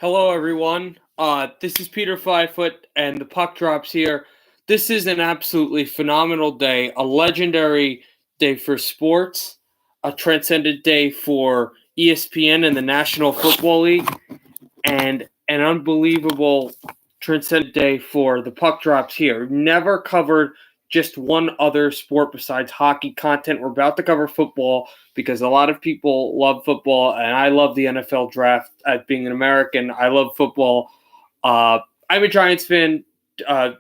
Hello, everyone. This is Peter Flyfoot, and the puck drops here. This is an absolutely phenomenal day, a legendary day for sports, a transcendent day for ESPN and the National Football League, and an unbelievable transcendent day for the puck drops here. Never covered just one other sport besides hockey content. We're about to cover football because a lot of people love football, and I love the NFL draft. As being an American, I love football. I'm a Giants fan. Uh,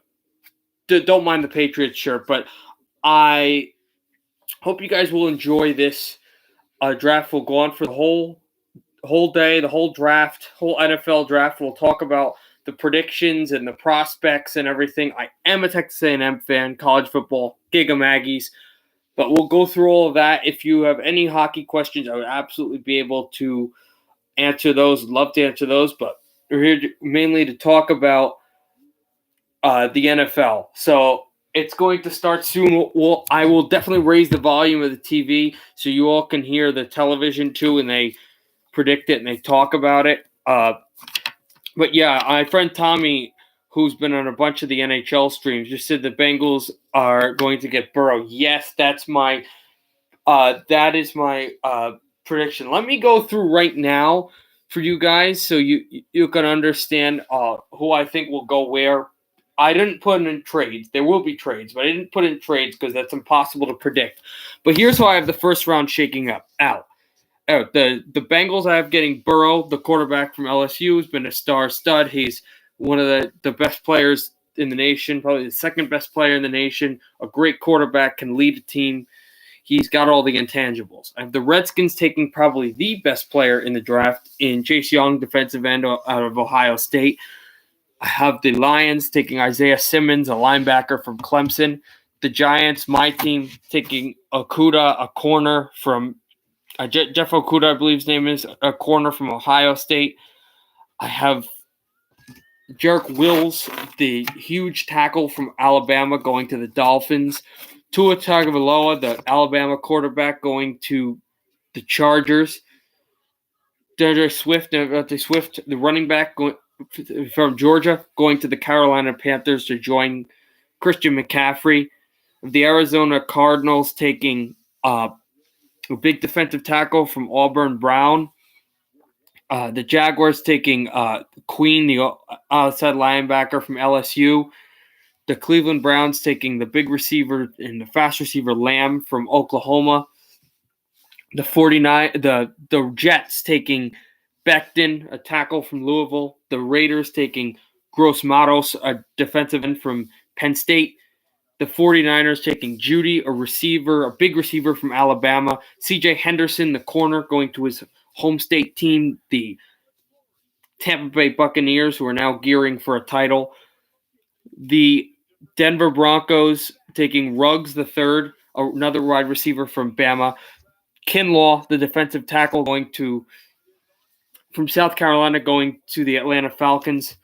don't mind the Patriots shirt, but I hope you guys will enjoy this draft. Will go on for the whole day, the whole draft, whole NFL draft. We'll talk about the predictions and the prospects and everything. I am a Texas A&M fan, college football, Giga Maggies, but we'll go through all of that. If you have any hockey questions, I would absolutely be able to answer those. Love to answer those, but we're here mainly to talk about the NFL. So it's going to start soon. I will definitely raise the volume of the TV so you all can hear the television too, and they predict it and they talk about it. But yeah, my friend Tommy, who's been on a bunch of the NHL streams, just said the Bengals are going to get Burrow. Yes, that is my prediction. Let me go through right now for you guys so you can understand who I think will go where. I didn't put in trades. There will be trades, but I didn't put in trades because that's impossible to predict. But here's how I have the first round shaking out. The Bengals I have getting Burrow, the quarterback from LSU, has been a star stud. He's one of the best players in the nation, probably the second best player in the nation. A great quarterback, can lead a team. He's got all the intangibles. I have the Redskins taking probably the best player in the draft in Chase Young, defensive end out of Ohio State. I have the Lions taking Isaiah Simmons, a linebacker from Clemson. The Giants, my team, taking Okudah, a corner from Jeff Okudah, I believe his name is, a corner from Ohio State. I have Jarek Wills, the huge tackle from Alabama, going to the Dolphins. Tua Tagovailoa, the Alabama quarterback, going to the Chargers. DeAndre Swift, the running back from Georgia, going to the Carolina Panthers to join Christian McCaffrey. The Arizona Cardinals taking a big defensive tackle from Auburn, Brown. The Jaguars taking Queen, the outside linebacker from LSU. The Cleveland Browns taking the big receiver and the fast receiver Lamb from Oklahoma. The Jets taking Becton, a tackle from Louisville. The Raiders taking Gross Matos, a defensive end from Penn State. The 49ers taking Judy, a big receiver from Alabama. CJ Henderson, the corner, going to his home state team, the Tampa Bay Buccaneers, who are now gearing for a title. The Denver Broncos taking Ruggs the third, another wide receiver from Bama. Kinlaw, the defensive tackle, from South Carolina, going to the Atlanta Falcons.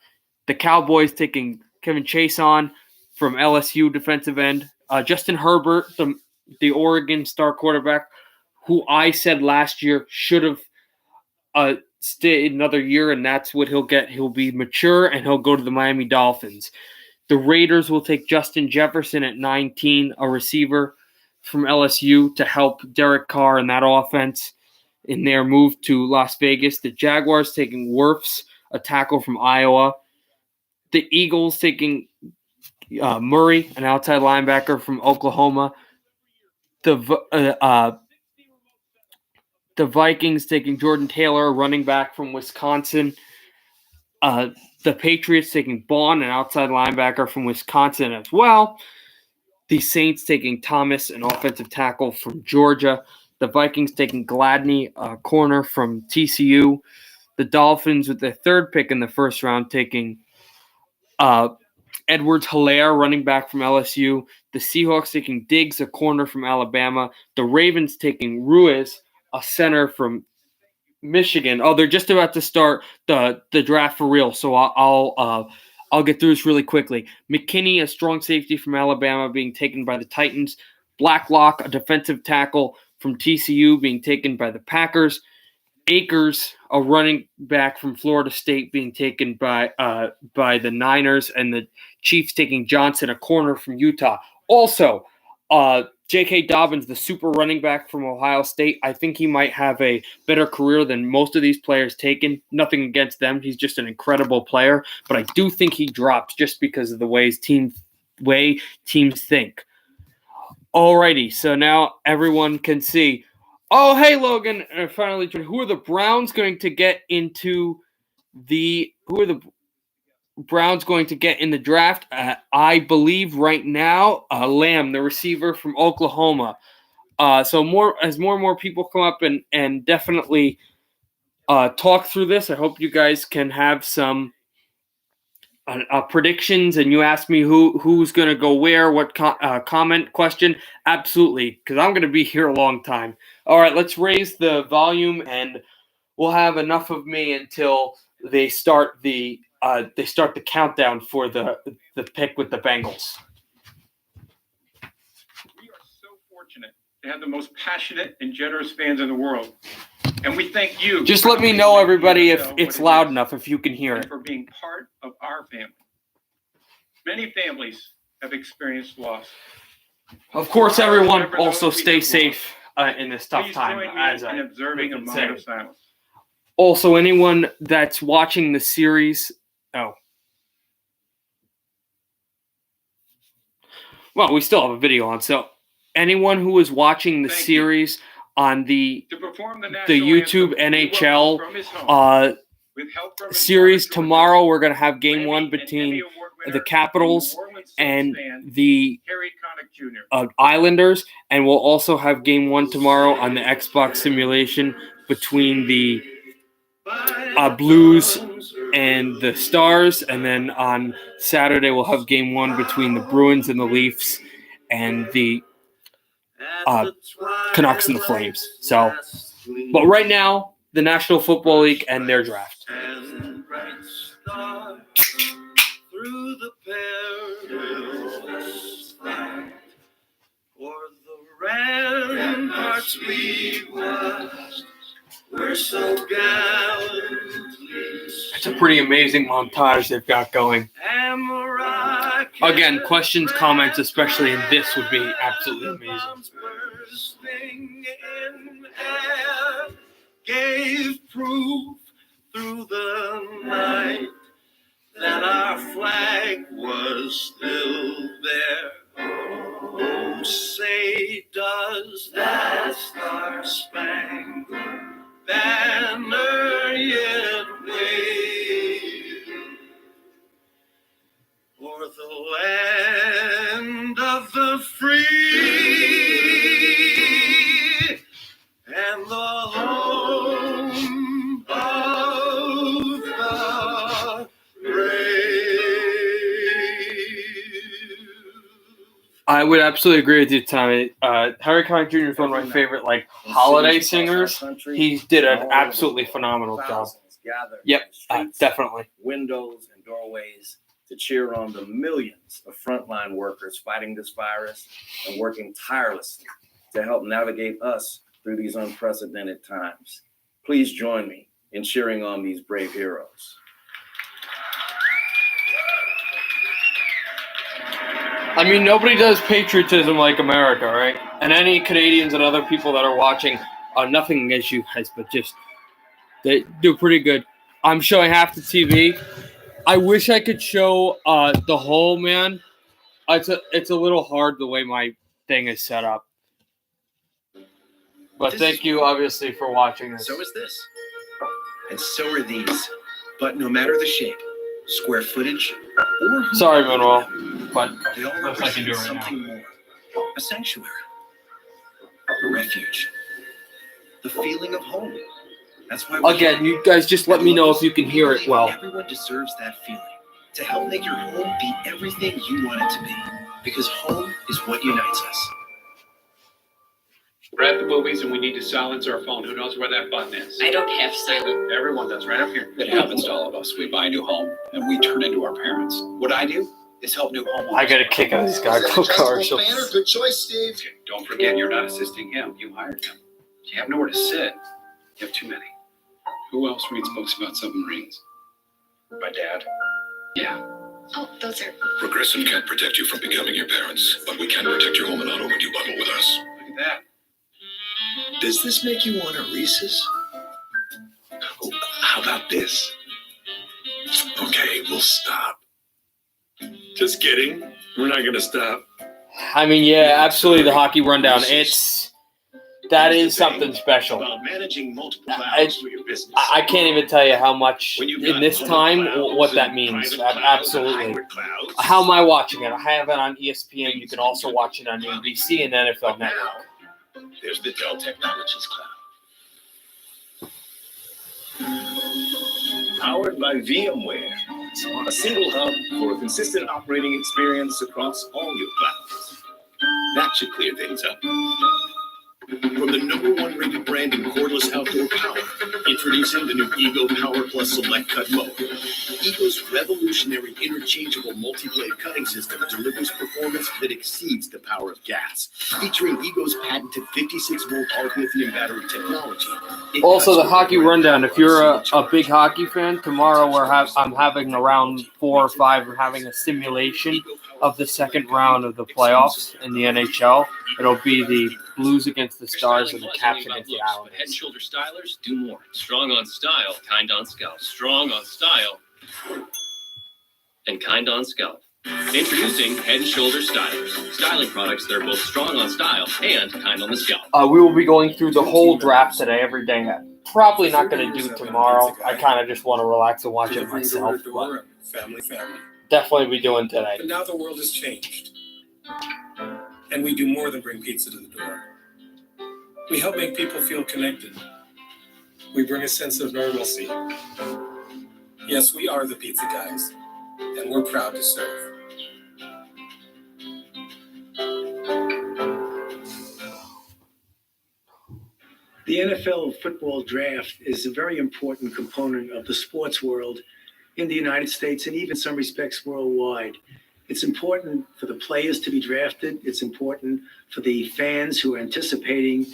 The Cowboys taking Kevin Chaisson from LSU, defensive end. Justin Herbert, the Oregon star quarterback, who I said last year should have stayed another year, and that's what he'll get. He'll be mature, and he'll go to the Miami Dolphins. The Raiders will take Justin Jefferson at 19, a receiver from LSU, to help Derek Carr in that offense in their move to Las Vegas. The Jaguars taking Wirfs, a tackle from Iowa. The Eagles taking Murray, an outside linebacker from Oklahoma. The Vikings taking Jordan Taylor, a running back from Wisconsin. The Patriots taking Bond, an outside linebacker from Wisconsin as well. The Saints taking Thomas, an offensive tackle from Georgia. The Vikings taking Gladney, a corner from TCU. The Dolphins, with their third pick in the first round, taking Edwards-Helaire, running back from LSU. The Seahawks taking Diggs, a corner from Alabama. The Ravens taking Ruiz, a center from Michigan. Oh, they're just about to start the draft for real, so I'll get through this really quickly. McKinney, a strong safety from Alabama, being taken by the Titans. Blacklock, a defensive tackle from TCU, being taken by the Packers. Akers, a running back from Florida State, being taken by the Niners, and the Chiefs taking Johnson, a corner from Utah. Also, J.K. Dobbins, the super running back from Ohio State, I think he might have a better career than most of these players taken. Nothing against them. He's just an incredible player. But I do think he drops just because of the way teams think. Alrighty, so now everyone can see. Oh, hey, Logan. Finally, who are the Browns going to get into the – who are the Browns going to get in the draft? I believe right now, Lamb, the receiver from Oklahoma. So as more and more people come up and definitely talk through this, I hope you guys can have some predictions, and you ask me who's going to go where, what comment, question. Absolutely, because I'm going to be here a long time. All right, let's raise the volume, and we'll have enough of me until they start the countdown for the pick with the Bengals. We are so fortunate to have the most passionate and generous fans in the world. And we thank you. Just let me know, everybody, if it's loud enough, if you can hear it. For being part of our family. Many families have experienced loss. Of course, everyone also stay safe in this tough time. As in observing a moment of silence. Also, anyone that's watching the series, well, we still have a video on. So, anyone who is watching the series on the YouTube NHL series tomorrow, we're going to have game one between the Capitals and the Islanders, and we'll also have game one tomorrow on the Xbox simulation between the Blues and the Stars, and then on Saturday we'll have game one between the Bruins and the Leafs and the Canucks and the Flames. So, but right now, the National Football League and their draft. Through the perilous fight, for the ramparts we watched were so gallantly. It's a pretty amazing montage they've got going. Again, questions, comments, especially in this, would be absolutely amazing. Gave proof through the night that our flag was still there. Oh, say does that star-spangled banner yet wave for the land of the free and the home of the I would absolutely agree with you, Tommy. Harry Connick Jr. is one of my favorite holiday singers. He did an absolutely phenomenal job. Yep, definitely. Windows and doorways to cheer on the millions of frontline workers fighting this virus and working tirelessly to help navigate us through these unprecedented times. Please join me in cheering on these brave heroes. I mean, nobody does patriotism like America, right? And any Canadians and other people that are watching, nothing against you guys, but just they do pretty good. I'm showing half the TV. I wish I could show the whole, man. It's a little hard the way my thing is set up. But thank you, obviously, for watching this. So is this. And so are these. But no matter the shape, square footage, or sorry, Manuel, but they all represent something more. A sanctuary, a refuge, the feeling of home. That's why again, you guys just let me know if you can hear it well. Everyone deserves that feeling to help make your home be everything you want it to be. Because home is what unites us. We're at the movies and we need to silence our phone. Who knows where that button is? I don't have silent. Everyone does, right up here. It happens to all of us. We buy a new home and we turn into our parents. What I do is help new homeowners. I got a kick out of these Geico commercials. Good choice, Steve. Don't forget, you're not assisting him. You hired him. You have nowhere to sit. You have too many. Who else reads books about submarines? My dad. Yeah. Oh, those are. Progressive can't protect you from becoming your parents, but we can protect your home and auto when you bundle with us. Look at that. Does this make you want a Reese's? Oh, how about this? Okay, we'll stop. Just kidding. We're not gonna stop. I mean, yeah, absolutely. The hockey rundown. That is something special. About managing multiple I- clouds for your business. I can't even tell you how much When you've in got this public time clouds what that and means. private clouds and Absolutely. hybrid clouds. How am I watching it? I have it on ESPN. You can also watch it on NBC and NFL But Network. now, there's the Dell Technologies Cloud. Powered by VMware. A single hub for a consistent operating experience across all your clouds. That should clear things up. From the #1 rated brand in cordless outdoor power, introducing the new Ego Power Plus Select Cut Mower. Ego's revolutionary interchangeable multi-blade cutting system delivers performance that exceeds the power of gas. Featuring Ego's patented 56-volt arc lithium battery technology. It Also, cuts the hockey your rundown. If you're a power big hockey fan, tomorrow I'm having around 4 or 5. We're having a simulation of the second round of the playoffs in the NHL. It'll be the Blues against the Stars and the Caps against the Head and Islanders. Shoulder Stylers, do more. Strong on style, kind on scalp. Strong on style, and kind on scalp. Introducing Head and Shoulder Stylers. Styling products that are both strong on style and kind on the scalp. We will be going through the whole draft today, every day. Probably not going to do it tomorrow. I kind of just want to relax and watch it myself. But Family. definitely be doing today. But now the world has changed. And we do more than bring pizza to the door. We help make people feel connected. We bring a sense of normalcy. Yes, we are the pizza guys, and we're proud to serve. The NFL football draft is a very important component of the sports world in the United States and even some respects worldwide. It's important for the players to be drafted. It's important for the fans who are anticipating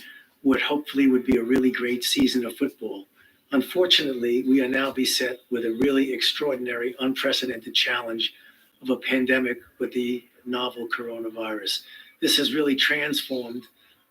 what hopefully would be a really great season of football. Unfortunately, we are now beset with a really extraordinary, unprecedented challenge of a pandemic with the novel coronavirus. This has really transformed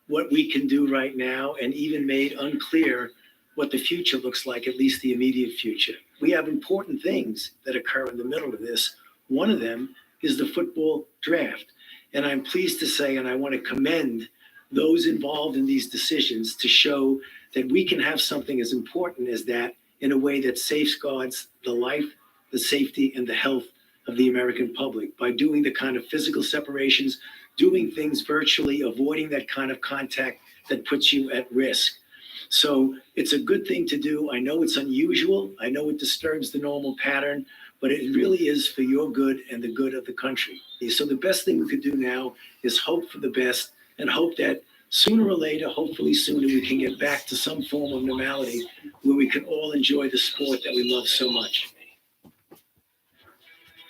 what we can do right now and even made unclear what the future looks like, at least the immediate future. We have important things that occur in the middle of this. One of them is the football draft. And I'm pleased to say, and I want to commend those involved in these decisions to show that we can have something as important as that in a way that safeguards the life, the safety, and the health of the American public by doing the kind of physical separations, doing things virtually, avoiding that kind of contact that puts you at risk. So it's a good thing to do. I know it's unusual. I know it disturbs the normal pattern, but it really is for your good and the good of the country. So the best thing we could do now is hope for the best and hope that sooner or later, hopefully sooner, we can get back to some form of normality where we can all enjoy the sport that we love so much.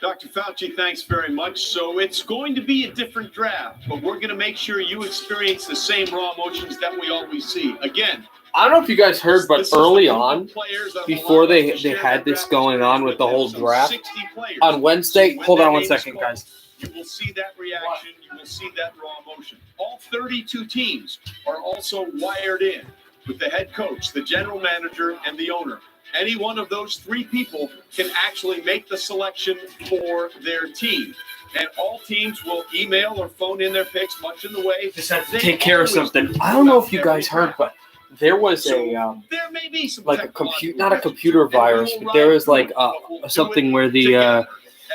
Dr. Fauci, thanks very much. So it's going to be a different draft, but we're going to make sure you experience the same raw emotions that we always see. Again, I don't know if you guys heard, but this is early the on, players that before allow us they to share had their this draft going on with the whole experience. draft, 60 players. on Wednesday, When hold that on one name is second, called, guys. You will see that reaction. You will see that raw emotion. All 32 teams are also wired in with the head coach, the general manager, and the owner. Any one of those three people can actually make the selection for their team. And all teams will email or phone in their picks, much in the way. Just have to they take care of always something. do I don't know if you every guys heard, draft. but there was So, a there may be some like a technological not a glitches, computer and we virus, will but there ride was like through it, but we'll do something it where the together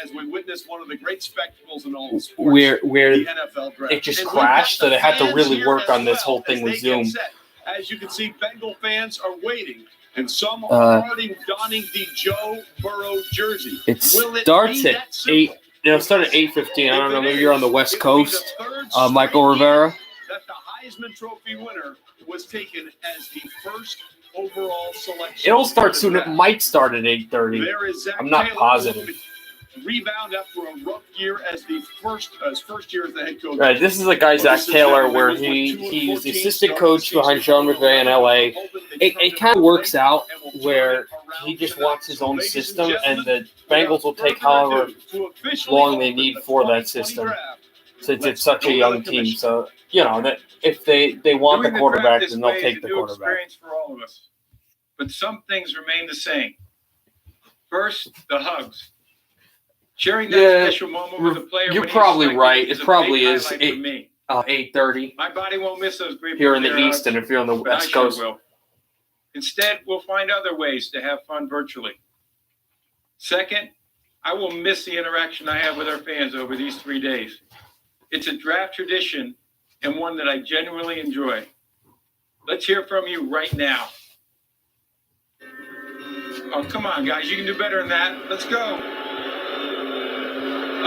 as we witness one of the great spectacles in all of sports, where the NFL draft. it just And we've got crashed, so the they had to fans really here work as on this well whole thing as with they get Zoom. set. As you can see, Bengal fans are waiting, and some are already donning the Joe Burrow jersey. It Will starts be at that simple? 8. It'll start at 8:15. I don't know. Maybe you're on the West It will be the Coast. third Michael straight year Rivera. that the Heisman Trophy winner was taken as the first overall selection. It'll start in the soon. It draft. might start at 8:30. There is Zach I'm not Taylor, positive. who will rebound after a rough year as the first year as the head coach. Right, this is the guy, Zach Taylor, where he's the assistant coach behind Sean McVay in LA. It kind of works out where he just wants his own system, and the Bengals will take however long they need for that system, since it's such a young team. So, that if they want the quarterback, then they'll take the quarterback. Experience for all of us, but some things remain the same. First, the hugs. Sharing that special moment with a player. You're probably right. It probably is 8:30. My body won't miss those great here in the East, and if you're on the West Coast. Will. Instead, we'll find other ways to have fun virtually. Second, I will miss the interaction I have with our fans over these 3 days. It's a draft tradition and one that I genuinely enjoy. Let's hear from you right now. Oh, come on, guys. You can do better than that. Let's go.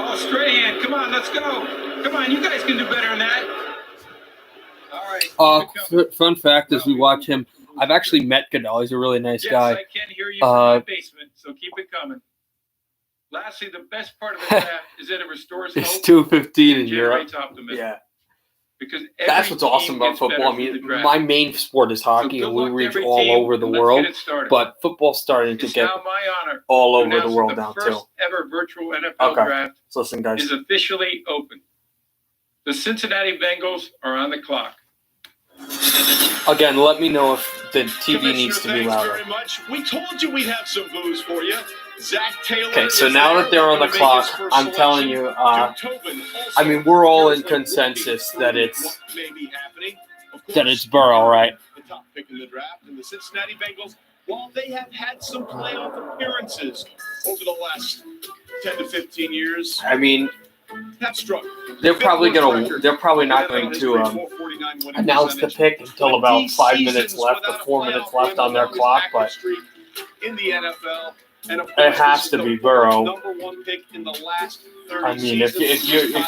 Oh, Strahan, come on, let's go. Come on, you guys can do better than that. All right. Fun fact as we watch him, I've actually met Goodell. He's a really nice guy. I can hear you from my basement, so keep it coming. Lastly, the best part of the draft is that it restores hope. It's 2:15 in Europe. Optimism. Yeah. Because that's what's awesome about football. I mean, my main sport is hockey, and we reach all over the world. But football's starting to get all over the world now, too. The first ever virtual NFL draft so listen, guys. is officially open. The Cincinnati Bengals are on the clock. Again, let me know if the TV needs to be louder. Very much. We told you we'd have some booze for you. Zach Taylor. Okay, so now that they're on the clock, I'm telling you, I mean, we're all in consensus that it's Burrow, right? The top pick in the draft, and the Cincinnati Bengals, while they have had some playoff appearances over the last 10 to 15 years, I mean, have struggled. They're probably not going to announce the pick until about 5 minutes left or 4 minutes left on their clock, but in the NFL. And it has to be Burrow. Number one pick in the last 30 I mean, if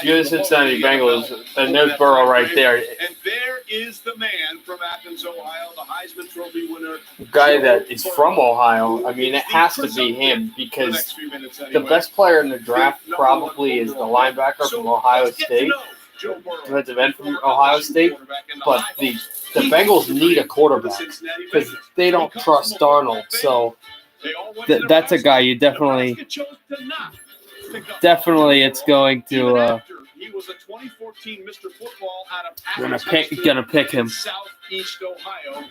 you're the Cincinnati Bengals, then there's Burrow right there. And there is the man from Athens, Ohio, the Heisman Trophy winner. The guy that is from Ohio. I mean, it has to be him because the best player in the draft probably is the linebacker from Ohio State, defensive end from Ohio State. But the Bengals need a quarterback because they don't trust Darnold. So. That's a guy you definitely it's going to he was a 2014 Mr. Football out of gonna pick him. Southeast Ohio,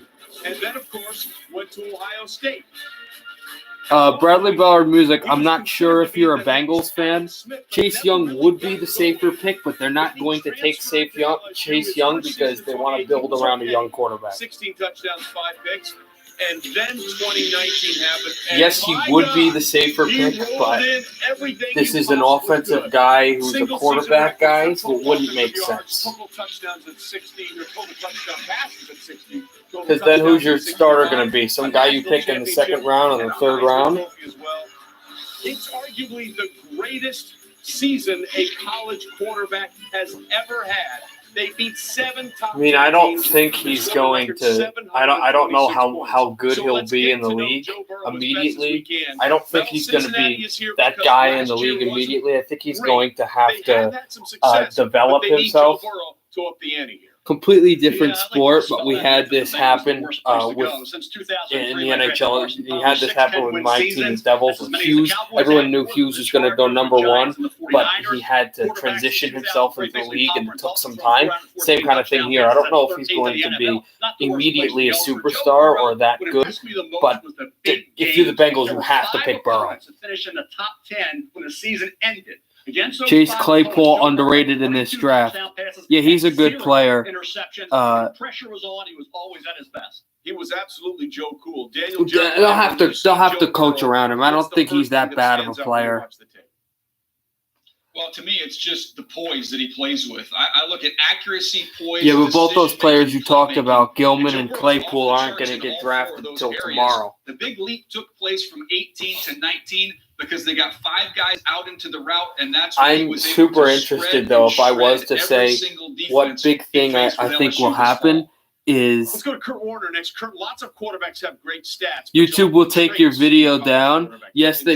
and then of course went to Ohio State. Bradley Ballard music. I'm not sure if you're a Bengals fan. Chase Young would be the safer pick, but they're not going to take Chase Young because they want to build around a young quarterback. 16 touchdowns, 5 picks. And then 2019 happened. Yes, he would be the safer pick, but this is an offensive guy who's a quarterback guy, so it wouldn't make sense. Because then who's your starter going to be? Some guy you pick in the second round or the third round? It's arguably the greatest season a college quarterback has ever had. They beat 7 top. I mean, I don't think he's going to. I don't know how good he'll be in the league immediately. I don't think he's going to be that guy in the league immediately. I think he's going to have to develop himself. Completely different sport, but we had this happen in the NHL. We had this happen with my team, the Devils, with Hughes. Everyone knew Hughes was going to go number one, but he had to transition himself into the league, and it took some time. Same kind of thing here. I don't know if he's going to be immediately a superstar or that good, but if you're the Bengals, you have to pick Burrow. Finish in the top 10 when the season ended. Chase Claypool underrated in this draft. Yeah, he's a good player. Pressure was on. He was always at his best. He was absolutely Joe Cool. They'll have to coach around him. I don't think he's that bad of a player. Well, to me, it's just the poise that he plays with. I look at accuracy, poise. Yeah, but both those players you talked about, Gilman and Claypool, aren't going to get drafted until tomorrow. The big leap took place from 18 to 19 because they got 5 guys out into the route, and that's what I'm super interested, though, if I was to say what big thing I think will happen is... Let's go to Kurt Warner next. Kurt, lots of quarterbacks have great stats. YouTube will take your video down. Yes, they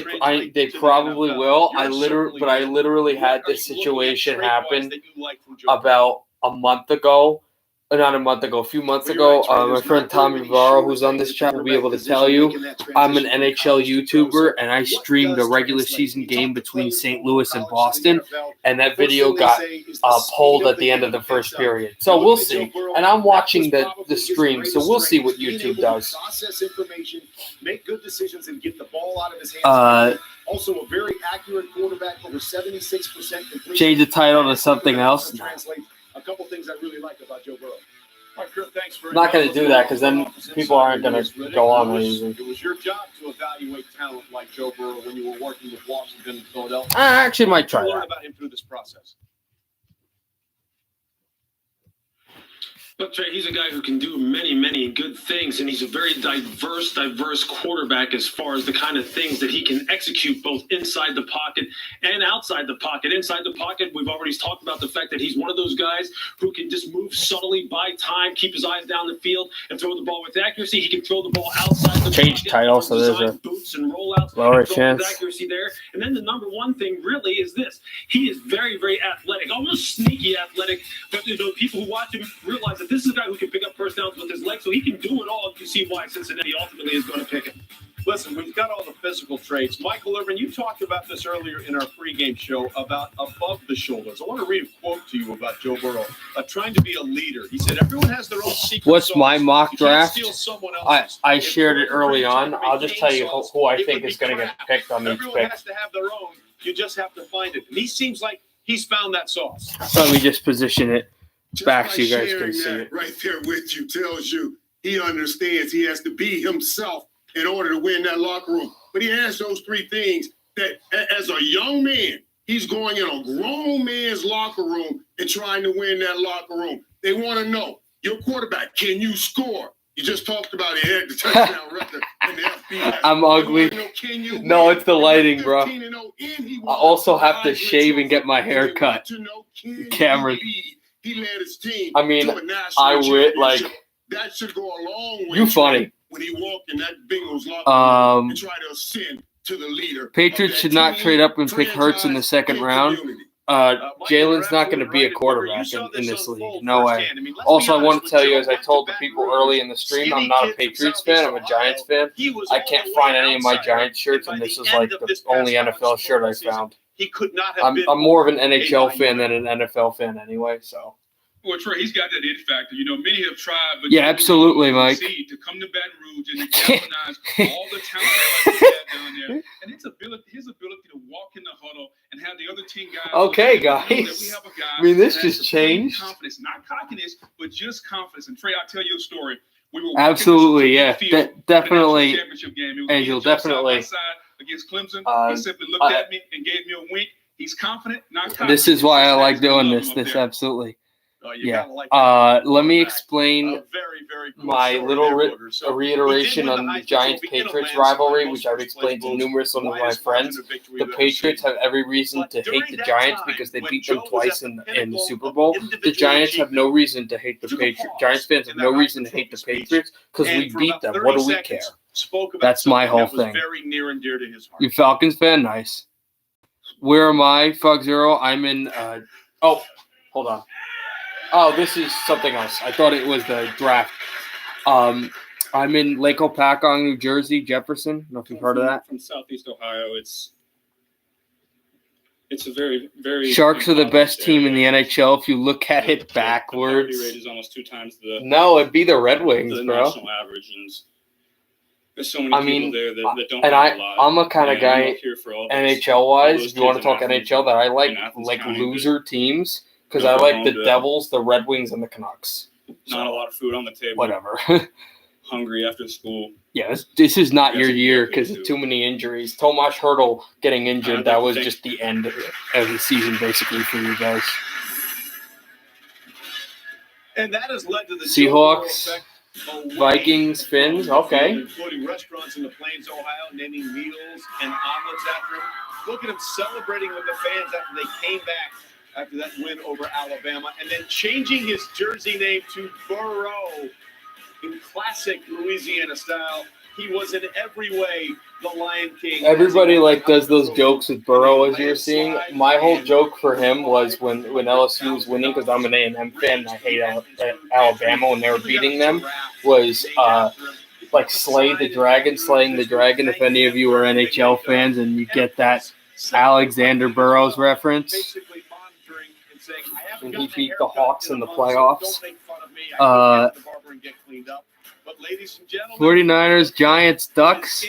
probably will. I literally had this situation happen about a month ago. not a month ago, a few months ago, my friend Tommy Varro, who's on this chat, will be able to tell you I'm an NHL YouTuber, and I streamed a regular season game between St. Louis and Boston, and that video got pulled at the end of the first period. So we'll see. And I'm watching the stream, so we'll see what YouTube does. Process information, make good decisions, and get the ball out of his hands. Also, a very accurate quarterback, over 76% completion. Change the title to something else. Translate a couple things I really like about Joe Burrow. All right, Kurt, thanks for. I'm not going to do that because then people aren't going to go on my using. It was your job to evaluate talent like Joe Burrow when you were working with Washington and Philadelphia. I actually might try Learn that. about him through this process. Look, Trey, he's a guy who can do many, many good things, and he's a very diverse quarterback as far as the kind of things that he can execute both inside the pocket and outside the pocket. Inside the pocket, we've already talked about the fact that he's one of those guys who can just move subtly, buy time, keep his eyes down the field, and throw the ball with accuracy. He can throw the ball outside the Change pocket, title, so there's a boots and rollouts, lower and throw chance. with accuracy there. And then the number one thing really is this: he is very, very athletic, almost sneaky athletic. But people who watch him realize that this is a guy who can pick up first downs with his legs, so he can do it all. You see why Cincinnati ultimately is going to pick him. Listen, we've got all the physical traits. Michael Irvin, you talked about this earlier in our pregame show about above the shoulders. I want to read a quote to you about Joe Burrow, trying to be a leader. He said, everyone has their own secret What's sauce. my mock You can't draft? steal someone else's. I If shared it Burrow early on. tried to I'll make just tell you sauce, who I it think would is be going to get crap. picked on each Everyone pick. has to have their own. You just have to find it. And he seems like he's found that sauce. So let me just position it Just back by so you guys sharing can see that it. right there with you tells you he understands he has to be himself in order to win that locker room. But he has those three things that as a young man, he's going in a grown man's locker room and trying to win that locker room. They want to know, your quarterback, can you score? You just talked about it. He had the touchdown record in the FBS. I'm ugly. No, it's the lighting, bro. I also have to shave and get my hair cut. Cameron. He led his team. I mean, to a national I would like. championship. That should go a long way. You funny. When he walked in that Bengals locker room and tried to ascend to the leader. Patriots should not trade up and pick Hurts in the second round. Jalen's not going to be a quarterback in this league. No way. Also, I want to tell you, as I told the people early in the stream, I'm not a Patriots fan. I'm a Giants fan. I can't find any of my Giants shirts, and this is like the only NFL shirt I found. He could not have been. I'm more of an NHL fan than an NFL fan anyway, so. Well, Trey, he's got that it factor. You know, many have tried, but yeah, absolutely, Mike. To come to Baton Rouge and to galvanize all the talent that he had down there, and his ability to walk in the huddle and have the other team guys. Okay, guys. I mean, this just changed. Confidence, not cockiness, but just confidence. And Trey, I'll tell you a story. We were absolutely, yeah, definitely, championship game. Angel, definitely. Against Clemson, he simply looked at me and gave me a wink. He's confident, not cocky. This is why I like doing this. This absolutely. Yeah. Let me explain my little reiteration on the Giants-Patriots rivalry, which I've explained to numerous of my friends. The Patriots have every reason to hate the Giants because they beat them twice in the Super Bowl. The Giants have no reason to hate the Patriots. Giants fans have no reason to hate the Patriots because we beat them. What do we care? That's my whole thing. You Falcons fan? Nice. Where am I, Fug Zero? I'm in hold on. Oh, this is something else. I thought it was the draft. I'm in Lake Hopatcong, New Jersey, Jefferson. I don't know if you've heard of that. From Southeast Ohio, it's a very, very. Sharks are the best team in the NHL. If you look at it backwards, the rate is almost 2 times the. No, it'd be the Red Wings, the bro. national average, and there's so many people there that don't. And have a lot. I'm a kind of guy, NHL wise. If you want to talk NHL, that I like loser teams. Because I like the Devils, the Red Wings, and the Canucks. Not a lot of food on the table. Whatever. Hungry after school. Yeah, this is not your year because of too many injuries. Tomas Hertl getting injured, that was just the end of the season basically for you guys. And that has led to the Seahawks, Vikings, Finns, okay. Including restaurants in the Plains, Ohio, naming meals and omelets after him. Look at him celebrating with the fans after they came back after that win over Alabama, and then changing his jersey name to Burrow in classic Louisiana style. He was in every way the Lion King. Everybody like does those jokes with Burrow, as you're seeing. My whole joke for him was when LSU was winning, because I'm an A&M fan and I hate Alabama when they were beating them, was like slaying the dragon. If any of you are NHL fans and you get that Alexander Burrows reference, when he beat the Hawks in the playoffs. 49ers, Giants, Ducks.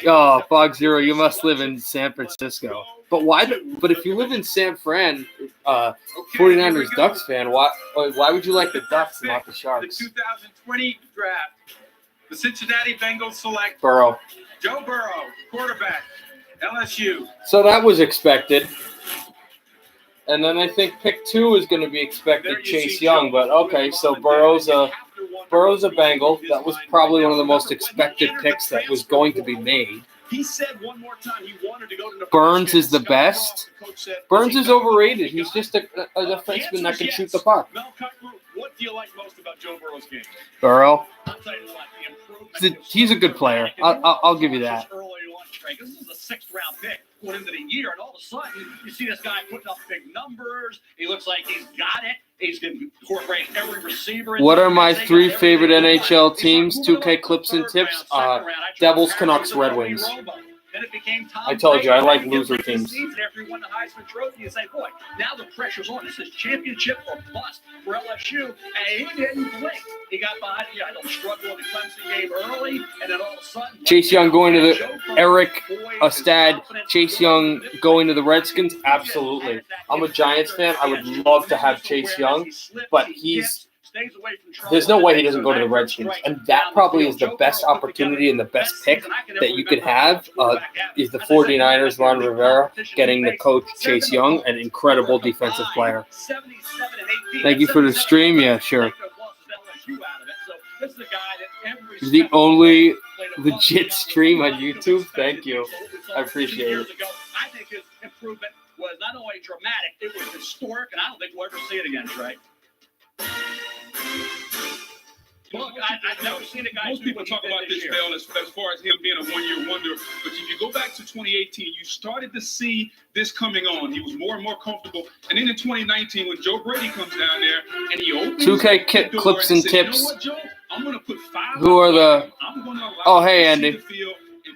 Oh, Fog Zero, you must live in San Francisco. But why? But if you live in San Fran, 49ers Ducks fan, why would you like the Ducks, not the Sharks? The 2020 draft. The Cincinnati Bengals select Burrow. Joe Burrow, quarterback, LSU. So that was expected. And then I think pick 2 is going to be expected, Chase Young. But okay, so Burrow's a Bengal. That was probably one of the most expected picks that was going to be made. He said one more time he wanted to go to Nebraska. Burns is the best. Burns is overrated. He's just a defenseman that can shoot the puck. Mel Kiper, what do you like most about Joe Burrow's game? Burrow. I'll tell you what, the improvement. He's a good player. I'll give you that. This is a 6th round pick going into the year, and all of a sudden you see this guy putting up big numbers. He looks like he's got it. He's going to incorporate every receiver. What are my 3 favorite NHL teams? 2K clips and tips. Devils, Canucks, Red Wings. Then it became Tom I told you, I like Brady. loser teams. After he won the Heisman Trophy, you say, boy, now the pressure's on. This is championship or bust for LSU. And he didn't blink. He got behind the struggle in the Clemson game early, and then all of a sudden, Chase Young going to the Eric Ostad. Chase Young going to the Redskins? Absolutely. I'm a Giants fan. I would love to have Chase Young, but there's no way he doesn't go to the Redskins. And that probably is the best opportunity and the best pick that you could have is the 49ers, Ron Rivera, getting the coach Chase Young, an incredible defensive player. Thank you for the stream. Yeah, sure. The only legit stream on YouTube. Thank you. I appreciate it. I think his improvement was not only dramatic, it was historic, and I don't think we'll ever see it again, Trey. Look, I've never seen a guy. Most people talk about this, Bill, as far as him being a one-year wonder. But if you go back to 2018, you started to see this coming on. He was more and more comfortable. And then in 2019, when Joe Brady comes down there and he opens 2K clips and tips. You know what, Joe? I'm going to put 5. Who are the? I'm going to allow Oh, hey, Andy.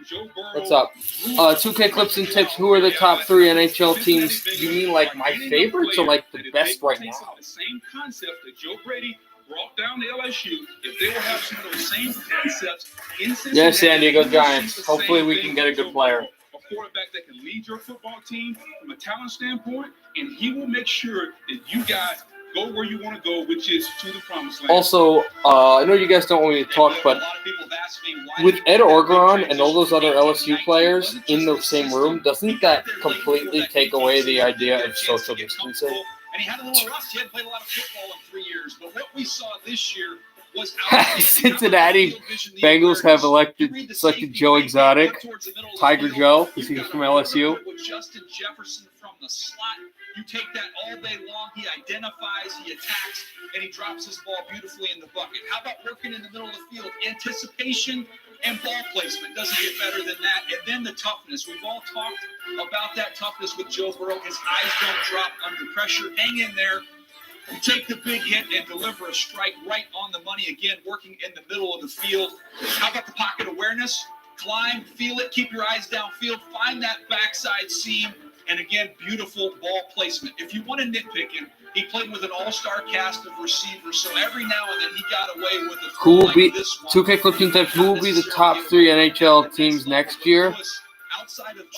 Joe Burrow. What's up? 2K clips and tips. Who are the top 3 NHL teams? Do you mean like my favorites or like the best right now? The same concept that Joe Brady brought down to LSU. If they will have some of those same concepts in Cincinnati. Yes, San Diego Giants. Hopefully we can get a good player. A quarterback that can lead your football team from a talent standpoint, and he will make sure that you guys go where you want to go, which is to the promised land. Also, I know you guys don't want me to talk, but with Ed Orgeron and all those other LSU players in the same room, doesn't that completely take away the idea of social distancing? And he had a little rust. He hadn't played a lot of football in 3 years. But what we saw this year was Cincinnati Bengals have selected Joe Exotic, Tiger Joe. He's from LSU. With Justin Jefferson from the slot, you take that all day long. He identifies, he attacks, and he drops his ball beautifully in the bucket. How about working in the middle of the field? Anticipation and ball placement doesn't get better than that. And then the toughness. We've all talked about that toughness with Joe Burrow. His eyes don't drop under pressure. Hang in there. You take the big hit and deliver a strike right on the money. Again, working in the middle of the field. How about the pocket awareness? Climb, feel it, keep your eyes downfield, find that backside seam, and again, beautiful ball placement. If you want to nitpick him, he played with an all-star cast of receivers, so every now and then he got away with a Who will be this one. 2K clips and tips? Who will be the top 3 NHL teams next year?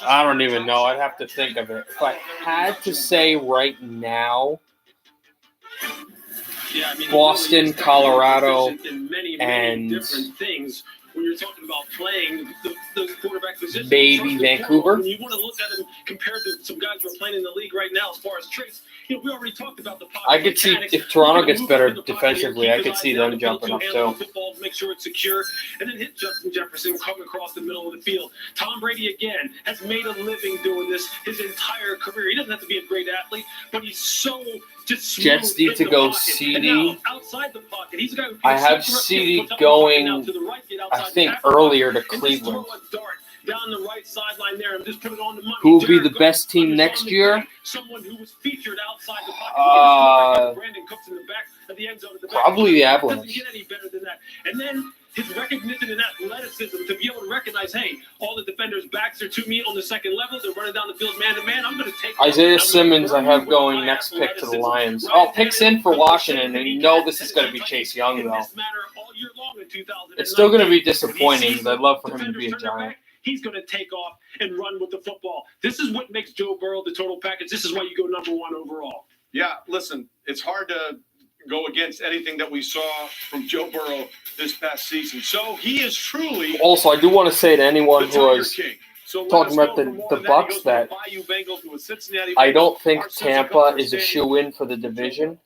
I don't even know. I'd have to think of it. If I had to say right now, Boston, Colorado, many different things. When you're talking about playing those quarterback positions, maybe Vancouver. When you want to look at them compared to some guys who are playing in the league right now, as far as traits, we already talked about the pocket I could see mechanics. if Toronto We're gonna gets move better into the pocket defensively, here, I keep could his see eyes down them the field, jumping up handle too. the football, make sure it's secure, and then hit Justin Jefferson come across the middle of the field. Tom Brady again has made a living doing this his entire career. He doesn't have to be a great athlete, but he's so just smooth Jets need in to the go pocket. CD. And now, outside the pocket, he's a guy who I can have sit CD puts up the pocket now going, to the right, get I outside the think, tackle earlier to and just Cleveland. throw a dart down the right sideline there and just put it on the money. Who will be the Jared Goff, best team Underdog next year? McVay, someone who was featured outside the pocket. Brandon Cooks in the back of the end zone at the back. Probably the Doesn't Avalanche. get any better than that. And then his recognition and athleticism to be able to recognize, hey, all the defenders' backs are to me on the second level. They're running down the field man to man. I'm going to take Isaiah Simmons, I have going next pick to the Lions. Oh, picks in for Washington, and you know this is going to be Chase Young, though. It's still going to be disappointing because I'd love for him to be a Giant. He's going to take off and run with the football. This is what makes Joe Burrow the total package. This is why you go number one overall. Yeah, listen, it's hard to go against anything that we saw from Joe Burrow this past season. So he is truly. Also, I do want to say to anyone the who Tiger was King. So let talking us about know the for more the than that. He Bucks goes from that Bayou Bengals to a Cincinnati I don't Bengals. think Our sister Tampa comes is a from shoe-in for the division.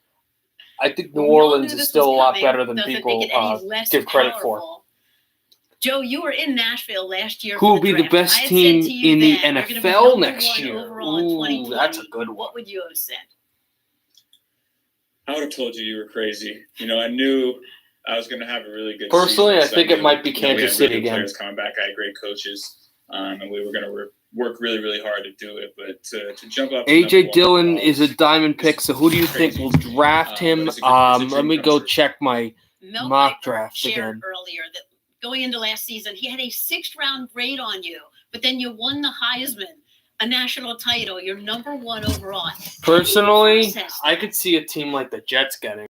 I think New We all Orleans knew is this still a was lot coming. better than Doesn't people make it any less give credit for. powerful. Joe, you were in Nashville last year. Who for will be the draft. best I had team said to you in the then, you're gonna be NFL number next one year? overall in Ooh, 2020. that's a good one. What would you have said? I would have told you were crazy. I knew I was going to have a really good Personally, season. I think it might be we Kansas had City really good again. players coming back. I had great coaches, and we were going to work really, really hard to do it. But to jump up, to AJ number one Dillon overall is a diamond pick, so who do you think will draft him? it's a good Let me go check my Mel mock Kiper draft shared again. earlier that going into last season, he had a 6th round grade on you, but then you won the Heisman, a national title. You're number one overall. Personally, I could see a team like the Jets getting.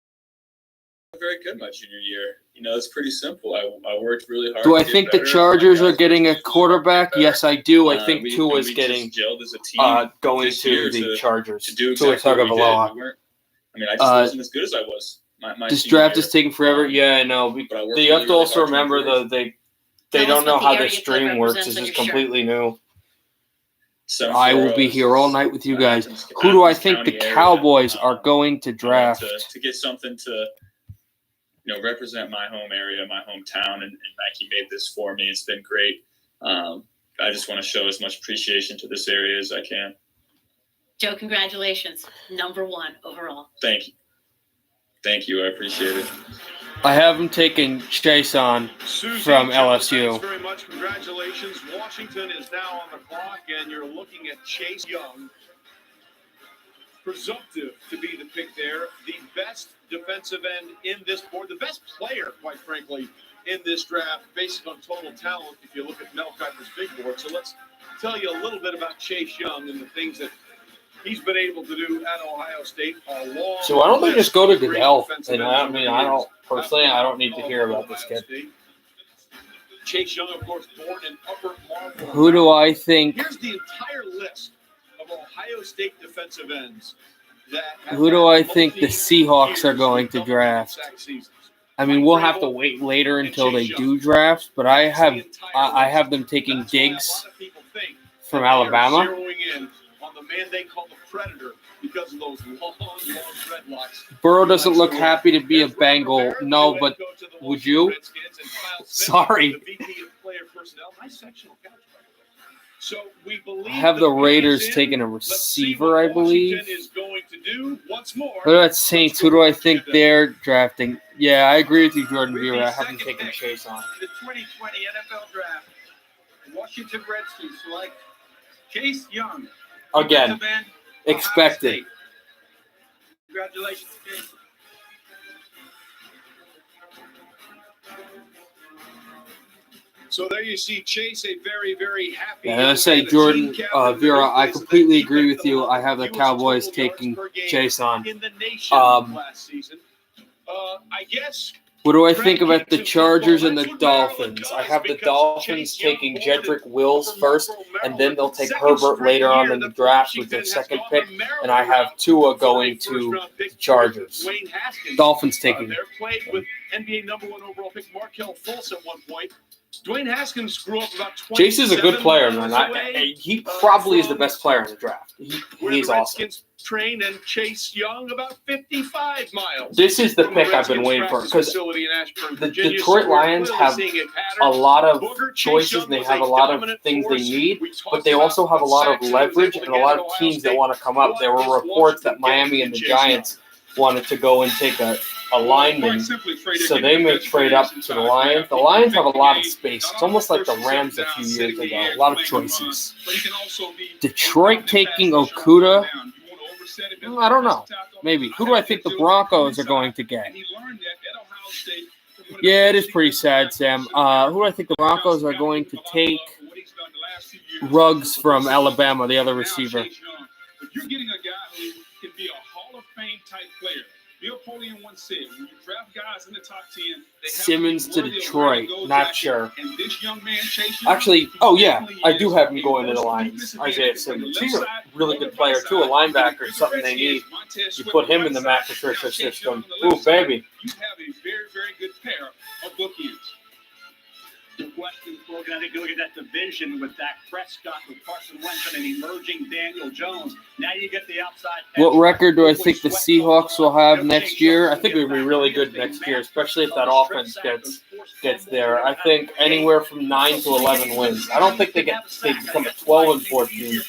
very good my junior year. It's pretty simple. I worked really hard. Do I to get think the better. Chargers My are guys getting a worked quarterback? better. Yes, I do. I think we Tua is just getting gelled as a team going this to year the Chargers. to do Tua exactly what we did. Tagovailoa. We weren't. I just wasn't as good as I was. My This senior draft year. is taking forever. Yeah, I know. But I worked You have really, to really also hard to remember improve. they Tell don't us know what the how area this code stream works. represents This on is your shirt. completely new. Seven I will be Furrows here all is, night with you guys. Athens- Who do I Athens think the County area. Cowboys are going to I want draft? to get something to represent my home area, my hometown, and Nike made this for me. It's been great. I just want to show as much appreciation to this area as I can. Joe, congratulations. Number one overall. Thank you. I appreciate it. I have him taking Chase on Susie, from Joe, LSU. Thanks very much. Congratulations. Washington is now on the clock, and you're looking at Chase Young, presumptive to be the pick there, the best defensive end in this board, the best player, quite frankly, in this draft, based on total talent, if you look at Mel Kiper's big board. So let's tell you a little bit about Chase Young and the things that he's been able to do at Ohio State. So why don't they just go to Goodell? And I don't need to hear about this kid. Chase Young, of course, born in Upper Marlboro. Who do I think? Here's the entire list of Ohio State defensive ends. Who do I think the Seahawks are going to draft? I mean, we'll have to wait later until they do draft, but I have them taking Diggs from Alabama. Zeroing in on the man they call the Predator because of those long dreadlocks. Burrow doesn't look happy to be a Bengal. No, but would you? Sorry. So we believe I have the Raiders taking a receiver, I believe. What about Saints? Who do I think they're drafting? Yeah, I agree with you, Jordan Vera. I haven't taken Chase on. The 2020 NFL Draft, Washington Redskins select Chase Young. Again, defensive end, Ohio expected. State. Congratulations, Chase. So there you see Chase, a very, very happy. Yeah, I say, Jordan Vera, I completely agree with you. I have the Cowboys taking Chase on. In the nation last season. I guess. What do I think about the Chargers and the Dolphins? I have the Dolphins taking Jedrick Wills first, and then they'll take Herbert later on in the draft with their second pick, and I have Tua going to the Chargers. Dolphins taking NBA #1 overall pick Markelle Fultz at one point. Dwayne Haskins grew up about 20. Chase is a good player, man. He probably is the best player in the draft. He's awesome. Redskins train and Chase Young about 55 miles. This is the pick I've been waiting for because the Detroit Lions have a lot of choices and they have a lot of things they need, but they also have a lot of leverage and a lot of teams that want to come up. There were reports that Miami and the Giants wanted to go and take a lineman, so they may trade up to the Lions. The Lions have a lot of space. It's almost like the Rams a few years ago. A lot of choices. Detroit taking Okudah. I don't know. Maybe. Who do I think the Broncos are going to get? Yeah, it is pretty sad, Sam. Who do I think the Broncos are going to take? Ruggs from Alabama, the other receiver. But you're getting a guy who can be a Hall of Fame type player. Bill Polian once said, when you draft guys in the top 10, they have Simmons to Detroit. Not sure. And this young man, Chase Young, Actually, oh yeah, I do have him going to the Lions. Isaiah Simmons. He's a really good player too. A linebacker, something they need. You put him in the Matt Patricia system. Ooh, baby. You have a very, very good pair of bookends. The question, Logan, I think you look at that division with Dak Prescott, with Carson Wentz, and an emerging Daniel Jones. Now you get the outside. What record do I think the Seahawks will have next year? I think it would be really good next year, especially if that offense gets there. I think anywhere from 9 to 11 wins. I don't think they become a 12 and 14,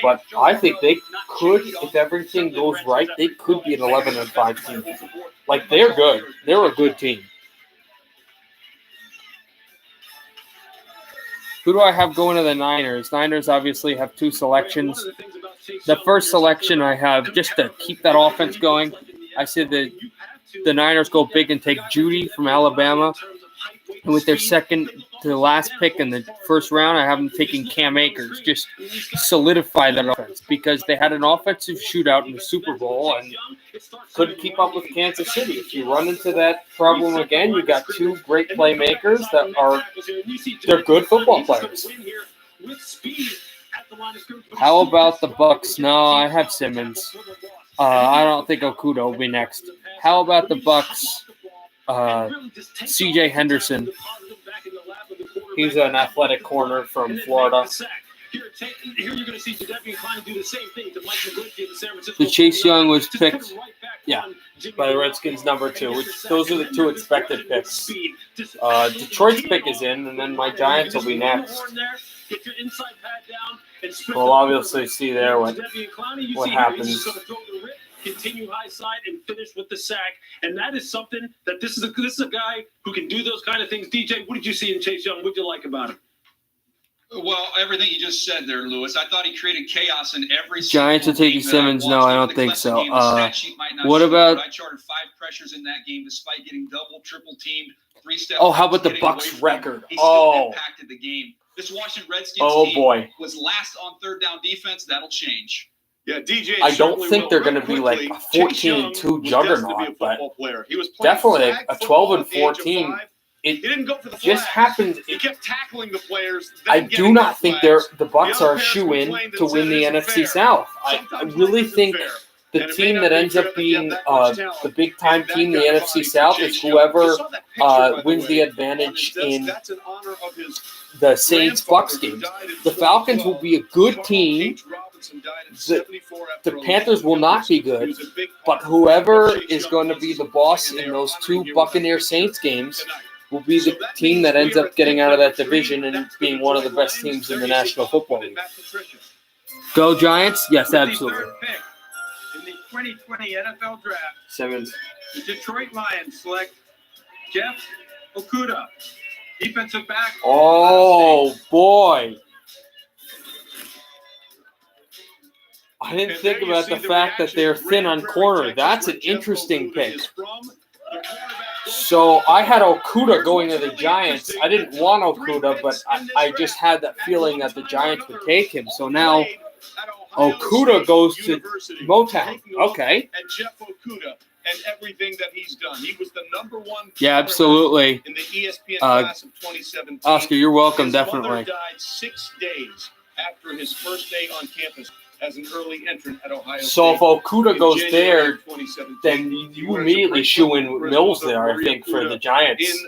but I think they could, if everything goes right, they could be an 11 and 5 team. Like, they're good. They're a good team. Who do I have going to the Niners? Niners obviously have two selections. The first selection I have, just to keep that offense going, I said that the Niners go big and take Judy from Alabama. And with their second to last pick in the first round, I have them taking Cam Akers. Just solidify that offense because they had an offensive shootout in the Super Bowl and couldn't keep up with Kansas City. If you run into that problem again, you got two great playmakers they're good football players. How about the Bucks? No, I have Simmons. I don't think Okudah will be next. How about the Bucks? C.J. Henderson. He's an athletic corner from Florida. The Chase Young was picked, by the Redskins number 2. Those are the two expected picks. Detroit's pick is in, and then my Giants will be next. We'll obviously see there what happens. Continue high side and finish with the sack, and that is something that this is a guy who can do those kind of things. DJ, what did you see in Chase Young? What did you like about him? Well, everything you just said there, Lewis. I thought he created chaos in every. Giants are taking Simmons. No, I don't think so. What about? I charted 5 pressures in that game, despite getting double, triple teamed, 3 steps. Oh, how about the Bucks record? He still impacted the game. This Washington Redskins team was last on third down defense. That'll change. Yeah, DJ. I don't think they're going to be like a 14-2 juggernaut, but definitely a 12 and 14. It didn't go for the just happened. He kept tackling the players. I do not think the Bucks are a shoe-in to win the NFC South. I really think the team that ends up being the big-time team in the NFC South is whoever wins the advantage in the Saints-Bucks games. The Falcons will be a good team. The Panthers will not be good, but whoever is going to be the boss in those 2 Buccaneers-Saints games will be the team that ends up getting out of that division and being one of the best teams in the National Football League. Go Giants? Yes, absolutely. In the 2020 NFL Draft, Simmons. The Detroit Lions select Jeff Okudah, defensive back. Oh, boy. I didn't think about the fact that they're thin on corner. That's an interesting pick. So I had Okudah going to the Giants. I didn't want Okudah, but I just had that feeling that the Giants would take him. So now Okudah goes to Motown. Okay. And Jeff Okudah and everything that he's done. He was the number 1. Yeah, absolutely. In the ESPN class of 2017. Oscar, you're welcome, definitely. His mother died 6 days after his first day on campus. as an early entrant at Ohio So if State. Okuda in goes January there, of 2017. then you immediately shoe in Mills there, I think, for the Giants.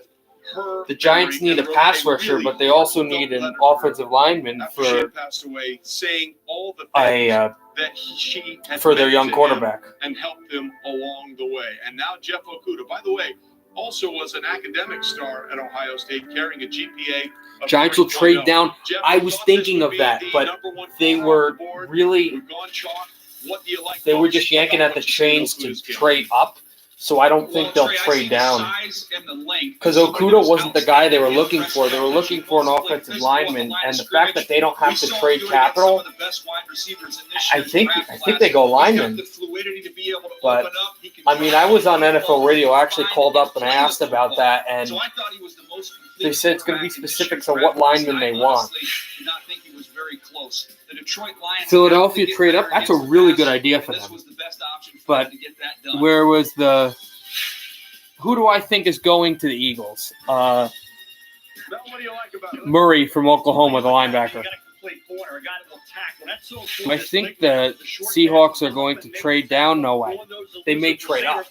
The Giants need a pass rusher, but they also need an offensive lineman After she for had passed away, saying all the things that she had for their meant young to him quarterback. and helped him along the way. And now Jeff Okuda, by the way, also was an academic star at Ohio State, carrying a GPA of Giants will 3.0. trade down. Jeff, I we was thought this thinking would of be that, the but number one they player were on the board. really We've gone chalk. What do you like they were most just yanking about at the what you see in chains to Okuda's game? trade up. So I don't think they'll Trey, I trade see the down. size and the length. Because Okuda wasn't the guy they were looking for. They were looking for an offensive lineman, and the fact that they don't have to trade capital, I think they go lineman. But I mean, I was on NFL Radio. I actually called up and I asked about that, and they said it's going to be specifics on what lineman they want. Philadelphia trade up. That's a really good idea for them. But where was the? Who do I think is going to the Eagles? Murray from Oklahoma, the linebacker. I think the Seahawks are going to trade down. No way. They may trade up.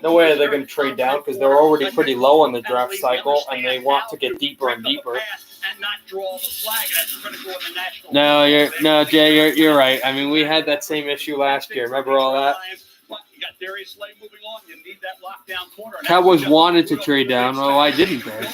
No way they're going to trade down because they're already pretty low on the draft cycle and they want to get deeper and deeper. No, Jay, you're right. I mean, we had that same issue last year. Remember all that? Cowboys wanted to trade down. Well, I didn't, man.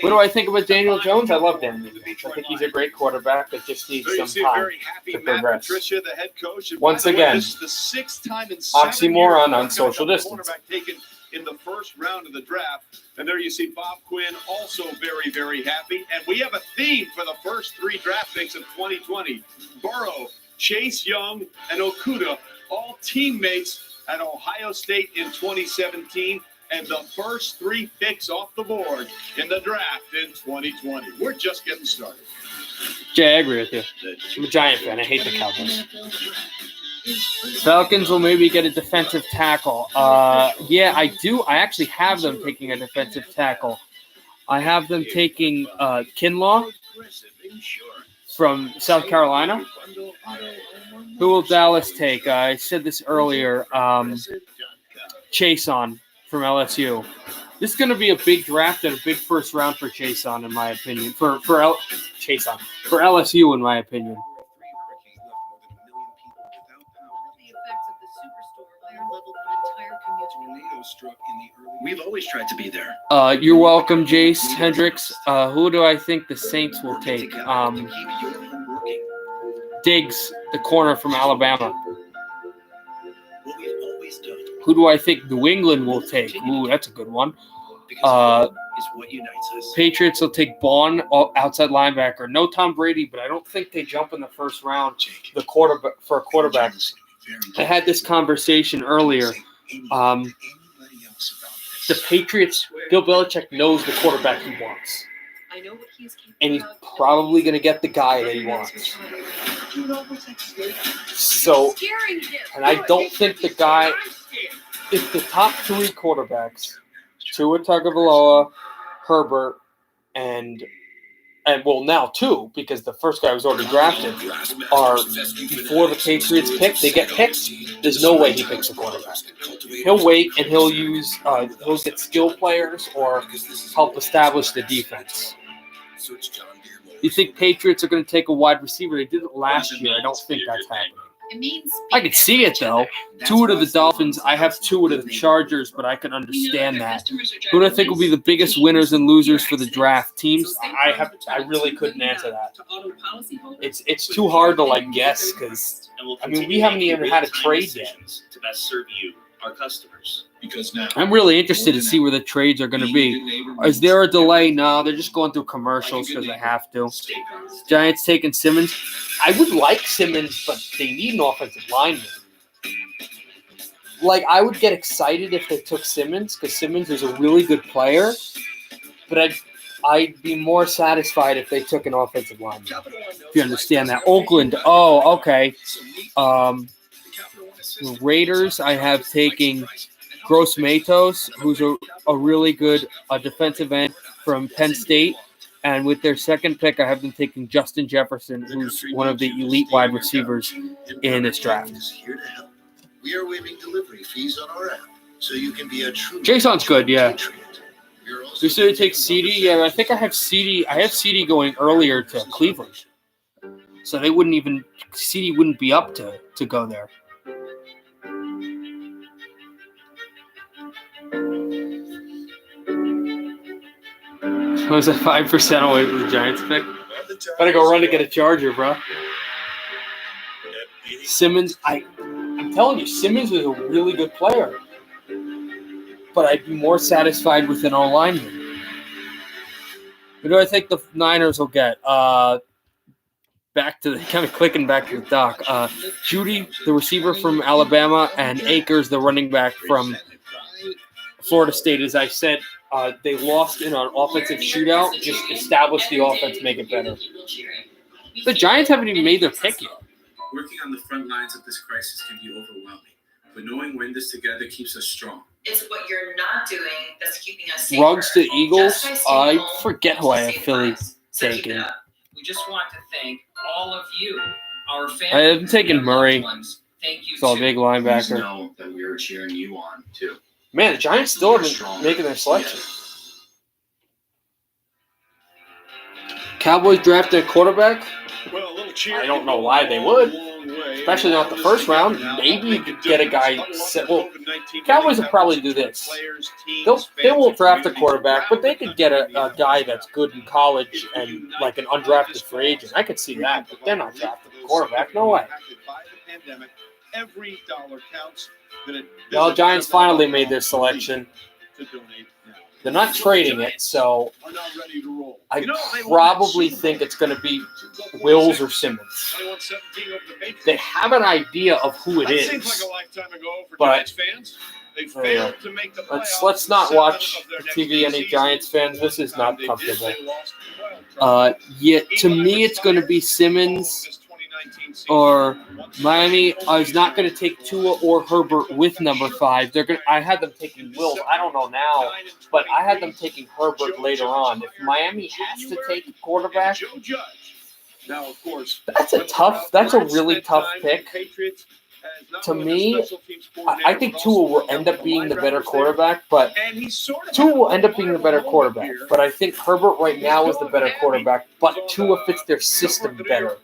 What do I think about Daniel Jones? I love Daniel Jones. I think he's a great quarterback that just needs some time to progress. Patricia, the head coach. And Once by the way, again, this is the 6th time in 7 oxymoron years on social distance. quarterback taken in the first round of the draft. And there you see Bob Quinn, also very, very happy. And we have a theme for the first 3 draft picks of 2020. Burrow, Chase Young, and Okuda, all teammates at Ohio State in 2017. And the first 3 picks off the board in the draft in 2020. We're just getting started. Jay, I agree with you. I'm a Giant fan. I hate the Cowboys. Falcons will maybe get a defensive tackle. Yeah, I do. I actually have them taking a defensive tackle. I have them taking Kinlaw from South Carolina. Who will Dallas take? I said this earlier. Chason from LSU. This is going to be a big draft and a big first round for Chason, in my opinion. For LSU, in my opinion. We've always tried to be there. You're welcome, Jace Hendricks. Who do I think the Saints will take? Diggs, the corner from Alabama. Who do I think New England will take? Ooh, that's a good one. Patriots will take Bond, outside linebacker. No Tom Brady, but I don't think they jump in the first round for a quarterback. I had this conversation earlier. The Patriots, Bill Belichick knows the quarterback he wants. And he's probably going to get the guy that he wants. So, and I don't think the guy, if the top 3 quarterbacks, Tua Tagovailoa, Herbert, and well, now 2, because the first guy was already drafted, are before the Patriots pick, they get picked, there's no way he picks a quarterback. He'll wait and he'll get skill players or help establish the defense. You think Patriots are going to take a wide receiver? They did it last year. I don't think that's happening. I could see it, though. Tua to the Dolphins. I have Tua to the Chargers, but I can understand that. Who do I think will be the biggest winners and losers for the draft? Teams? I really couldn't answer that. It's too hard to guess because I mean we haven't even had a trade yet. To best serve you, our customers. Because now I'm really interested to see where the trades are going to be. Is there a delay? No, they're just going through commercials because they have to. Giants taking Simmons. I would like Simmons, but they need an offensive lineman. I would get excited if they took Simmons because Simmons is a really good player, but I'd be more satisfied if they took an offensive lineman. If you understand that. Oakland. Oh, okay. The Raiders, I have taking Gross Matos, who's a really good defensive end from Penn State, And with their second pick, I have them taking Justin Jefferson, who's one of the elite wide receivers in this draft. Here to help. We are waiving delivery fees on our app, so you can be a true Jason's good, yeah. patriot. We're also You said to take CD? Yeah, I think I have CD. I have CD going earlier to Cleveland. So they wouldn't even, CD wouldn't be up to go there. I was at 5% away from the Giants pick. Better go run to get a Charger, bro. Simmons, I'm telling you, Simmons is a really good player. But I'd be more satisfied with an O-lineman. Who do I think the Niners will get? Back to the kind of clicking back to the doc. Judy, the receiver from Alabama, and Akers, the running back from Florida State. As I said, they lost in an offensive shootout. Just establish the offense, make it better. The Giants haven't even made their pick yet. Working on the front lines of this crisis can be overwhelming, but knowing when this together keeps us strong. It's what you're not doing that's keeping us safer. Ruggs to Eagles. I forget who I have Philly taking. We just want to thank all of you, our fans. I haven't taken Murray. Thank you. It's all big linebacker. Please know that we are cheering you on too. Man, the Giants still haven't making their selection. Cowboys drafted a quarterback. Well, a little cheer. I don't know why they would, especially not the first round. Maybe you could get a guy. Well, Cowboys will probably do this. They won't draft a quarterback, but they could get a guy that's good in college and like an undrafted free agent. I could see that, but they're not drafting a quarterback. No way. Every dollar counts. Well, Giants finally made their selection. They're not trading it, so I probably think it's going to be Wills or Simmons. They have an idea of who it is, but let's not watch TV. Any Giants fans? This is not comfortable. To me, it's going to be Simmons or Miami is not going to take Tua or Herbert with number 5. I had them taking Wills. I don't know now, but I had them taking Herbert later on. If Miami has to take a quarterback, now of course that's a really tough pick. To me, I think Tua will end up being the better quarterback, but Tua will end up being the better quarterback. But I think Herbert right now is the better quarterback, but Tua fits their system better.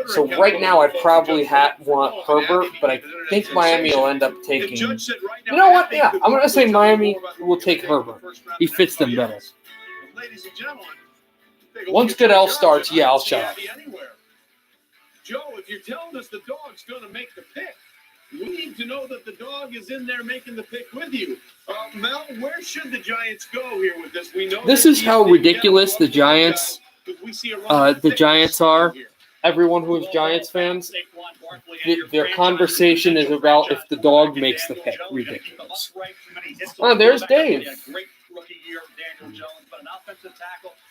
So right now, I probably want Herbert, but I think Miami will end up taking. You know what? Yeah, I'm going to say Miami will take Herbert. He fits them better. Once Goodell starts, yeah, I'll shut up. Joe, if you're telling us the dog's going to make the pick, we need to know that the dog is in there making the pick with you. Mel, where should the Giants go here with this? We know this is how ridiculous the Giants are. Everyone who is Giants fans, their conversation is about if the dog makes the pick. Ridiculous. Oh, there's Dave.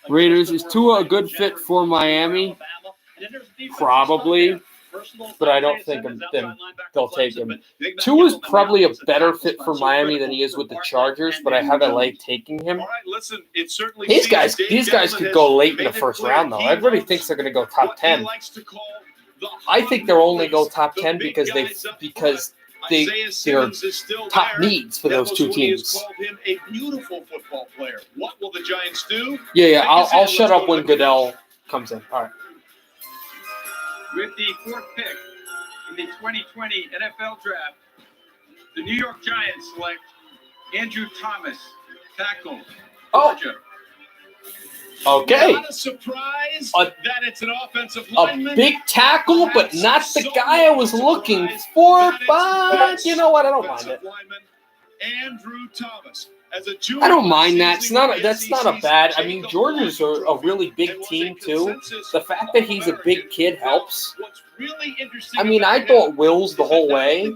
Raiders, is Tua a good fit for Miami? Probably, but I don't think they'll take him. Tua's probably a better fit for Miami than he is with the Chargers, but I have LA taking him. These guys could go late in the first round, though. Everybody thinks they're going to go top 10. I think they'll only go top 10 because they're top needs for those two teams. Him a beautiful football player. What will the Giants do? Yeah. I'll shut up when Goodell comes in. All right. With the 4th pick in the 2020 NFL Draft, the New York Giants select Andrew Thomas, tackle, Georgia. Okay. Not a surprise that it's an offensive lineman. A big tackle, but not the guy I was looking for. But you know what? I don't mind it. Andrew Thomas. I don't mind that. That's not a bad. I mean, Georgia's a really big team too. The fact that he's a big kid helps. I mean, I thought Wills the whole way,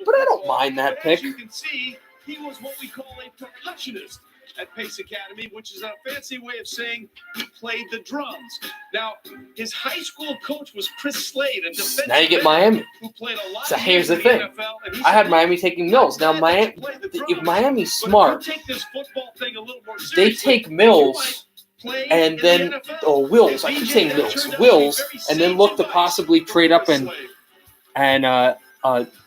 but I don't mind that pick. You can see, he was what we call a percussionist. at Pace Academy, which is a fancy way of saying he played the drums. Now, his high school coach was Chris Slade, a defensive Now you get Miami. who played a lot So of here's years the in thing. NFL, and he I had said, Miami taking Mills. Now, if Miami's smart, take this football thing a little more they seriously. take Mills and then, or Wills. I keep saying Mills. Wills, and then look to possibly trade up and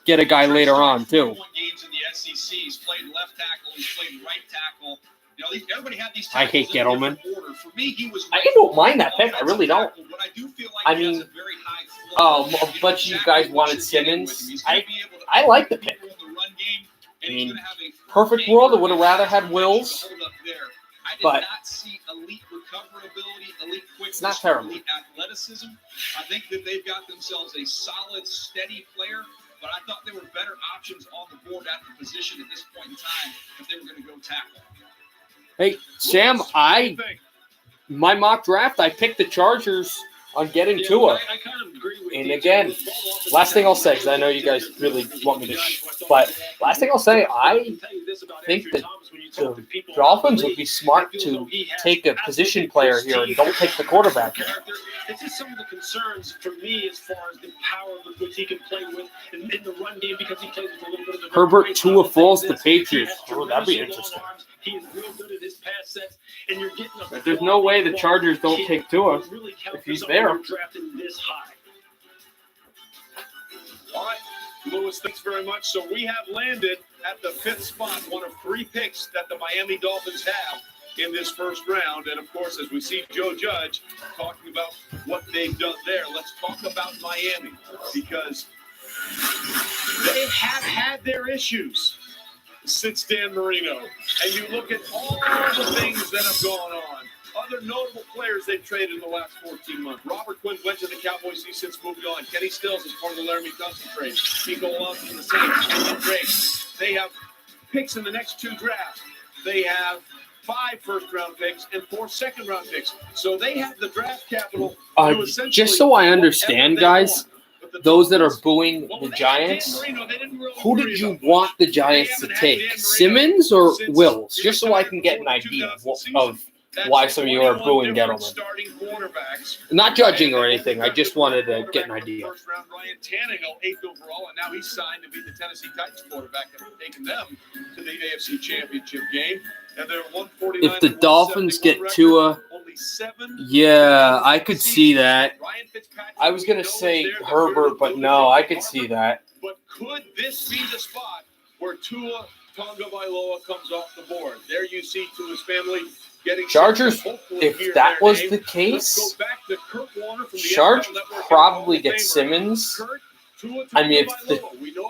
get a guy later on, too. Games in the SEC. He's played left tackle. He's played right tackle. You know, everybody had these I hate tackles in a Gettleman. different order. For me, he was I don't mind that pick. I really don't. But I do feel like I he has mean, a very high floor. a bunch of you guys wanted Simmons. I like the pick. I mean, perfect world, I would have rather had Wills, I did but not see elite recoverability, elite quickness, it's not terrible. elite athleticism. I think that they've got themselves a solid, steady player, but I thought there were better options on the board at the position at this point in time if they were going to go tackle. Hey, Sam, my mock draft, I picked the Chargers on getting Tua. I kind of agree with And you. again, last thing I'll say, because I know you guys really want me to, but last thing I'll say, I think that the Dolphins would be smart to take a position player here and don't take the quarterback. It's just some of the concerns for me as far as the power with which he can play with in the run game because he plays with a little bit of the Herbert Tua falls to Patriots. Oh, that'd be interesting. He is real good at his pass sets, and you're getting a But there's no way the Chargers don't take Tua if he's there. drafted this high. All right, Lewis, thanks very much. So we have landed at the 5th spot, one of 3 picks that the Miami Dolphins have in this first round. And, of course, as we see Joe Judge talking about what they've done there, let's talk about Miami because they have had their issues since Dan Marino. And you look at all the things that have gone on. Other notable players they've traded in the last 14 months. Robert Quinn went to the Cowboys. He's since moved on. Kenny Stills is part of the Laramie Tunsil trade. Nico Love from the Saints trade. They have picks in the next 2 drafts. They have 5 first-round picks and 4 second-round picks. So they have the draft capital to essentially Just so I understand, guys, those that are booing the Giants, who did you want the Giants to take, Simmons or Wills? Just so I can get an idea of why some of you are booing Gettleman. Not judging or anything. I just wanted to get an idea. First round, Ryan Tannehill, 8th overall, and now he's signed to be the Tennessee Titans quarterback that have taken them to the AFC Championship game. And they're 149. If the Dolphins get Tua, yeah, I could see that. I was going to say Herbert, but no, I could see that. But could this be the spot where Tua Tagovailoa comes off the board? There you see Tua's family getting Chargers, if that was the case, Chargers probably get Simmons. I mean,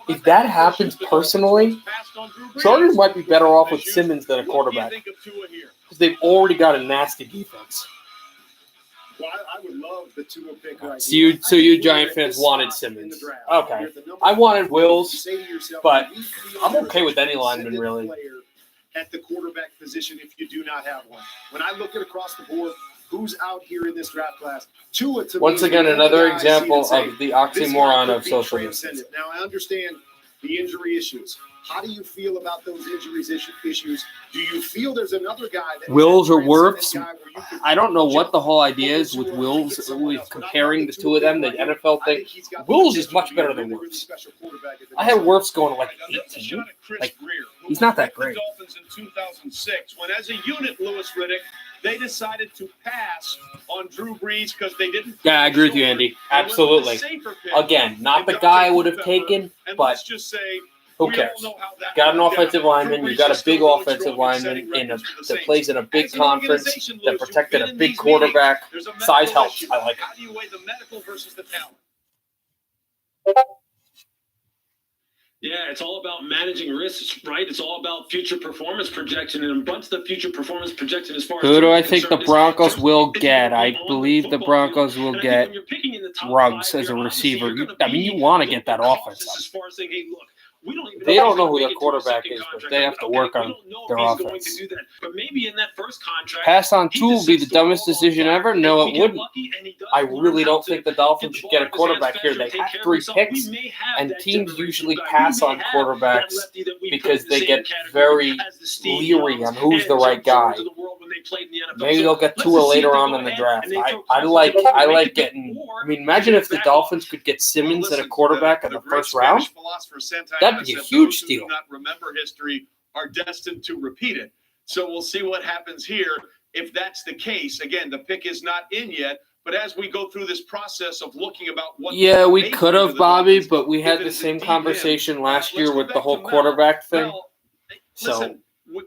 if that happens personally, Chargers might be better off with Simmons than a quarterback because they've already got a nasty defense. Well, I would love the Tua pick right So you Giant fans wanted Simmons. Okay. I wanted Wills, but I'm okay with any lineman, really. At the quarterback position if you do not have one. When I look at across the board, who's out here in this draft class? Tua to Once me, again, the another guy I see that example say, of the this guy oxymoron could of be social transcendent. distancing. Now, I understand the injury issues. How do you feel about those injuries issues? Do you feel there's another guy that Wills or transcendent Wirfs? guy where you could I don't know what the whole idea is with Wills, with comparing the two of them, the NFL thing. Wills is much better than Wirfs. I had Wirfs going to like 18. Like, he's not that great. Dolphins in 2006, when as a unit, Louis Riddick, they decided to pass on Drew Brees because they didn't. Yeah, I agree with you, Andy. Absolutely. Again, not the guy I would have taken, but who cares? Got an offensive lineman. You got a big offensive lineman that plays in a big conference that protected a big quarterback. Size helps. I like it. How do you weigh the medical versus the talent? Yeah, it's all about managing risks, right? It's all about future performance projection, and a bunch of the future performance projection as far as Who do I think the Broncos will get? I believe the Broncos will get Ruggs as a receiver. I mean, you want to get that offense up. as far as saying, hey, look, We don't even They know don't if know he's who gonna their make it to a quarterback second is, but contract. they have to work We on don't know their if he's going offense. to do that. But maybe in that first contract, Pass on he two just would be sets the dumbest world on decision fire, ever. and No, if it he get wouldn't. lucky and he does I learn really how don't to think the Dolphins get should the get a ball out of his quarterback hands here. fast They or take have care of 3 himself, picks, we may have and that teams generational usually guy. pass We may on have quarterbacks that lefty that we put because in the they same get category very as the Steve leery Youngs on who's and the right Jeff Jones guy. of the world when they played in the NFL. Maybe So they'll get let's Tua just see if later they on go in the ahead draft. and they throw I calls like to I make like it getting. or I mean, imagine they if the back Dolphins off. could get Well, Simmons at a listen, quarterback in the the great first round. Spanish philosopher Santayana That'd be a said, huge "Those who steal." do not remember history are destined to repeat it." So we'll see what happens here. If that's the case, again, the pick is not in yet. But as we go through this process of looking about what Yeah, we may could bring to have, the Bobby, Dolphins, but we if had it the is same indeed conversation last let's year go with back the to whole Mel. quarterback thing. Mel, So listen,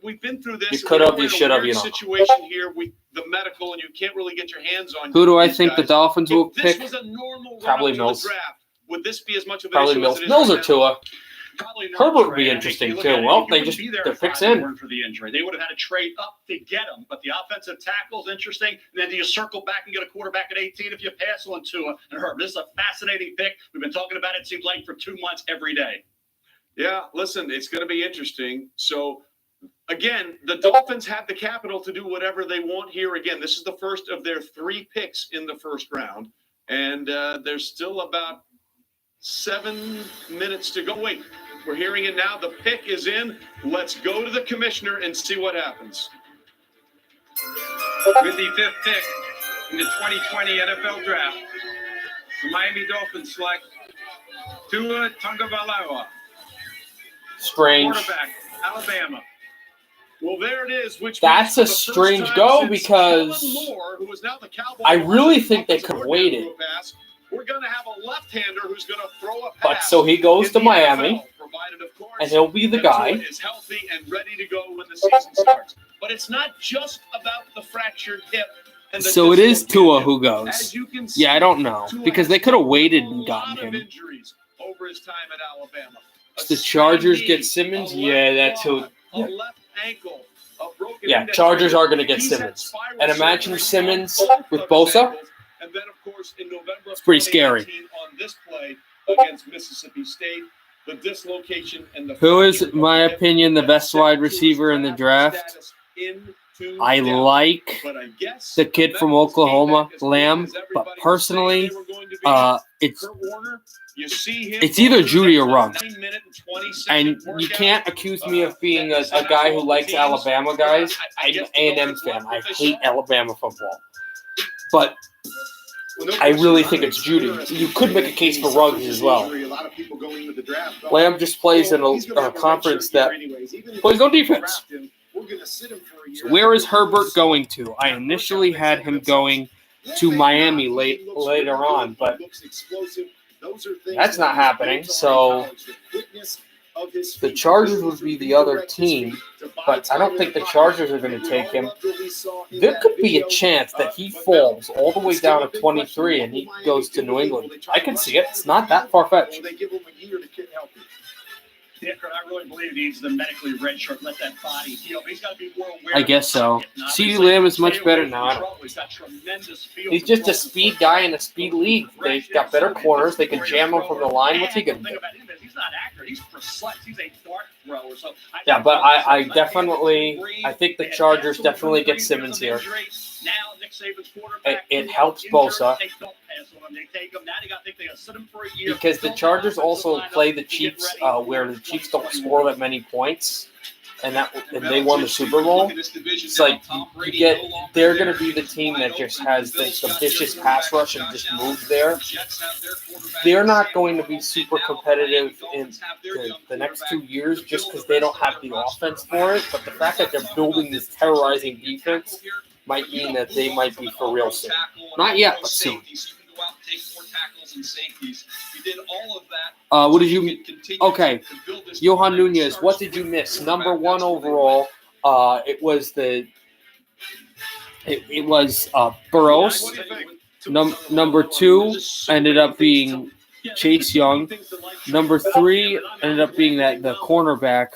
we've been through this. you and could we know have, we're you in a should have, weird you know. situation here with the medical, and you can't really get your hands on Who do I these think the guys. Dolphins will If this pick? was a normal Probably run-up to Mills. the draft, would this be as much of an Probably issue Mills. as it is Mills right or now? Tua. Probably not. Herbert would Trey. be I think interesting you look too. at it, Well, you they wouldn't just be there their if picks Herbert in. weren't for the injury. They would have had to trade up to get him. But the offensive tackle's interesting. And then do you circle back and get a quarterback at 18 if you pass on Tua and Herbert? This is a fascinating pick. We've been talking about it seems like for 2 months every day. Yeah, listen, it's going to be interesting. So, again, the Dolphins have the capital to do whatever they want here. Again, this is the first of their 3 picks in the first round. And there's still about 7 minutes to go. Wait, we're hearing it now. The pick is in. Let's go to the commissioner and see what happens. With the 5th pick in the 2020 NFL Draft, the Miami Dolphins select Tua Tagovailoa, Strange. quarterback, Alabama. Well, there it is. Which That's means a for the first strange time go since because Kellen Moore, who is now the Cowboy I really think they offensive could have coordinator, waited. pass, we're going to have a left-hander who's going to throw a pass. But so he goes in to the Miami, NFL, provided, of course, and he'll be the that guy. Tua is healthy and ready to go when the season starts. But it's not just about the fractured hip. And the So it is dislocated Tua hip. who goes. As you can see, Yeah, I don't know Tua because has they could have suffered waited a and lot gotten of him. injuries over his time at Alabama. If the Chargers get Simmons, yeah, that's who. A left ankle, a broken Yeah, index Chargers finger. are going to get He's had Simmons. spiral And imagine surgery Simmons on both with of his Bosa. ankles. And then, of course, in November It's pretty scary. 2019 on this play against Mississippi State, the dislocation and the Who is, fracture in my of the hip opinion, the that best sent wide Tua's receiver in the draft? status into I doubt. like But I guess the kid the from Bengals came Oklahoma, back as quick Lamb, as but everybody was saying personally, they were going to be. it's Kurt Warner, you see him it's either over the Judy or next Ruggs. 9-minute and 20-second And you workout. can't accuse me of being a guy who likes Alabama guys. I'm an A&M fan. I hate Alabama football. But I really think it's Judy. You could make a case for Ruggs as well. Lamb just plays in a conference that plays no defense. So where is Herbert going to? I initially had him going to Miami later on, but that's not happening. So the Chargers would be the other team, but I don't think the Chargers are going to take him. There could be a chance that he falls all the way down to 23 and he goes to New England. I can see it. It's not that far-fetched. Yeah, I really believe he needs the medically redshirt, let that body heal. He's got to be more aware. I guess so. CeeDee Lamb is much better now. I don't know. He's got tremendous field He's just a control. speed guy in a speed league. They've got better corners. They can jam him from the line. What's he going to The do? thing about him is he's not accurate. He's precise. He's a dart thrower. So Yeah, but I definitely – I think the Chargers definitely get Simmons here. Now Nick Saban's quarterback. It helps Bosa. They don't pass on him. They take him. Now they think they got to sit him for a year. Because the Chargers also play the Chiefs where the Chiefs don't score that many points, and they won the Super Bowl. It's like they're going to be the team that just has the vicious pass rush and just moves there. They're not going to be super competitive in the next 2 years just because they don't have the offense for it. But the fact that they're building this terrorizing defense might mean that they might be for real soon. Not yet, but soon. What did you? Okay, Johan Nunez. What did you miss? Number 1 overall. It was Burrows. Number 2 ended up being Chase Young. Number 3 ended up being the cornerback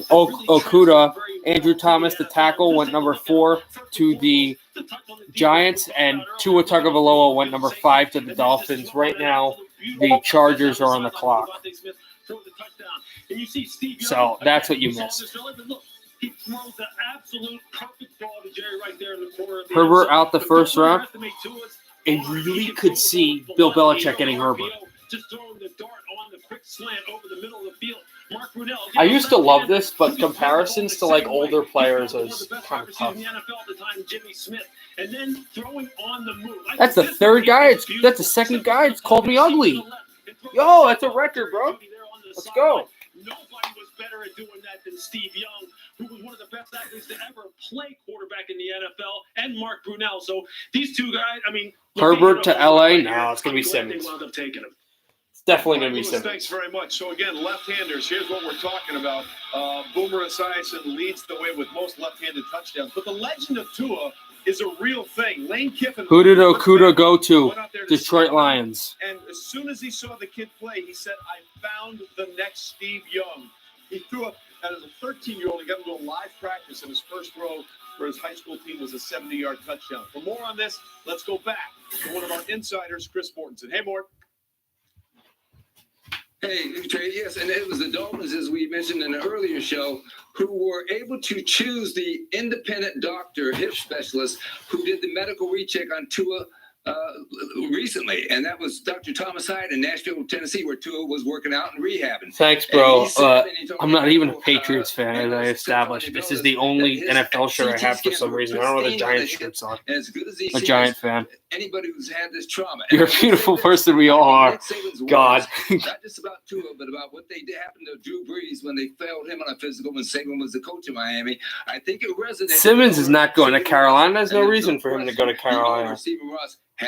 Okuda. Andrew Thomas, the tackle, went number 4 to the Giants, and Tua Tagovailoa went number 5 to the Dolphins. Right now, the Chargers are on the clock. Devontae Smith throws the touchdown. And you see Steve Young, So that's what you we saw missed. this earlier, but look, he throws the absolute perfect ball to Jerry right there in the corner of the Herbert end zone. out the But first don't round. underestimate Tua's I really could see Bill Belichick getting Herbert. just throwing the dart on the quick slant over the middle of the field. Mark Brunell. I used to love this, but comparisons to like older players is kind of tough. In the NFL at the time, Jimmy Smith, and then throwing on the move. That's the third guy. That's the second guy. It's called me ugly. Yo, that's a record, bro. Let's go. Nobody was better at doing that than Steve Young, who was one of the best athletes to ever play quarterback in the NFL, and Mark Brunell. So these two guys, I mean, Herbert to LA? No, it's going to be Simmons. They wound up taking him. It's definitely going to be Lewis, Simmons. thanks very much. So again, left-handers, here's what we're talking about. Boomer Esiason leads the way with most left-handed touchdowns. But the legend of Tua is a real thing. Lane Kiffin. Who did Okuda go to? Detroit Lions. And as soon as he saw the kid play, he said, I found the next Steve Young. He threw up, as a 13-year-old, he got into a live practice, and his first throw for his high school team was a 70-yard touchdown. For more on this, let's go back to one of our insiders, Chris Mortensen. Hey, Mort. Hey, Trey, yes, and it was the Dolphins, as we mentioned in an earlier show, who were able to choose the independent doctor, hip specialist, who did the medical recheck on Tua recently, and that was Dr. Thomas Hyde in Nashville, Tennessee, where Tua was working out and rehabbing. Thanks, bro. I'm not even a Patriots fan, as I established. This is the only NFL shirt I have for some reason. I don't know the Giants shirts on. And as good as he I'm a Giant fan. Anybody who's had this trauma. You're a beautiful person. We all are. God. Not just about Tua, but about what they did happen to Drew Brees when they failed him on a physical when Saban was the coach of Miami. I think it resonated. Simmons is not going to Carolina. There's no reason for him to go to Carolina.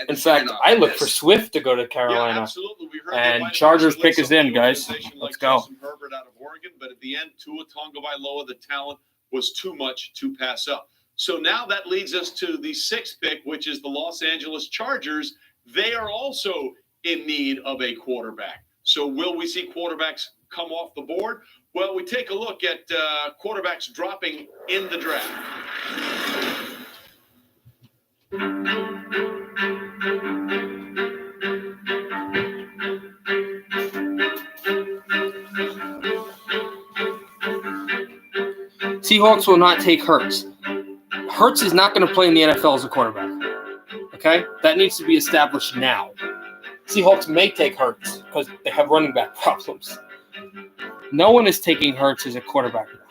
In fact, I look for Swift to go to Carolina. Absolutely. We heard And Chargers pick is in, guys. Let's go. Herbert out of Oregon, but at the end, Tua Tagovailoa, the talent was too much to pass up. So now that leads us to the sixth pick, which is the Los Angeles Chargers. They are also in need of a quarterback. So will we see quarterbacks come off the board? Well, we take a look at quarterbacks dropping in the draft. Seahawks will not take Hurts. Hurts is not going to play in the NFL as a quarterback. Okay? That needs to be established now. Seahawks may take Hurts because they have running back problems. No one is taking Hurts as a quarterback now.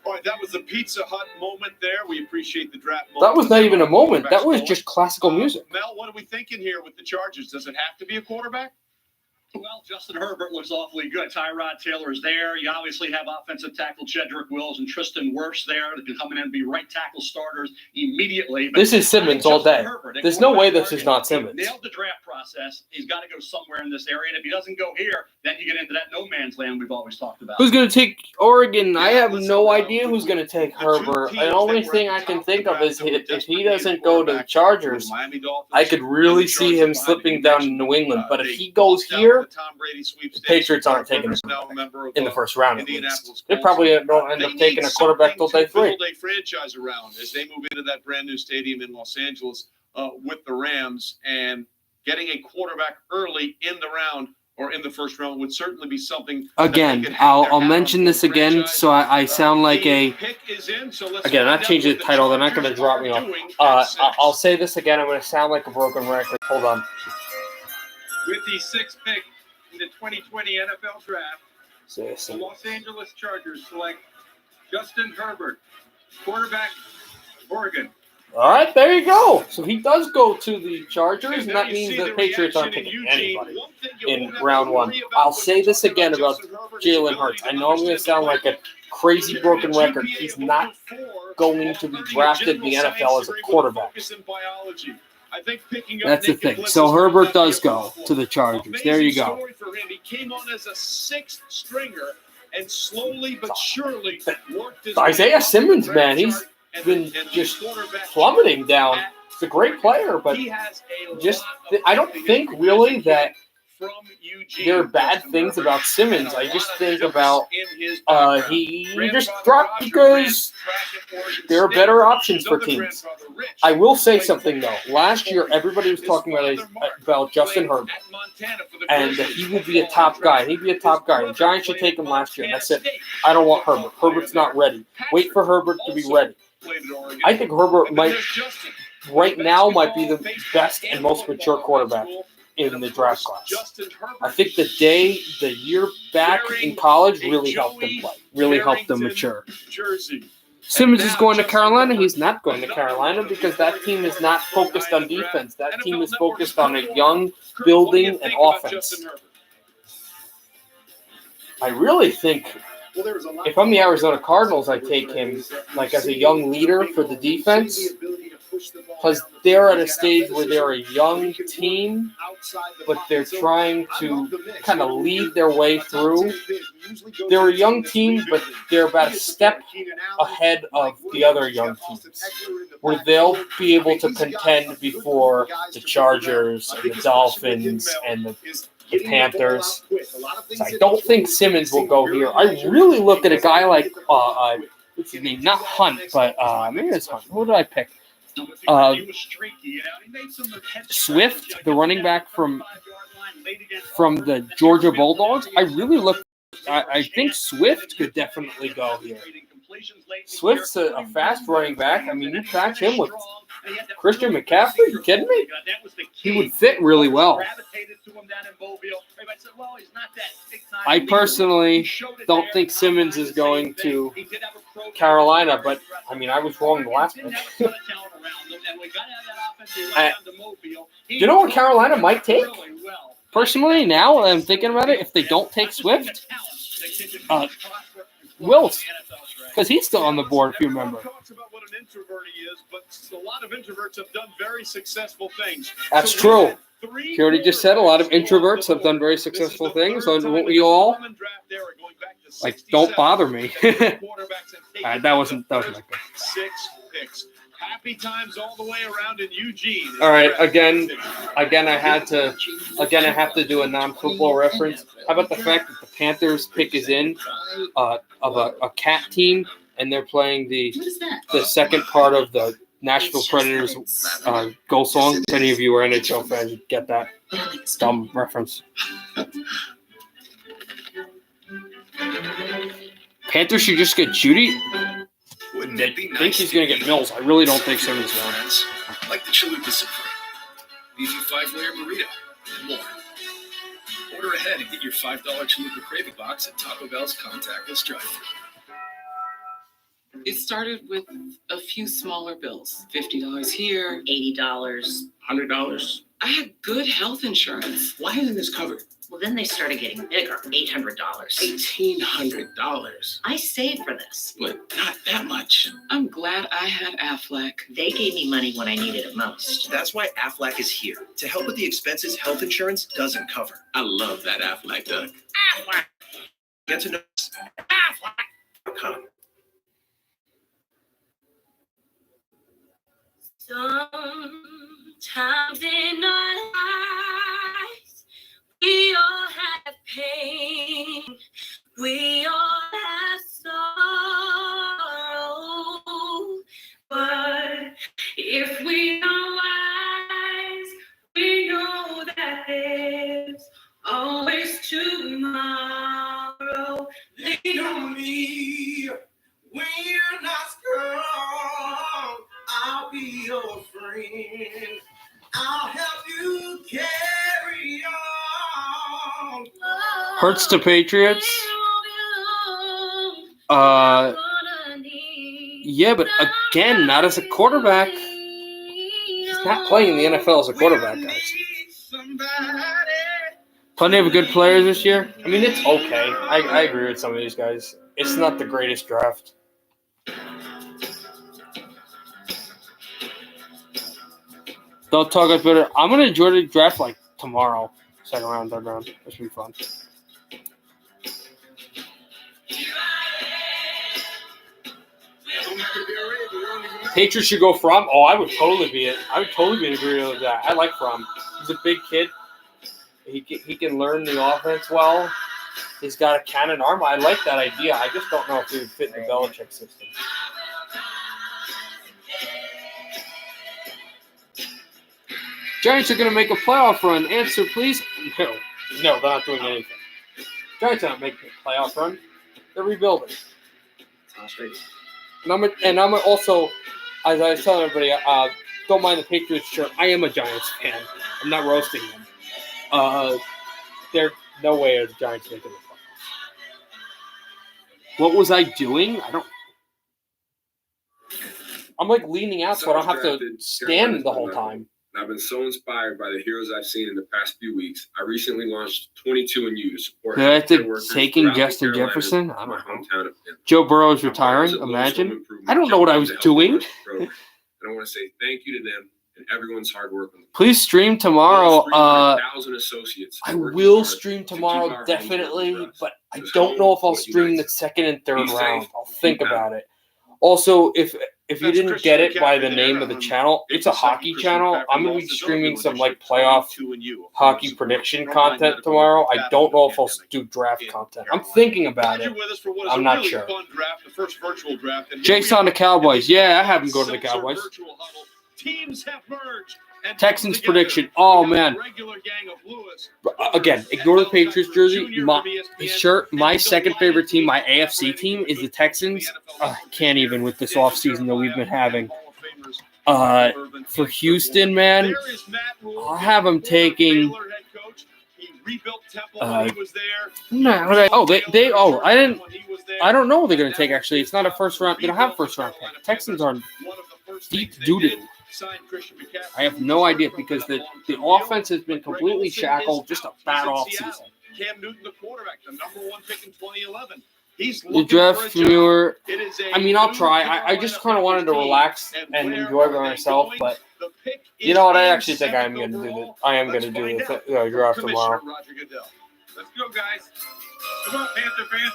All right, that was the Pizza Hut moment there. We appreciate the draft moment. That was not even a moment. That was just classical music. Mel, what are we thinking here with the Chargers? Does it have to be a quarterback? Well, Justin Herbert looks awfully good. Tyrod Taylor's there. You obviously have offensive tackle Jedrick Wills and Tristan Wirfs there that can come in and be right tackle starters immediately. But This is Simmons all day. There's no way this is not Simmons. Nailed the draft process. He's got to go somewhere in this area. And if he doesn't go here, then you get into that no man's land we've always talked about. Who's going to take Oregon? I have no idea who's going to take Herbert. The only thing I can think of is if he doesn't go to the Chargers, I could really see him slipping down to New England. But if he goes here, the Patriots aren't taking him in the first round. At least. They probably don't end up taking a quarterback till day 3. Build a franchise around as they move into that brand new stadium in Los Angeles with the Rams, and getting a quarterback early in the round or in the first round would certainly be something. Again, I'll mention this again so I sound like a. Again, I'm not changing the title. They're not going to drop me off. I'll say this again. I'm going to sound like a broken record. Hold on. With the sixth pick in the 2020 NFL Draft, the Los Angeles Chargers select Justin Herbert, quarterback, Oregon. All right, there you go. So he does go to the Chargers, and that means the Patriots aren't taking anybody in round 1. I'll say this again about Jalen Hurts. I know I'm going to sound like a crazy broken record. He's not going to be drafted in the NFL as a quarterback. That's the thing. So Herbert does go to the Chargers. There you go. He came on as a sixth stringer and slowly but surely worked his Isaiah Simmons, man, he's been just plummeting down. He's a great player, but just I don't think really that from Eugene. there are bad things about Simmons. I just think about he just dropped because there are better options for teams. I will say something though. Last year, everybody was talking about Justin Herbert, and he will be a top guy. He'd be a top guy. The Giants should take him last year. And I said, I don't want Herbert. Herbert's not ready. Wait for Herbert to be ready. I think Herbert right now might be the best and most mature quarterback in the draft class. I think the year back in college really helped him play, really helped him mature. Simmons is going to Carolina. He's not going to Carolina because that team is not focused on defense. That team is focused on a young building and offense. I really think if I'm the Arizona Cardinals, I take him like as a young leader for the defense because they're at a stage where they're a young team, but they're trying to kind of lead their way through. They're a young team, but they're about a step ahead of the other young teams, where they'll be able to contend before the Chargers and the Dolphins and the Panthers. So I don't think Simmons will go here. I really look at a guy like what's his name? Not Hunt, but maybe it's Hunt. Who did I pick? Swift, the running back from the Georgia Bulldogs. I really look. I think Swift could definitely go here. Swift's a fast running back. I mean, you patch him with Christian McCaffrey? Are you kidding me? He would fit really well. I personally don't think Simmons is going to Carolina, but I mean, I was wrong the last pick. You know what Carolina might take? Personally, now I'm thinking about it, if they don't take Swift, Wills, because he's still on the board, if you remember. A lot of introverts have done very successful things. That's true. He already just said a lot of introverts have done very successful things. So won't we all? Like, don't bother me. That wasn't my pick. 6 picks. Happy times all the way around in Eugene. All right, again, I have to do a non-football reference. How about the fact that the Panthers pick is in of a cat team, and they're playing the second part of the Nashville Predators goal song. If any of you are NHL fans, you get that dumb reference. Panthers should just get Judy. I think he's going to get Mills. I really don't think Simmons will. Like the Chalupa Supreme, beefy 5-layer burrito, and more. Order ahead and get your $5 Chalupa Craving Box at Taco Bell's contactless drive-thru. It started with a few smaller bills. $50 here. $80. $100. I had good health insurance. Why isn't this covered? Well, then they started getting bigger. $800. $1,800. I saved for this. But not that much. I'm glad I had Aflac. They gave me money when I needed it most. That's why Aflac is here, to help with the expenses health insurance doesn't cover. I love that Aflac, Doug. Aflac. Get to know us. Aflac. Sometimes in our lives, we all have pain, we all have sorrow, but if we are wise, we know that there's always tomorrow. Lean on me when you're not strong. I'll be your friend. I'll help you carry on. Hurts the Patriots. Yeah, but again, not as a quarterback. He's not playing in the NFL as a quarterback, guys. Plenty of good players this year. I mean, it's okay. I agree with some of these guys. It's not the greatest draft. Don't talk about Twitter. I'm going to enjoy the draft like tomorrow. Second round, third round. That should be fun. Patriots should go Fromm. Oh, I would totally be it. I would totally be in agreement with that. I like Fromm. He's a big kid. He can learn the offense well. He's got a cannon arm. I like that idea. I just don't know if he would fit in the Belichick system. Giants are going to make a playoff run. Answer, please. No, they're not doing anything. Giants are not making a playoff run. They're rebuilding. And I'm also, as I was telling everybody, don't mind the Patriots shirt. I am a Giants fan. I'm not roasting them. There's no way the Giants making the playoffs. What was I doing? I'm like leaning out so I don't have to stand the whole time. I've been so inspired by the heroes I've seen in the past few weeks. I recently launched 22andU to support healthcare workers taking throughout Justin the Carolinas, Jefferson. my hometown of Denver. Joe Burrow's retiring. Imagine. I don't know what I was doing. And I want to say thank you to them and everyone's hard work. Please stream tomorrow. 1,000 associates. I will stream tomorrow, definitely, but I don't know if I'll stream the second and third round. I'll think about it. Also, if you didn't get it by the name of the channel, it's a hockey channel. I'm going to be streaming some like playoff hockey prediction content tomorrow. I don't know if I'll do draft content. I'm thinking about it. I'm not sure. Jason, the Cowboys. Yeah, I have him go to the Cowboys. Teams have merged. Texans prediction. Oh, man. Again, ignore the Patriots jersey. My second favorite team, my AFC team, is the Texans. Can't even with this offseason that we've been having. For Houston, man, I'll have them taking. I don't know what they're going to take, actually. It's not a first round. They don't have a first round pick. Texans are deep doo-doo. I have no idea because the offense has been completely shackled. Just a bad offseason. Cam Newton, the quarterback, the number one pick in 2011. The draft viewer. I mean, I'll try. I just kind of wanted to relax and enjoy by myself, but you know what? I actually think I am going to do this. I am going to do the draft tomorrow. Let's go, guys. Come on, Panther fans.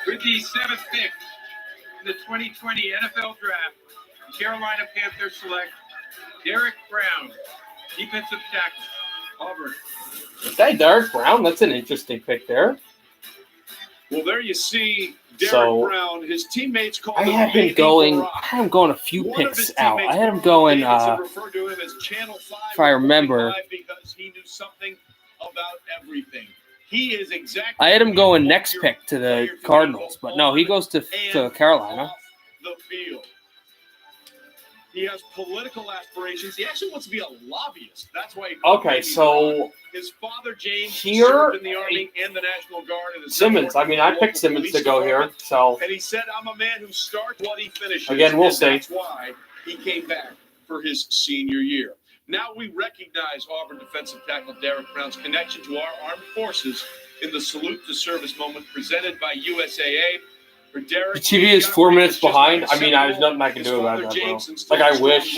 With the 7th pick in the 2020 NFL Draft, the Carolina Panthers select Derek Brown, defensive tackle, Auburn. Hey, Derek Brown. That's an interesting pick there. Well, there you see Derek Brown. His teammates called him. I had him going a few picks out. I had him going. If I remember, because he knew something about everything. He is exactly. I had him going next pick to the Cardinals, but no, he goes to Carolina. The field. He has political aspirations. He actually wants to be a lobbyist. That's why. His father James served in the Army and the National Guard. And Simmons. I mean, I picked Simmons to go here. So. And he said, "I'm a man who starts what he finishes." Again, we'll see. That's why he came back for his senior year. Now we recognize Auburn defensive tackle Derek Brown's connection to our armed forces in the salute to service moment presented by USAA. For Derek, the TV is 4 minutes behind. I mean, there's nothing I can do about that, bro. Like, I wish.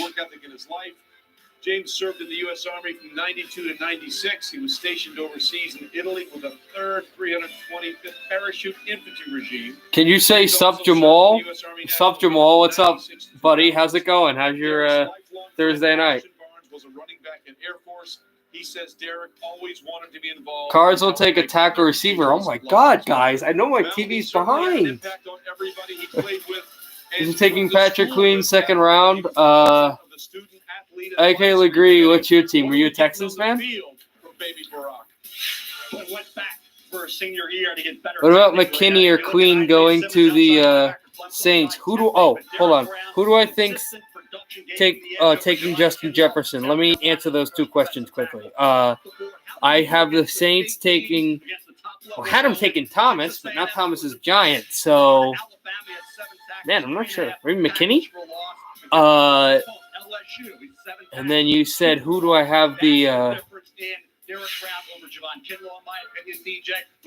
James served in the U.S. Army from 92 to 96. He was stationed overseas in Italy with a 3rd 325th Parachute Infantry Regime. Can you say Sup Jamal? Sup Jamal, what's up, buddy? How's it going? How's your Thursday night? Was a running back in Air Force. He says Derek always wanted to be involved. Cards will take a tackle receiver. Oh my God, guys! I know my TV's behind. He's taking Patrick Queen 2nd round. AK Legree, what's your team? Were you a Texans fan? What about McKinney or Queen going to the Saints? Hold on. Who do I think taking Justin Jefferson? Let me answer those two questions quickly. I have the Saints taking. I had him taking Thomas, but now Thomas is Giant. So, man, I'm not sure. Maybe McKinney. And then you said, who do I have the?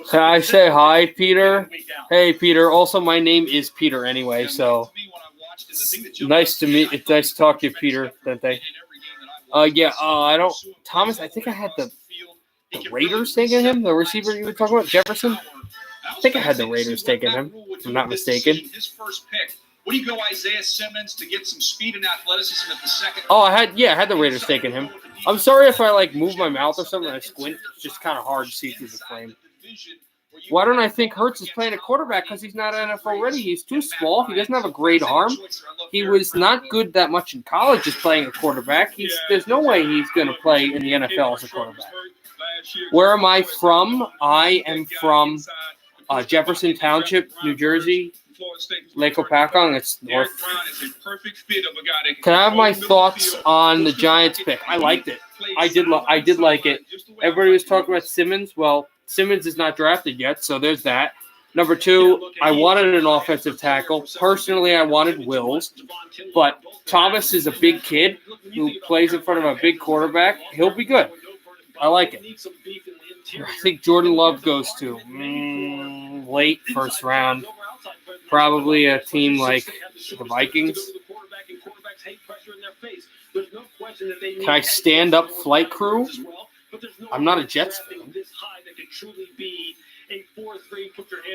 Can I say hi, Peter? Hey, Peter. Also, my name is Peter anyway, so nice to meet. It's nice to talk to you, Peter. Dente. I don't. Thomas, I think I had the Raiders taking him. The receiver you were talking about, Jefferson. I think I had the Raiders taking him, if I'm not mistaken. His first pick What do you go Isaiah Simmons to get some speed and athleticism at the second? Oh, I had the Raiders taking him. I'm sorry if I move my mouth or something and I squint. It's just kind of hard to see through the frame. Why don't I think Hurts is playing a quarterback? Because he's not NFL ready. He's too small. He doesn't have a great arm. He was not good that much in college as playing a quarterback. There's no way he's going to play in the NFL as a quarterback. Where am I from? I am from Jefferson Township, New Jersey. Lake Opakong, it's north. Can I have my thoughts on the Giants pick? I liked it. I did like it. Everybody was talking about Simmons. Well, Simmons is not drafted yet, so there's that. Number 2, I wanted an offensive tackle. Personally, I wanted Wills, but Thomas is a big kid who plays in front of a big quarterback. He'll be good. I like it. I think Jordan Love goes to late first round. Probably a team like the Vikings. Can I stand up flight crew? I'm not a Jets fan.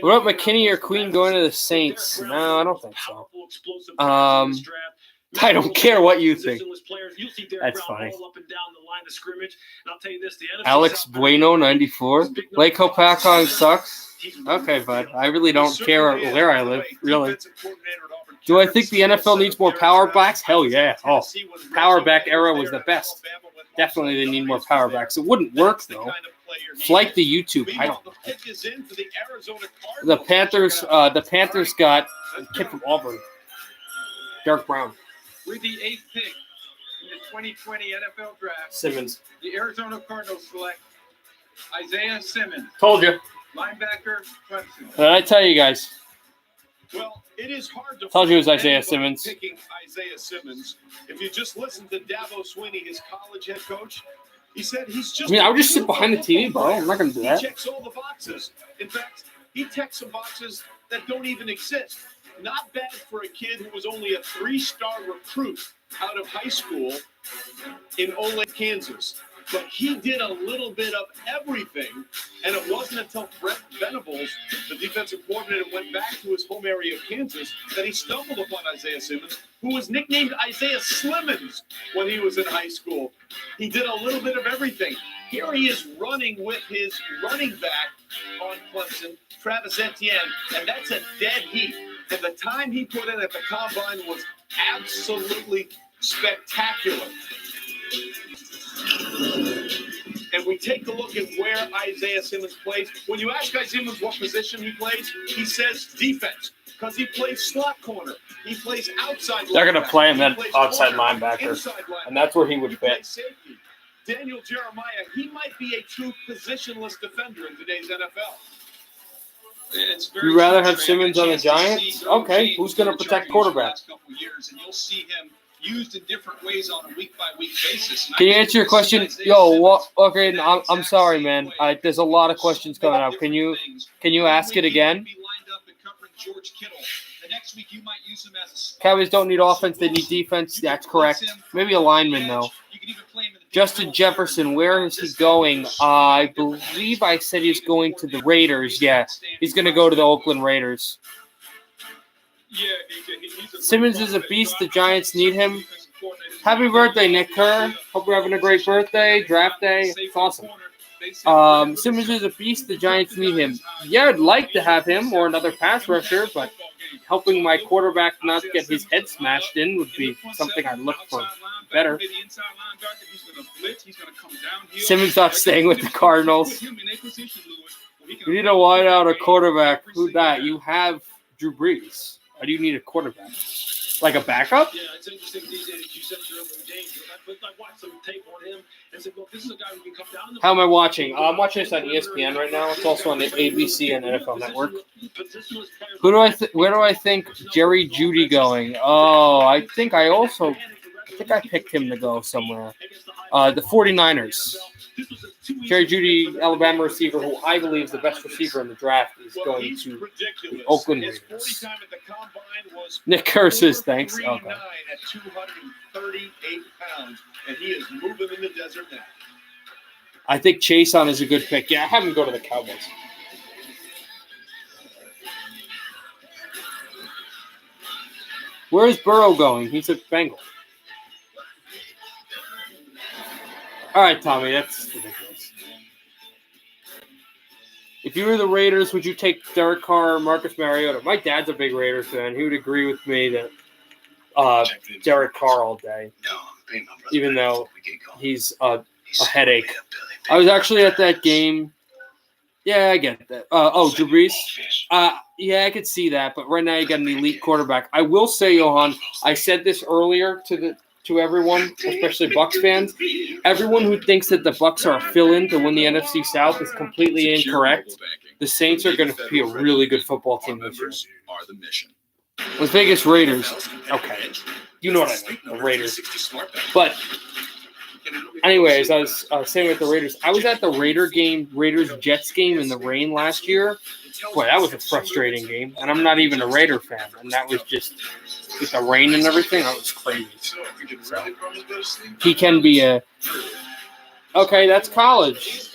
What about McKinney or Queen going to the Saints? No, I don't think so. I don't care what you think. That's funny. Alex Bueno, 94. Lake Opakong sucks. Okay, bud. I really don't care where I live, really. Do I think the NFL needs more power backs? Hell yeah. Oh, power back era was the best. Definitely they need more power backs. It wouldn't work, though. Flight to YouTube. I don't know. The Panthers got a kid from Auburn. Derek Brown. With the 8th pick in the 2020 NFL Draft, Simmons. The Arizona Cardinals select Isaiah Simmons. Told you. Linebacker, Clemson. What did I tell you guys? Well, it is hard to told you it was Isaiah Simmons. Picking Isaiah Simmons. If you just listen to Dabo Swinney, his college head coach, he said he's just. I would just sit behind the TV, bro. I'm not going to do that. He checks all the boxes. In fact, he checks some boxes that don't even exist. Not bad for a kid who was only a 3-star recruit out of high school in Olathe, Kansas. But he did a little bit of everything, and it wasn't until Brett Venables, the defensive coordinator, went back to his home area of Kansas that he stumbled upon Isaiah Simmons, who was nicknamed Isaiah Slimmons when he was in high school. He did a little bit of everything. Here he is running with his running back on Clemson, Travis Etienne, and that's a dead heat. And the time he put in at the combine was absolutely spectacular. And we take a look at where Isaiah Simmons plays. When you ask Isaiah Simmons what position he plays, he says defense, because he plays slot corner. He plays outside linebacker. They're going to play him at outside linebacker, and that's where he would fit. Daniel Jeremiah, he might be a true positionless defender in today's NFL. You'd rather have Simmons on the Giants? Okay, who's going to protect quarterback? And you'll see him used in different ways on a week-by-week basis. Can you answer your question? Yo, what? Okay, I'm sorry, man. There's a lot of questions coming up. Can you ask it again? Cowboys don't need offense; they need defense. That's correct. Maybe a lineman, though. Justin Jefferson, where is he going? I believe I said he's going to the Raiders. Yeah, he's going to go to the Oakland Raiders. Simmons is a beast. The Giants need him. Happy birthday, Nick Kerr. Hope you're having a great birthday. Draft day. It's awesome. Simmons is a beast. The Giants need him. Yeah, I'd like to have him or another pass rusher, but helping my quarterback not get his head smashed in would be something I'd look for better. Simmons not staying with the Cardinals. We need a wideout or quarterback. Who that? You have Drew Brees. Why do you need a quarterback? Like a backup? Yeah, it's interesting, DJ, that you said you're in James. I watched some tape on him and said, look, this is a guy who can come down. How am I watching? I'm watching this on ESPN right now. It's also on the ABC and NFL Network. Where do I think Jerry Jeudy going? Oh, I think I picked him to go somewhere. The 49ers. Jerry Jeudy, Alabama receiver, who I believe is the best receiver in the draft, is going to the Oakland Raiders. Nick Kerr says thanks. Okay. At 238 pounds, and he is moving in the desert now. I think Chason is a good pick. Yeah, have him go to the Cowboys. Where is Burrow going? He's a Bengal. All right, Tommy, that's ridiculous. If you were the Raiders, would you take Derek Carr or Marcus Mariota? My dad's a big Raiders fan. He would agree with me that Derek Carr all day, even though he's a headache. I was actually at that game. Yeah, I get that. Drew Brees? Yeah, I could see that, but right now you got an elite quarterback. I will say, Johan, I said this earlier to everyone, especially Bucs fans. Everyone who thinks that the Bucs are a fill-in to win the NFC South is completely incorrect. The Saints are going to be a really good football team this year. Las Vegas Raiders. Okay. You know what I mean, the Raiders. But anyways, I was saying with the Raiders, I was at the Raiders-Jets game in the rain last year. Boy, that was a frustrating game. And I'm not even a Raider fan. And that was just, with the rain and everything, that was crazy. So, he can be okay, that's college.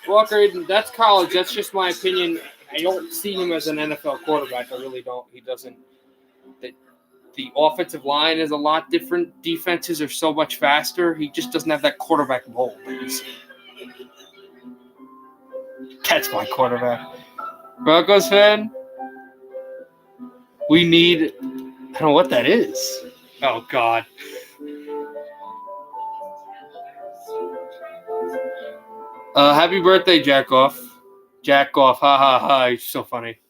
Walker, that's college. That's just my opinion. I don't see him as an NFL quarterback. I really don't. He doesn't. The offensive line is a lot different. Defenses are so much faster. He just doesn't have that quarterback mold. That's my quarterback. Broncos fan? We need... I don't know what that is. Oh, God. Happy birthday, Jack Goff. Jack Goff. Ha, ha, ha. He's so funny.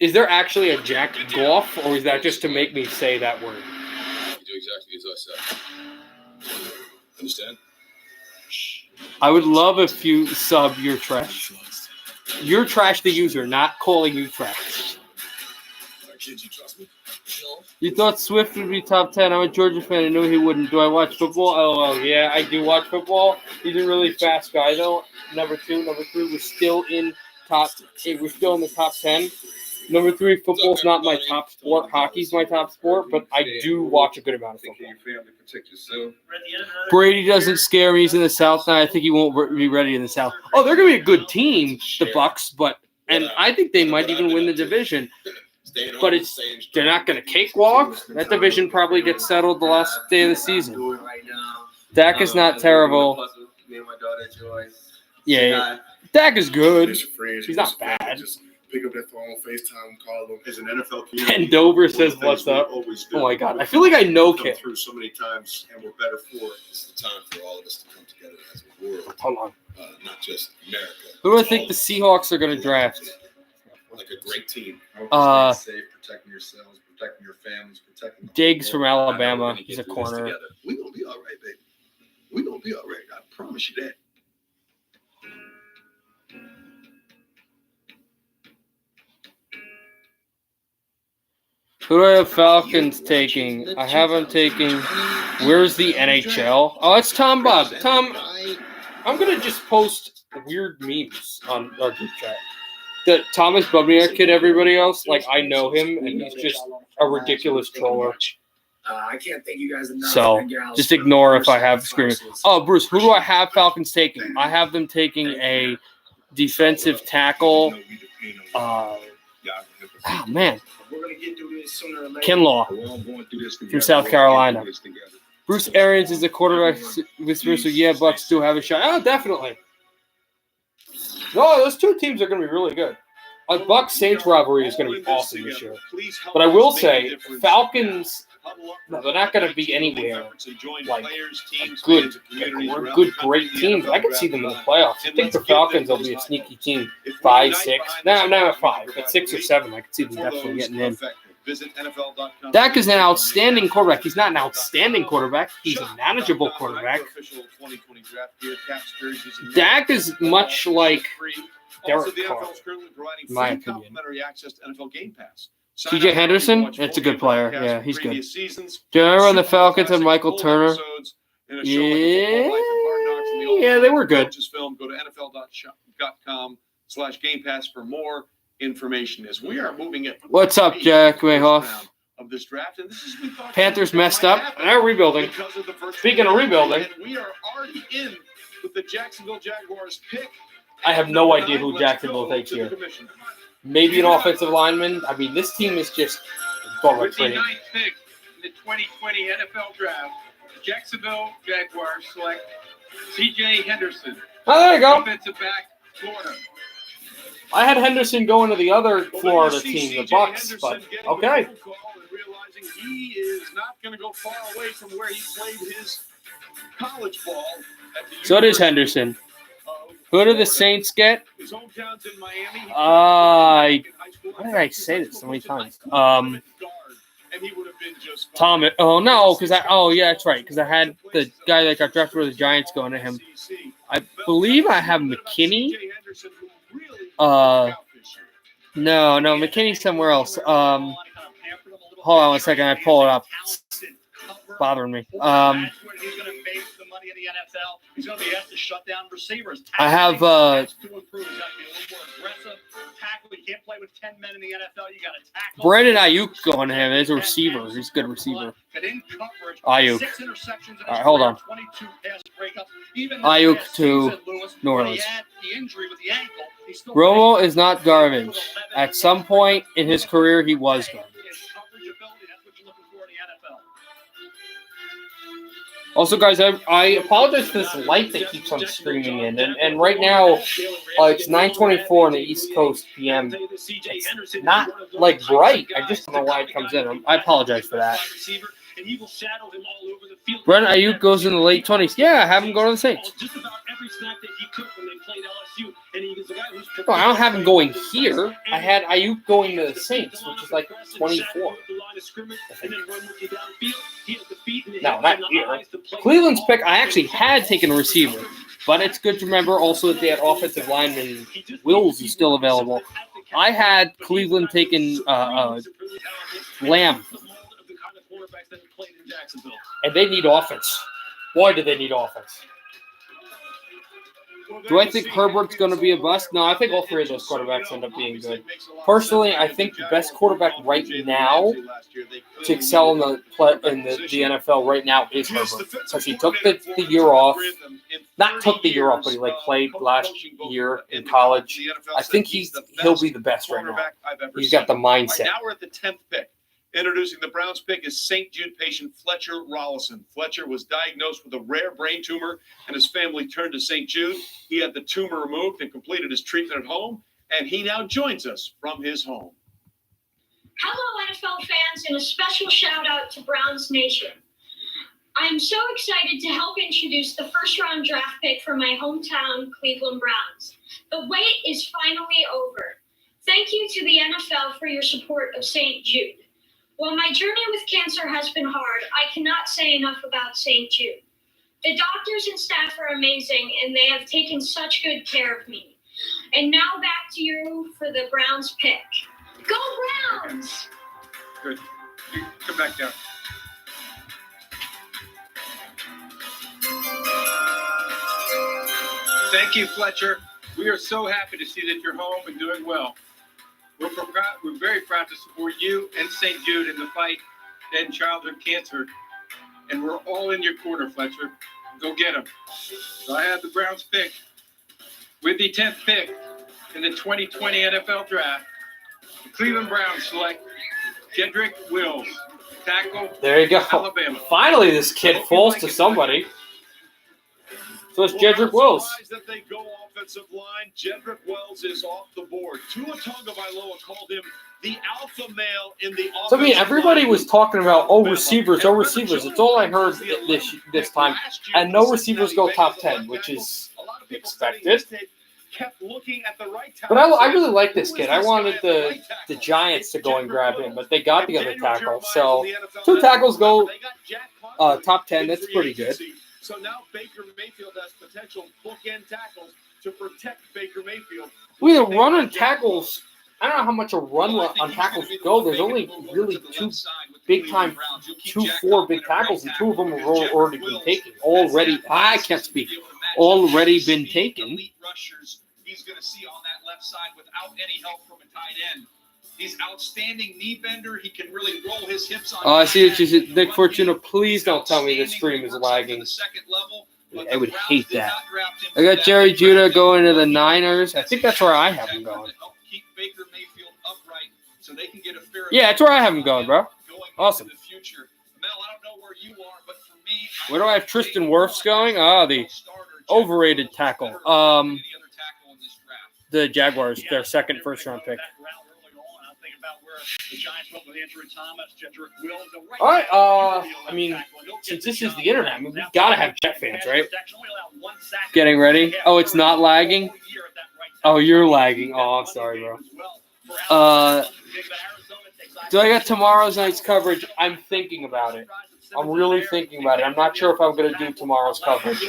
Is there actually a Jack Goff, or is that just to make me say that word? You do exactly as I said. Understand? I would love if you sub your trash. You're trash the user, not calling you trash. Kids, you trust me? You thought Swift would be top 10. I'm a Georgia fan. I knew he wouldn't. Do I watch football? Oh, yeah, I do watch football. He's a really fast guy, though. Number 2, number 3, we're still in top 8. We're still in the top 10. Number 3, football's not my top sport. Hockey's my top sport, but I do watch a good amount of football. Brady doesn't scare me. He's in the South now. I think he won't be ready in the South. Oh, they're going to be a good team, the Bucs, and I think they might even win the division. But they're not going to cakewalk. That division probably gets settled the last day of the season. Dak is not terrible. Yeah, Dak is good. He's not bad. Pick up that phone, FaceTime, call them. As an NFL community, And Dover says, "What's up?" Oh my God, I feel like I know Kip. Through so many times, and we're better for it. It's the time for all of us to come together as a world. Hold on. Not just America. Who do I think the Seahawks are going to draft? Like a great team. Safe, protecting yourselves, protecting your families, protecting. Diggs from Alabama. He's a corner. We're gonna be all right, baby. We're gonna be all right. I promise you that. Who do I have Falcons taking? I have them taking. Where's the NHL? Oh, it's Tom Bob. Tom, I'm going to just post weird memes on our group chat. The Thomas Bubniak kid, everybody else, like, I know him, and he's just a ridiculous troller. I can't thank you guys enough. So, just ignore if I have screaming. Oh, Bruce, who do I have Falcons taking? I have them taking a defensive tackle. Oh, man. Kinlaw from South Carolina. Bruce Arians is a quarterback. Yeah, Bucs do have a shot. Oh, definitely. No, those two teams are going to be really good. A Bucs-Saints rivalry is going to be awesome this year. But I will say, Falcons, no, they're not going to be anywhere like a good, great team. I could see them in the playoffs. I think the Falcons will be a sneaky team. 5, 6. No, not 5, but 6 or 7. I could see them definitely getting in. Dak is an outstanding quarterback. He's not an outstanding quarterback. He's a manageable quarterback. Dak is much like Derek Carr, in my opinion. TJ Henderson, that's a good player. Yeah, he's good. Do you remember when the Falcons had Michael Turner? Yeah, they were good. Go to NFL.com/Game Pass for more information as we are moving it. What's up, Jack Mayhoff? Of this draft, and this is we thought Panthers messed up. They're rebuilding. Speaking of rebuilding, we are already in with the Jacksonville Jaguars pick. I have no idea who Jacksonville takes here. Maybe an offensive lineman. I mean, this team is just talk about With the trade. ninth pick in the 2020 NFL Draft, Jacksonville Jaguars select C.J. Henderson. Oh, there you go. Defensive back, Florida. I had Henderson going to the other Florida team, the Bucks, but okay. Realizing he is not going to go far away from where he played his college ball. At the So does Henderson. Who did the Saints get? His hometown's in Miami. Why did I say this so many times? And he would have been just Tom. Oh no, yeah, that's right. Because I had the guy that got drafted for the Giants going to him. I believe I have McKinney. No, McKinney's somewhere else. Hold on 1 second. I pull it up. It's bothering me. He's going to make the money in the NFL. He's going to be asked to shut down receivers. I have to improve. He's got to be a little more aggressive. Tackle. You can't play with 10 men in the NFL. You got to tackle. Brandon Ayuk going to him as a receiver. He's a good receiver. But in coverage, Ayuk. 6 interceptions in his All right, hold on. 22 pass breakups. Even Ayuk last to season, Lewis, New when Orleans. He had the injury with the ankle. He still Romo is not garbage. At some point in his career, he was garbage. Also, guys, I apologize for this light that keeps on streaming in, and right now it's 9:24 on the East Coast PM. It's not like bright. I just don't know why it comes in. I apologize for that. Brent Ayuk goes in the late 20s. Yeah, I have him go to the Saints. No, I don't have him going here. I had Ayuk going to the Saints, which is like 24. No, not here. Cleveland's pick, I actually had taken a receiver, but it's good to remember also that they had offensive lineman Wills is still available. I had Cleveland taking Lamb, and they need offense. Boy, do they need offense. Do I think Herbert's going to be a bust? No, I think all three of those quarterbacks end up being good. Personally, I think the best quarterback right now to excel in the NFL right now is Herbert. Because he took the year off. Not took the year off, but he played last year in college. I think he'll be the best right now. He's got the mindset. Now we're at the 10th pick. Introducing the Browns pick is St. Jude patient Fletcher Rollison. Fletcher was diagnosed with a rare brain tumor, and his family turned to St. Jude. He had the tumor removed and completed his treatment at home, and he now joins us from his home. Hello, NFL fans, and a special shout-out to Browns Nation. I am so excited to help introduce the first-round draft pick for my hometown Cleveland Browns. The wait is finally over. Thank you to the NFL for your support of St. Jude. While my journey with cancer has been hard, I cannot say enough about St. Jude. The doctors and staff are amazing, and they have taken such good care of me. And now back to you for the Browns pick. Go Browns! Good. You come back down. Thank you, Fletcher. We are so happy to see that you're home and doing well. We're very proud to support you and St. Jude in the fight to end childhood cancer. And we're all in your corner, Fletcher. Go get them. So I have the Browns pick. With the 10th pick in the 2020 NFL Draft, the Cleveland Browns select Jedrick Wills, tackle, There you go. Alabama. Finally, this kid falls to somebody. So it's Jedrick Wills. That they go offensive line. Jedrick Wills is off the board. Tua Tagovailoa called him the alpha male in the offensive So, I mean, everybody line. was talking about, receivers. It's all I heard this time. And no receivers go top 10, which is expected. Kept looking at the right But I really like this kid. I wanted the Giants to go and grab him, but they got the other tackle. So 2 tackles go top 10. That's pretty good. So now Baker Mayfield has potential bookend tackles to protect Baker Mayfield. We the run on tackles. I don't know how much a run on tackles go. There's only really 2 big time, 4 big tackles, and 2 of them have already been taken. I can't speak. Already been taken. Elite rushers he's going to see on that left side without any help from a tight end. He's outstanding knee bender. He can really roll his hips on. Oh, I see what you said. Nick Fortuna, please don't tell me the stream is lagging. I would hate that. I got Jerry Judah going to the Niners. I think that's where I have him going. Keep Baker Mayfield upright so they can get a fair Yeah, that's where I have him going, bro. Awesome. The future. Mel, I don't know where you are, but for me, Where do I have Tristan Wirfs going? Ah, the overrated tackle. The Jaguars, their second first-round pick. All right. I mean, since this is the internet, I mean, we've got to have Jet fans, right? Getting ready. Oh, it's not lagging? Oh, you're lagging. Oh, I'm sorry, bro. Do I got tomorrow's night's coverage? I'm thinking about it. I'm really thinking about it. I'm not sure if I'm going to do tomorrow's coverage.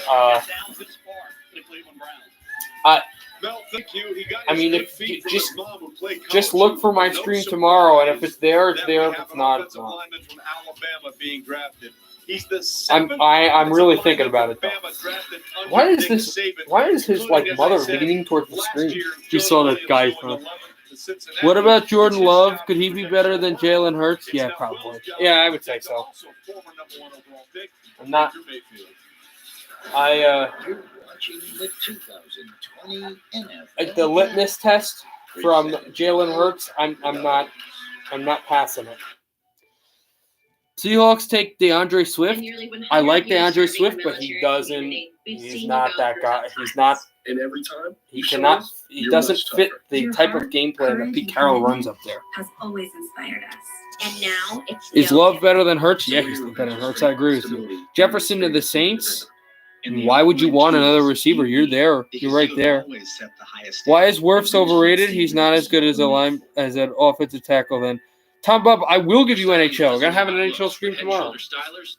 Mel, thank you. He got I mean, his if feet from just his mom who played just college look for my football. stream No tomorrow, and if surprise it's there, it's that there. we If have it's an not, it's offensive not. lineman from Alabama being drafted. He's the I'm seventh really offensive thinking about lineman it though. Alabama drafted under Why is Nick this? Saban, Why is his like including, as mother I said, leaning towards the last screen? year, You Joe saw that Williams guy going from. 11 to Cincinnati. What about Jordan It's his Love? job Could to he be protect better Joe than Burrow. Jalen Hurts? It's Yeah, now probably. Will's job Yeah, I to would say protect so. also former number 1 overall pick, I'm not. Baker Mayfield. You're watching the 2020 NFL. The litmus test from Jalen Hurts. I'm not passing it. Seahawks take DeAndre Swift. I like DeAndre Swift, but he doesn't. He's not that guy. He's not. And every time He cannot. He doesn't fit the type of gameplay that Pete Carroll runs up there. Has always inspired us. And now it's Is Love better than Hurts? Yeah, he's better than Hurts. I agree with you. Jefferson to the Saints. Why would you want another receiver? You're there. You're right there. Why is Wirfs overrated? He's not as good as an offensive tackle then. Tom Bub, I will give you NHL. We're gonna have an NHL stream tomorrow.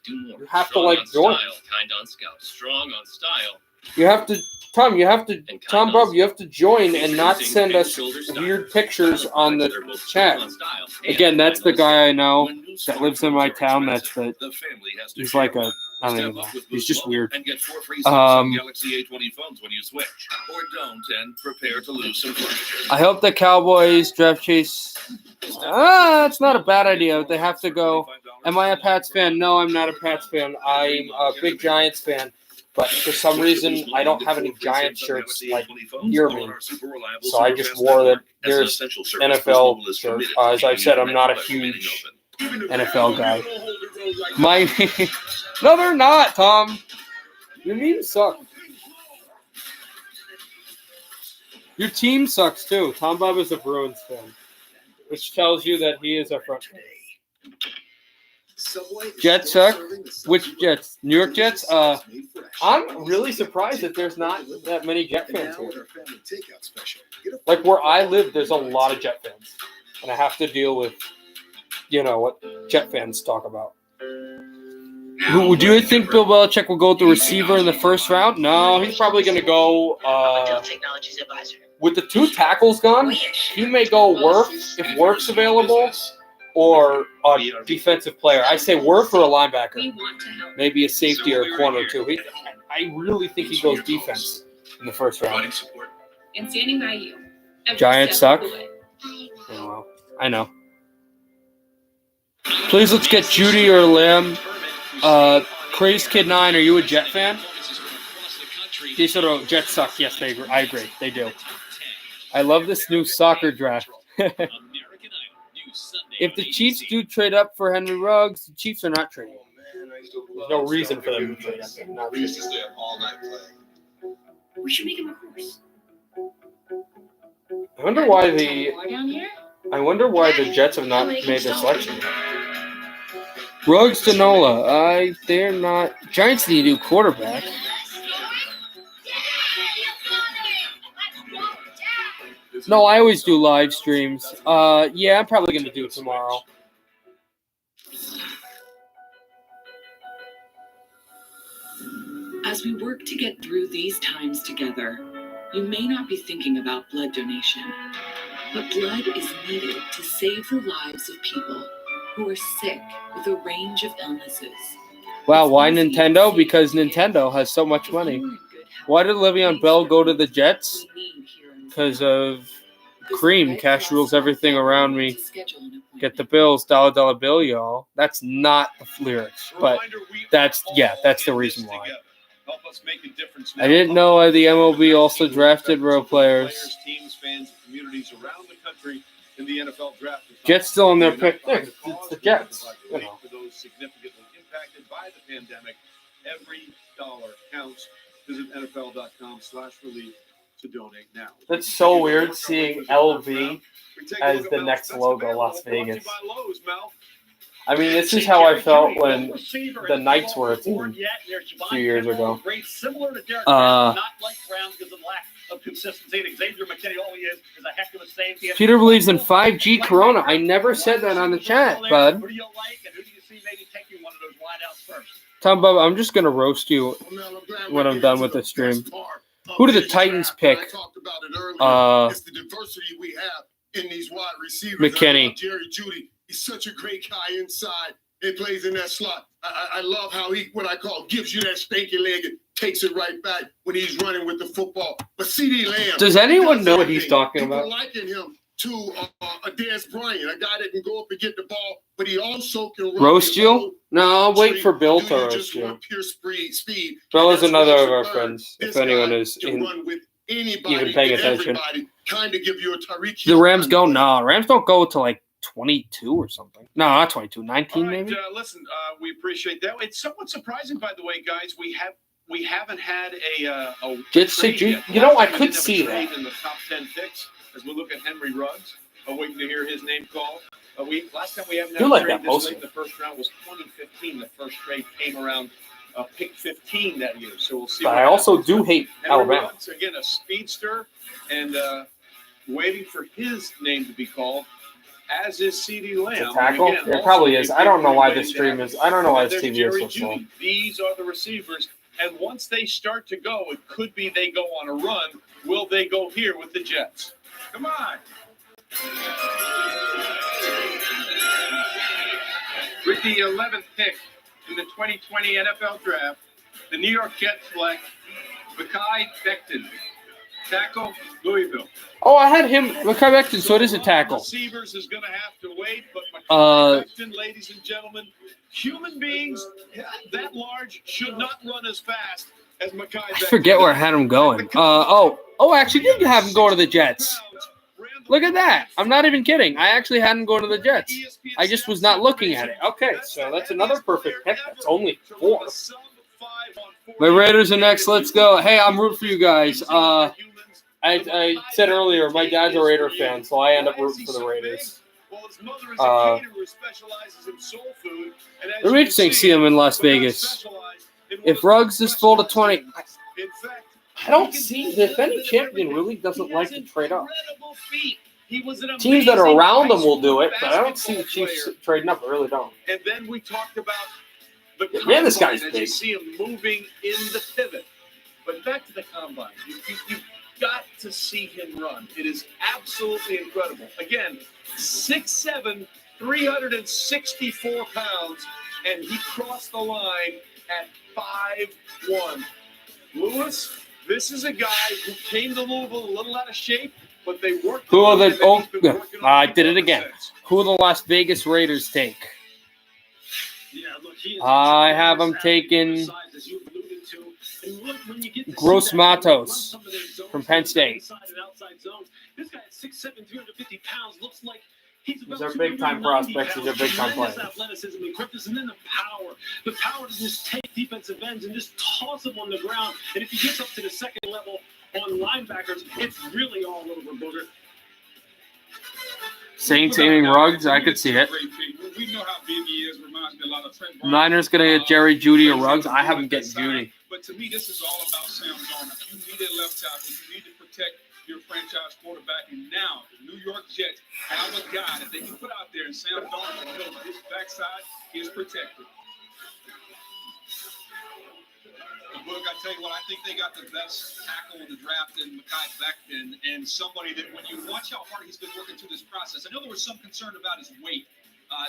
You have to like join. Kind on scout, strong on style. You have to, Tom. You have to, Tom Bub. You have to join and not send us weird pictures on the chat. Again, that's the guy I know that lives in my town. That's the. He's like a. I don't even know. He's just weird. And get 4 free Samsung Galaxy A20 phones when you switch. Or don't and prepare to lose some furniture. I hope the Cowboys draft chase. It's not a bad idea. They have to go. Am I a Pats fan? No, I'm not a Pats fan. I'm a big Giants fan. But for some reason, I don't have any Giants shirts like near me. So I just wore the there's NFL shirt. As I've said, I'm not a huge NFL guy. No, they're not, Tom. Your memes suck. Your team sucks too. Tom Bob is a Bruins fan, which tells you that he is a front. Jets suck. Which Jets? New York Jets. I'm really surprised that there's not that many Jet fans here. Like where I live, there's a lot of Jet fans, and I have to deal with, what Jet fans talk about. Would you think Bill Belichick will go with the receiver in the first round? No, he's probably going to go with the 2 tackles gone. He may go Wirfs if Wirfs available, or a defensive player. I say Wirfs or a linebacker, maybe a safety or a corner too. I really think he goes defense in the first round. And standing by you. Giants suck. Oh, well, I know. Please let's get Judy or Lamb. Crazy Kid 9, are you a Jet fan? He said, "Oh, Jets suck." Yes, they agree. I agree. They do. I love this new soccer draft. If the Chiefs do trade up for Henry Ruggs, the Chiefs are not trading. There's no reason for them to trade up. We used to stay up all night playing. We should make him a horse. I wonder why the Jets have not made the selection yet. Ruggs to Nola. They're not. Giants need a new quarterback. No, I always do live streams. Yeah, I'm probably going to do it tomorrow. As we work to get through these times together, you may not be thinking about blood donation, but blood is needed to save the lives of people who are sick with a range of illnesses. Wow, why Nintendo? Because Nintendo has so much money. Why did Le'Veon Bell go to the Jets? Because of Cream. Cash rules everything around me. Get the bills, dollar, dollar bill, y'all. That's not the lyrics, but that's the reason why. I didn't know the MLB also drafted role players. Teams, fans, and communities around the country in the NFL draft. Jets still on their pick. Yeah, it's the Jets. You know. For those significantly impacted by the pandemic, every dollar counts. Visit NFL.com/relief to donate now. That's so weird seeing LV as the next logo, Las Vegas. I mean, this is how I felt when the Knights were a team a few years ago. Similar to Derek Brown, not like Brown because of lack of consistency. And Xavier McKinney, all he is a heck of a safety. Peter believes in 5G Corona. I never said that on the chat, bud. Who do you like, and who do you see maybe taking one of those wideouts first? Tom Bubba, I'm just going to roast you when I'm done with this stream. Who do the Titans pick? It's the diversity we have in these wide receivers. McKinney. Jerry Jeudy, he's such a great guy inside. He plays in that slot. I love how he, what I call, gives you that stanky leg and takes it right back when he's running with the football. But CeeDee Lamb. Does anyone know what he's talking about? People liken him to a Dez Bryant, a guy that can go up and get the ball, but he also can run. Roast you? No, I'll wait for Bill to roast you. Pure speed. Bill is another of our friends, if anyone is Run with anybody, even paying attention. Kind of give you a Tyreek. The Rams go? No, Rams don't go to like 22 or something. No, not 22, 19 maybe? Listen, we appreciate that. It's somewhat surprising, by the way, guys. We haven't had a trade yet. You know, I could see that. In the top 10 picks as we look at Henry Ruggs, waiting to hear his name called. Last time we haven't had a trade this late in the first round was 2015. The first trade came around pick 15 that year, so we'll see. But I also do hate Alabama. Ruggs, again, a speedster, and waiting for his name to be called, as is CeeDee Lamb. The tackle? Again, it probably is. I don't know why this stream is. I don't know why this TV is so slow. These are the receivers, and once they start to go, it could be they go on a run. Will they go here with the Jets? Come on. With the 11th pick in the 2020 NFL Draft, the New York Jets select Mekhi Becton, tackle, Louisville. Oh, I had him. Mekhi Becton, so it is a tackle. Receivers is going to have to wait, but Mekhi Becton, ladies and gentlemen, human beings that large should not run as fast as Mekhi Becton. I forget where I had him going. Actually, did you have him go to the Jets? Look at that. I'm not even kidding. I actually had him go to the Jets. I just was not looking at it. Okay, so that's another perfect pick. That's only 4. My Raiders are next. Let's go. Hey, I'm rooting for you guys. I said earlier, my dad's a Raider fan, so I end up rooting for the Raiders. It'll be interesting to see him in Las Vegas. If Ruggs is full to 20, I don't see if any champion really doesn't like to trade up. Teams that are around them will do it, but I don't see the Chiefs trading up. I really don't. And then we talked about the combine. Man, this guy's as big. you see him moving in the pivot. But back to the combine. You've got to see him run. It is absolutely incredible. Again, 6'7", 364 pounds, and he crossed the line at 5'1". Lewis, this is a guy who came to Louisville a little out of shape, but they worked. Who are the? I did it again. Who are the Las Vegas Raiders take? I have them taking Gross Matos from Penn State. This guy at 6'7", 350 pounds looks like he's about These are big-time prospects. These are bigtime players. Athleticism and quickness, and then the power to just take defensive ends and just toss them on the ground. And if he gets up to the second level on linebackers, it's really all over Booger. Saints aiming Ruggs, I could see it. We know how big he is. Reminds me a lot of Trent Brown. Niners gonna get Jerry Jeudy or Ruggs. I have him getting Jeudy. But to me, this is all about Sam Darnold. You need a left tackle. You need to protect your franchise quarterback. And now, the New York Jets have a guy that they can put out there, and Sam Darnold knows his backside is protected. Look, I tell you what, I think they got the best tackle in the draft in Mekhi Becton, and somebody that when you watch how hard he's been working through this process, I know there was some concern about his weight.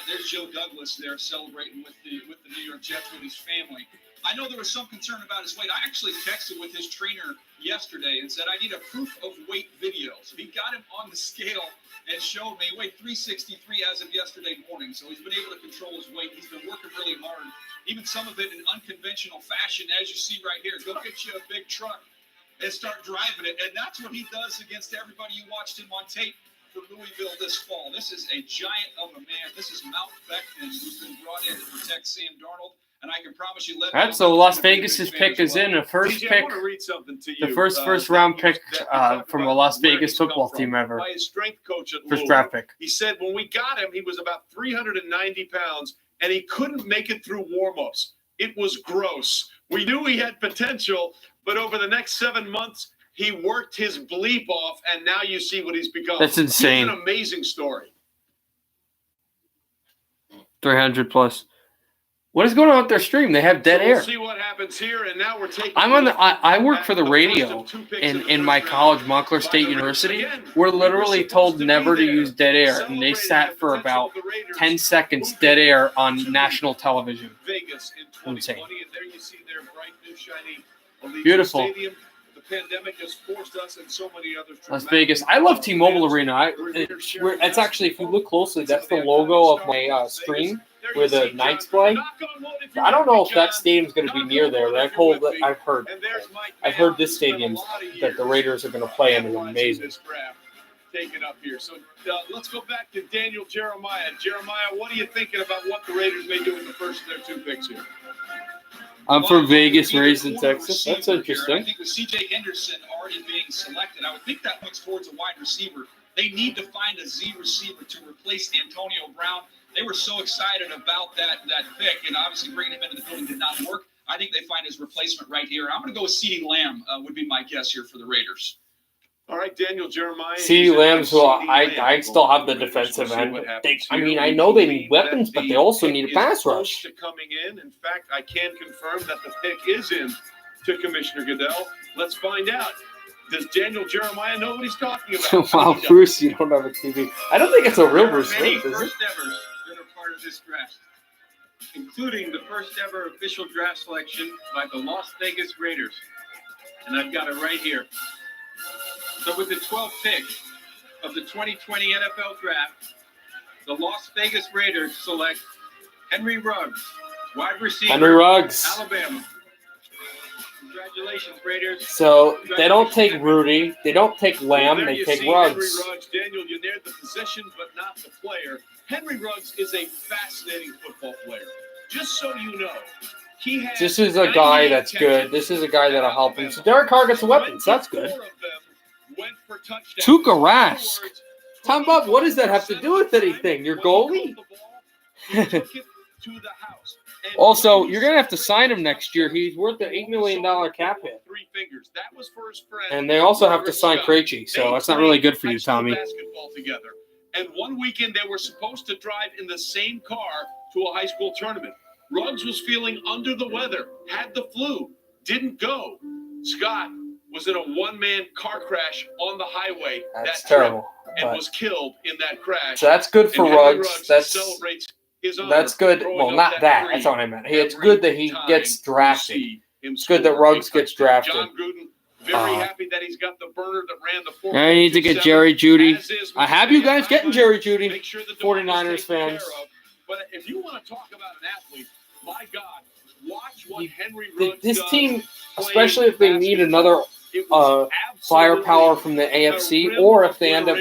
There's Joe Douglas there celebrating with the New York Jets with his family. I know there was some concern about his weight. I actually texted with his trainer yesterday and said, I need a proof of weight video. So he got him on the scale and showed me he weighed 363 as of yesterday morning. So he's been able to control his weight. He's been working really hard, even some of it in unconventional fashion, as you see right here. Go get you a big truck and start driving it. And that's what he does against everybody you watched him on tape for Louisville this fall. This is a giant of a man. This is Mount Beckman, who's been brought in to protect Sam Darnold. And I can promise you, That's so Las Vegas's pick is in. The first TJ, I pick, want to read something to you. the first round pick from a Las Vegas football team ever. By his strength coach at First Louisville. draft pick. He said when we got him, he was about 390 pounds, and he couldn't make it through warm-ups. It was gross. We knew he had potential, but over the next 7 months, he worked his bleep off, and now you see what he's become. That's insane. He's an amazing story. 300 plus. What is going on with their stream? They have dead So air. We'll see what happens here, and now we're taking. I'm on the. I work for the radio in my college, Montclair State University. We're literally told never to use dead air, and they sat for about 10 seconds dead air on national television. Vegas in 2020, Insane. and there you see their bright new shiny Allegiant Beautiful. Stadium. The pandemic has forced us and so many others. to Las remain Vegas. I love T-Mobile Arena. It's actually, if you look closely, that's the logo of my stream where the Knights play. I don't know if that stadium's going to be near there, but I've heard this stadium that the Raiders are going to play in is amazing. Taken up here. So let's go back to Daniel Jeremiah. Jeremiah, what are you thinking about what the Raiders may do in the first of their 2 picks here? I'm from Vegas, raised in Texas. That's I interesting. think with C.J. Henderson already being selected, I would think that looks towards a wide receiver. They need to find a Z receiver to replace Antonio Brown. They were so excited about that pick, and obviously bringing him into the building did not work. I think they find his replacement right here. I'm going to go with CeeDee Lamb would be my guess here for the Raiders. All right, Daniel Jeremiah. CeeDee Lamb's, well, I still have the defensive end. I know they need weapons, but they also need a pass rush. To coming in fact, I can confirm that the pick is in to Commissioner Goodell. Let's find out. Does Daniel Jeremiah know what he's talking about? Wow, Bruce, you don't have a TV. I don't think it's a real Bruce Many Smith, is it? first evers that are part of this draft, including the first ever official draft selection by the Las Vegas Raiders. And I've got it right here. So with the 12th pick of the 2020 NFL Draft, the Las Vegas Raiders select Henry Ruggs, wide receiver, Henry Ruggs. Alabama. Congratulations, Raiders. So they don't take Rudy, they don't take Lamb, There they you take see Ruggs. Henry Ruggs. Daniel, you nailed the position, but not the player. Henry Ruggs is a fascinating football player. Just so you know, he has This is a guy that's good. This is a guy that'll help him. So Derek Carr gets the weapons. That's good. Tuukka Rask. Tom Bob, what does that have to do with anything? Your goalie? Also, you're going to have to sign him next year. He's worth the $8 million cap hit. That was for his friend. And they also have to sign Krejci, so that's not really good for you, Tommy. Basketball together. And one weekend they were supposed to drive in the same car to a high school tournament. Ruggs was feeling under the weather, had the flu, didn't go. Scott was in a one-man car crash on the highway That's that trip terrible, and but- was killed in that crash. So that's good for And Henry Ruggs. That's celebrates his honor That's good. throwing Well, up not that. dream That's not what I meant. Hey, it's good that he time gets drafted. see him It's good that score Ruggs a gets touchdown. drafted. John Gruden, very happy that he's got the burner that ran the 4. I need to get Jerry Judy. I have you guys getting Jerry Judy. 49ers fans. But if you want to talk about an athlete, my God, watch what Henry Ruggs This does team, playing especially if they need another firepower from the AFC, or if they end up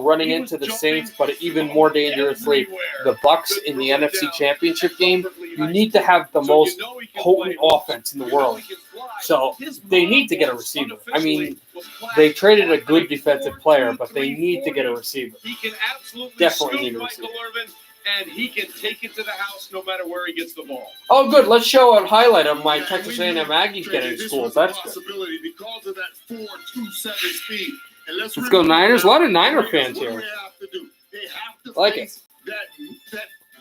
running into the Saints, but even more dangerously, the Bucks in the NFC Championship game, you need to have the most potent offense in the world. So they need to get a receiver. I mean, they traded a good defensive player, but they need to get a receiver. He can absolutely Definitely scoop need a Michael receiver. Irvin, and he can take it to the house no matter where he gets the ball. Oh, good. Let's show a highlight of my Texas A&M Aggies getting schools. That's good. Possibility because of that 4.27 speed. And Let's go Niners. A lot of Niner fans here. What do they have to do? They have to Like face that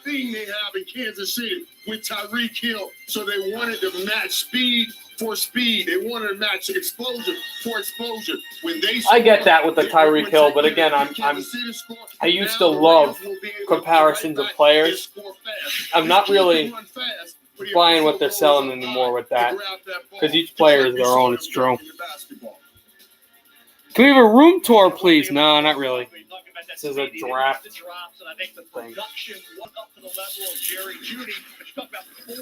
thing they have in Kansas City with Tyreek Hill. So they wanted to match speed for speed. They wanted to match exposure for exposure. When they I get that with the Tyreek Hill, but again, I used to love comparisons of players. I'm not really buying what they're selling anymore with that, because each player is their own. It's true. Can we have a room tour, please? No, not really. This is a draft And I think the production went up to the level of Jerry Judy. But you talk about 4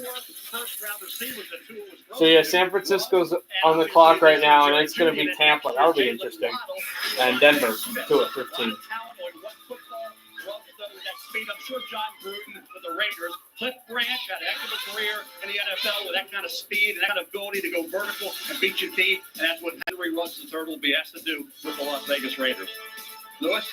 first-round receivers, the 2 was So yeah, San Francisco's on the clock right now, and it's going to be Tampa. That'll be interesting. And Denver, 2 at 15. believe, I'm sure John Gruden with the Raiders, Cliff Branch had a heck of a career in the NFL with that kind of speed and that kind of ability to go vertical and beat your team, and that's what Henry Ruggs III will be asked to do with the Las Vegas Raiders. Lewis?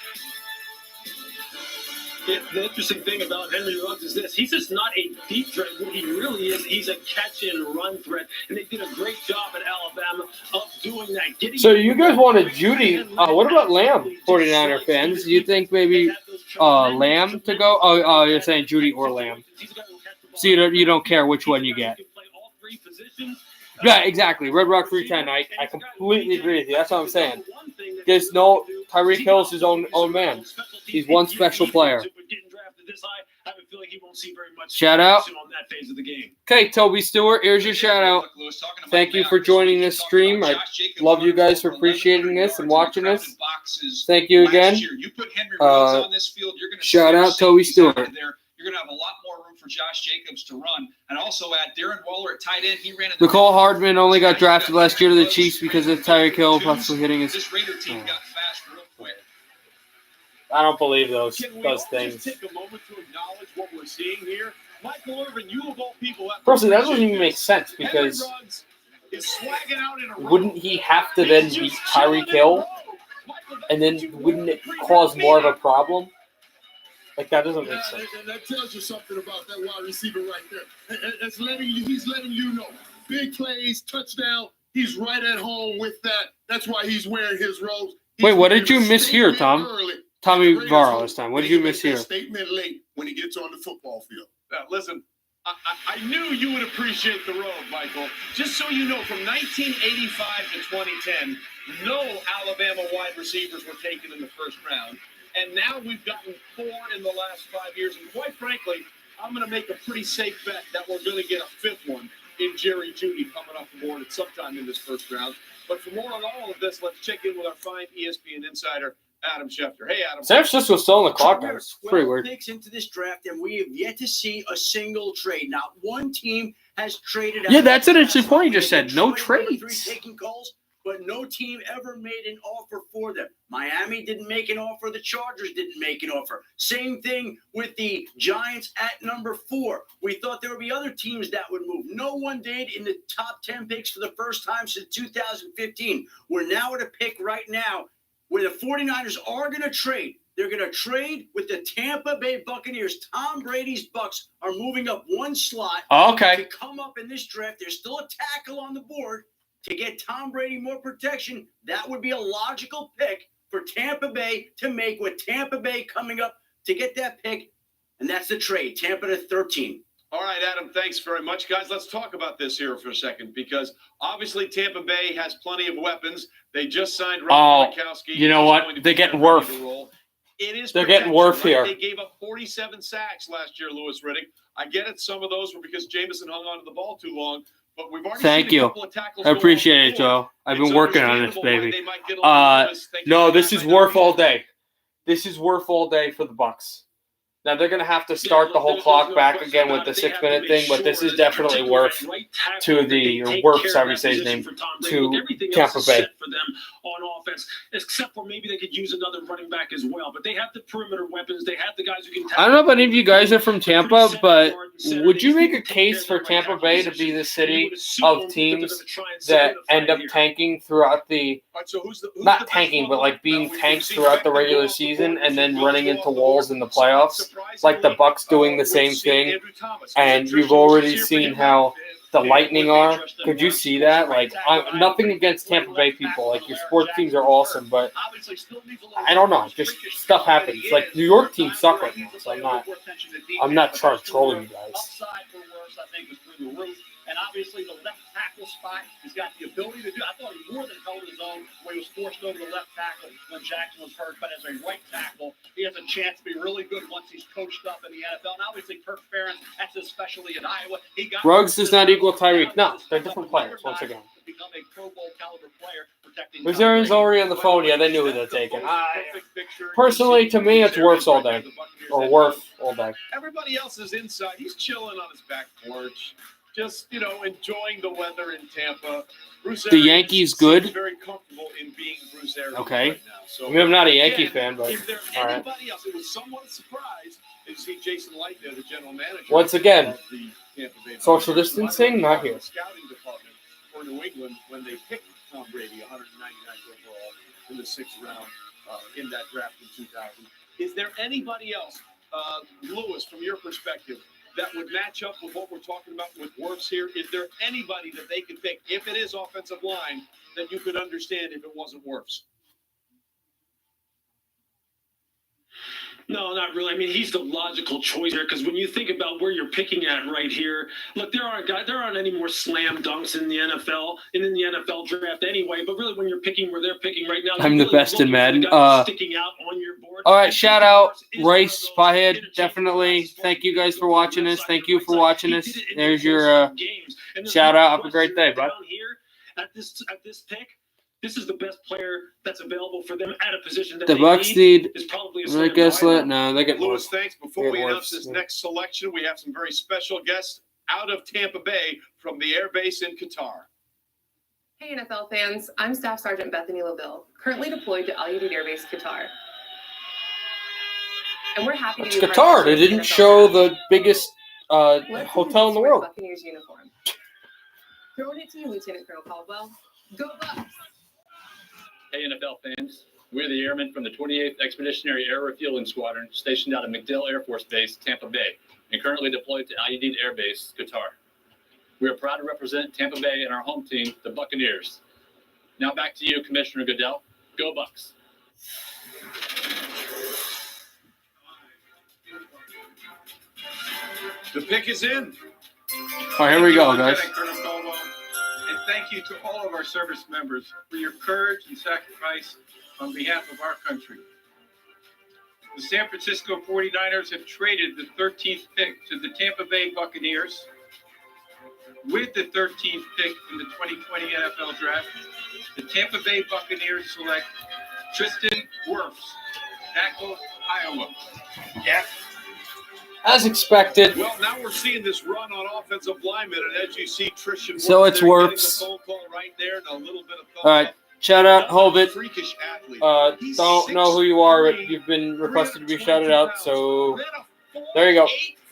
Yeah, the interesting thing about Henry Ruggs is this. He's just not a deep threat. What he really is, he's a catch-and-run threat. And they did a great job at Alabama of doing that. So you guys wanted Judy. What about Lamb, 49er fans? Do you think maybe Lamb to go? Oh, you're saying Judy or Lamb. So you don't care which one you get. Yeah, exactly. Red Rock 310. I completely agree with you. That's what I'm saying. There's no Tyreek Hill's his own man. He's one special player. Shout out. Okay, Toby Stewart, here's your shout out. Thank you for joining this stream. I love you guys for appreciating this and watching this. Thank you again. Shout out Toby Stewart. You're going to have a lot more room for Josh Jacobs to run. And also add Darren Waller at tight end. He ran in the Nicole Hardman only got drafted last year to the Chiefs because of Tyreek Hill possibly hitting his. This Raider team got fast real quick. I don't believe those Take a moment to acknowledge what we're seeing here. Michael Irvin, you of all people. Personally, that doesn't even make sense because wouldn't he have to then beat Tyreek Hill? And then wouldn't it cause more of a problem? Like, that doesn't make sense. That tells you something about that wide receiver right there. He's letting you know. Big plays, touchdown. He's right at home with that. That's why he's wearing his robes. Wait, what did you miss here, Tom? Tommy Varro this time. What did you miss here? Statement late when he gets on the football field. Now, listen, I knew you would appreciate the road, Michael. Just so you know, from 1985 to 2010, no Alabama wide receivers were taken in the first round. And now we've gotten 4 in the last 5 years. And quite frankly, I'm going to make a pretty safe bet that we're going to get a 5th one in Jerry Jeudy coming off the board at some time in this first round. But for more on all of this, let's check in with our fine ESPN insider, Adam Schefter. Hey, Adam. San Francisco's still on the clock, guys. Pretty weird. Picks into this draft, and we have yet to see a single trade. Not one team has traded. Yeah, that's an interesting point you just said. No trades. Taking calls, but no team ever made an offer for them. Miami didn't make an offer. The Chargers didn't make an offer. Same thing with the Giants at number 4. We thought there would be other teams that would move. No one did in the top 10 picks for the first time since 2015. We're now at a pick right now where the 49ers are going to trade. They're going to trade with the Tampa Bay Buccaneers. Tom Brady's Bucks are moving up one slot to come up in this draft. There's still a tackle on the board to get Tom Brady more protection. That would be a logical pick for Tampa Bay to make with Tampa Bay coming up to get that pick. And that's the trade. Tampa to 13. All right, Adam, thanks very much. Guys, let's talk about this here for a second because obviously Tampa Bay has plenty of weapons. They just signed Rob Gronkowski. You know what? They're getting Worth. They're getting Worth here. They gave up 47 sacks last year, Louis Riddick. I get it. Some of those were because Jameson hung on to the ball too long. But we've already Thank seen a you. couple of tackles I appreciate it, Joe. I've been working on this, baby. No, this is Worth all day. This is Worth all day for the Bucks. Now, they're going to have to start the whole clock back again with the 6-minute thing, but this is definitely Worth to the Worth, however you say his name, to Tampa Bay. For them on offense, except for maybe they could use another running back as well. But they have the perimeter weapons. They have the guys who can. I don't know if any of you guys are from Tampa, but would you make a case for Tampa Bay to be the city of teams that end up tanking throughout the not tanking, but like being tanked throughout the regular season and then running into walls in the playoffs? Like the Bucks doing the same thing, and you've already seen how the Lightning are. Could you see that? Like, nothing against Tampa Bay people. Like, your sports teams are awesome, but I don't know. Just stuff happens. Like, New York teams suck right now, so I'm not trolling you guys. And obviously the left tackle spot, he's got the ability to do. I thought he more than held his own when he was forced over the left tackle when Jackson was hurt. But as a right tackle, he has a chance to be really good once he's coached up in the NFL. And obviously Kirk Ferentz, that's especially in Iowa. Ruggs does not equal Tyreek. No, they're different players, once again. Become a Pro Bowl caliber player protecting. Missouri's already on the phone. Yeah, they knew who they're taking. Personally, to me, it's Worth all day. Or Worth all day. Everybody else is inside. He's chilling on his back porch. Just, enjoying the weather in Tampa. Bruce The Yankees good? Very comfortable in being Bruce Arians Okay. right now. So, I'm not a Yankee fan, but if there's all right. anybody else, it was somewhat a surprise You see Jason Light there, the general manager. Once again, of the Tampa Bay social Buccaneers. distancing, not here. The scouting department for New England when they picked Tom Brady, 199th overall in the 6th round in that draft in 2000. Is there anybody else, Lewis, from your perspective, that would match up with what we're talking about with Wirfs here? Is there anybody that they could pick, if it is offensive line, that you could understand if it wasn't Wirfs? No, not really. I mean, he's the logical choice here because when you think about where you're picking at right here, look, there aren't any more slam dunks in the NFL and in the NFL draft anyway. But really, when you're picking where they're picking right now, I'm the really best in looking for the Madden. guy sticking out on your board. All right, shout out Rice Spyhead. Definitely. Thank you guys for watching this. Thank you for watching this. There's your shout out. Have a great day, bud. Here at this pick. This is the best player that's available for them at a position that The they Bucks need. is probably a I slam guess dunk. no, they get Lewis, thanks. Before we Wirfs, announce this yeah. next selection, we have some very special guests out of Tampa Bay from the air base in Qatar. Hey NFL fans, I'm Staff Sergeant Bethany LaVille, currently deployed to Al Udeid Air Base, Qatar. And we're happy It's to be a part Qatar. of They this didn't NFL show draft. the biggest Let's hotel in the wear world. Buccaneers uniform. Throwing it to you, Lieutenant Colonel Caldwell. Go Bucks! Hey, NFL fans. We're the airmen from the 28th Expeditionary Air Refueling Squadron stationed out of MacDill Air Force Base, Tampa Bay, and currently deployed to Al Udeid Air Base, Qatar. We are proud to represent Tampa Bay and our home team, the Buccaneers. Now back to you, Commissioner Goodell. Go Bucks. The pick is in. All right, here we go, guys. Lieutenant Colonel Caldwell, and thank you to all of our service members for your courage and sacrifice on behalf of our country. The San Francisco 49ers have traded the 13th pick to the Tampa Bay Buccaneers. With the 13th pick in the 2020 NFL Draft, the Tampa Bay Buccaneers select Tristan Wirfs, tackle, Iowa. Yeah. As expected. Well, now we're seeing this run on offensive linemen, and as you see, Tristan So Wirfs it's there getting Wirfs. the phone call right there and a little bit of thumb All right. up. Shout out, Hobbit. Freakish athlete. Don't know who you are, but you've been requested to be shouted out. So there you go.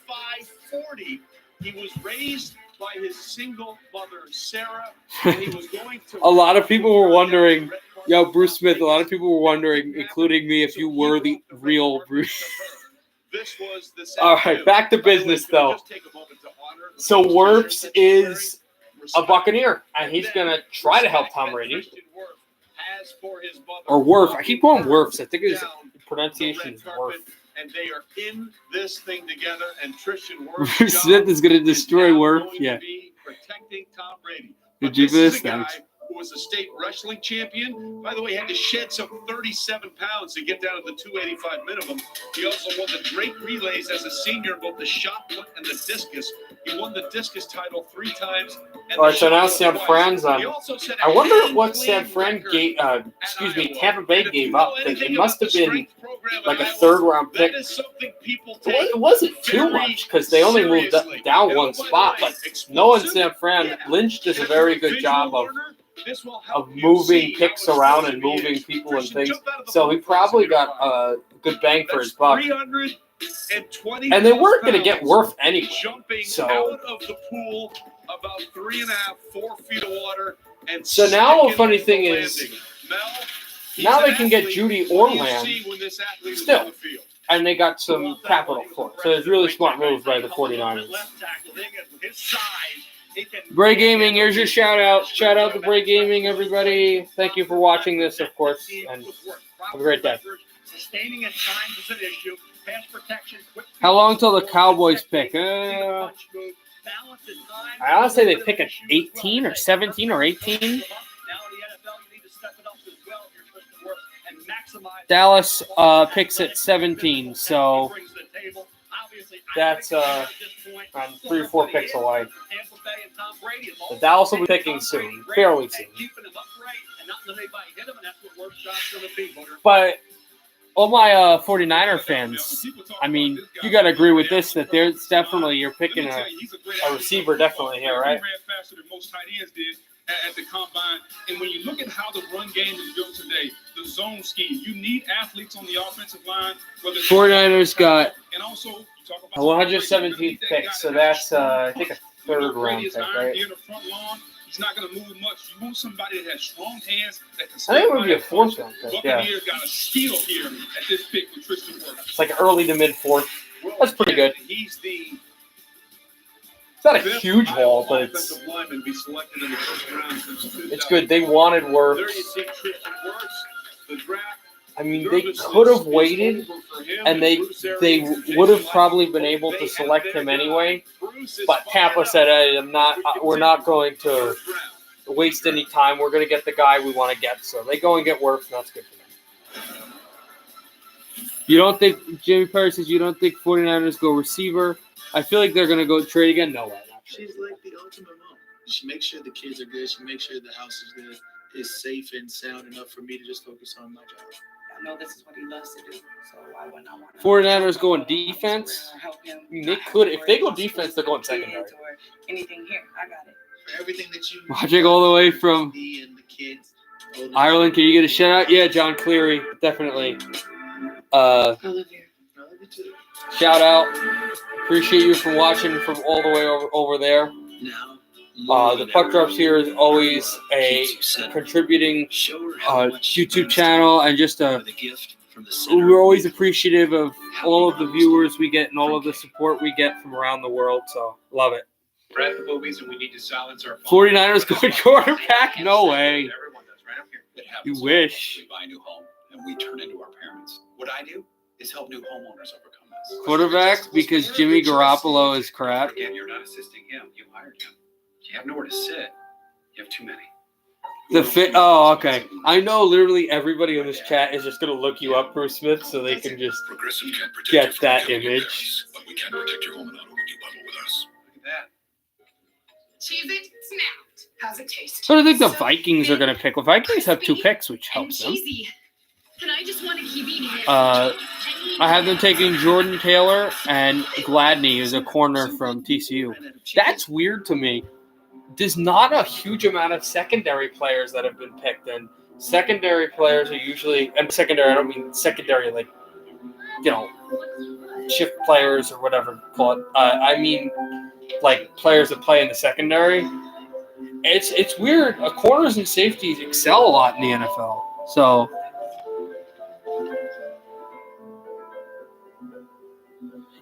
8'5", 40. He was raised by his single mother, Sarah, and he was going to. A lot of people were wondering, yo, Bruce Smith. A lot of people were wondering, including me, if you were the real Bruce. This was the All right, back to business though. So Wirfs is a Buccaneer, and he's gonna try to help Tom Brady. Or Wirf. I keep calling Wirfs. I think his pronunciation is Wirf. And they are in this thing together, and Tristan Wirfs' Bruce Smith is gonna destroy Wirf. Yeah. protecting Tom Brady. Did you This is miss a guy that? who was a state wrestling champion. By the way, had to shed some 37 pounds to get down to the 285 minimum. He also won the Drake Relays as a senior in both the shot put and the discus. He won the discus title 3 times. And All right, the so now shot San put Fran's twice. on. He also set I a wonder what clean San Fran record gave. at Tampa Bay And if gave you know up. It anything must about have the been strength program like at a Iowa, third-round pick. That is something people Well, take it wasn't too much because they only moved seriously. down And one by the spot. way, But knowing San Fran, yeah. Lynch does a If you're very a good visual job of learner, this will help you moving see picks how it's around supposed and to be moving used. people and Christian, things. jump out of the So he boat, probably please, got a good bang for his buck. 320 And they weren't going to get pounds Wirf anyway. jumping So out of the pool about 3.5, 4 feet of water. And So now a sticking funny the thing is, landing. Mel, he's now an they can get athlete. Judy What do you Orland see when this athlete is still. on the field? And they got some capital for it. So it's really smart moves by the 49ers. Bray Gaming, here's your shout out. Shout out to Bray Gaming, everybody. Thank you for watching this, of course. And have a great day. Sustaining at times is an issue. Pass protection, quick How long till the Cowboys pick? I honestly say they pick at 18 or 17 or 18. Dallas picks at 17, so that's on 3 or 4 picks away. But Dallas will be picking soon, fairly soon. But all my 49er fans, I mean, you got to agree with this that there's definitely, you're picking a receiver definitely here, right? at the combine. And when you look at how the run game is built today, the zone scheme, you need athletes on the offensive line. 49ers got and also you talk about 117th pick, so that's I think a third round pick, right? Here in the front lawn, he's not going to move much. You want somebody that has strong hands that can. I think it would be a fourth round pick. Yeah, Buccaneers got a steal here at this pick with Tristan Wirfs. it's like early to mid fourth. That's pretty good. He's the. It's not a huge haul, but it's good. They wanted Wirfs. I mean, they could have waited, and they would have probably been able to select him anyway. But Tampa said, "Hey, we're not going to waste any time. We're going to get the guy we want to get." So they go and get Wirfs, and that's good for them. You don't think Jimmy Perry says you don't think 49ers go receiver? I feel like they're going to go trade again. No way. She's like the ultimate mom. She makes sure the kids are good. She makes sure the house is good. It's safe and sound enough for me to just focus on my job. I know this is what he loves to do, so why wouldn't I want to? 49ers going defense. I mean, they could. If they go defense, they're going secondary. Or anything here, I got it. For everything that you Watching all the way from me and the kids. Ireland, can you get a shout out? Yeah, John Cleary, definitely. I love you. Shout out. Appreciate you for watching from all the way over there. The Puck Drops here is always a contributing YouTube channel, and just we're always appreciative of all of the viewers we get and all of the support we get from around the world. So love it. We're at the movies and we need to silence our 49ers going quarterback? No way. Everyone does right up here. It You happens. wish. We buy a new home and we turn into our parents. What I do is help new homeowners overcome this. Quarterback because Jimmy Garoppolo is crap. Again, you're not assisting him. You hired him. You have nowhere to sit. You have too many. The fit. Oh, okay. I know literally everybody in this chat is just gonna look you up, Bruce Smith, so they can just get that image. But we can protect your home and auto when you bundle with us. Look at that. Cheese it, snapped. How's it taste? So I think the Vikings are gonna pick. The Vikings have 2 picks, which helps them. Cheesy. And I just want to keep eating it. I have them taking Jordan Taylor and Gladney as a corner from TCU. That's weird to me. There's not a huge amount of secondary players that have been picked, and secondary players are usually, and secondary, I don't mean secondary like, shift players or whatever call it. I mean like players that play in the secondary. It's weird. Corners and safeties excel a lot in the NFL. So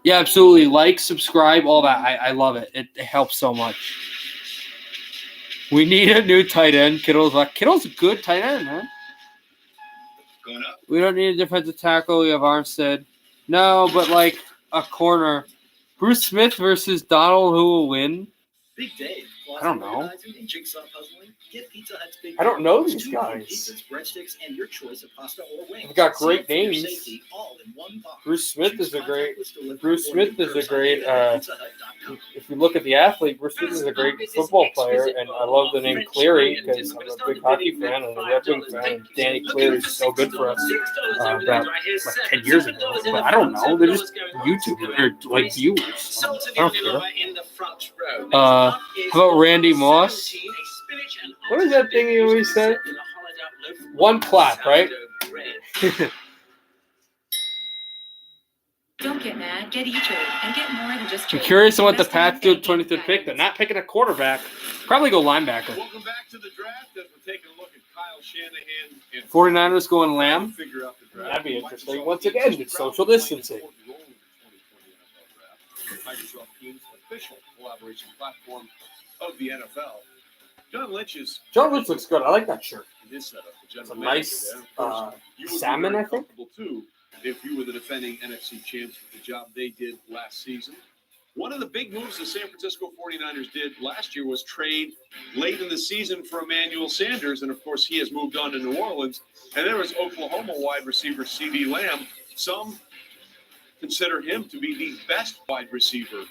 yeah, absolutely. Like, subscribe, all that. I love it. It helps so much. We need a new tight end. Kittle's a good tight end, man. Going up. We don't need a defensive tackle. We have Armstead. No, but like a corner. Bruce Smith versus Donald, who will win? Big Dave. I don't know. Jigsaw puzzling. Get Pizza Hut's Big I don't know Dave. these 2 guys. pizzas, breadsticks, and your choice of pasta or wings. They've got great Save for your names. safety, all in one box. Bruce Smith is a great. Contactless delivery Bruce or Smith is a curbside great. pickup at pizzahut.com. If you look at the athlete, Bruce Smith is a great football player, and I love the name Cleary because I'm a big hockey fan and a Red Wing fan. And Danny Cleary is so good for us. About like 10 years ago, but I don't know. They're just YouTubers or like viewers. I don't care. How about Randy Moss? What is that thing he always said? One clap, right? Don't get mad. Get E-Trade and get more than just I'm trade. curious on what the Pats do at 23rd pick. They're not picking a quarterback. Probably go linebacker. Welcome back to the draft as we're taking a look at Kyle Shanahan and 49ers going Lamb. figure out the draft. That'd be interesting. Once again, it's social distancing. Microsoft Teams official collaboration platform of the NFL. John Lynch looks good. I like that shirt. in his setup. The It's a general nice manager there. Of course, you would be salmon, very I think. comfortable, too, if you were the defending NFC champs with the job they did last season. One of the big moves the San Francisco 49ers did last year was trade late in the season for Emmanuel Sanders. And, of course, he has moved on to New Orleans. And there was Oklahoma wide receiver CeeDee Lamb. Some consider him to be the best wide receiver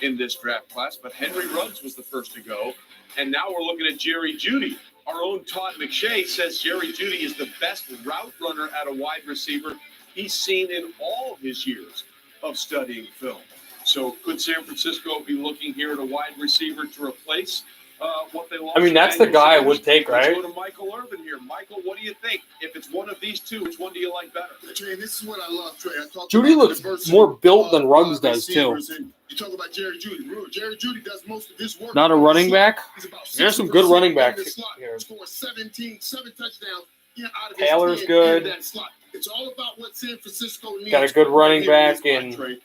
in this draft class. But Henry Ruggs was the first to go. And now we're looking at Jerry Jeudy. Our own Todd McShay says Jerry Jeudy is the best route runner at a wide receiver he's seen in all of his years of studying film. So could San Francisco be looking here at a wide receiver to replace what they lost. I mean, that's the guy I would take, right? Let's go to Michael Irvin here. Michael, what do you think? If it's one of these two, which one do you like better? Trey, this is what I love, Trey. I talked Judy about looks diversity more built than of, Ruggs does, too. receivers, and you talk about Jerry Judy. Remember, Jerry Judy does most of his work. Not a running back? He's about There's some good 60% running in backs the slot. here. Scores 7 touchdowns. Out of Taylor's his 10 good. in that slot. It's all about what San Francisco needs. Got a good running Here back in this in. Trey.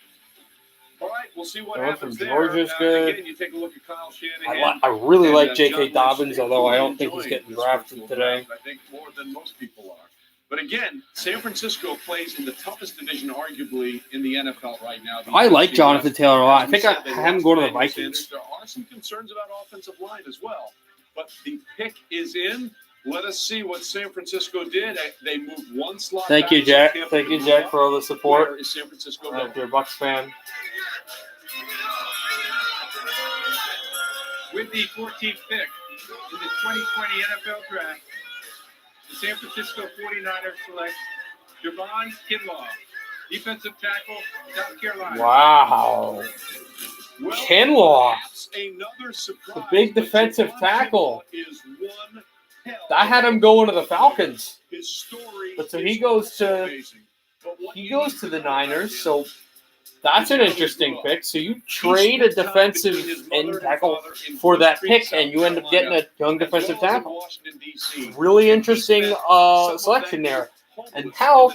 All right, we'll see what Going happens from there. Georgia's good. Again, you take a look at Kyle Shanahan. I really and, like John J.K. Lynch. Dobbins, although I don't think Really he's getting enjoying drafted this today. draft, I think more than most people are. But again, San Francisco plays in the toughest division, arguably, in the NFL right now. I like Jonathan Taylor a lot. I As we think said, I they have him lost go to the Emmanuel Vikings. Sanders. There are some concerns about offensive line as well. But the pick is in. Let us see what San Francisco did. They moved one slot. Thank you, back. Jack. Can't Thank you, move Jack, up. for all the support. Where is San Francisco If going? you're a Bucs fan. With the 14th pick in the 2020 NFL Draft, the San Francisco 49ers select Javon Kinlaw, defensive tackle, South Carolina. Wow. Well, Kinlaw. perhaps another surprise, The big but defensive Javon tackle. Kinlaw is one hell I had him going to the Falcons. His story But so is he goes also to amazing. But what you the need to know Niners, is so that's an interesting pick. So you trade a defensive end tackle for that pick, and you end up getting a young defensive tackle. Washington, D.C. Really interesting selection there. And how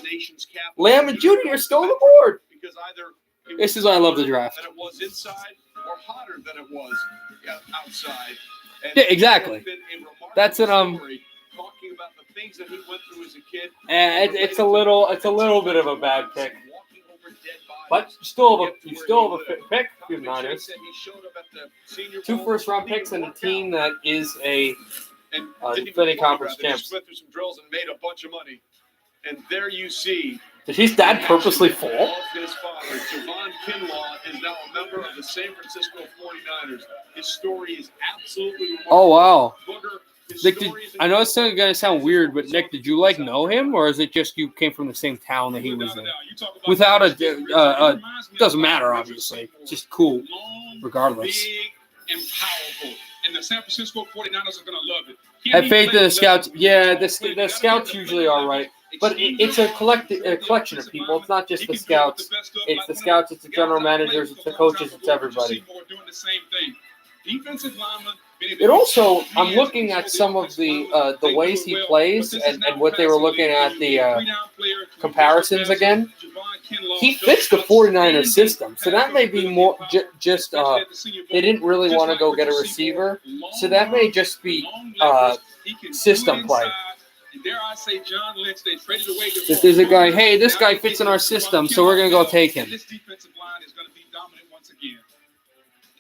Lamb and Judy are still on the board. Because either it This was is why I love the hotter draft. than it was inside, or hotter than it was outside. And Yeah, exactly. it's been a remarkable That's an story, talking about the things that he went through as a kid. It's a little bit of a bad pick, but you still have a pick, you Niners. 2 first-round picks and a team that is a defending conference champs. Went through some drills and made a bunch of money. And there you see. Did his dad purposely fall? Of his father, Javon Kinlaw, is now a member of the San Francisco 49ers. His story is absolutely remarkable. Oh wow! Booger, his Nick, story is I know it's going to sound weird, but Nick, did you know him, or is it just you came from the same town that he was in? Without a doesn't matter, obviously. It's just cool, regardless. Big and powerful. And the San Francisco 49ers are going to love it. Have faith in the scouts. Yeah, the scouts usually are right, but it's a collection of people. It's not just the scouts. It's the scouts. It's the general managers. It's the coaches. It's everybody. Doing the same thing. Defensive lineman. It also, I'm looking at some of the ways he plays and what they were looking at the comparisons again. He fits the 49ers system, so that may be more just they didn't really want to go get a receiver, so that may just be system play. Dare I say, John Lynch, they traded away If there's a guy, hey, this guy fits in our system, so we're gonna go take him. This defensive line is going to be dominant once again.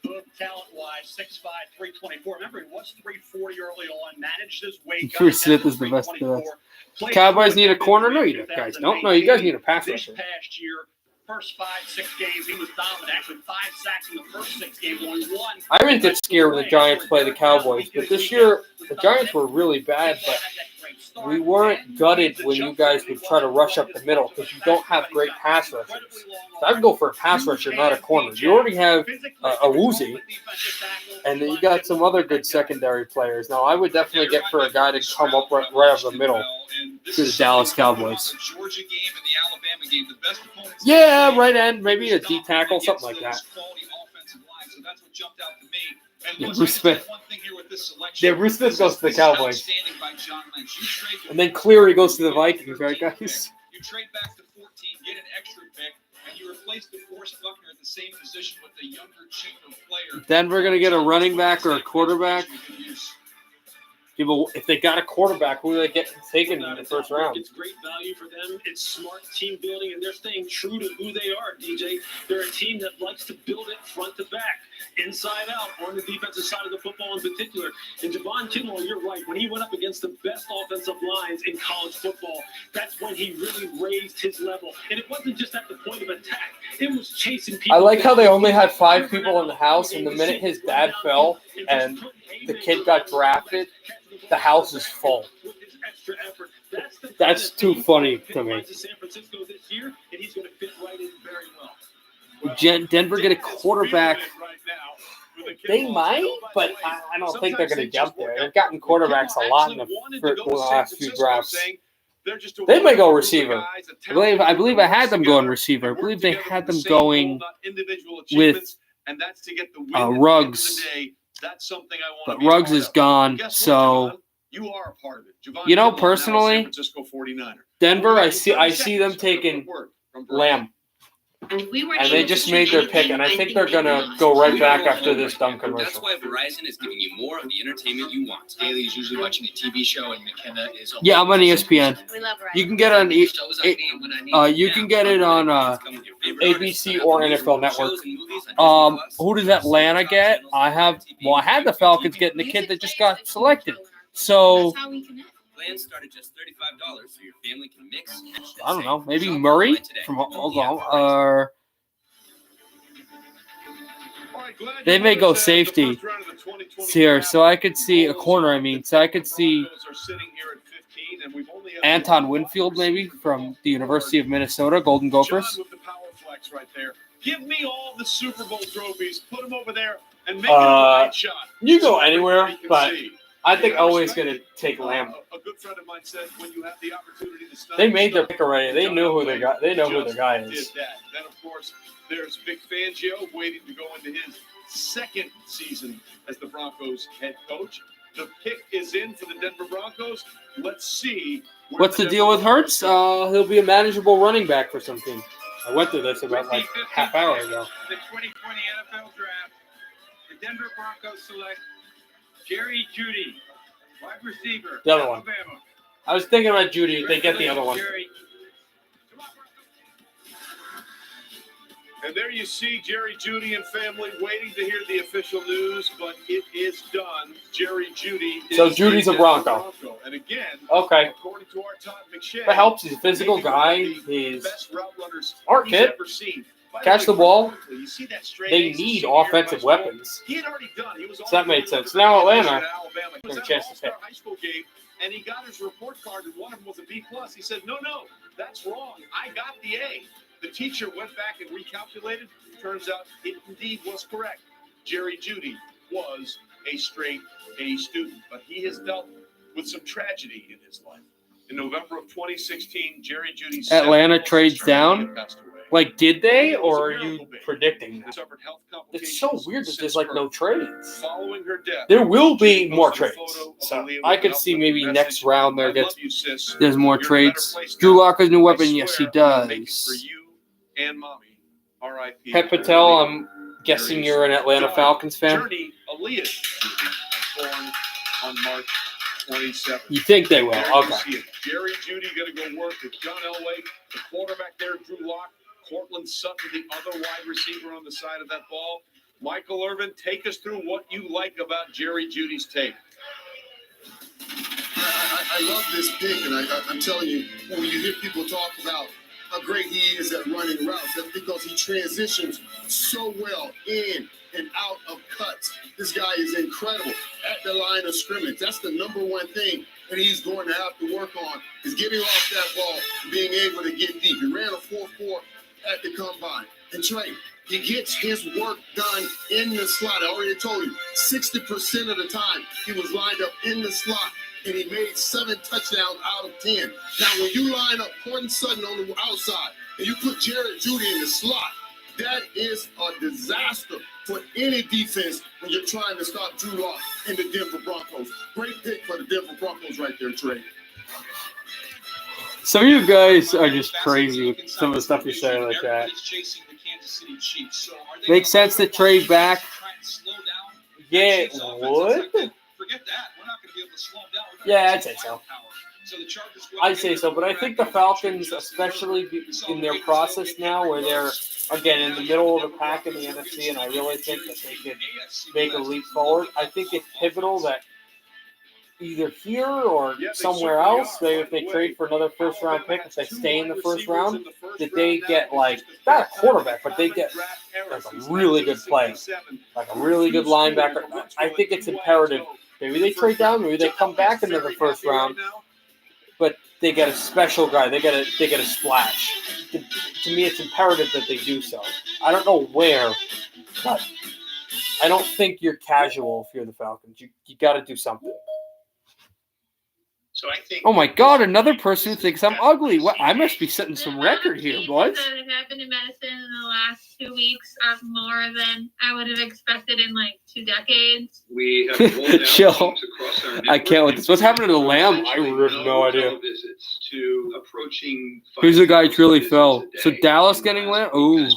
Good talent-wise, 6'5", 324. Remember, he was 340 early on, managed his weight. Drew Smith is the best of us. Cowboys need a corner? No, you guys don't. No, you guys need a pass rusher. This past year, first 5-6 games, he was dominant. Actually, 5 sacks in the first 6 games, only 1. I didn't get scared when the Giants played the Cowboys, but this year the Giants were really bad, but we weren't gutted when you guys would try to rush up the middle because you don't have great pass rushers. So I'd go for a pass rusher, not a corner. You already have a Woozy, and then you got some other good secondary players. Now, I would definitely get for a guy to come up right up the middle to the Dallas Cowboys. Georgia game and the Alabama game, the best opponents. Yeah, right end, maybe a D tackle, something like that. Quality offensive line, so that's what jumped out to me. And Yeah, look, Bruce Smith. one thing here with this selection. Yeah, Bruce Smith goes to the This is Cowboys. outstanding by John Lynch. You trade And then Cleary goes to the Vikings, right, guys? You trade back to 14, get an extra pick, and you replace DeForest Buckner at the same position with a younger, cheaper player. Denver going to get a running back or a quarterback. People, if they got a quarterback, who do they get taken in the first round? It's great value for them. It's smart team building, and they're staying true to who they are, DJ. They're a team that likes to build it front to back, inside out, on the defensive side of the football in particular. And Javon Kinlaw, you're right. When he went up against the best offensive lines in college football, that's when he really raised his level. And it wasn't just at the point of attack. It was chasing people. I like how they only had 5 people in the house, and the minute his dad fell and the kid got drafted, the house is full. That's too funny to me. Denver get a quarterback. They might, but I don't think they're going to jump there. They've gotten quarterbacks a lot in the last few drafts. They may go receiver. I believe I had them going receiver. I believe they had them going with Ruggs. But Ruggs is gone, so you know, personally, Denver, I see them taking Lamb. And they just made their pick, and I think they're going to go right back after this dumb commercial. That's why Verizon is giving you more of the entertainment you want. Haley is usually watching a TV show, and McKenna is. Yeah, I'm on ESPN. We love Verizon. You can get it on ABC or NFL Network. Who does Atlanta get? I had the Falcons getting the kid that just got selected. So Plans start at just $35, so your family can mix. I don't know, maybe Murray from Oklahoma, they may go safety here, so I could see a corner. So I could see Anton Winfield maybe from the University of Minnesota, Golden Gophers. Give me all the Super Bowl trophies, put them over there, and make it a wide shot. You go anywhere, but I think Elway's going to take Lamb. A good friend of mine said when you have the opportunity to study, they made their pick already. They know who their guy. They know who their guy is. Then of course there's Vic Fangio waiting to go into his second season as the Broncos head coach. The pick is in for the Denver Broncos. Let's see. What's the deal with Hurts? He'll be a manageable running back for some team. I went through this about like half hour ago. The 2020 NFL Draft. The Denver Broncos select Jerry Jeudy, wide receiver. The other one. Alabama. I was thinking about Judy. They get the other one. And there you see Jerry Jeudy and family waiting to hear the official news, but it is done. Jerry Jeudy is So Judy's a Bronco. And again, okay. According to our Todd McShay, that helps. He's a physical guy. He's best route runners smart kid. ever seen. Catch the ball. You see that straight They need offensive weapons. He had already done. He was So that made sense. Now Atlanta He was has a at chance an to pick. All-Star high school game, and he got his report card, and one of them was a B+. He said, no, that's wrong. I got the A. The teacher went back and recalculated. Turns out it indeed was correct. Jerry Jeudy was a straight A student, but he has dealt with some tragedy in his life. In November of 2016, Jerry Jeudy's Atlanta trades down. Like, did they, or are you predicting that? It's so weird that there's like no trades. Following her death, There will be more trades. So I could see maybe next round there's more trades. Drew Lock has a new weapon. Yes, he does. and mommy, R.I.P. Pet Patel, I'm guessing you're an Atlanta Falcons fan. Journey Aaliyah born on March 27th. You think they will? Okay. Jerry Jeudy going to go work with John Elway, the quarterback there, Drew Lock, Cortland Sutton, the other wide receiver on the side of that ball. Michael Irvin, take us through what you like about Jerry Jeudy's tape. I love this pick, and I'm telling you, when you hear people talk about how great he is at running routes, that's because he transitions so well in and out of cuts. This guy is incredible at the line of scrimmage. That's the number one thing that he's going to have to work on, is getting off that ball, being able to get deep. He ran a 4.4 at the combine. And Trey, he gets his work done in the slot. I already told you, 60% of the time he was lined up in the slot, and he made 7 touchdowns out of 10. Now, when you line up Cortland Sutton on the outside and you put Jerry Jeudy in the slot, that is a disaster for any defense when you're trying to stop Drew Lock and the Denver Broncos. Great pick for the Denver Broncos right there, Trey. Some of you guys are just crazy with some of the stuff you say like that. Makes sense to trade back. Yeah, it would. Yeah, I'd say so. I'd say so, but I think the Falcons, especially in their process now, where they're, again, in the middle of the pack in the NFC, and I really think that they could make a leap forward. I think it's pivotal that either here or somewhere else, maybe if they trade for another first-round pick, if they stay in the first round, that they get, like, not a quarterback, but they get, like, a really good player, like a really good linebacker. I think it's imperative. Maybe they trade down, maybe they come back into the first round, but they get a special guy. They get a splash. To me, it's imperative that they do so. I don't know where, but I don't think you're casual if you're the Falcons. You got to do something. So I think. Oh my God! Another person who thinks I'm ugly. What? I must be setting some record here, boys. That have happened in medicine in the last 2 weeks are more than I would have expected in like 2 decades. We have rolled out Chill. teams across our I can't with this. What's happening to the Lamb? I have no idea. Visits to approaching Who's the guy who truly fell? So Dallas getting Lamb? Ooh,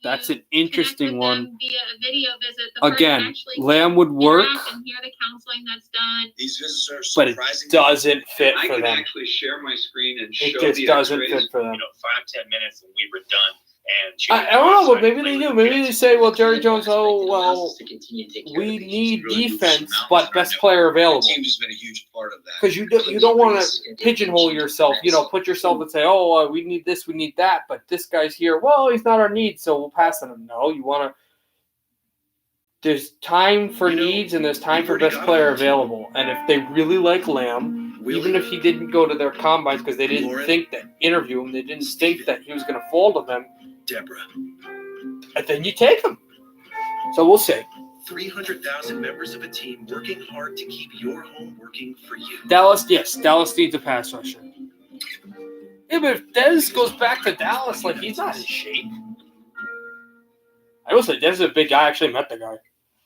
that's an interesting one. Via a video visit. The person Again, actually Lamb would work, interact and hear the counseling that's done. These visits are but it doesn't fit I for can them. actually share my screen and show It just the doesn't X-rays. fit for them. 5-10 minutes and we were done. And I don't know, but maybe they do. Maybe they say, well, Jerry Jones, oh, well, we need defense, but best player available. Team has been a huge part of that. Because you don't want to pigeonhole yourself, put yourself and say, oh, we need this, we need that, but this guy's here. Well, he's not our need, so we'll pass on him. No, you want to. There's time for needs and there's time for best player available. And if they really like Lamb, even if he didn't go to their combines because they didn't think that interview him, they didn't think that he was going to fall to them. Deborah. And then you take him. So we'll see. 300,000 members of a team working hard to keep your home working for you. Dallas needs a pass rusher. Yeah, but if Dez goes back to Dallas, like, he's not in shape. I will say, Dez is a big guy. I actually met the guy.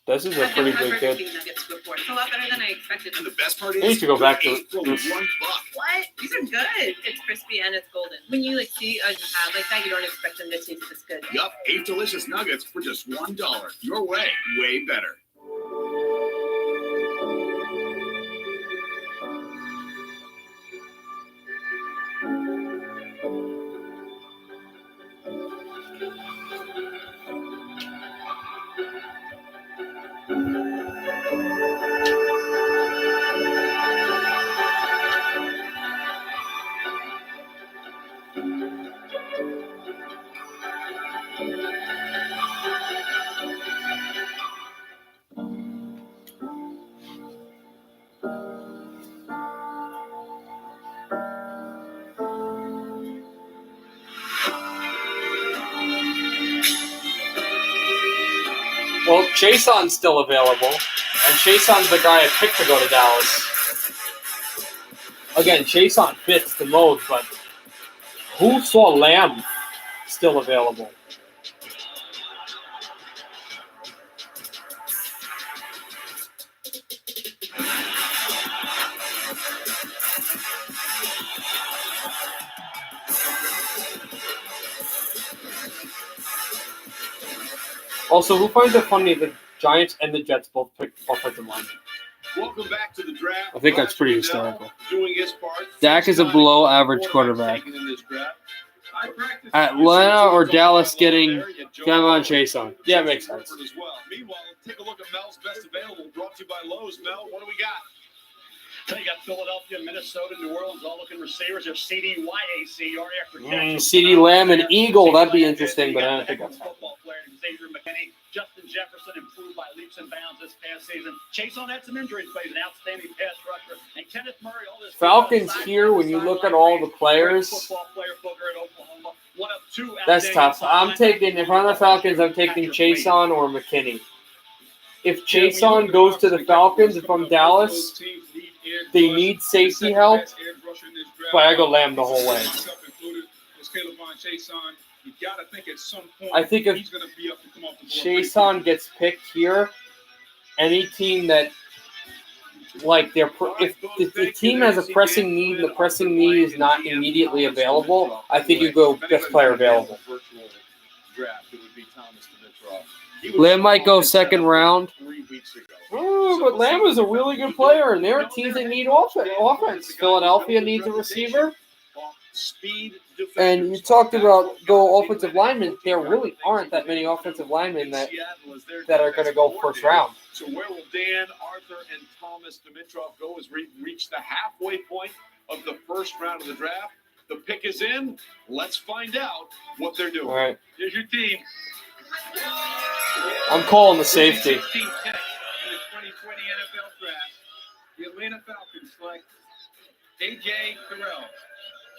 Dez is a pretty big kid. It's a lot better than I expected. And the best part He needs to go back to What? These are good. It's crispy and it's golden. When you see a ad like that, you don't expect them to taste this good. Yup, 8 delicious nuggets for just $1. Your way, way better. Well, Jason's still available, and Jason's the guy I picked to go to Dallas. Again, Jason fits the mode, but who saw Lamb still available? Also, who finds it funny the Giants and the Jets both picked offensive linemen? Welcome back to the draft. I think that's pretty hysterical. Doing his part. Dak is a below-average quarterback. Atlanta or Dallas getting Javon Chason. Yeah, it makes sense. Meanwhile, take a look at Mel's best available, brought to you by Lowe's. Mel, what do we got? So you got Philadelphia, Minnesota, New Orleans, all looking receivers. There's CD, YAC, yard after catch. CD Lamb and Eagle, that'd be interesting, but I don't think that's football player. Xavier McKinney, Justin Jefferson improved by leaps and bounds this past season. Chason had some injuries, but he's an outstanding pass rusher. And Kenneth Murray, all this Falcons here, when you look at all the players, football player, Booger at Oklahoma. One of two that's tough. If I'm the Falcons, I'm taking Chason or McKinney. If Chason goes to the Falcons, if I'm Dallas, they need safety help, but I go Lamb the whole way. I think if Chason gets picked here, any team that, like, if the team has a pressing need and the pressing need is not immediately available, I think you go best player available. Lamb might go second round. Ooh, but Lamb is a really good player, and there are teams that need offense. Philadelphia needs a receiver. And you talked about go offensive linemen. There really aren't that many offensive linemen that are going to go first round. So where will Dan, Arthur, and Thomas Dimitrov go as we reach the halfway point of the first round of the draft? The pick is in. Let's find out what they're doing. All right. Here's your team. I'm calling the safety. 16th pick in the 2020 NFL Draft. The Atlanta Falcons select A.J. Terrell,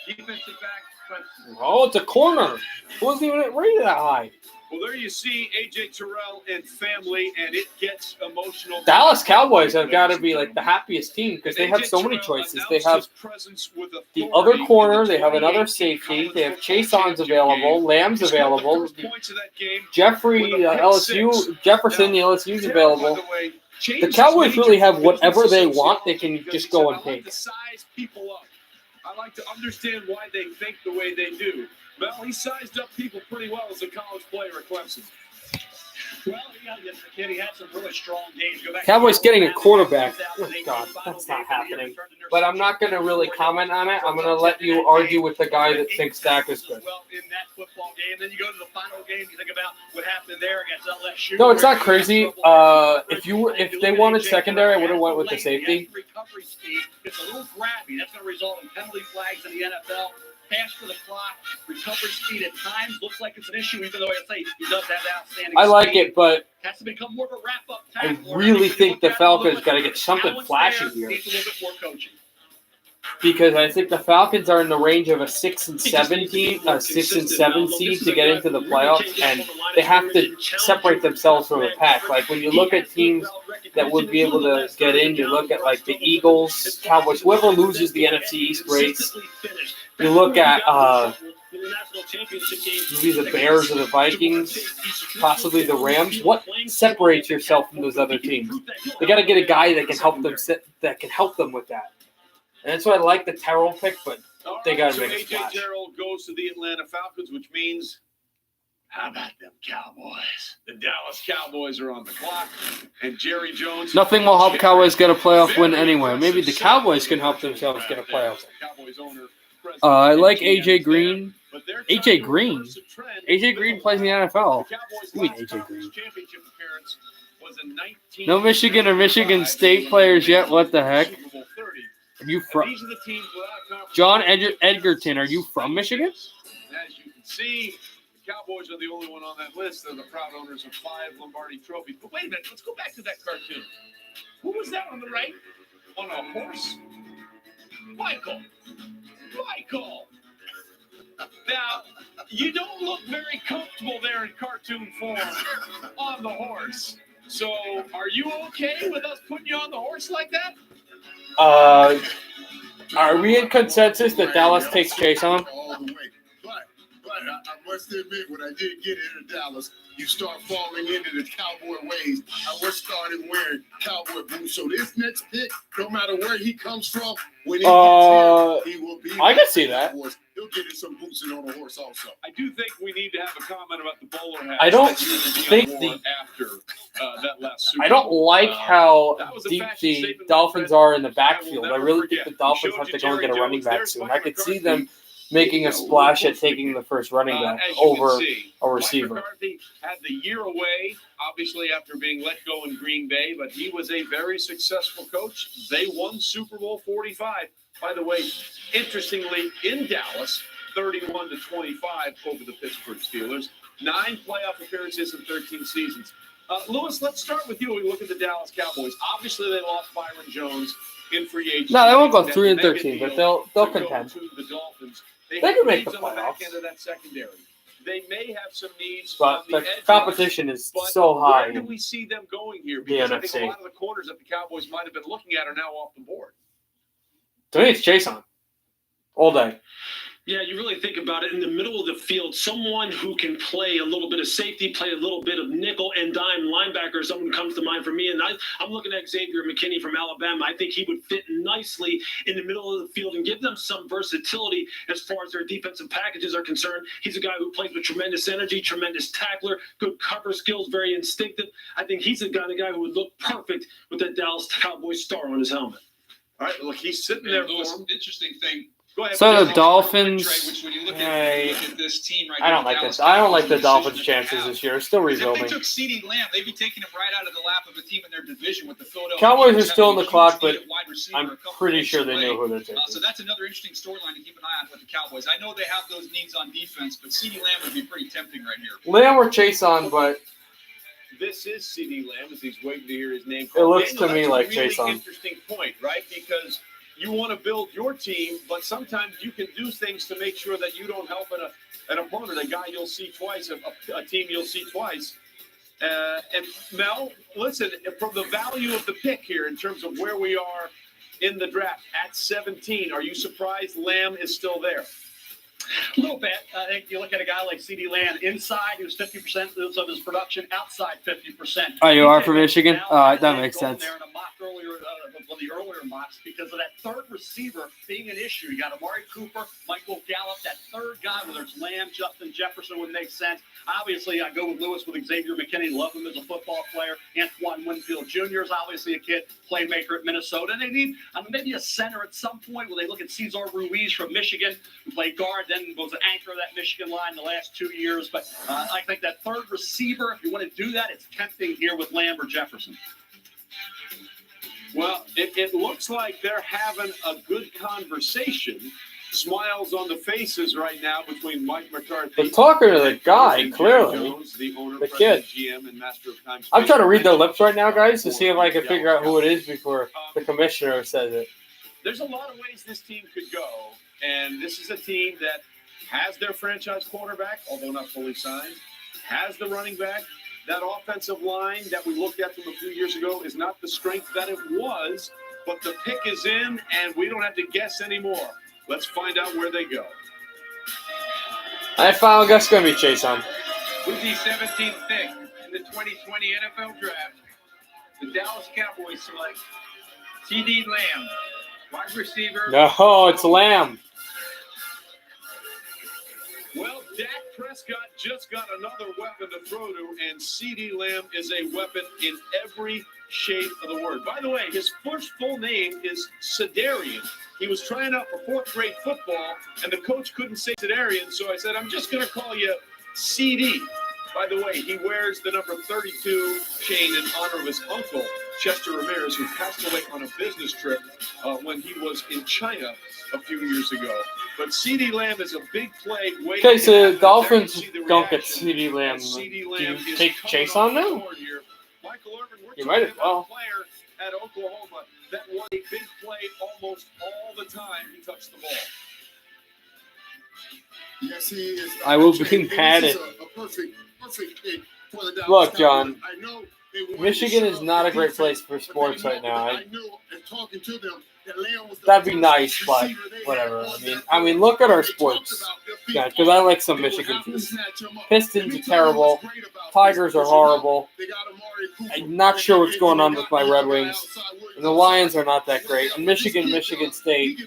Defensive back. Oh, it's a corner. It wasn't even rated that high. Well, there you see A.J. Terrell and family, and it gets emotional. Dallas Cowboys have got to be like the happiest team because they have so many choices. They have the other corner. They have another safety. They have Chase-Ons available. Lamb's available. Jefferson, the LSU's available. The Cowboys really have whatever they want. They can just go and take. I like to understand why they think the way they do. Well, he sized up people pretty well as a college player at Clemson. Well, he had some really strong games. Cowboys getting a quarterback. Oh, God, that's not happening. But I'm not going to really comment on it. I'm going to let you argue with the guy that thinks Dak is good. Well, in that football game, then you go to the final game. You think about what happened there against LSU. No, it's not crazy. If they wanted secondary, I would have went with the safety. Recovery speed. It's a little grabby. That's going to result in penalty flags in the NFL. Pass for the clock, recovery speed at times looks like it's an issue, even though I say he does have outstanding I like speed. it, but Has to become more of a wrap-up I tackler. really think the Falcons got to get something flashy here. Needs a little bit more coaching. Because I think the Falcons are in the range of a 6 and 7 seed to get into the playoffs, and they have to separate themselves from the pack. Like when you look at teams that would be able to get in, you look at like the Eagles, Cowboys, whoever loses the NFC East race. You look at maybe the Bears or the Vikings, possibly the Rams. What separates yourself from those other teams? They got to get a guy that can help them with that. And that's why I like the Terrell pick, but they got to make a splash. A.J. Terrell goes to the Atlanta Falcons, which means, how about them Cowboys? The Dallas Cowboys are on the clock, and Jerry Jones. Nothing will help Cowboys get a playoff win anyway. Maybe the Cowboys can help themselves get a playoff win. I like A.J. Green. A.J. Green? A.J. Green plays in the NFL. What do you mean A.J. Green? No Michigan or Michigan State players yet? What the heck? Are you from John Edgerton? Are you from Michigan? As you can see, the Cowboys are the only one on that list. They're the proud owners of 5 Lombardi trophies. But wait a minute, let's go back to that cartoon. Who was that on the right? On a horse? Michael. Now, you don't look very comfortable there in cartoon form on the horse. So, are you okay with us putting you on the horse like that? Are we in consensus that Dallas takes Chase on? All the way. But I must admit, when I did get into Dallas, you start falling into the Cowboy ways. I was started wearing Cowboy boots. So this next pick, no matter where he comes from, when he gets here, he will be. I can see that. He'll get in some boots and on a horse also. I do think we need to have a comment about the bowler hat. I don't think after that last Super I don't Bowl. like how that was a deep fashion the statement, Dolphins my friend. are in the backfield. I really think forget. the Dolphins We have showed to go and you get a Jerry running Jones. back There's soon. Mike I could see McCarthy. them making a splash at taking the first running back as you over can see, a receiver. Mike McCarthy had the year away, obviously after being let go in Green Bay, but he was a very successful coach. They won Super Bowl 45. By the way, interestingly, in Dallas, 31-25 over the Pittsburgh Steelers. 9 playoff appearances in 13 seasons. Lewis, let's start with you. We look at the Dallas Cowboys. Obviously, they lost Byron Jones in free agency. No, they won't go 3-13, but they'll contend. The Dolphins. They can make the on the back playoffs. end of that secondary. They may have some needs, But on the the edge competition is but so high Where do in we see them going here? the Because I think a NFC. lot of the corners that the Cowboys might have been looking at are now off the board. To me, it's Chase on all day. Yeah, you really think about it. In the middle of the field, someone who can play a little bit of safety, play a little bit of nickel and dime linebacker, someone comes to mind for me. And I'm looking at Xavier McKinney from Alabama. I think he would fit nicely in the middle of the field and give them some versatility as far as their defensive packages are concerned. He's a guy who plays with tremendous energy, tremendous tackler, good cover skills, very instinctive. I think he's the kind of guy who would look perfect with that Dallas Cowboys star on his helmet. All right, look, he's sitting there. Lewis, interesting thing. Go ahead. So the Trey, Dolphins, which when you look at this team right I don't now, like Dallas this. I don't like the Cowboys, Dolphins' decision that they chances have. this year. It's still Because if rebuilding. they took CeeDee Lamb, they'd be taking him right out of the lap of a team in their division with the Philadelphia Cowboys Eagles are still in the having a clock, huge but need at wide receiver, I'm a couple pretty picks sure they away. know who they're taking. So that's another interesting storyline to keep an eye on with the Cowboys. I know they have those needs on defense, but CeeDee Lamb would be pretty tempting right here. Lamb or Chase on, but This is CeeDee Lamb as he's waiting to hear his name. It looks Daniel, to me that's like a really Chase on. interesting point, right? Because you want to build your team, but sometimes you can do things to make sure that you don't help an opponent, a guy you'll see twice, a team you'll see twice. And Mel, listen, from the value of the pick here in terms of where we are in the draft at 17, are you surprised Lamb is still there? A little bit. I think you look at a guy like CeeDee Lamb. Inside, he was 50% of his production. Outside, 50%. Oh, you are from Michigan? That makes sense. There in a mock earlier, one of the earlier mocks, because of that third receiver being an issue. You got Amari Cooper, Michael Gallup, that third guy, whether it's Lamb, Justin Jefferson, would make sense. Obviously, I go with Lewis with Xavier McKinney. Love him as a football player. Antoine Winfield Jr. is obviously a kid, playmaker at Minnesota. And they need maybe a center at some point where they look at Cesar Ruiz from Michigan, who played guard, then was an anchor of that Michigan line the last 2 years. But I think that third receiver, if you want to do that, it's tempting here with Lamb or Jefferson. Well, it looks like they're having a good conversation. Smiles on the faces right now between Mike McCarthy. They're talking to the guy, clearly. Jones, the owner, the kid. GM, and master of time. I'm trying to read their lips right now, guys, to see if I can figure out who it is before the commissioner says it. There's a lot of ways this team could go, and this is a team that has their franchise quarterback, although not fully signed, has the running back. That offensive line that we looked at from a few years ago is not the strength that it was, but the pick is in, and we don't have to guess anymore. Let's find out where they go. I final guess is going to be Chase on. With the 17th pick in the 2020 NFL Draft, the Dallas Cowboys select CeeDee Lamb, wide receiver. No, it's Lamb. Well, Dak Prescott just got another weapon to throw to, and CeeDee Lamb is a weapon in every shape of the word. By the way, his first full name is Sedarian. He was trying out for fourth grade football, and the coach couldn't say Sedarian, so I said, I'm just going to call you CD. By the way, he wears the number 32 chain in honor of his uncle, Chester Ramirez, who passed away on a business trip when he was in China a few years ago. But CeeDee Lamb is a big play. Okay, so the Dolphins don't get CeeDee Lamb. Do you take Chase on now? You might as well. At Oklahoma, that was a big play almost all the time he touched the ball. Yes, he is. I will be padded. A perfect pick for the Dallas Look, Cowboys. John, I know they wanted Michigan to is show not a great defense, place for but sports they right know now. that I knew and talking to them that Lamb was the That'd be first nice, but receiver they had whatever. on I mean, look at our sports, guys, because I like some Michigan teams. Pistons are terrible. Tigers are horrible. I'm not sure what's going on with my Red Wings. And the Lions are not that great. And Michigan State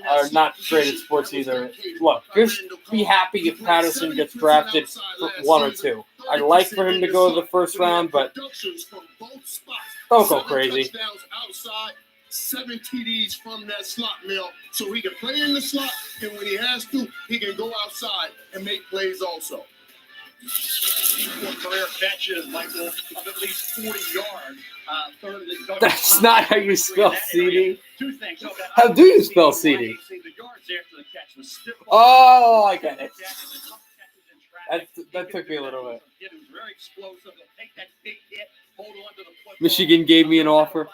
are not great at sports either. Look, just be happy if Patterson gets drafted for 1 or 2. I'd like for him to go to the first round, but don't go crazy. 7 TDs from that slot, Mel, so he can play in the slot, and when he has to, he can go outside and make plays also. 4 career catches, Michael, of at least 40 yards. That's not how you spell CD. 2 things. How do you spell CD? The yards after the catch was stiff. Oh, I get it. That took me a little bit. It was very explosive. They'll take that big hit, hold on to the football. Michigan gave me an offer.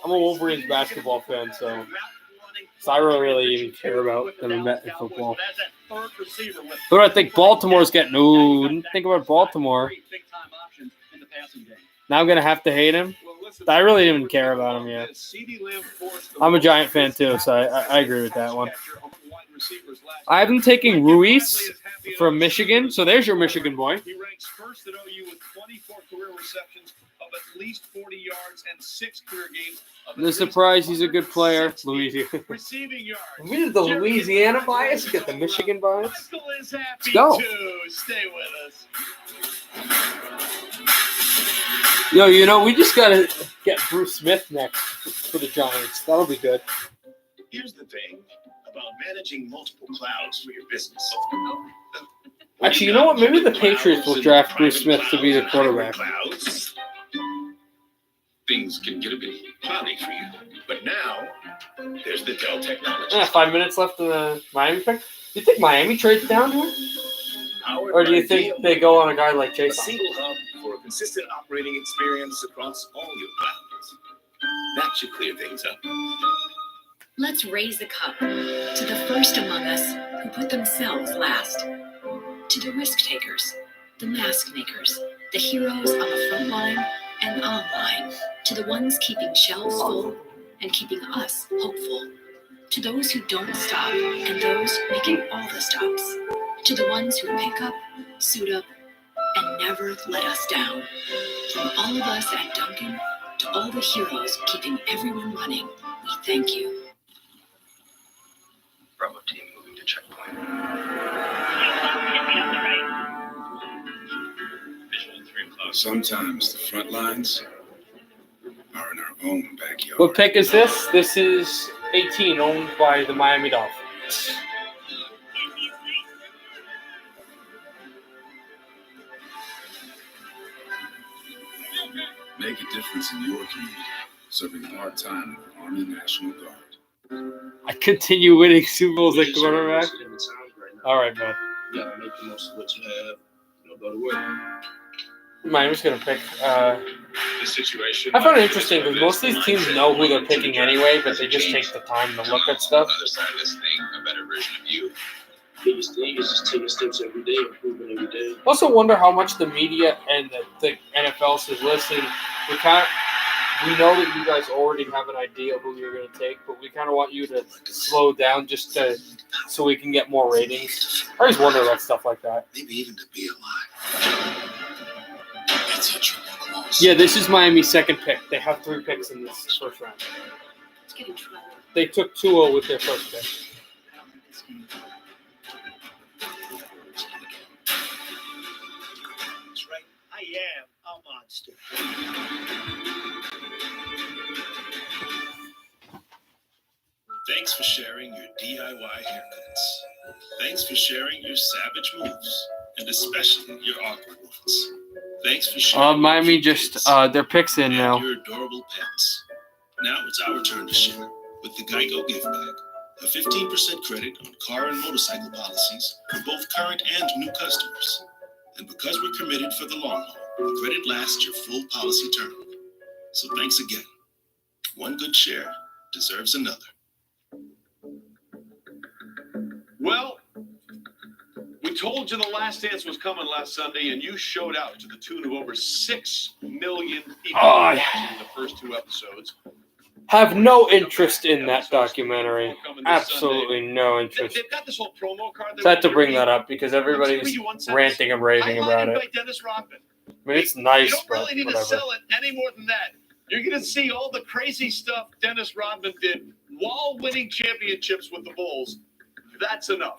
I'm a Wolverines basketball fan, so I don't really even care about them in football. But I think Baltimore's getting. Ooh, didn't think about Baltimore. Now I'm gonna have to hate him. I really didn't even care about him yet. I'm a Giant fan too, so I agree with that one. I have them taking Ruiz from Michigan, so there's your Michigan boy. He ranks first at OU with 24 career receptions of at least 40 yards and 6 career games. No surprise, he's a good player. Louisiana. Receiving yards. We did the Louisiana bias, get the Michigan bias. Michael is happy Let's go. too. Stay with us. Yo, you know, we just gotta get Bruce Smith next for the Giants. That'll be good. Here's the thing about managing multiple clouds for your business. Actually, you know what? Maybe the Patriots will draft Bruce Smith to be the quarterback. Clouds, things can get a bit cloudy for you. But now, there's the Dell technology. 5 minutes left in the Miami pick. Do you think Miami trades down here? Or do you think they go on a guy like A Jason? single hub for a consistent operating experience across all your clouds. That should clear things up. Let's raise a cup to the first among us who put themselves last. To the risk takers, the mask makers, the heroes on the front line and online. To the ones keeping shelves full and keeping us hopeful. To those who don't stop and those making all the stops. To the ones who pick up, suit up, and never let us down. From all of us at Dunkin' to all the heroes keeping everyone running, we thank you. Bravo team moving to checkpoint. Visual 3 o'clock. Sometimes the front lines are in our own backyard. What pick is this? This is 18, owned by the Miami Dolphins. Make a difference in your community, serving part-time with the Army National Guard. I continue winning Super Bowls at quarterback. All right, man. You gotta make the most of what you have. Go to work. Miami's going to pick. The situation. I found it interesting because most of these teams know who they're picking anyway, but they just take the time to look at stuff. Other side of this thing, a better version of you. Biggest thing is just taking steps every day, improving every day. Also wonder how much the media and the NFL says, listen, we know that you guys already have an idea of who you're going to take, but we kind of want you to slow down so we can get more ratings. I always wonder about stuff like that. Maybe even to be alive. That's a triple loss. Yeah, this is Miami's second pick. They have 3 picks in this first round. Let's get in trouble. They took Tua with their first pick. That's right. I am a monster. Thanks for sharing your DIY haircuts. Thanks for sharing your savage moves, and especially your awkward ones. Thanks for sharing Miami just their picks in now. your adorable pets. Now it's our turn to share with the Geico gift bag. A 15% credit on car and motorcycle policies for both current and new customers. And because we're committed for the long haul, the credit lasts your full policy term. So thanks again. One good share deserves another. Well, we told you the last dance was coming last Sunday, and you showed out to the tune of over 6 million people watching the first 2 episodes. Have no interest in that documentary. Absolutely no interest. They've got this whole promo card. Just had to bring that up because everybody's ranting and raving about it. By Dennis Rodman. I mean, it's nice, You don't but really need whatever. to sell it any more than that. You're going to see all the crazy stuff Dennis Rodman did while winning championships with the Bulls. That's enough.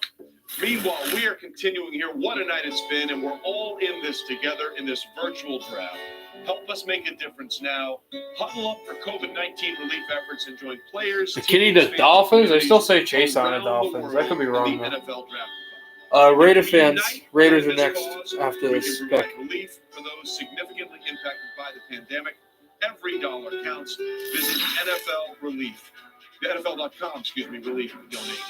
Meanwhile, we are continuing here. What a night it's been, and we're all in this together in this virtual draft. Help us make a difference now. Huddle up for COVID-19 relief efforts and join players. McKinney to Dolphins? I still say Chase on the Dolphins. That could be wrong, though. NFL draft. Raider fans, Raiders are next after this pick. Relief for those significantly impacted by the pandemic. Every dollar counts. Visit NFL Relief. NFL.com, relief and donate.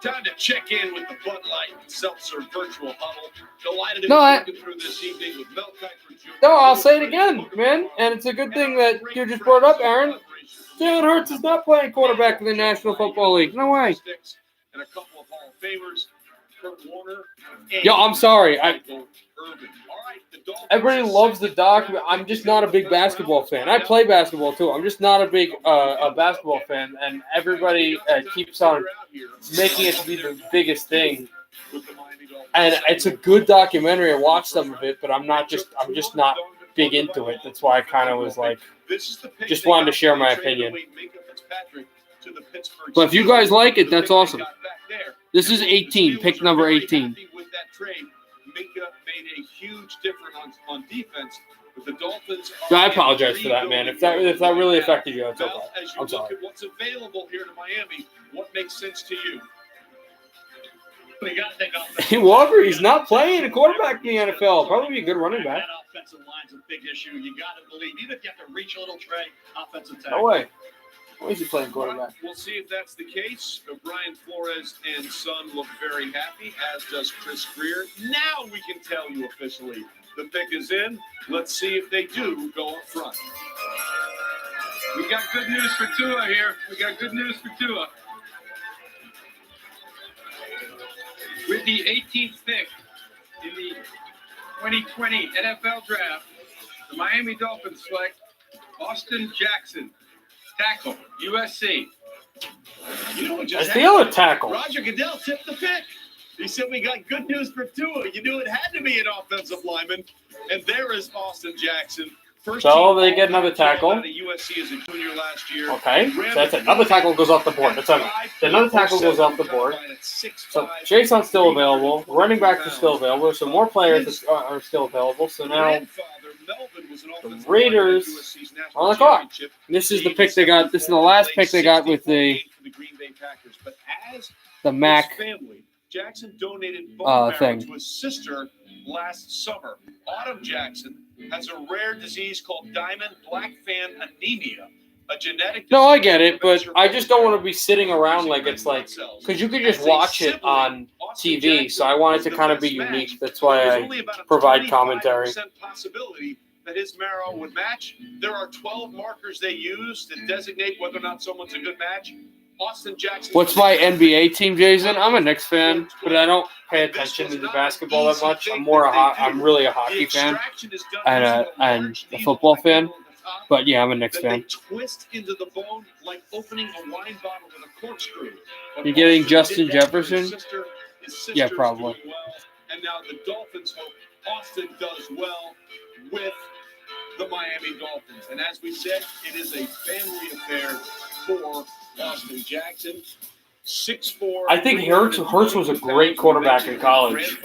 Time to check in with the Bud Light Seltzer virtual huddle. Delighted to be working through this evening with Mel Kiper Jr. No, I'll say it again, man. And it's a good thing that you just brought up, Aaron. Jalen Hurts is not playing quarterback in the National Football League. No way. And a couple of Hall of Famers, Kurt Warner. Yo, I'm sorry. Irvin. All right, the Dolphins. Everybody loves the doc. I'm just not a big basketball fan. I play basketball too. I'm just not a big a basketball fan, and everybody keeps on making it to be the biggest thing. And it's a good documentary. I watched some of it, but I'm just not big into it. That's why I kind of was like, just wanted to share my opinion. But if you guys like it, that's awesome. This is 18, pick number 18. Minka made a huge difference on defense. But the Dolphins. I apologize for that, man. If that really affected you, that's okay. As you I'm sorry. look at what's available here to Miami, what makes sense to you? You got to think Walker, he's not playing a quarterback in the NFL. Probably be a good running back. That offensive line's a big issue. You got to believe, even if you have to reach a little tray, offensive tackle. No way. Why is he playing quarterback? We'll see if that's the case. Brian Flores and son look very happy, as does Chris Greer. Now we can tell you officially the pick is in. Let's see if they do go up front. We got good news for Tua here. We got good news for Tua. With the 18th pick in the 2020 NFL Draft, the Miami Dolphins select Austin Jackson, tackle, USC. You know what That's just the happened? other tackle. Roger Goodell tipped the pick. He said we got good news for Tua. You knew it had to be an offensive lineman. And there is Austin Jackson. So they get another tackle. Out of USC as a junior last year. Okay, so that's another tackle goes off the board. That's another tackle goes off the board. So Jason's still available. Running backs are still available. So more players are still available. So now the Raiders are on the clock. This is the pick they got. This is the last pick they got with the Mac Jackson donated bone marrow thing. to his sister last summer. Autumn Jackson has a rare disease called diamond black fan anemia, a genetic. No, I get it, but I just don't want to be sitting around like it's like, because you could just watch it on TV. So I want it to kind of be unique. That's why I provide commentary. Possibility that his marrow would match. There are 12 markers they use to designate whether or not someone's a good match. Austin Jackson. What's my NBA team, Jason? I'm a Knicks fan, but I don't pay attention to the basketball that much. I'm really a hockey fan and a football fan. But yeah, I'm a Knicks fan. Twist into the bone like opening a wine bottle with a corkscrew. You're getting Justin Jefferson? Yeah, probably. And now the Dolphins hope Austin does well with the Miami Dolphins. And as we said, it is a family affair for Austin Jackson. 6'4". I think Hurts was a great quarterback in college,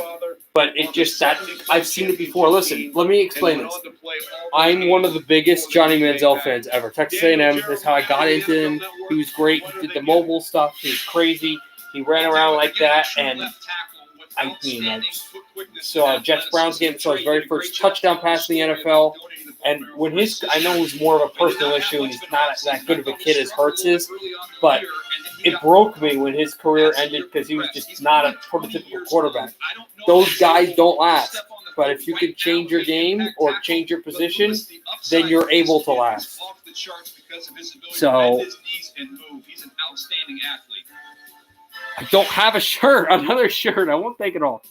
but it just that I've seen it before. Listen, let me explain this. I'm one of the biggest Johnny Manziel fans ever. Texas A&M. That's how I got into him. He was great. He did the mobile stuff. He was crazy. He ran around like that, and I mean, I saw Jets Browns game. Saw his very first touchdown pass in the NFL. And when I know it was more of a personal issue. He's not that good of a kid as Hurts is, but it broke me when his career ended because he was just not a prototypical quarterback. Those guys don't last. But if you can change your game or change your position, then you're able to last. So he's an outstanding athlete. I don't have a shirt. Another shirt. I won't take it off.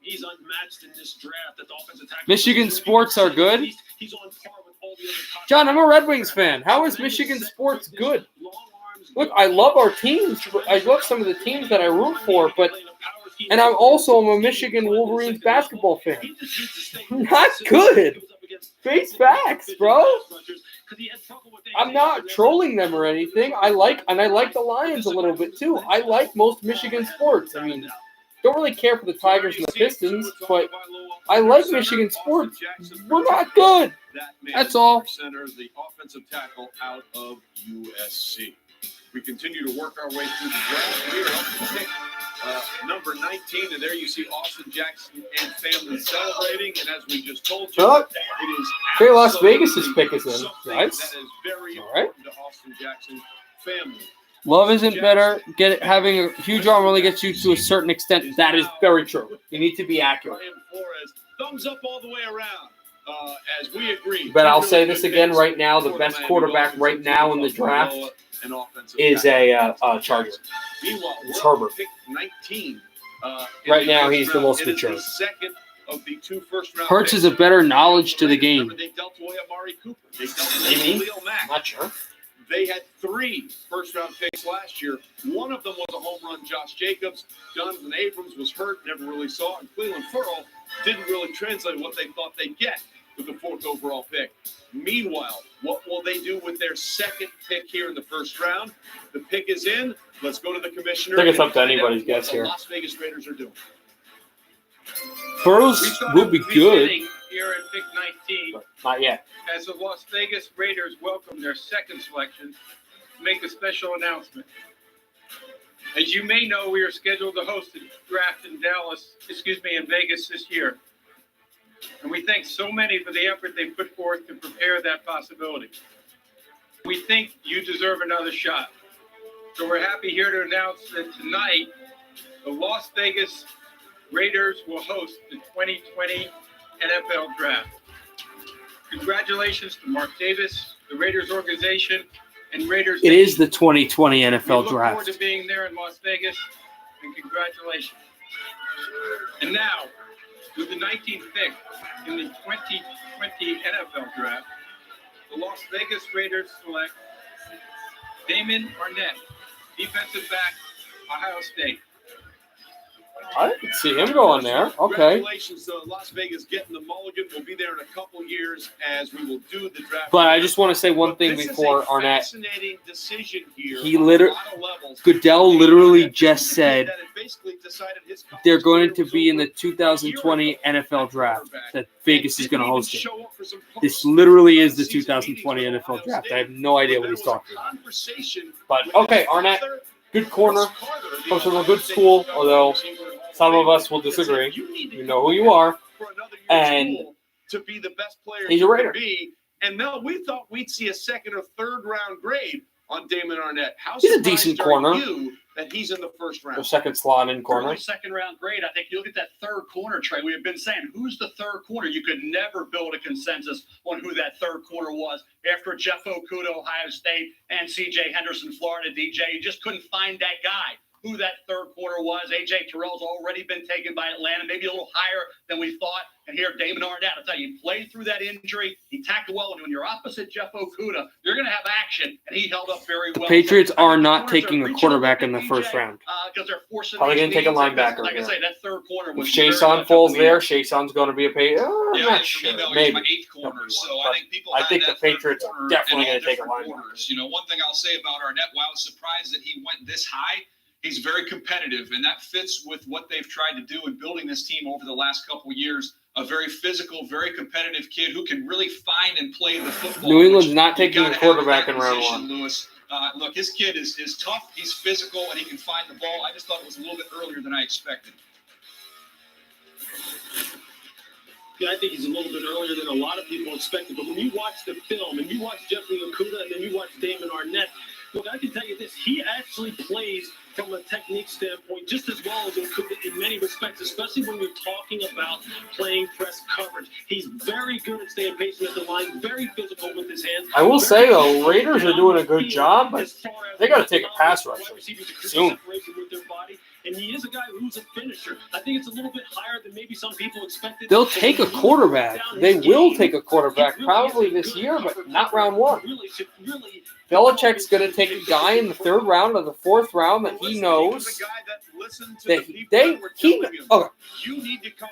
He's unmatched in this draft. That offensive tackle. Michigan sports are good. He's on par with all the other John, I'm a Red Wings fan. How is Michigan sports good? Look, I love our teams. I love some of the teams that I root for, and I'm also a Michigan Wolverines basketball fan. Not good. Face facts, bro. I'm not trolling them or anything. I like the Lions a little bit too. I like most Michigan sports. I mean, don't really care for the Tigers and the Pistons, but I like Michigan sports. We're not good. That's all. Center, the offensive tackle out of USC. We continue to work our way through the draft. We are up to pick number 19, and there you see Austin Jackson and family celebrating. And as we just told you, Look, it is Trey Las Vegas' pick is in. Nice. that is very All right. important to Austin Jackson family. Love isn't better. Having a huge arm only gets you to a certain extent. That is very true. You need to be accurate. Brian Flores, thumbs up all the way around. As we agree. But I'll say this again right now. The best quarterback right now in the draft is a Charger. Meanwhile, It's we're Herbert. pick 19. Right now, he's the most It is mature. the second of the two first-round Hurts picks. is a better knowledge to the game. Remember, they dealt away Amari Cooper. They dealt away Maybe. Khalil Mack. Not sure. They had 3 first-round picks last year. One of them was a home run, Josh Jacobs. Jonathan Abrams was hurt, never really saw it. And Cleveland Ferrell didn't really translate what they thought they'd get with the 4th overall pick. Meanwhile, what will they do with their second pick here in the first round? The pick is in. Let's go to the commissioner. I think it's and up to find anybody's out guess what the here. Las Vegas Raiders are doing. Burrows will be good. Here at pick 19, Not yet. as the Las Vegas Raiders welcome their second selection, make a special announcement. As you may know, we are scheduled to host a draft in in Vegas this year. And we thank so many for the effort they put forth to prepare that possibility. We think you deserve another shot. So we're happy here to announce that tonight, the Las Vegas Raiders will host the 2020 NFL Draft. Congratulations to Mark Davis, the Raiders organization, and Raiders. It is the 2020 We NFL look Draft. forward to being there in Las Vegas, and congratulations. And now, with the 19th pick in the 2020 NFL Draft, the Las Vegas Raiders select Damon Arnett, defensive back, Ohio State. I didn't see him going there. Okay. Congratulations to Las Vegas getting the mulligan. We'll be there in a couple years as we will do the draft. But I just want to say one thing This is before a Arnett. fascinating decision here He on a literally, lot of levels. Goodell literally just said That it basically decided his they're going to be in the 2020 NFL Draft that Vegas is going to host it. This literally is the 2020 NFL Draft. I have no idea what he's talking about. But okay, Arnett, good corner, comes from a good school, although some of us will disagree. You know who you are. And to be the best player he's a Raider. be. And Mel, we thought we'd see a second or third round grade on Damon Arnett. How He's a surprised decent are corner. you that he's in the first round? The second slot in corner. Early second-round grade. I think you look at that third corner, Trey. We have been saying, who's the third corner? You could never build a consensus on who that third corner was. After Jeff Okuda, Ohio State, and C.J. Henderson, Florida, DJ, you just couldn't find that guy. Who that third corner was. A.J. Terrell's already been taken by Atlanta, maybe a little higher than we thought. And here, Damon Arnett, I'll tell you, he played through that injury. He tackled well. And when you're opposite Jeff Okuda, you're going to have action. And he held up very well. Patriots are not taking a quarterback in the first round. Because they're forcing Probably going to take a linebacker. Like I here. say, that third corner If was Chason falls there, Chason's going to be a Patriot. I'm Yeah, not for sure. me, though, he's Maybe. my eighth corner. So But I think people I had think the that third Patriots are corner definitely in all going to take a different linebacker. corners. You know, one thing I'll say about Arnett, while I was surprised that he went this high, he's very competitive, and that fits with what they've tried to do in building this team over the last couple of years. A very physical, very competitive kid who can really find and play the football. New England's which not you taking a gotta have quarterback at in that round position, one. Lewis. Look, his kid is tough. He's physical, and he can find the ball. I just thought it was a little bit earlier than I expected. Yeah, I think he's a little bit earlier than a lot of people expected. But when you watch the film and you watch Jeffrey Okuda and then you watch Damon Arnett, look, I can tell you this. He actually plays from a technique standpoint just as well as Okuda in many respects, especially when you're talking about playing press coverage. He's very good at staying patient at the line, very physical with his hands. I will say, though, Raiders are doing a good job, but they got to take a pass rusher soon. With their body. And he is a guy who's a finisher. I think it's a little bit higher than maybe some people expected. They'll take a quarterback. They will take a quarterback probably this year, but not round one. Belichick's going to take a guy in the third round or the fourth round that he knows that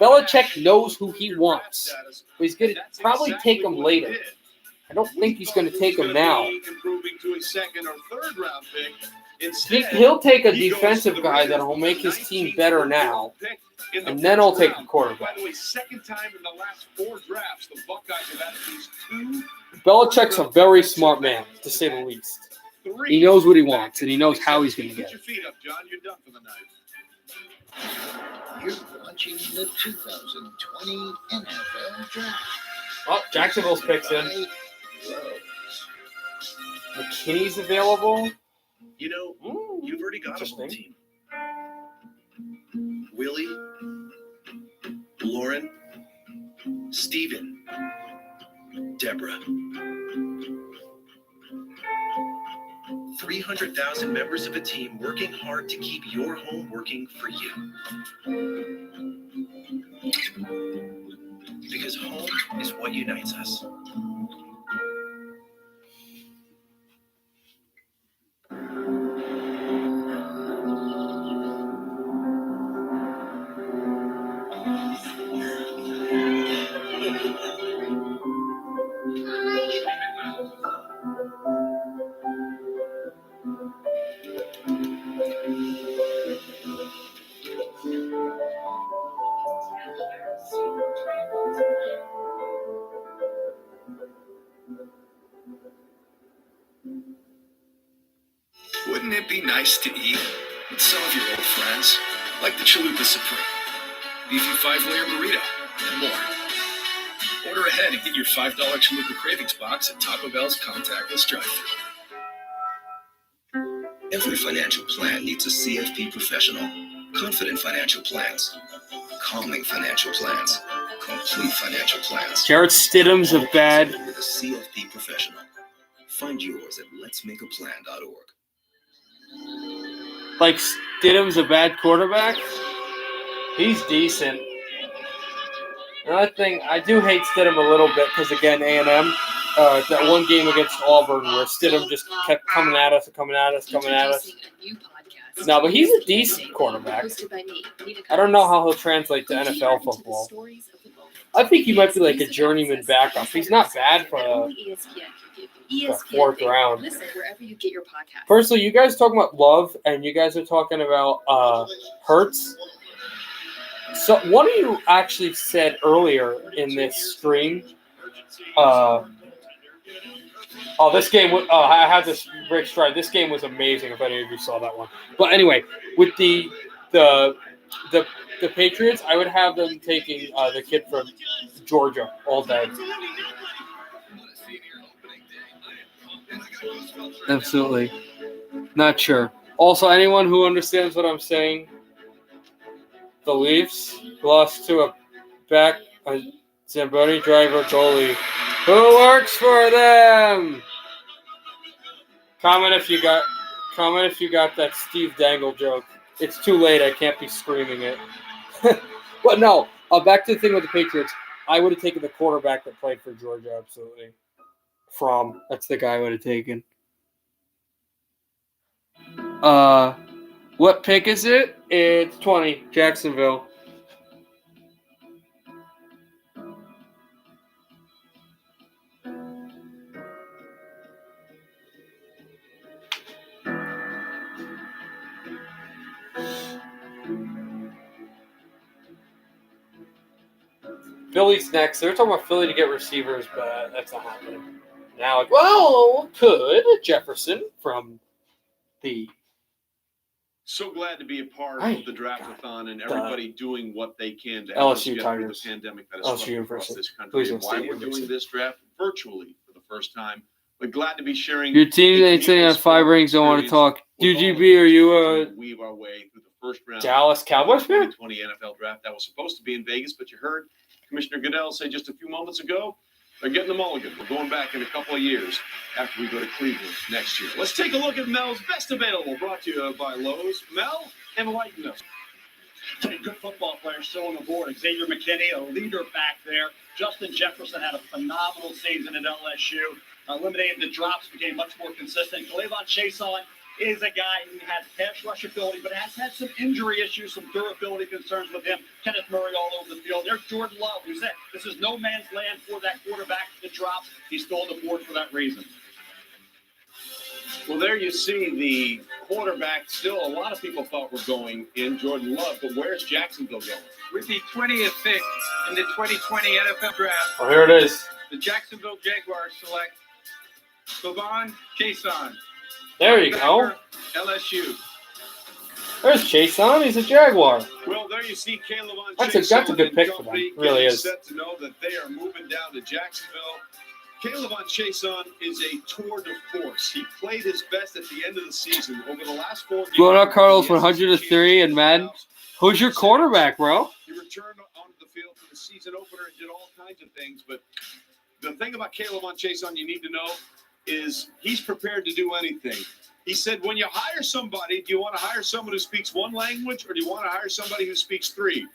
Belichick knows who he wants. But he's going to probably take him later. I don't think he's going to take him now. Improving to a second or third round pick. He'll take a defensive guy that will make his team better now, and then he'll take a quarterback. By the way, second time in the last 4 drafts, the Buckeyes have had at least 2. Belichick's a very smart man, to say the least. He knows what he wants, and he knows how he's going to get Put it. your feet up, John. You're done for the night. You're watching the 2020 NFL Draft. Oh, Jacksonville's picks in. McKinney's available. You know, you've already got a whole team. Willie, Lauren, Steven, Deborah. 300,000 members of a team working hard to keep your home working for you. Because home is what unites us. Wouldn't it be nice to eat with some of your old friends? Like the Chalupa Supreme, beefy 5-layer burrito, and more. Order ahead and get your $5 Chalupa Cravings box at Taco Bell's contactless drive-thru. Every financial plan needs a CFP professional. Confident financial plans. Calming financial plans. Complete financial plans. Jarrett Stidham's a bad. With a CFP professional. Find yours at letsmakeaplan.org. Like, Stidham's a bad quarterback? He's decent. Another thing, I do hate Stidham a little bit because, again, A&M, that one game against Auburn where Stidham just kept coming at us. No, but he's a decent quarterback. I don't know how he'll translate to NFL football. I think he might be like a journeyman backup. He's not bad for the fourth round. Personally, you guys talking about Love, and you guys are talking about Hurts. So one of you actually said earlier in this stream, this game. I had this Rick Stride. This game was amazing. If any of you saw that one, but anyway, with the Patriots, I would have them taking the kid from Georgia all day. Absolutely, not sure. Also, anyone who understands what I'm saying, the Leafs lost to a Zamboni driver goalie who works for them. Comment if you got that Steve Dangle joke. It's too late. I can't be screaming it. But no, back to the thing with the Patriots. I would have taken the quarterback that played for Georgia. Absolutely. That's the guy I would have taken. What pick is it? It's 20, Jacksonville. Philly's next. They're talking about Philly to get receivers, but that's not happening. Now, could Jefferson from the... So glad to be a part of the Draft-a-thon and everybody doing what they can to LSU help us get through Tigers. the pandemic that has swept across this country. And why we're doing this draft virtually for the first time. We're glad to be sharing. Your team ain't saying on 5 rings. Don't want to talk. UGB, are you weave our way through the first round Dallas Cowboys fan? 2020 NFL draft that was supposed to be in Vegas, but you heard Commissioner Goodell say just a few moments ago, they're getting the mulligan. We're going back in a couple of years after we go to Cleveland next year. Let's take a look at Mel's best available, brought to you by Lowe's. Mel, enlighten us. Good football players still on the board. Xavier McKinney, a leader back there. Justin Jefferson had a phenomenal season at LSU. Eliminated the drops, became much more consistent. K'Lavon Chaisson is a guy who has pass rush ability, but has had some injury issues, some durability concerns with him. Kenneth Murray all over the field. There's Jordan Love, who said this is no man's land for that quarterback that drops. He's still on the board for that reason. Well, there you see the quarterback still a lot of people thought were going in, Jordan Love, but where's Jacksonville going? With the 20th pick in the 2020 NFL Draft, Oh, here it is. the Jacksonville Jaguars select K'Lavon Chaisson. There you go. LSU. There's Chaisson. He's a Jaguar. Well, there you see K'Lavon That's a good pick for them. Really is. Set to know that they are moving down to Jacksonville. K'Lavon Chaisson is a tour de force. He played his best at the end of the season over the last 4 games. Going out Cardinals 103 and Madden. Who's your quarterback, bro? He returned onto the field for the season opener and did all kinds of things. But the thing about K'Lavon Chaisson you need to know is he's prepared to do anything. He said, when you hire somebody, do you want to hire someone who speaks one language or do you want to hire somebody who speaks 3?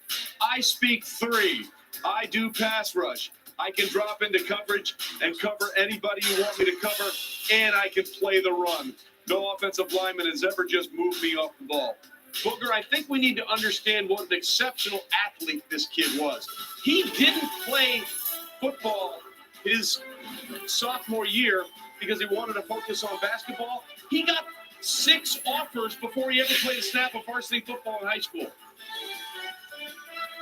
I speak 3. I do pass rush. I can drop into coverage and cover anybody you want me to cover, and I can play the run. No offensive lineman has ever just moved me off the ball. Booger, I think we need to understand what an exceptional athlete this kid was. He didn't play football his sophomore year because he wanted to focus on basketball. He got 6 offers before he ever played a snap of varsity football in high school.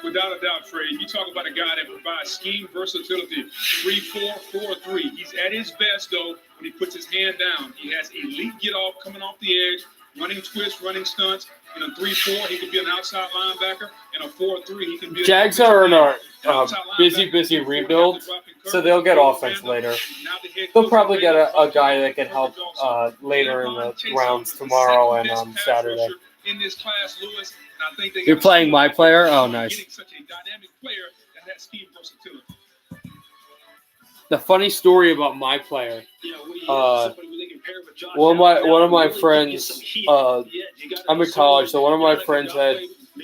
Without a doubt, Trey, you talk about a guy that provides scheme versatility, 3-4, 4-3. He's at his best, though, when he puts his hand down. He has elite get-off coming off the edge, running twists, running stunts. In a 3-4, he could be an outside linebacker. In a 4-3, he can be a... Jags are in a busy rebuild, so they'll get offense later. They'll probably get a guy that can help later in the rounds tomorrow and on Saturday. In this class, Lewis, and I think they You're playing my player? Oh, nice. Getting such a dynamic player that has scheme versatility. The funny story about my player. You know, when you have somebody who they can pair with Josh One of my Allen, really friends. give you some heat. I'm in college, so one of my friends had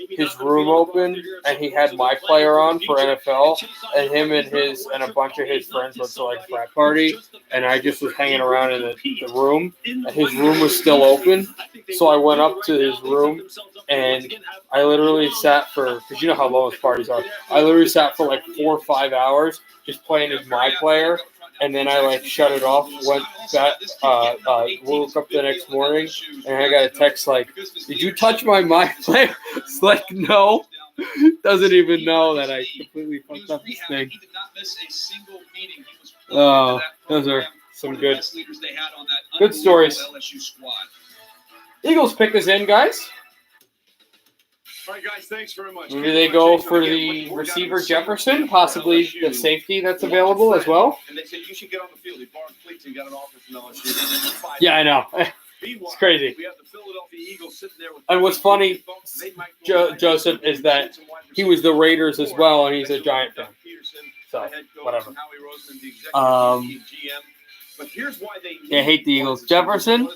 his room open, and he had my player on for NFL, and him and a bunch of his friends went to like frat party, and I just was hanging around in the room, and his room was still open, so I went up to his room, and I literally sat for, because you know how long those parties are, I literally sat for like 4 or 5 hours just playing as my player. And then I like shut it off, went back, woke up the next morning, and I got a text like, "Did you touch my player?" It's like, no. Doesn't even know that I completely fucked up this thing. Oh, those are some good stories. Eagles pick us in, guys. All right, guys, thanks very much. Maybe they go for the receiver Jefferson, possibly the safety that's available as well. And they said you should get on the field. He borrowed cleats and got an offer from LSU. Yeah, I know. It's crazy. We have the Philadelphia Eagles sitting there with And what's funny, Joseph, is that he was the Raiders as well, and he's a Giant fan. So, whatever. But here's why I hate the Eagles. Jefferson.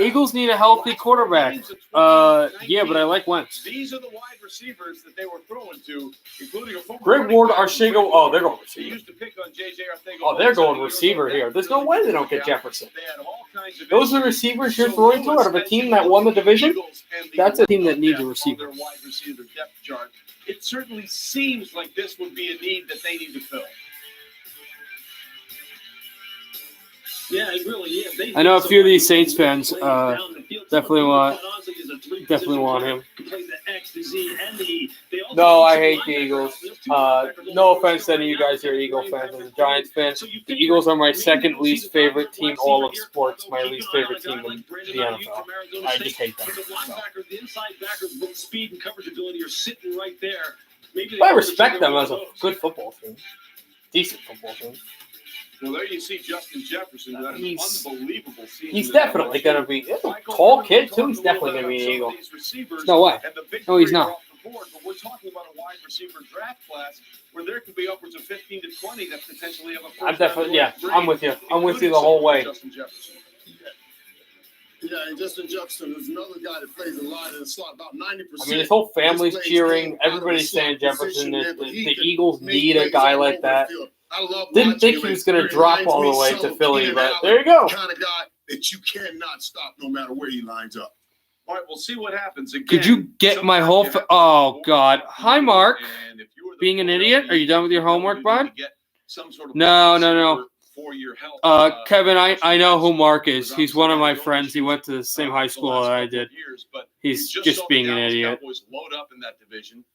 Eagles need a healthy quarterback. Yeah, but I like Wentz. These are the wide receivers that they were throwing to, including a former Greg Ward, Arcega. Oh, they're going They receiver. used to pick on J.J. Arcega. Oh, they're going receiver here. There's no way they don't get Jefferson. Those are receivers you're throwing to out of a team that won the division. That's a team that needs a receiver. Wide receiver depth chart. It certainly seems like this would be a need that they need to fill. Yeah, it really is. I know a few of these Saints fans definitely want him. No, I hate the Eagles. No offense to any of you guys who are Eagle fans. As a Giants fan, the Eagles are my second least favorite team all of sports. My least favorite team in the NFL. I just hate them. The inside backers with speed and coverage ability are sitting right there. But I respect them as a good football team. Decent football team. Well, there you see Justin Jefferson. Who had an unbelievable season. He's definitely going to be a tall kid, too. He's definitely going to be an Eagle. No way. No, he's not. But we're talking about a wide receiver draft class where there could be upwards of 15 to 20 that potentially have a I'm definitely, yeah, I'm with you. I'm with you the whole way. Yeah, and Justin Jefferson is another guy that plays a lot in the slot, about 90%. I mean, his whole family's cheering. Everybody's saying Jefferson. The Eagles need a guy like that. Didn't think he was going to drop all the way to Philly, but there you go. Kind of guy that you cannot stop no matter where he lines up. All right, we'll see what happens. Again, could you get my whole? Oh God! Hi, Mark. Being an idiot. Are you done with your homework, bud? No. Kevin, I know who Mark is. He's one of my friends. He went to the same high school that I did. He's just being an idiot. Load up in that division.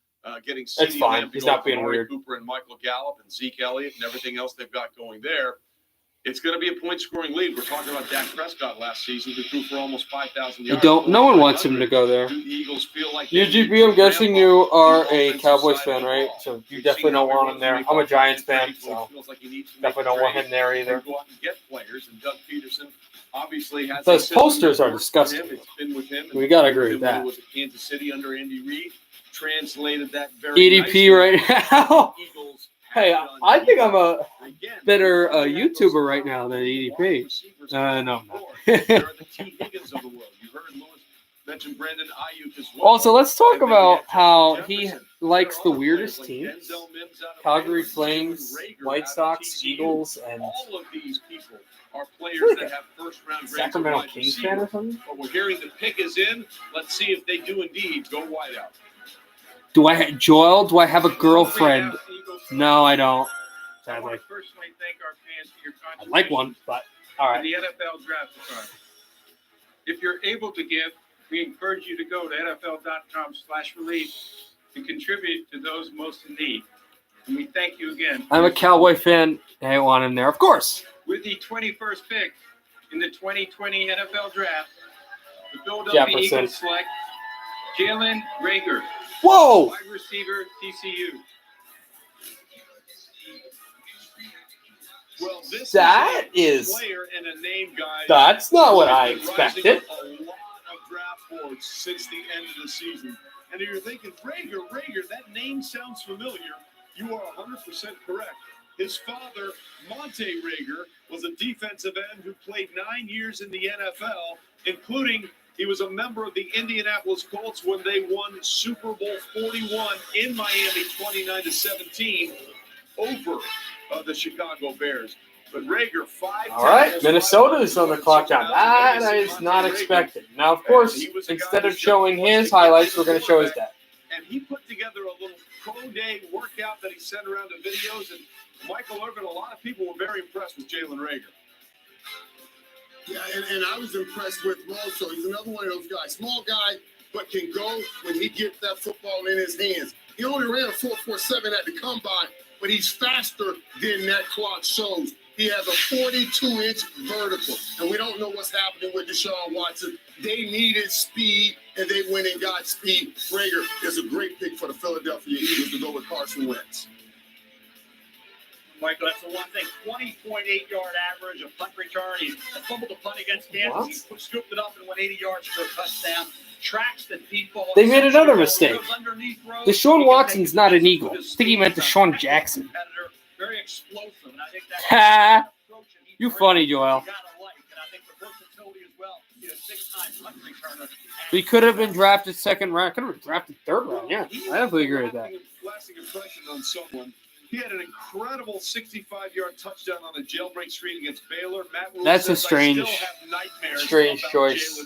Getting it's fine. He's not being weird. Cooper and Michael Gallup and Zeke Elliott and everything else they've got going there. It's going to be a point-scoring lead. We're talking about Dak Prescott last season, who threw for almost 5,000 yards. No one wants him to go there. The Eagles feel like UGB, I'm guessing you are a Cowboys fan, right? So you definitely don't want him there. I'm a Giants fan, so definitely don't want him there either. Go out and get players, and Doug Peterson obviously has. Those posters are disgusting. It's been with him. We got to agree with that. He was at Kansas City under Andy Reid. Translated that very EDP right now. Hey, I think I'm a better YouTuber right now than EDP. No, I'm not. Also, let's talk about how he likes the weirdest teams: Calgary Flames, White Sox, Eagles, and all of these people are players that have first-round Sacramento Kings fan or something. But we're hearing the pick is in. Let's see if they do indeed go wide out. Do I have a girlfriend? No, I don't. Sadly. I personally thank our fans for your I'd like one, but all right. The NFL Draft Card. If you're able to give, we encourage you to go to NFL.com/relief and contribute to those most in need. And we thank you again. I'm a Cowboy fan. I want him there, of course. With the 21st pick in the 2020 NFL Draft, the Philadelphia Jefferson. Eagles select Jalen Reagor. Whoa! Wide receiver, TCU. Well, this is a player and a name, guys. That's not what I expected. A lot of draft boards since the end of the season. And if you're thinking, Reagor, that name sounds familiar, you are 100% correct. His father, Monte Rager, was a defensive end who played 9 years in the NFL, including he was a member of the Indianapolis Colts when they won Super Bowl 41 in Miami 29-17 over the Chicago Bears. But Rager, 5 All right, Minnesota is on the clock now. That is not expected. Now, of course, instead of showing his highlights, we're going to show his dad. And he put together a little pro day workout that he sent around to videos. And Michael Irvin, a lot of people were very impressed with Jalen Rager. Yeah, and I was impressed with him also. He's another one of those guys. Small guy, but can go when he gets that football in his hands. He only ran a 4.47 at the combine, but he's faster than that clock shows. He has a 42-inch vertical, and we don't know what's happening with Deshaun Watson. They needed speed, and they went and got speed. Rager is a great pick for the Philadelphia Eagles to go with Carson Wentz. Michael, that's the one thing. 20.8-yard average, a punt return. He fumbled a punt against Kansas. He scooped it up and went 80 yards for a touchdown. Tracks that people. They made another mistake. Deshaun Watson's not an Eagle. I think he meant Deshaun Jackson. Very explosive, and I think Ha! You funny, Joel. He could have been drafted second round. Could have been drafted third round. Yeah, I definitely agree with that. Lasting impression on someone. He had an incredible 65-yard touchdown on a jailbreak screen against Baylor. Matt Rule That's a says, strange choice.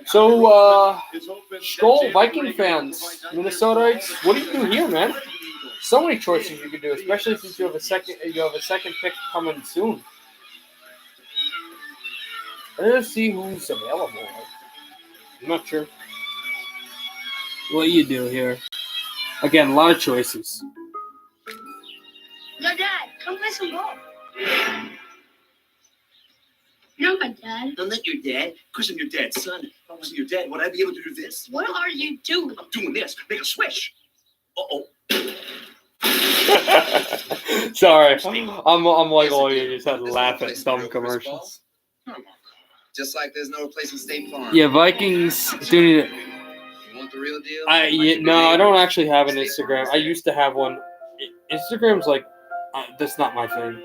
So, Skol Viking fans, Minnesotites, what do you do here, man? So many choices you could do, especially since you have a second pick coming soon. Let's see who's available. I'm not sure. What do you do here? Again, a lot of choices. No, Dad, come play some ball. You're not my dad. I'm not your dad, because I'm your dad's son. If I wasn't your dad, would I be able to do this? What are you doing? I'm doing this. Make a swish. Uh-oh. Sorry, I'm like all you just had to laugh at dumb commercials. Just like there's no place in State Farm. Yeah, Vikings do need it. You want the real deal? No, I don't actually have an Instagram. I used to have one. Instagram's like, that's not my thing.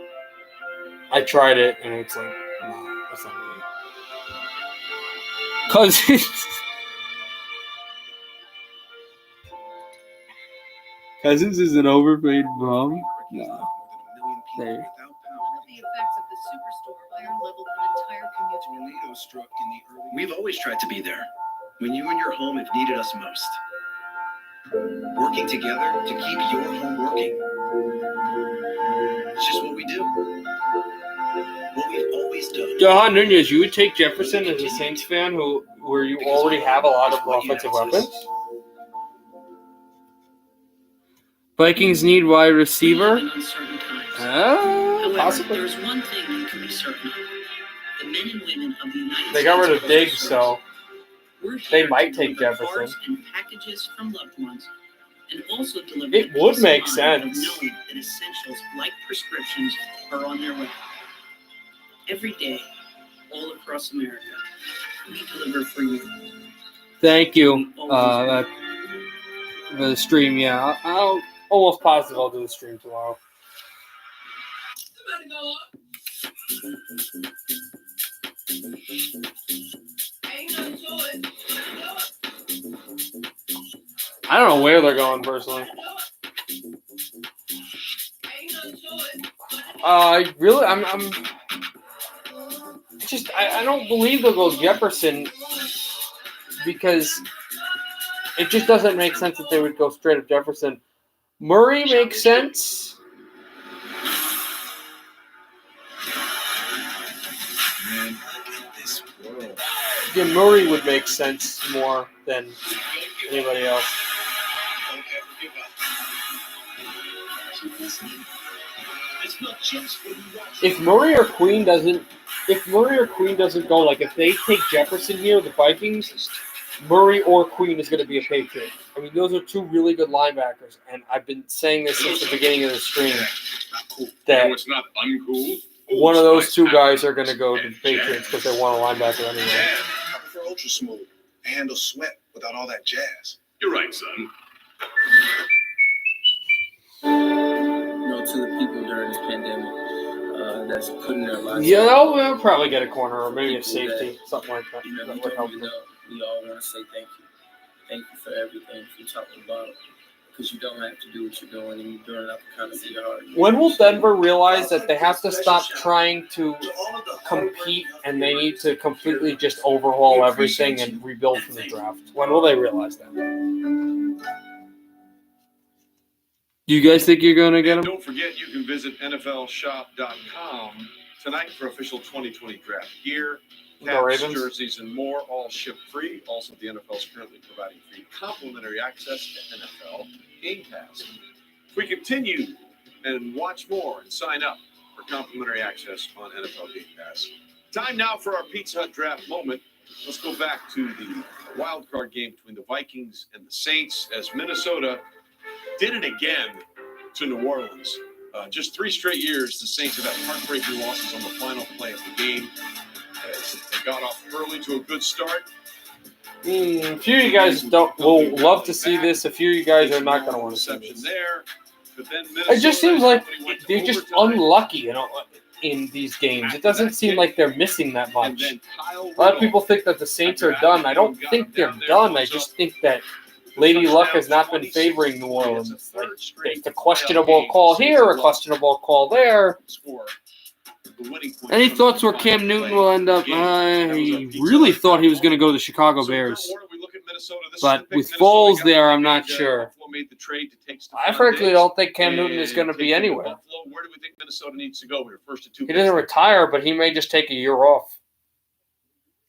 I tried it and it's like, no, that's not me. Cousins is an overpaid bum? No. There. The effects of the superstore fire leveled an entire community. Tornado struck in the early. We've always tried to be there when you and your home have needed us most. Working together to keep your home working. It's just what we do. What we've always done. Johan Nunez, you would take Jefferson as a Saints fan where you already have a lot of offensive weapons? Vikings need wide receiver? However, Possibly. there's one thing you can be certain of. The men and women of the United They got rid of States Diggs, Postal so We're they here might to take deliver Jefferson. cards and packages from loved ones, and also deliver It the would peace of make mind sense. of knowing that essentials like prescriptions are on their way. Every day, all across America, we deliver for you. Thank you. The stream, yeah. I'll almost positive I'll do the stream tomorrow. I don't know where they're going personally. I don't believe they'll go Jefferson because it just doesn't make sense that they would go straight up Jefferson. Murray makes sense. Man, look at this world. Yeah, Murray would make sense more than anybody else. If Murray or Queen doesn't go, like if they take Jefferson here, the Vikings, Murray or Queen is going to be a Patriot. I mean, those are two really good linebackers, and I've been saying this since the beginning of the stream that it's not uncool. one of those two guys are going to go to the Patriots because they want a linebacker anyway. I prefer ultra smooth. Handle sweat without all that jazz. You're right, son. You know, to the people during this pandemic that's putting their lives. Yeah, we'll probably get a corner or maybe a safety, something like that. You know, That would help them. we all want to say thank you. Thank you for everything from top to bottom. Because you don't have to do what you're doing, and you're doing it out the kind of your heart. When will Denver realize that they have to stop trying to compete and they need to completely just overhaul everything and rebuild from the draft? When will they realize that? Do you guys think you're going to get them? Don't forget, you can visit NFLshop.com tonight for official 2020 draft gear, The caps, Ravens? jerseys, and more, all shipped free. Also, the NFL is currently providing free complimentary access to NFL Game Pass. We continue and watch more and sign up for complimentary access on NFL Game Pass. Time now for our Pizza Hut draft moment. Let's go back to the wild card game between the Vikings and the Saints as Minnesota did it again to New Orleans. Just 3 straight years, the Saints have had heartbreaking losses on the final play of the game. As they got off early to a good start. A few of you guys will love to see this. A few of you guys are not going to want to see this. There, but then It just seems like they're just unlucky, in these games. It doesn't seem like they're missing that much. A lot of people think that the Saints are done. I don't think they're done. I just think that Lady Luck has not been favoring New Orleans. Like, it's a questionable call here, a questionable call there. Any thoughts where Cam Newton will end up? I really thought he was going to go to the Chicago Bears. But with Foles there, I'm not sure. I frankly don't think Cam Newton is going to be anywhere. Where do we think Minnesota needs to go here? First to 2 He doesn't retire, but he may just take a year off.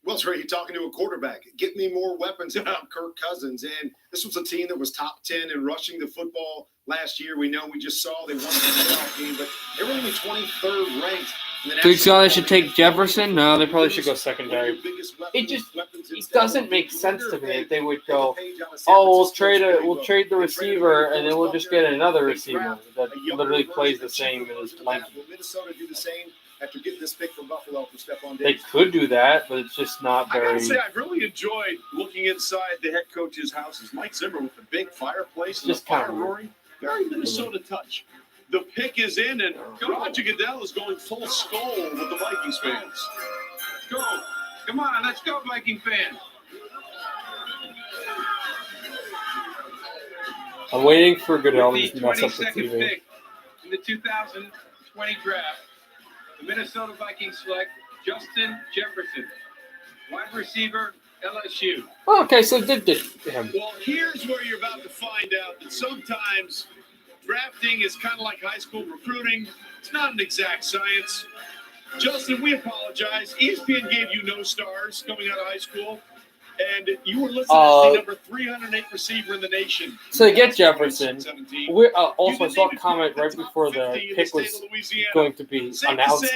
Well, it's right. You're talking to a quarterback. Get me more weapons about Kirk Cousins. And this was a team that was top 10 in rushing the football last year. We know we just saw they won the playoff game, but they were only 23rd ranked. Think so they should take Jefferson? No, they probably should go secondary. It doesn't make sense to me that they would go, we'll trade the receiver and then we'll just get another receiver that literally plays the same as Blanky. Will Minnesota do the same after getting this pick from Buffalo for Stephon Diggs? They could do that, but it's just not I very. gotta say, I've really enjoyed looking inside the head coach's house. Is Mike Zimmer with the big fireplace and the Just kinda fire weird. roaring? Very Minnesota touch. The pick is in, and Roger Goodell is going full skull with the Vikings fans. Go. Come on, let's go, Viking fans. I'm waiting for Goodell With to the just mess up the 22nd TV. pick in the 2020 draft, the Minnesota Vikings select Justin Jefferson, wide receiver, LSU. Oh, okay, so did him. Well, here's where you're about to find out that sometimes drafting is kind of like high school recruiting. It's not an exact science. Justin, we apologize. ESPN gave you no stars coming out of high school, and you were listed as the number 308 receiver in the nation. So they get Jefferson. We also saw a comment right before the pick was going to be announced.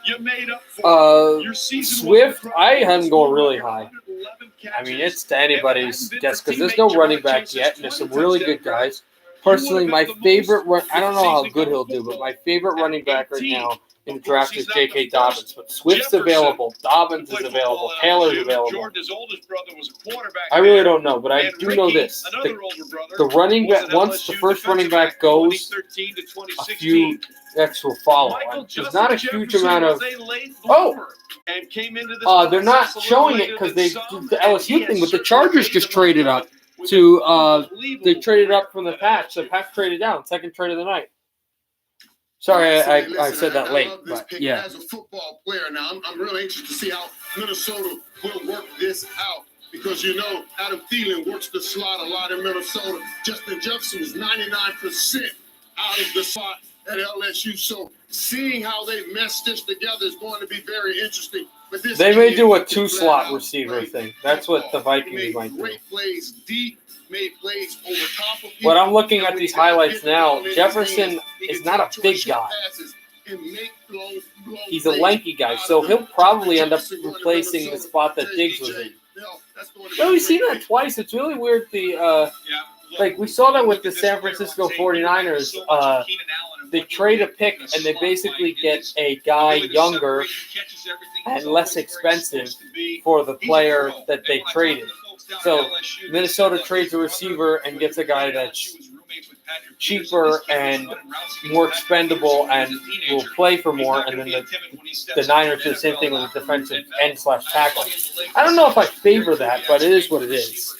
You made up for your season. Swift, I had him going really high. I mean, it's to anybody's guess because there's no running back yet, and there's some really good guys. Personally, my favorite I don't know how good he'll do, but my favorite running back right now in the draft is J.K. Dobbins. But Swift's available, Dobbins is available, Taylor's available. Jordan's oldest brother was a quarterback. I really don't know, but I do know this. The running back, once the first running back goes, a few next will follow. There's not a huge amount of. They're not showing it because they did the LSU thing, but the Chargers just traded up to. They traded up from the Pats. The Pats traded down, second trade of the night. Sorry, I said that late, but yeah. As a football player now, I'm really anxious to see how Minnesota will work this out because, Adam Thielen works the slot a lot in Minnesota. Justin Jefferson was 99% out of the slot at LSU. So seeing how they mesh this together is going to be very interesting. But They may do a 2-slot receiver thing. That's what the Vikings might do. Great plays deep, made plays over top of When I'm looking at these highlights now, Jefferson is not a big guy. He's a lanky guy, so he'll probably end up replacing the spot that Diggs was in. Well, we've seen that twice. It's really weird. We saw that with the San Francisco 49ers. They trade a pick and they basically get a guy younger and less expensive for the player that they traded. So Minnesota trades a receiver and gets a guy that's cheaper and more expendable and will play for more. And then the Niners do the same thing with the defensive end / tackle. I don't know if I favor that, but it is what it is.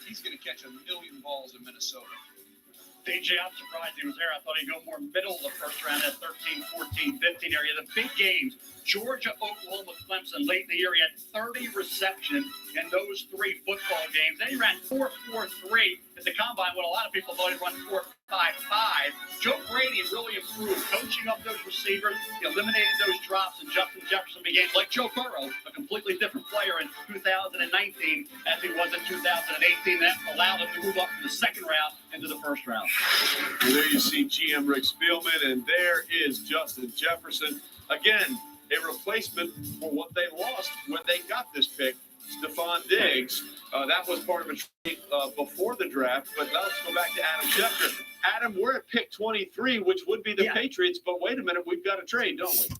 He's going to catch 1,000,000 balls in Minnesota. DJ, I'm surprised he was there. I thought he'd go more middle of the first round at 13, 14, 15 area. The big games, Georgia, Oklahoma, Clemson, late in the year, he had 30 receptions in those 3 football games. Then he ran 4.43 at the combine, when a lot of people thought he'd run 4.55. Joe Brady really improved, coaching up those receivers. He eliminated those drops, and Justin Jefferson became, like Joe Burrow, a completely different player in 2019 as he was in 2018. That allowed him to move up from the second round into the first round. And there you see GM Rick Spielman, and there is Justin Jefferson. Again, a replacement for what they lost when they got this pick, Stephon Diggs. That was part of a trade before the draft, but now let's go back to Adam Schefter. Adam, we're at pick 23, which would be the Patriots, but wait a minute, we've got a trade, don't we?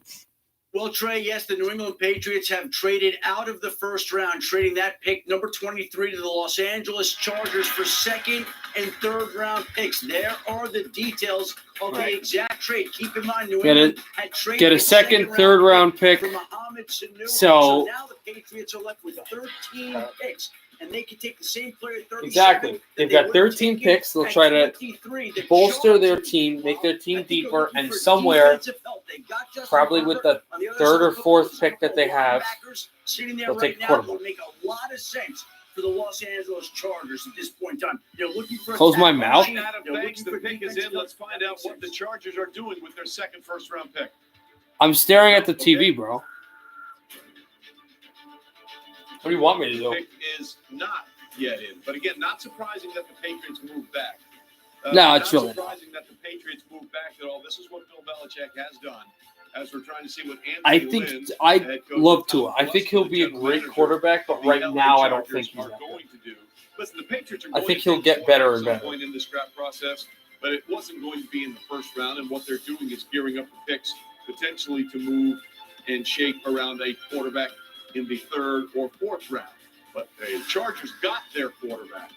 Well, Trey, yes, the New England Patriots have traded out of the first round, trading that pick, number 23, to the Los Angeles Chargers for second and third round picks. There are the details of the exact trade. Keep in mind, New England had traded Get a second, third round pick. for Mohamed Sanu. So now the Patriots are left with 13 picks. And they can take the same player at 37. Exactly. They've got 13 picks. They'll try to bolster their team, make their team deeper, and somewhere, probably with the third or fourth pick that they have, they'll take a quarterback. Would make a lot of sense for the Los Angeles Chargers at this point in time. They're looking for Close my mouth. Adam Banks, the pick is in. Let's find out what the Chargers are doing with their second first-round pick. I'm staring at the TV, bro. What do you want me to do? The pick is not yet in. But again, not surprising that the Patriots moved back. No, it's really not surprising that the Patriots moved back at all. This is what Bill Belichick has done. As we're trying to see what Anthony Lynn, I love Tua. I think he'll be a great quarterback, but right now I don't think he's that going to do. Listen, the Patriots are I going think to he'll get better and at some better. point in this draft process, but it wasn't going to be in the first round. And what they're doing is gearing up the picks potentially to move and shake around a quarterback in the third or fourth round. But the Chargers got their quarterback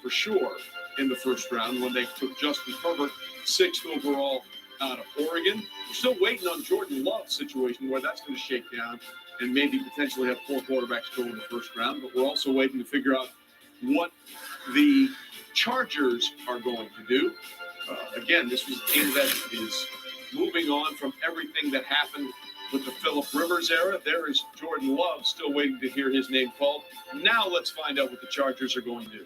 for sure in the first round when they took Justin Herbert, 6th overall out of Oregon. We're still waiting on Jordan Love's situation where that's going to shake down and maybe potentially have 4 quarterbacks go in the first round. But we're also waiting to figure out what the Chargers are going to do. Again, this was a team that is moving on from everything that happened with the Phillip Rivers era. There is Jordan Love still waiting to hear his name called. Now let's find out what the Chargers are going to do.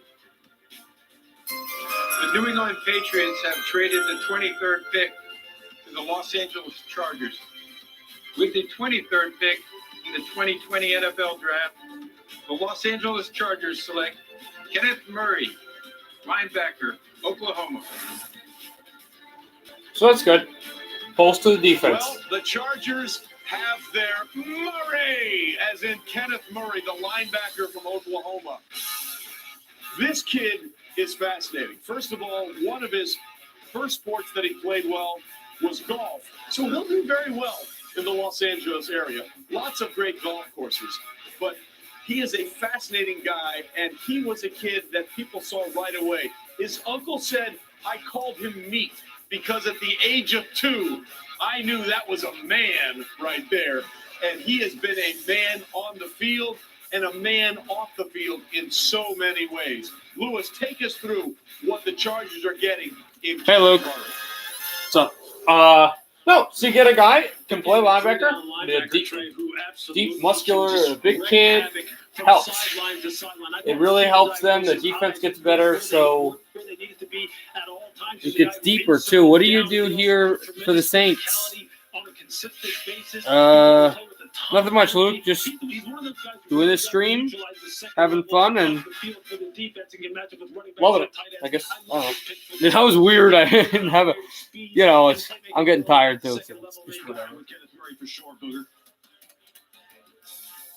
The New England Patriots have traded the 23rd pick to the Los Angeles Chargers. With the 23rd pick in the 2020 NFL Draft, the Los Angeles Chargers select Kenneth Murray, linebacker, Oklahoma. So that's good. Bolster the defense. Well, the Chargers have their Murray, as in Kenneth Murray, the linebacker from Oklahoma. This kid is fascinating. First of all, one of his first sports that he played well was golf. So he'll do very well in the Los Angeles area. Lots of great golf courses. But he is a fascinating guy, and he was a kid that people saw right away. His uncle said, I called him meat, because at the age of 2, I knew that was a man right there. And he has been a man on the field and a man off the field in so many ways. Lewis, take us through what the Chargers are getting in Hey, Luke. What's up? No, so you get a guy, can play linebacker, a deep muscular, a big kid, helps. It really helps them. The defense gets better, so it gets deeper, too. What do you do here for the Saints? Nothing much, Luke. Just doing this stream, having fun, and loving it, I guess. I don't know. That was weird. I didn't have a, I'm getting tired, too. So it's just whatever.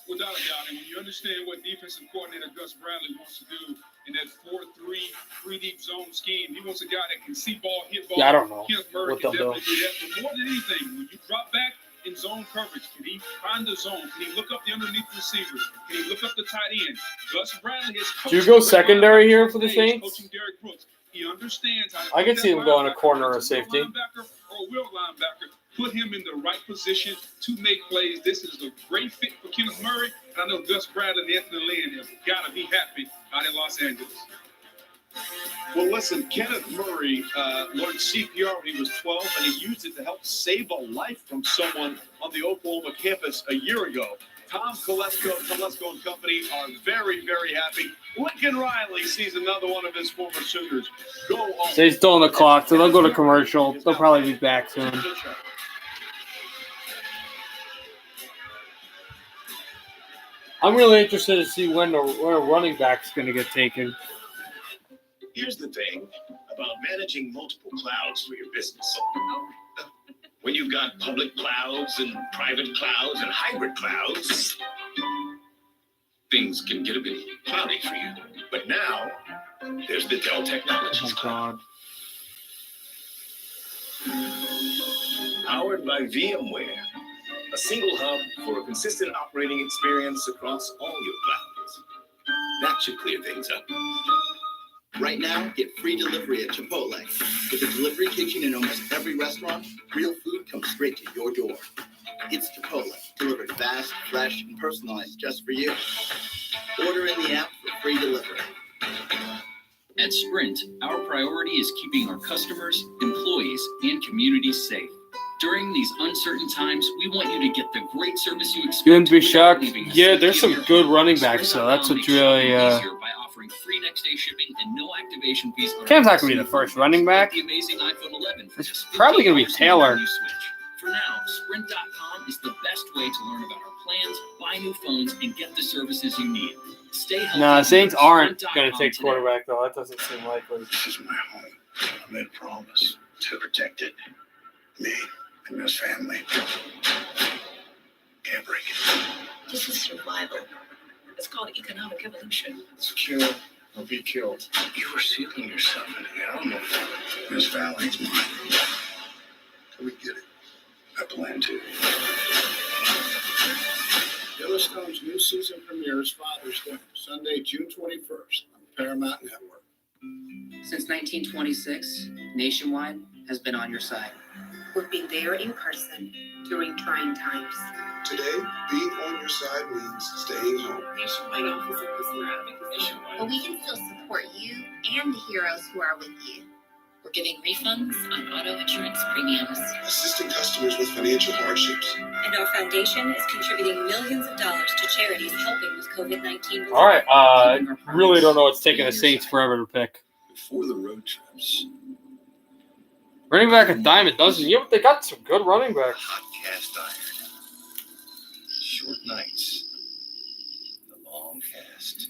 Without a doubt, and when you understand what defensive coordinator Gus Bradley wants to do in that 4-3 deep zone scheme, he wants a guy that can see ball, hit ball. Yeah, I don't know Kenneth Murray what they'll can do. definitely do that. But more than anything, when you drop back in zone coverage, can he find the zone? Can he look up the underneath receivers? Can he look up the tight end? Gus Bradley has coached. Do you go secondary here for the Saints? Coaching Derek Brooks. He understands how to I can put see that him going to linebacker, corner or whether it's a middle safety. linebacker or a will linebacker. Put him in the right position to make plays. This is a great fit for Kenneth Murray. And I know Gus Bradley and Anthony Lynn have got to be happy out in Los Angeles. Well, listen, Kenneth Murray learned CPR when he was 12, and he used it to help save a life from someone on the Oklahoma campus a year ago. Tom Telesco and company are very, very happy. Lincoln Riley sees another one of his former Sooners go on. So he's still on the clock, so they'll go to commercial. They'll probably be back soon. I'm really interested to see when a running back's going to get taken. Here's the thing about managing multiple clouds for your business. When you've got public clouds and private clouds and hybrid clouds, things can get a bit cloudy for you. But now, there's the Dell Technologies Cloud. Powered by VMware, a single hub for a consistent operating experience across all your clouds. That should clear things up. Right now, get free delivery at Chipotle. With a delivery kitchen in almost every restaurant, real food comes straight to your door. It's Chipotle, delivered fast, fresh, and personalized just for you. Order in the app for free delivery. At Sprint, our priority is keeping our customers, employees, and communities safe. During these uncertain times, we want you to get the great service you expect. Ian Bishak, yeah, there's some good running backs, so that's what's really. By offering free next day shipping and no activation fees. Cam's not going to be the first running back. The amazing iPhone 11 for It's probably going to be Taylor. For now, Sprint.com is the best way to learn about our plans, buy new phones, and get the services you need. Stay healthy. No, Saints aren't going to take quarterback, though. That doesn't seem likely. This is my home. I made a promise to protect it. Me and this family. Can't break it. This is survival. It's called economic evolution. Secure or be killed. You were sealing yourself in the element. This valley's mine. Can we get it? I plan to. Yellowstone's new season premieres Father's Day, Sunday, June 21st on Paramount Network. Since 1926, Nationwide has been on your side. We've been there in person during trying times. Today, being on your side means staying home. Nationwide offers a customer advocacy. But we can still support you and the heroes who are with you. We're giving refunds on auto insurance premiums. Assisting customers with financial hardships. And our foundation is contributing millions of dollars to charities helping with COVID-19. All right, really don't know what's taking the Saints forever to pick. Before the road trips. Running back a dime a dozen. Yeah, but they got some good running backs. Hot cast iron. Short nights. The long cast.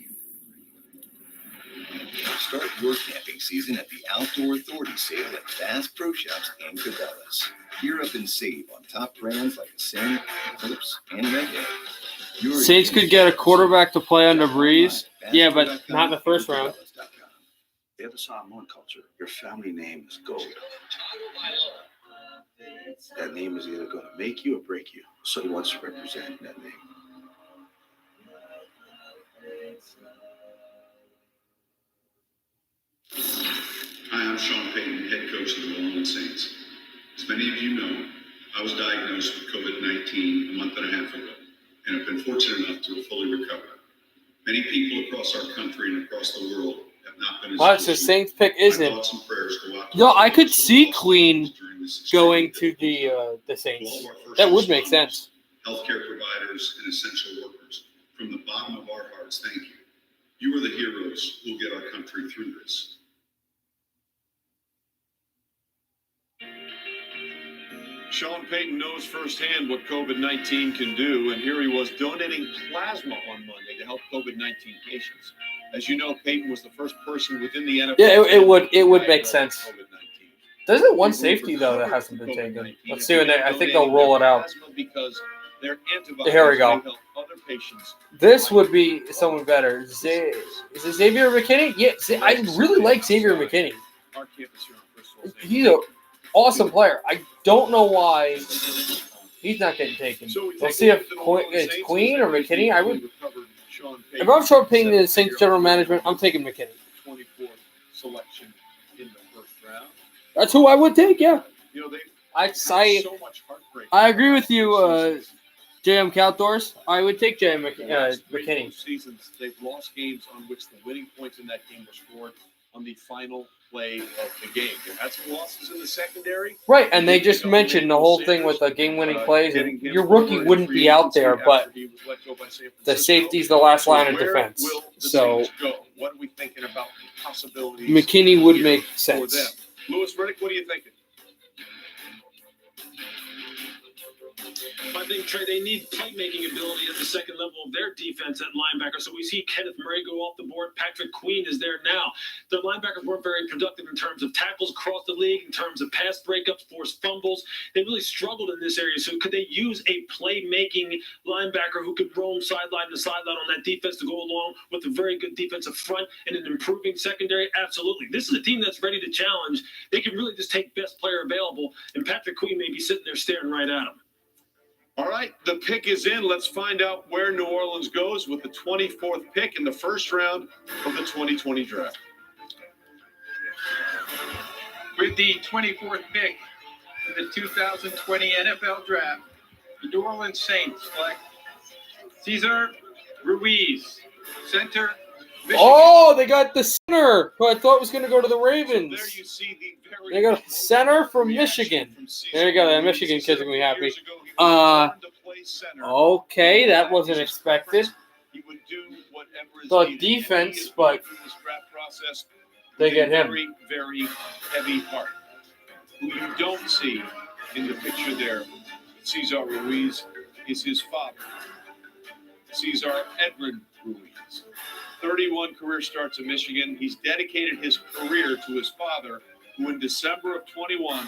Start your camping season at the Outdoor Authority sale at Bass Pro Shops and Cabela's. Gear up and save on top brands like Ascend, Eclipse, and Red Dead. Saints could get a quarterback to play under Breeze. Yeah, but not in the first round. If you ever saw a monoculture, your family name is gold. That name is either going to make you or break you. So he wants to represent that name. Hi, I'm Sean Payton, head coach of the New Orleans Saints. As many of you know, I was diagnosed with COVID-19 a month and a half ago, and have been fortunate enough to have fully recovered. Many people across our country and across the world have not been as What? So Saints pick isn't. No, I could see Queen going to the Saints. That would make sense. Healthcare providers and essential workers. From the bottom of our hearts, thank you. You are the heroes who will get our country through this. Sean Payton knows firsthand what COVID-19 can do, and here he was donating plasma on Monday to help COVID-19 patients. As you know, Payton was the first person within the NFL. Yeah, it would make sense. There's one safety though that hasn't been taken. Let's see when I think they'll roll it out. Because their antibodies Here we may go. help other patients. This would be someone better. Is it Xavier McKinney? Yeah, I really like Xavier McKinney. Our campus here on Bristol. He's an awesome player. I don't know why he's not getting taken. We'll see if it's Queen or McKinney. I would. If I'm short paying the Saints general management, I'm taking McKinney. 24th selection in That's who I would take. Yeah, You know, they I had so much heartbreak. I agree with you, J.M. Outdoors. I would take J.M. The last three McKinney. seasons, they've lost games on which the winning points in that game were scored on the final play of the game. They had some losses in the secondary. Right, and they just mentioned the whole thing with the game-winning plays, and your rookie wouldn't be out there, but the safety's the last line of defense. So What are we thinking about the possibilities? McKinney would here make for sense. them? Lewis Riddick, what are you thinking? I think, Trey, they need playmaking ability at the second level of their defense at linebacker. So we see Kenneth Murray go off the board. Patrick Queen is there now. Their linebackers weren't very productive in terms of tackles across the league, in terms of pass breakups, forced fumbles. They really struggled in this area. So could they use a playmaking linebacker who could roam sideline to sideline on that defense to go along with a very good defensive front and an improving secondary? Absolutely. This is a team that's ready to challenge. They can really just take best player available, and Patrick Queen may be sitting there staring right at him. All right, the pick is in. Let's find out where New Orleans goes with the 24th pick in the first round of the 2020 draft. With the 24th pick in the 2020 NFL Draft, the New Orleans Saints select Cesar Ruiz, center, Michigan. Oh, they got the center who I thought was going to go to the Ravens. There you see the very They got a center from Michigan. There you go. That Michigan kid's going to be happy. Okay, that wasn't expected. He would do whatever is Thought needed. defense, but Through this draft process they with get a him. Very, very heavy heart. Who you don't see in the picture there, Cesar Ruiz, is his father, Cesar Edwin Ruiz. 31 career starts in Michigan. He's dedicated his career to his father, who in December of 21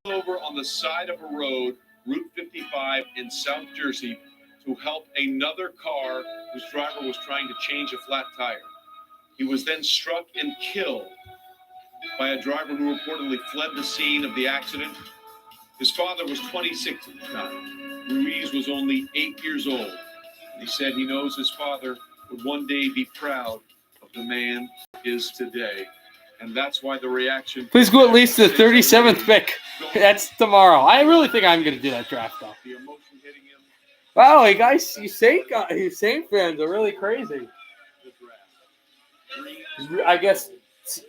pulled over on the side of a road, Route 55 in South Jersey, to help another car whose driver was trying to change a flat tire. He was then struck and killed by a driver who reportedly fled the scene of the accident. His father was 26 at the time. Ruiz was only 8 years old. And he said he knows his father would one day be proud of the man he is today. And that's why the reaction... Please go at least to the 37th pick. That's tomorrow. I really think I'm going to do that draft, though. The emotion hitting him. Wow, you guys, you Saint fans are really crazy. I guess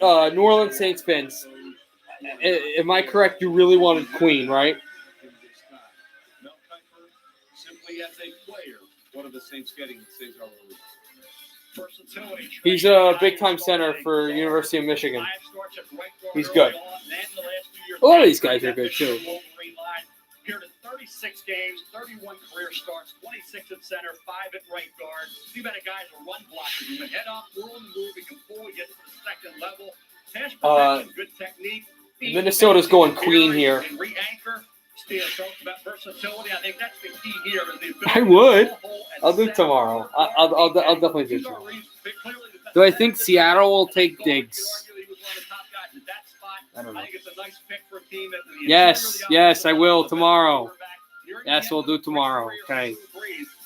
New Orleans Saints fans, am I correct? You really wanted Queen, right? Mel Kiper, simply as a player, what are the Saints getting with Cesar Ruiz? Versatility. He's a big-time center for University of Michigan. He's good. A lot of these guys are good, too. Appeared in 36 games, 31 career starts, 26 at center, 5 at right guard. You've got a guy who's a run blocker. He can head up, roll and move. He can pull, get to the second level. Pass protection, good technique. Minnesota's going Queen here. And re-anchor. Steve talked about versatility. I think that's the key here. Is the ability I would. to pull and I'll do it tomorrow. I'll definitely do it tomorrow. Do I think Seattle will take Diggs? I don't know. Yes, I will tomorrow. Yes, we'll do it tomorrow. Okay.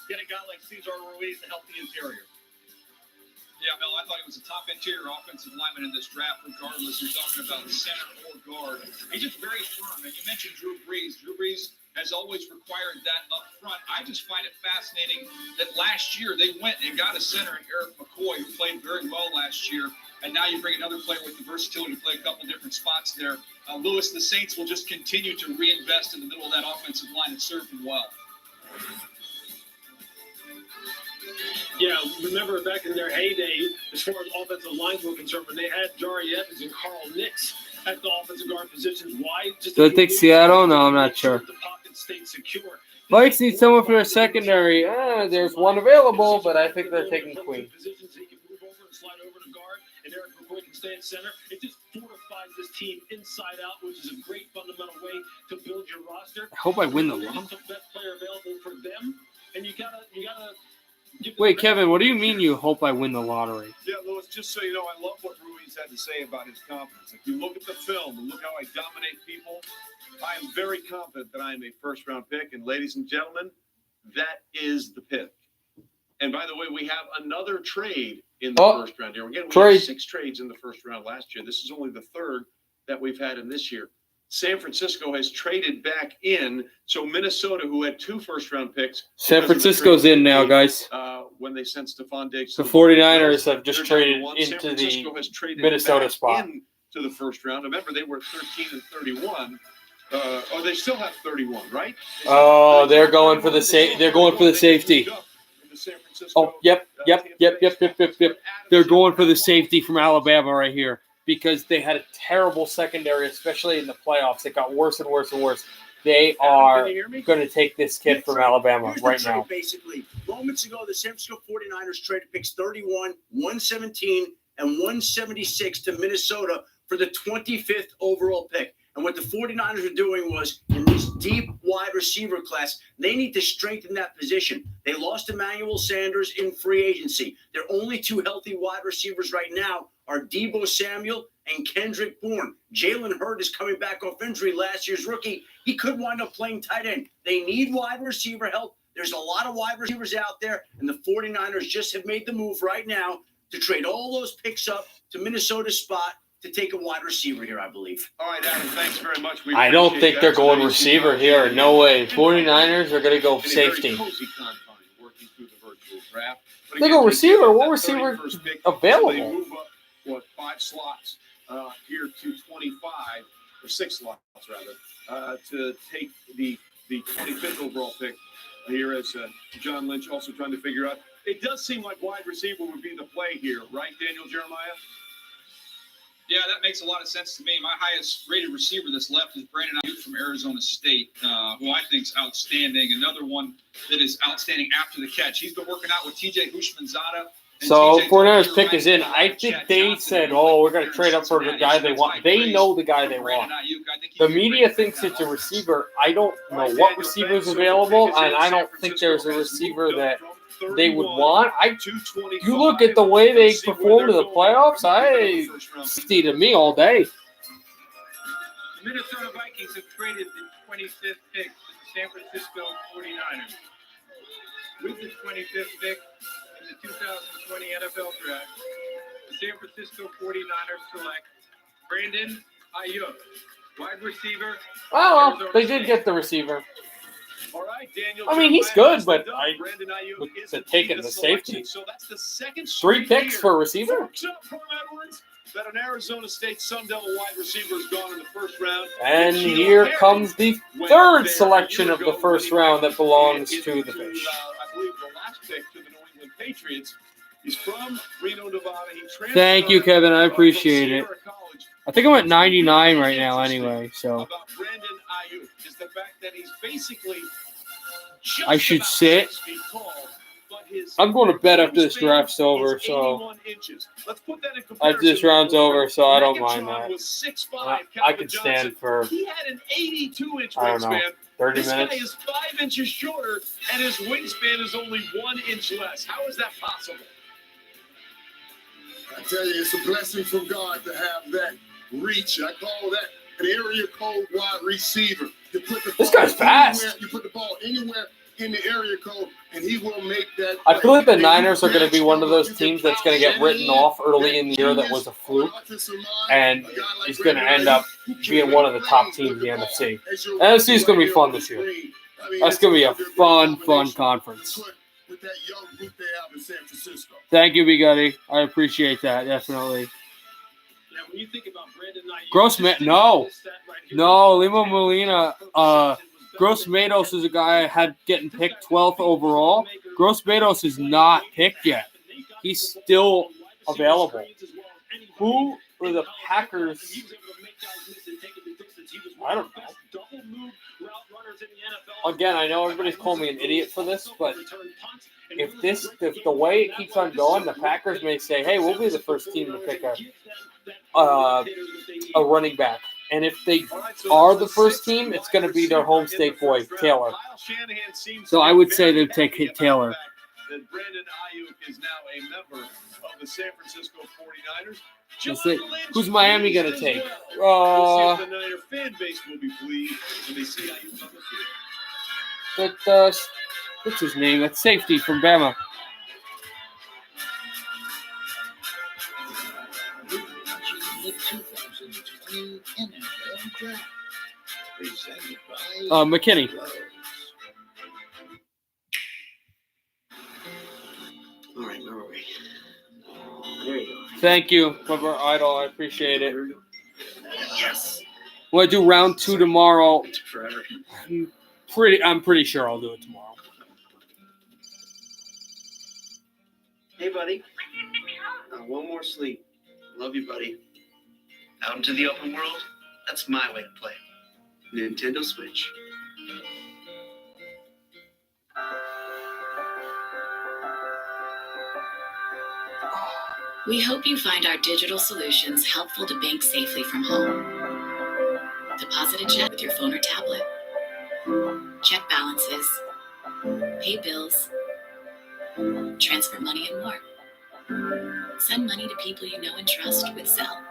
Get a guy like Cesar Ruiz to help the interior. Yeah, Mel, I thought he was a top interior offensive lineman in this draft, regardless. You're talking about center or guard. He's just very firm. And you mentioned Drew Brees. Drew Brees has always required that up front. I just find it fascinating that last year they went and got a center in Eric McCoy, who played very well last year. And now you bring another player with the versatility to play a couple different spots there. Lewis, the Saints will just continue to reinvest in the middle of that offensive line and serve them well. Yeah, remember back in their heyday, as far as offensive lines were concerned, when they had Jari Evans and Carl Nix at the offensive guard positions. Why? Just Do I take Seattle? No, I'm not sure. the pocket stayed secure. Vikes need someone for their secondary. There's one available, but I think they're taking Queen. Positions he can move over and slide over to guard, and Eric McCoy can stay at center. It just fortifies this team inside out, which is a great fundamental way to build your roster. I hope I win the They're lottery. the best player available for them, and you gotta. Wait, Kevin, what do you mean you hope I win the lottery? Yeah, Lewis, just so you know, I love what Ruiz had to say about his confidence. If you look at the film and look how I dominate people, I am very confident that I am a first-round pick. And ladies and gentlemen, that is the pick. And by the way, we have another trade in the first round here. Again, we had 6 trades in the first round last year. This is only the third that we've had in this year. San Francisco has traded back in, so Minnesota, who had 2 first-round picks. San Francisco's in now, guys. When they sent Stephon Diggs. The 49ers have just traded San into Francisco the has traded Minnesota back spot. into the first round. Remember, they were 13 and 31. They still have 31, right? Oh, they're going for the They're going for the safety. Oh, yep. They're going for the safety from Alabama right here because they had a terrible secondary, especially in the playoffs. It got worse and worse and worse. They are going to take this kid from Alabama Here's the right trade, now. Basically, moments ago, the San Francisco 49ers traded picks 31, 117, and 176 to Minnesota for the 25th overall pick. And what the 49ers are doing was, in this deep wide receiver class, they need to strengthen that position. They lost Emmanuel Sanders in free agency. Their only 2 healthy wide receivers right now are Deebo Samuel and Kendrick Bourne. Jalen Hurd is coming back off injury, last year's rookie. He could wind up playing tight end. They need wide receiver help. There's a lot of wide receivers out there, and the 49ers just have made the move right now to trade all those picks up to Minnesota's spot to take a wide receiver here, I believe. All right, Adam, thanks very much. I don't think they're going receiver here. No way. 49ers are going to go safety. They go receiver. What receiver available? They move up, 5 slots here to 25, or 6 slots rather, to take the 25th overall pick here as John Lynch also trying to figure out. It does seem like wide receiver would be the play here, right, Daniel Jeremiah? Yeah, that makes a lot of sense to me. My highest rated receiver that's left is Brandon Ayuk from Arizona State, who I think is outstanding. Another one that is outstanding after the catch. He's been working out with TJ Houshmandzadeh. So 49ers pick is in. I think they said, we're going to trade up for the guy they want. They know the guy they want. The media thinks it's a receiver. I don't know what receiver is available, and I don't think there's a receiver that they would want. You look at the way they performed in the playoffs, safety to me all day. The Minnesota Vikings have traded the 25th pick to the San Francisco 49ers. With the 25th pick in the 2020 NFL Draft, the San Francisco 49ers select Brandon Ayuk, wide receiver. Oh, well, they did get the receiver. All right, Daniel. I mean, he's good, but I would have taken the safety. So that's the second 3 picks for a receiver. That an Arizona State Sun Devil wide receiver has gone in the first round. And here comes the 3rd selection of the first round that belongs to the Fish. I believe the last pick to the New England Patriots. He's from Reno, Nevada. Thank you, Kevin. I appreciate it. I think I'm at 99 right now anyway, so about Brandon Ayuk is the fact that he's basically I should sit. I'm going to bed after this draft's over, so after this round's over, so I don't mind that. I could stand for, he had an 82-inch I don't know, wingspan. 30 This minutes. guy is 5 inches shorter, and his wingspan is only 1 inch less. How is that possible? I tell you, it's a blessing from God to have that reach. I call that an area code wide receiver. You put the This ball guy's fast. anywhere- You put the ball anywhere in the area code, and he will make that. I feel like the play. Niners are going to be one of those teams that's going to get written off early in the year that was a fluke, and is going to end up being one of the top teams in the NFC. NFC is going to be fun this year. That's going to be a fun conference. With that young group they have in San Francisco. Thank you, Bigatti. I appreciate that, definitely. Yeah, when you think about Brandon Ayuk, No, Limo Molina. Gross Matos is a guy I had getting picked 12th overall. Gross Matos is not picked yet. He's still available. Who are the Packers? I don't know. Again, I know everybody's calling me an idiot for this, but if the way it keeps on going, the Packers may say, "Hey, we'll be the first team to pick a running back." And if they are the first team, it's going to be their home state boy, Taylor. So I would say they'd take Taylor. That Brandon Ayuk is now a member of the San Francisco 49ers. Who's Miami going to take? The Niner fan base will be pleased when they see Ayuk on the field. What's his name? That's safety from Bama. the NFL Draft. Presented by McKinney. All right, where were we? There you go. Thank you, Clever Idol. I appreciate it. Yes. We'll do round 2 tomorrow. Forever. I'm pretty sure I'll do it tomorrow. Hey, buddy. One more sleep. Love you, buddy. Out into the open world? That's my way to play. Nintendo Switch. We hope you find our digital solutions helpful to bank safely from home. Deposit a check with your phone or tablet. Check balances. Pay bills. Transfer money and more. Send money to people you know and trust with Zelle.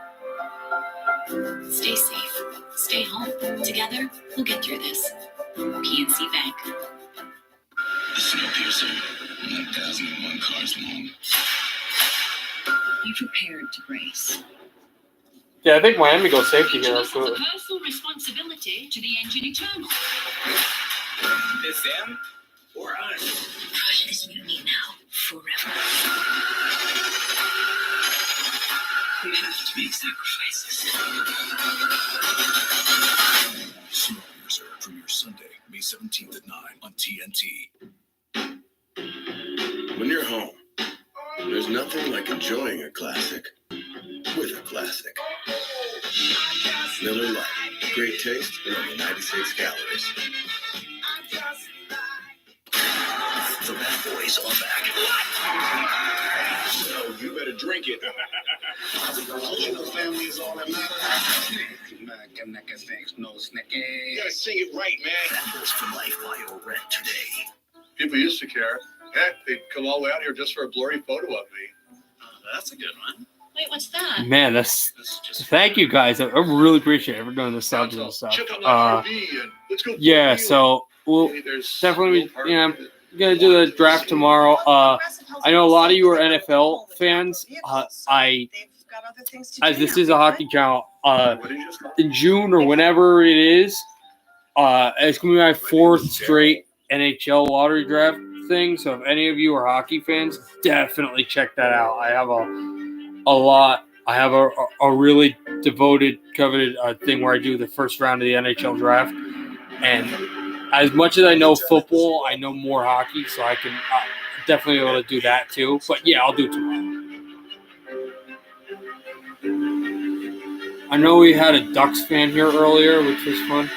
Stay safe. Stay home. Together, we'll get through this. PNC Bank. The Snowpiercer, 1,001 cars long. Be prepared to brace. Yeah, I think Miami goes safety here. Absolutely. Personal responsibility to the engine eternal. It's them or us. Crush this mutiny now, forever. We have to make sacrifices. Snowpiercer premieres Sunday, May 17th at 9 on TNT. When you're home, there's nothing like enjoying a classic with a classic. Miller Lite. Great taste and only 96 calories. The bad boys are back. So you better drink it. The family is all that matters. You gotta sing it right, man. Apples for Life Bio Red today. People used to care. Heck, they'd come all the way out here just for a blurry photo of me. That's a good one. Wait, what's that? Man, thank you guys. I really appreciate it for doing the subs and stuff. Check out my RV and let's go. Yeah, so we'll definitely be, I'm gonna do the draft tomorrow. I know a lot of you are NFL fans. As this is a hockey channel, in June or whenever it is, it's gonna be my 4th straight NHL lottery draft thing. So if any of you are hockey fans, definitely check that out. I have a lot. I have a really devoted, coveted thing where I do the first round of the NHL draft. And as much as I know football, I know more hockey, so I can definitely be able to do that too. But yeah, I'll do it tomorrow. I know we had a Ducks fan here earlier, which was fun.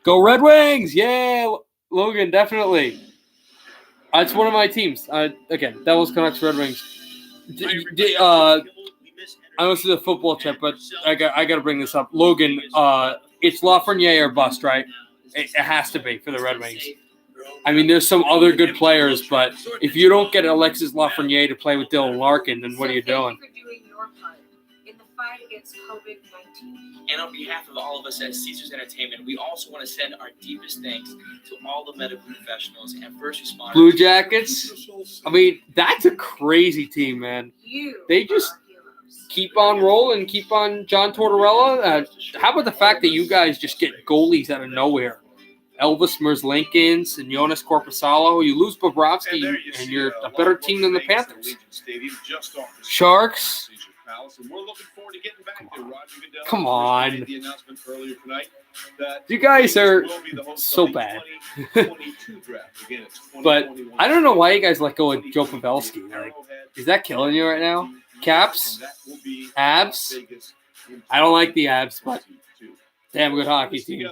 Go Red Wings! Yeah, Logan, definitely. It's one of my teams. Again, Devils, Canucks, Red Wings. I know this is a football chat, but I got to bring this up. Logan, it's Lafreniere or bust, right? It has to be for the Red Wings. I mean, there's some other good players, but if you don't get Alexis Lafreniere to play with Dylan Larkin, then what are you doing? Thank you for doing your part in the fight against COVID-19. And on behalf of all of us at Caesars Entertainment, we also want to send our deepest thanks to all the medical professionals and first responders. Blue Jackets. I mean, that's a crazy team, man. They just keep on rolling, keep on John Tortorella. How about the fact that you guys just get goalies out of nowhere? Elvis Merzlikins and Jonas Korpisalo. You lose Bobrovsky, and you're a better team than the Panthers. Sharks. Come on. You guys are so bad. But I don't know why you guys let go of Joe Pavelski. Like, is that killing you right now? Caps? Abs? I don't like the Abs, but damn good hockey team.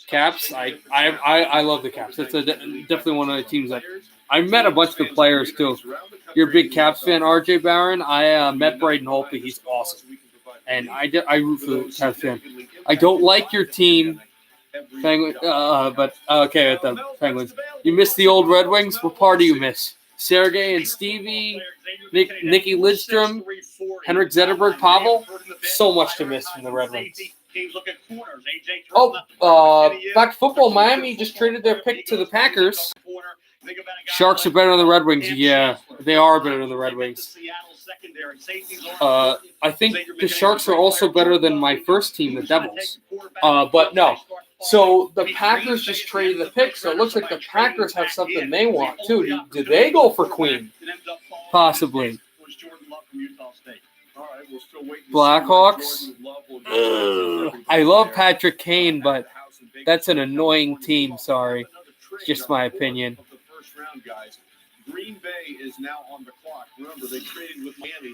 Caps? I love the Caps. That's definitely one of the teams that I met a bunch of the players too. You're a big Caps fan, RJ Barron. I met Braden Holtby. He's awesome. And I root for the Caps fan. I don't like your team, Penguin, but okay, at the Penguins. You miss the old Red Wings? What part do you miss? Sergei and Stevie, Nicky Lidstrom, Henrik Zetterberg, Pavel? So much to miss from the Red Wings. Back to football. Miami just traded their pick to the Packers. Sharks are better than the Red Wings. Yeah, they are better than the Red Wings. secondary. Safeties are I think the Sharks are also better than my first team, the Devils. But no. So the Packers just traded the pick, so it looks like the Packers have something they want too. Do they go for Queen? Possibly. Blackhawks. I love Patrick Kane, but that's an annoying team. Sorry, it's just my opinion. Green Bay is now on the clock. Remember, they traded with Miami.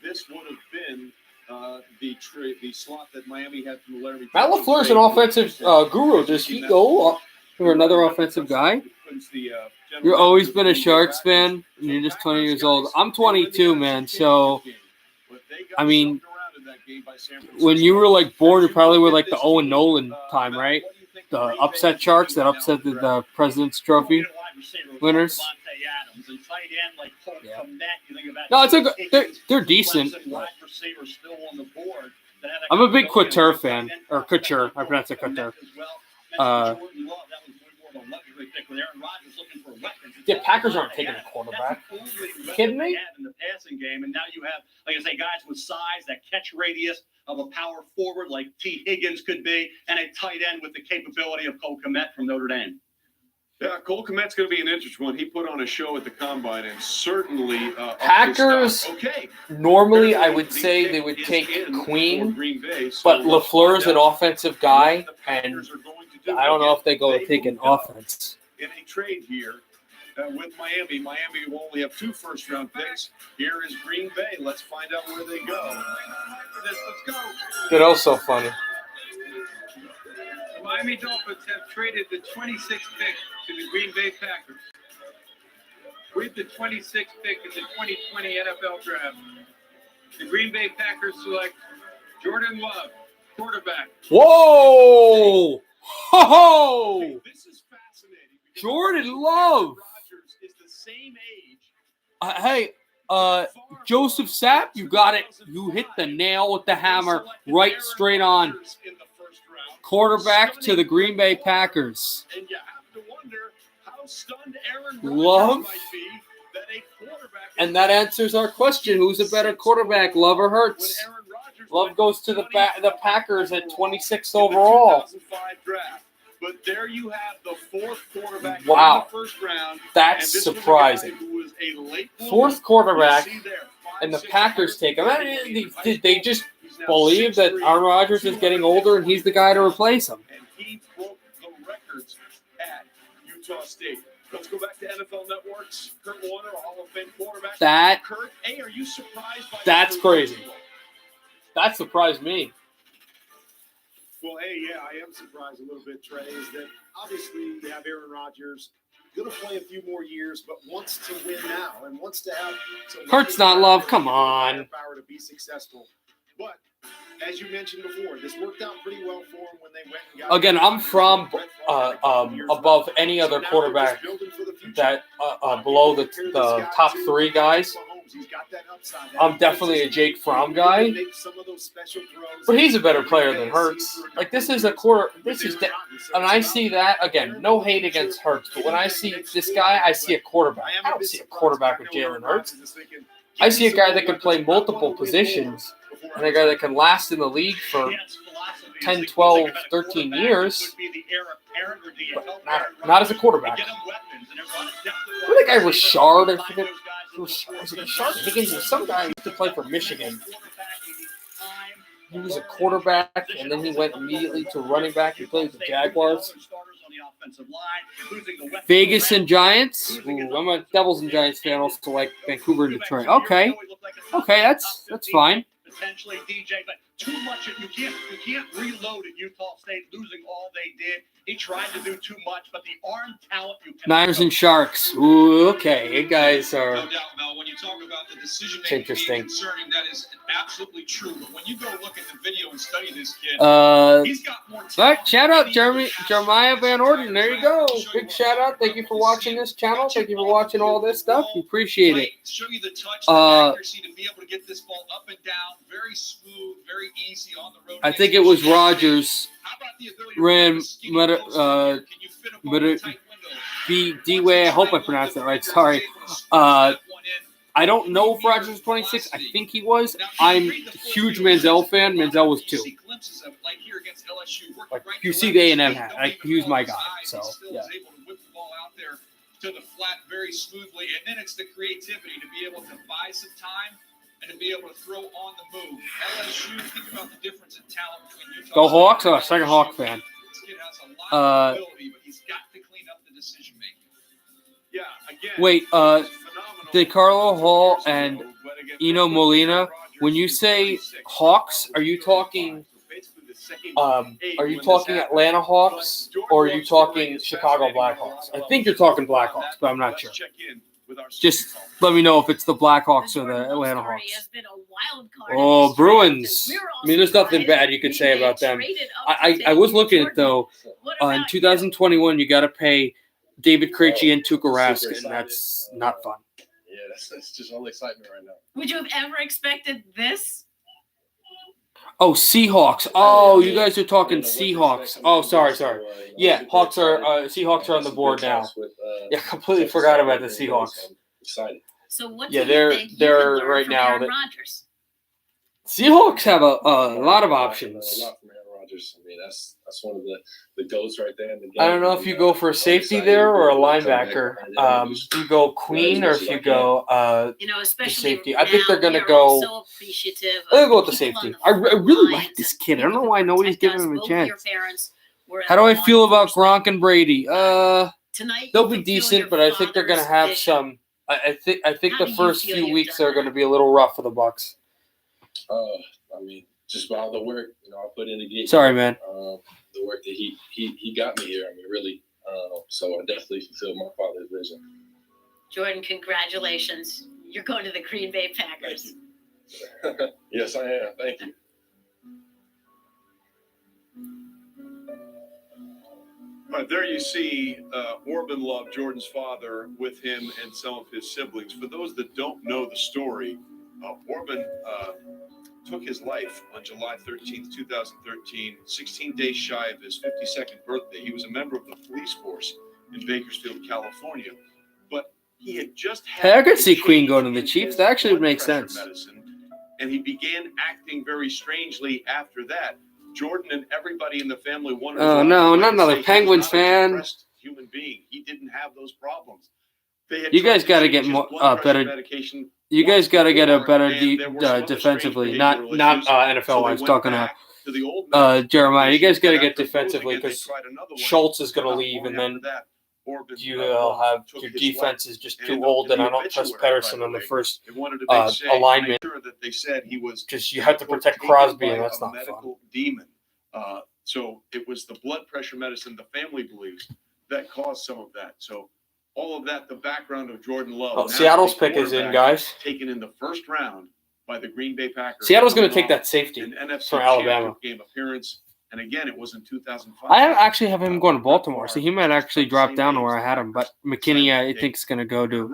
This would have been the slot that Miami had from the Larry. Matt LaFleur's an offensive guru. Does he go for another offensive guy? You've always been a Sharks fan, and you're just 20 years old. I'm 22, man. So, I mean, when you were like born, you probably were like the Owen Nolan time, right? The upset Sharks that upset the President's Trophy winners. Yeah. No, it's they're decent. I'm a big Couture fan, or Couture. I pronounce it Couture. Yeah, Packers aren't taking a quarterback. You kidding me? In the passing game, and now you have, like I say, guys with size, that catch radius of a power forward like T. Higgins could be, and a tight end with the capability of Cole Kmet from Notre Dame. Yeah, Cole Kmet's going to be an interesting one. He put on a show at the Combine, and certainly Packers. Normally, I would say they would take Queen, but LaFleur's an offensive guy, and I don't know if they go to take an offense. In a trade here with Miami, Miami will only have 2 first-round picks. Here is Green Bay. Let's find out where they go. Let's go. They're also funny. The Miami Dolphins have traded the 26th pick to the Green Bay Packers. With the 26th pick in the 2020 NFL Draft, the Green Bay Packers select Jordan Love, quarterback. Whoa! Ho-ho! This is fascinating. Jordan Love. Is the same age. Hey, Joseph Sapp, you got it. You hit the nail with the hammer right straight on. Quarterback to the Green Bay Packers. And you have to wonder how stunned Aaron Love. might be that a quarterback. And that answers our question: who's a better quarterback, Love or Hurts? Love goes to the Packers at 26 overall. 2005 draft. But there you have the 4th quarterback in Wow. the first round. That's and this was a surprising. guy who was a late 4th quarterback, You see there, 5, and the 6, Packers take him. Did they just believe that Aaron Rodgers is getting older and he's the guy to replace him? And he broke the records at Utah State. Let's go back to NFL Network's Kurt Warner, Hall of Fame quarterback. Kurt, hey, are you surprised by That's crazy. That surprised me. Well, hey, yeah, I am surprised a little bit, Trey, is that obviously you have Aaron Rodgers, going to play a few more years, but wants to win now and wants to have some Hurts not Love. Come on. power to be successful. But as you mentioned before, this worked out pretty well for him when they went and got Again, I'm from above any other quarterback that below the top 3 guys. I'm definitely a Jake Fromm guy, but he's a better player than Hurts. Like this is a quarter. And I see that again. No hate against Hurts, but when I see this guy, I see a quarterback. I don't see a quarterback with Jalen Hurts. I see a guy that can play multiple positions and a guy that can last in the league for 10, 12, 13 years, but not as a quarterback. What that guy Richard? I forget. Was it Richard Higgins or some guy who used to play for Michigan? He was a quarterback, and then he went immediately to running back. He played with the Jaguars. Vegas and Giants. Ooh, I'm a Devils and Giants fan. Also like Vancouver and Detroit. Okay, that's fine. Potentially DJ, but too much. You can't reload at Utah State, losing all they did. He tried to do too much, but the arm talent you can. Niners and Sharks. Ooh, okay, you guys are. No doubt, Mel. When you talk about the decision It's making interesting. concerning, that is absolutely true. But when you go look at the video and study this kid, he's got more But shout out Jeremiah Van Orden. There you go. Big shout out. Thank you for watching this channel. Thank you for watching all this stuff. We appreciate it. show you the touch, the accuracy to be able to get this ball up and down, very smooth, very easy on the road. I think it was Rodgers ran D-Way. I hope I pronounced that right. Sorry. I I don't know if Rodgers was 26. I think he was. I'm a huge Manziel fan. Manziel was 2. Like, you see the A&M hat. He was my guy. So, yeah. To the flat very smoothly, and then it's the creativity to be able to buy some time and to be able to throw on the move. LSU, think about the difference in talent between Utah. Go Hawks. Oh, second Hawk fan. This kid has a lot of ability, but he's got to clean up the decision making. Yeah, again. Wait, DeCarlo Hall and Eno Molina. When you say Hawks, are you talking Atlanta Hawks or are you talking Chicago Blackhawks? I think you're talking Blackhawks, but I'm not sure. Just let me know if it's the Blackhawks or the Atlanta Hawks. Oh, Bruins. I mean, there's nothing bad you could say about them. I was looking at, though, in 2021, you got to pay David Krejci and Tuukka Rask, and that's not fun. Yeah, that's just all excitement right now. Would you have ever expected this? Oh, Seahawks. Oh, you guys are talking Seahawks. Oh, sorry. Yeah, Seahawks are on the board now. Yeah, completely forgot about the Seahawks. Excited. So what? Yeah, do you think you they're can learn right from now. Aaron Rodgers? Seahawks have a lot of options. A lot from Aaron Rodgers. I mean, that's one of the goats right there in the game. I don't know if you go for a safety there or a linebacker. You go Queen or if you go the especially safety. I think they're gonna go. So appreciative. They'll go with the safety. I really like this kid. I don't know why nobody's giving him a chance. How do I feel about Gronk and Brady? They'll be decent, but I think they're gonna have some. I think the first few weeks are gonna be a little rough for the Bucs. I mean, just by all the work I put in to get. Sorry, man. The work that he got me here. I mean, really. So I definitely fulfilled my father's vision. Jordan, congratulations! You're going to the Green Bay Packers. Yes, I am. Thank you. All right, there you see Orban Love, Jordan's father, with him and some of his siblings. For those that don't know the story, Orban took his life on July 13th, 2013, 16 days shy of his 52nd birthday. He was a member of the police force in Bakersfield, California. But he had just had Hey, I could see Queen going to the Chiefs. That actually would make sense. Medicine, and he began acting very strangely after that. Jordan and everybody in the family wondered. Oh no, not another Penguins fan. Human being, he didn't have those problems. You guys got to get more better. You guys got to get a better defensively, not NFL wise. Talking to Jeremiah, you guys got to get defensively because Schultz is going to leave, and then you'll have your defense is just too old, and I don't trust Pedersen on the first alignment. They said he was because you have to protect Crosby, and that's not fun. Demon. So it was the blood pressure medicine the family believes that caused some of that. So all of that, the background of Jordan Love. Oh, Seattle's pick is in, guys. Taken in the first round by the Green Bay Packers. Seattle's going to take that safety from Alabama. Game appearance, and again, it was in 2005. I actually have him going to Baltimore, so he might actually drop down to where I had him. But McKinney, I think, is going to go to.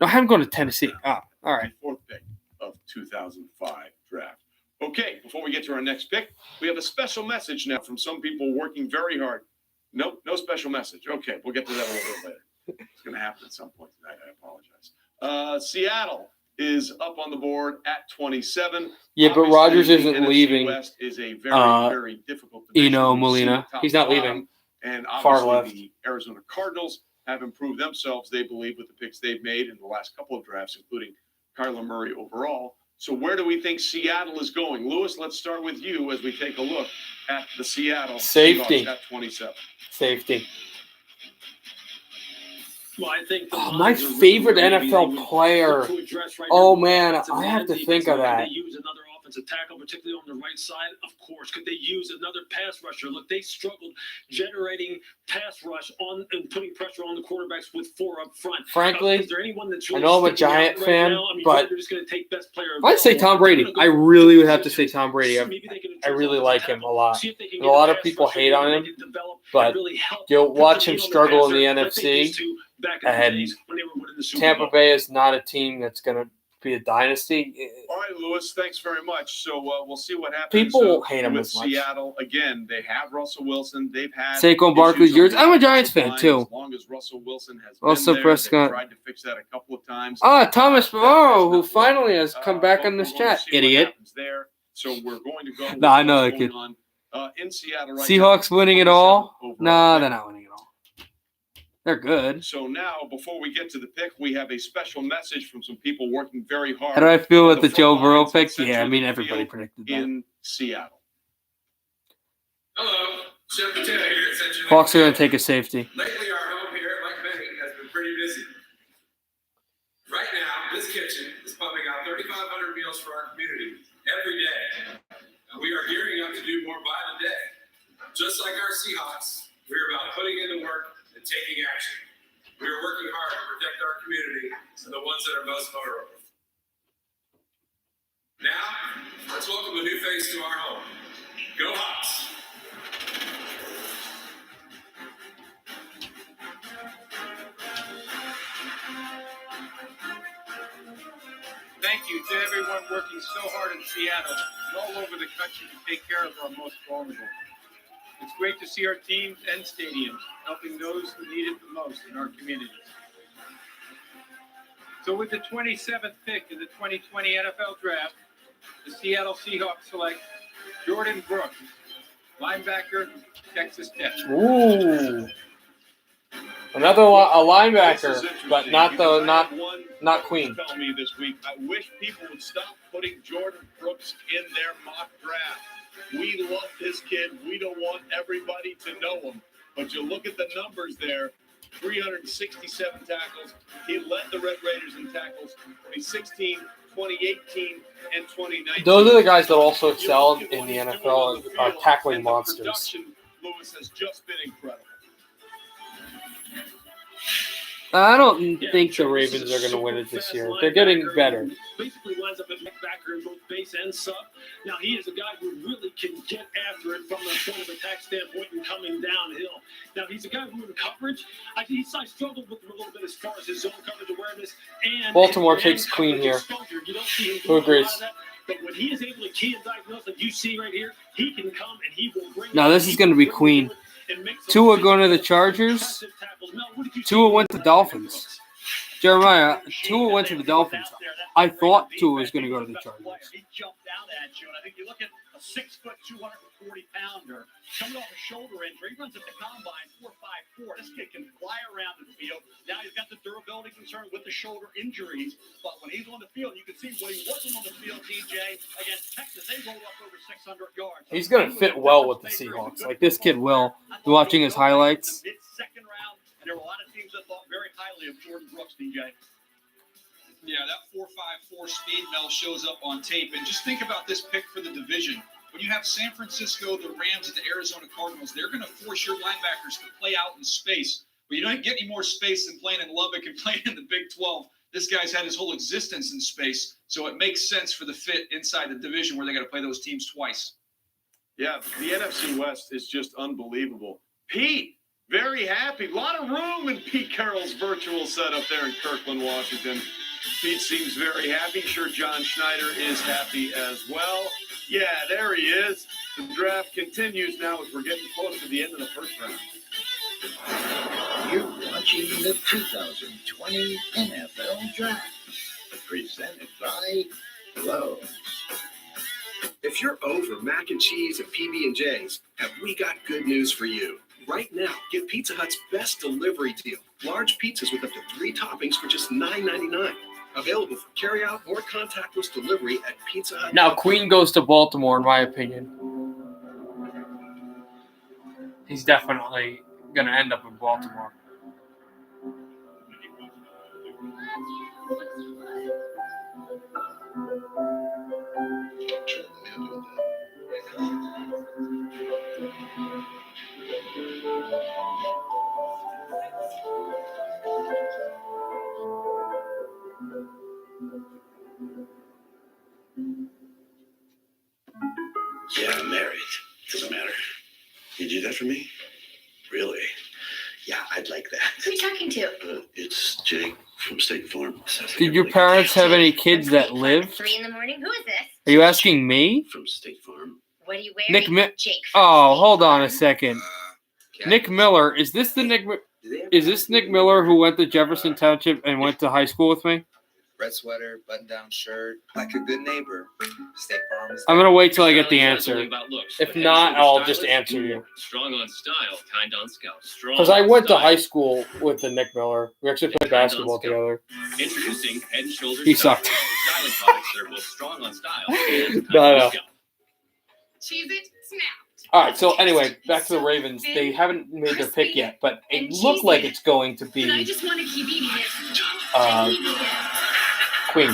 No, I have him going to Tennessee. Oh, all right. Fourth pick of 2005 draft. Okay, before we get to our next pick, we have a special message now from some people working very hard. No special message. Okay, we'll get to that a little bit later. It's going to happen at some point tonight. I apologize. Seattle is up on the board at 27. Yeah, but Obviously, Rodgers isn't NFC leaving. West is a very difficult division. Molina. He's not leaving. And Far obviously left. the Arizona Cardinals have improved themselves, they believe, with the picks they've made in the last couple of drafts, including Kyler Murray overall. So where do we think Seattle is going? Lewis, let's start with you as we take a look at the Seattle Safety. Seahawks at 27. Safety. Well, I think My favorite NFL player. Oh, man, I have to think of that. They use another offensive tackle, particularly on the right side. Of course, could they use another pass rusher? Look, they struggled generating pass rush on and putting pressure on the quarterbacks with 4 up front. Frankly, is there anyone that's really I know I'm a sticking out Giant right fan, now? I mean, but they're just going to take best player. I'd say Tom Brady. I really would have to say Tom Brady. I really like him a lot. And a lot of people hate on him, but you'll watch him struggle in the NFC. And Tampa Bay is not a team that's going to be a dynasty. All right, Lewis, thanks very much. So we'll see what happens. People won't hate him with as much. Seattle. Again, they have Russell Wilson. They've had Saquon Barkley's issues yours. on I'm a the Giants fan, line. too. As long as Russell Wilson has Also been there, Prescott. they've tried to fix that a couple of times. Thomas Bavaro, who finally has come back on this chat. Idiot. There. So we're going to go with Nah, I know what's that kid. going on, in Seattle right Seahawks now. winning it all? Nah, they're not winning it all. They're good. So now, before we get to the pick, we have a special message from some people working very hard. How do I feel with at the Joe front Burrow lines pick? and Yeah, I central mean, of the everybody field predicted that. in Seattle. Hello, Chef Patel here at Century. Hawks are going to take a safety. Lately, our home here, like many, has been pretty busy. Right now, this kitchen is pumping out 3,500 meals for our community every day. And we are gearing up to do more by the day. Just like our Seahawks, we're about putting in the work and taking action. We are working hard to protect our community and the ones that are most vulnerable. Now, let's welcome a new face to our home. Go Hawks! Thank you to everyone working so hard in Seattle and all over the country to take care of our most vulnerable. It's great to see our teams and stadiums helping those who need it the most in our communities. So with the 27th pick in the 2020 NFL Draft, the Seattle Seahawks select Jordan Brooks, linebacker, Texas Tech. Ooh. Another a linebacker, but not Queen. Tell me this week, I wish people would stop putting Jordan Brooks in their mock draft. We love this kid. We don't want everybody to know him. But you look at the numbers there, 367 tackles. He led the Red Raiders in tackles, 2016, 2018, and 2019. Those are the guys that also excelled in the NFL and are tackling monsters. Production, Lewis, has just been incredible. I don't think the Ravens are going to win it this year. They're getting better. Basically lines up at backer in both base and sub. Now, he is a guy who really can get after it from the point of attack standpoint and coming downhill. Now, he's a guy who in coverage, I struggled with him a little bit as far as his zone coverage awareness. And Baltimore takes Queen here. You don't see him Who agrees? but when he is able to key and diagnose, like you see right here, he can come and he will bring. No, this is going to be Queen. Tua going to the Chargers. Tua went to the Dolphins. Jeremiah, Tua went to the Dolphins. I thought Tua was going to go to the Chargers. He jumped out at you, and I think you look at a 6', 240-pounder coming off a shoulder injury. He runs at the combine 4.54. This kid can fly around the field. Now he's got the durability concern with the shoulder injuries, but when he's on the field, you can see when he wasn't on the field, DJ, against Texas, they rolled up over 600 yards. He's going to fit well with the Seahawks. Like, this kid will. You're watching his highlights. Mid-second round, and there were a lot of teams that thought very highly of Jordan Brooks, DJ. Yeah, that 4.54 speed, Mel, shows up on tape. And just think about this pick for the division. When you have San Francisco, the Rams, and the Arizona Cardinals, they're going to force your linebackers to play out in space. But you don't get any more space than playing in Lubbock and playing in the Big 12. This guy's had his whole existence in space, so it makes sense for the fit inside the division where they got to play those teams twice. Yeah, the NFC West is just unbelievable. Pete, very happy. A lot of room in Pete Carroll's virtual setup there in Kirkland, Washington. Pete seems very happy. Sure, John Schneider is happy as well. Yeah, there he is. The draft continues now as we're getting close to the end of the first round. You're watching the 2020 NFL Draft, presented by Lowe's. If you're over mac and cheese and PB&J's, have we got good news for you? Right now, get Pizza Hut's best delivery deal. Large pizzas with up to 3 toppings for just $9.99. Available for carryout or contactless delivery at Pizza Hut. Now, Queen goes to Baltimore, in my opinion. He's definitely going to end up in Baltimore. Yeah, I'm married. Doesn't matter. You do that for me? Really? Yeah, I'd like that. Who are you talking to? It's Jake from State Farm. Did your parents have any kids that live? 3 in the morning. Who is this? Are you asking me? From State Farm. What are you wearing? Nick Jake. Oh, hold on a second. Nick Miller. Is this the Nick? Is this Nick Miller who went to Jefferson Township and went to high school with me? Red sweater, button-down shirt, like a good neighbor. State Farm is I'm gonna wait till I get the answer. If not, I'll just answer you. Strong on style, kind on scout. Because I went to high school with the Nick Miller. We actually played basketball together. Introducing Head and Shoulders. He sucked. Styling products that are both strong on style and kind No. on scout. Cheese it, snap. All right. So anyway, back to the Ravens. They haven't made their pick yet, but it looked like it's going to I be just want to keep eating it. Queen.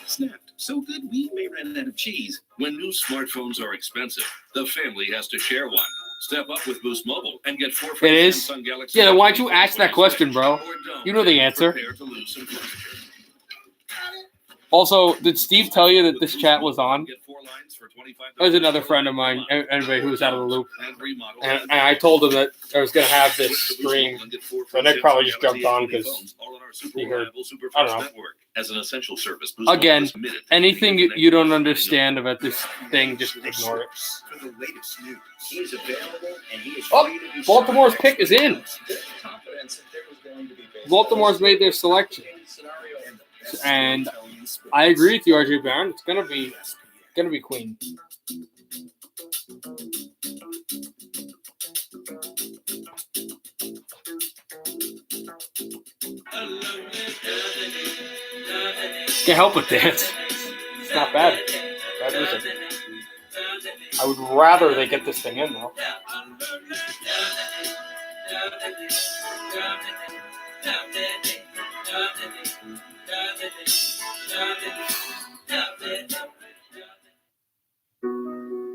Snapped. So good we may run out of cheese. When new smartphones are expensive, the family has to share one. Step up with Boost Mobile and get 4 free It is. Samsung Galaxy. Yeah. Then why'd you ask that question, bro? You know the answer. Prepare to lose some furniture. Also, did Steve tell you that this chat was on? Get 4 lines for $25. That was another friend of mine, anybody who was out of the loop. And I told him that I was going to have this stream. So Nick probably just jumped on because he heard, I don't know. As an essential service, Boost Again, Mobile is committed to anything you don't understand about this thing, just ignore it. For the latest news, he is available and he is Oh, ready to be Baltimore's served. pick is in. Confidence that there was going to be Baltimore's made their selection. And I agree with you, RJ Barron. It's gonna be Queen. Can't help but dance. It's not bad. Bad music. I would rather they get this thing in though.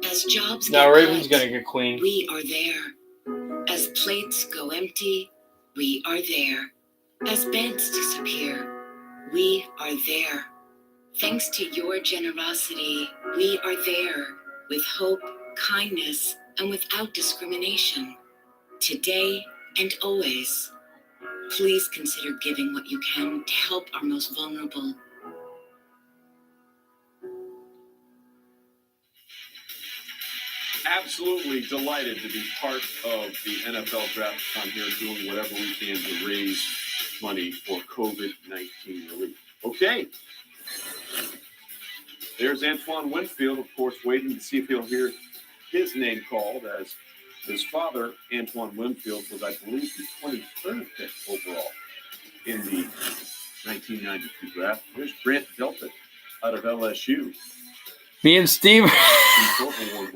As jobs Now get Raven's cut, gonna get Queen. we are there. As plates go empty, we are there. As beds disappear, we are there. Thanks to your generosity, we are there with hope, kindness, and without discrimination. Today and always. Please consider giving what you can to help our most vulnerable. Absolutely delighted to be part of the NFL draft. I'm here doing whatever we can to raise money for COVID-19 relief. Okay. There's Antoine Winfield, of course, waiting to see if he'll hear his name called, as his father, Antoine Winfield, was, I believe, the 23rd pick overall in the 1992 draft. Here's Grant Delpit out of LSU. Me and Steve.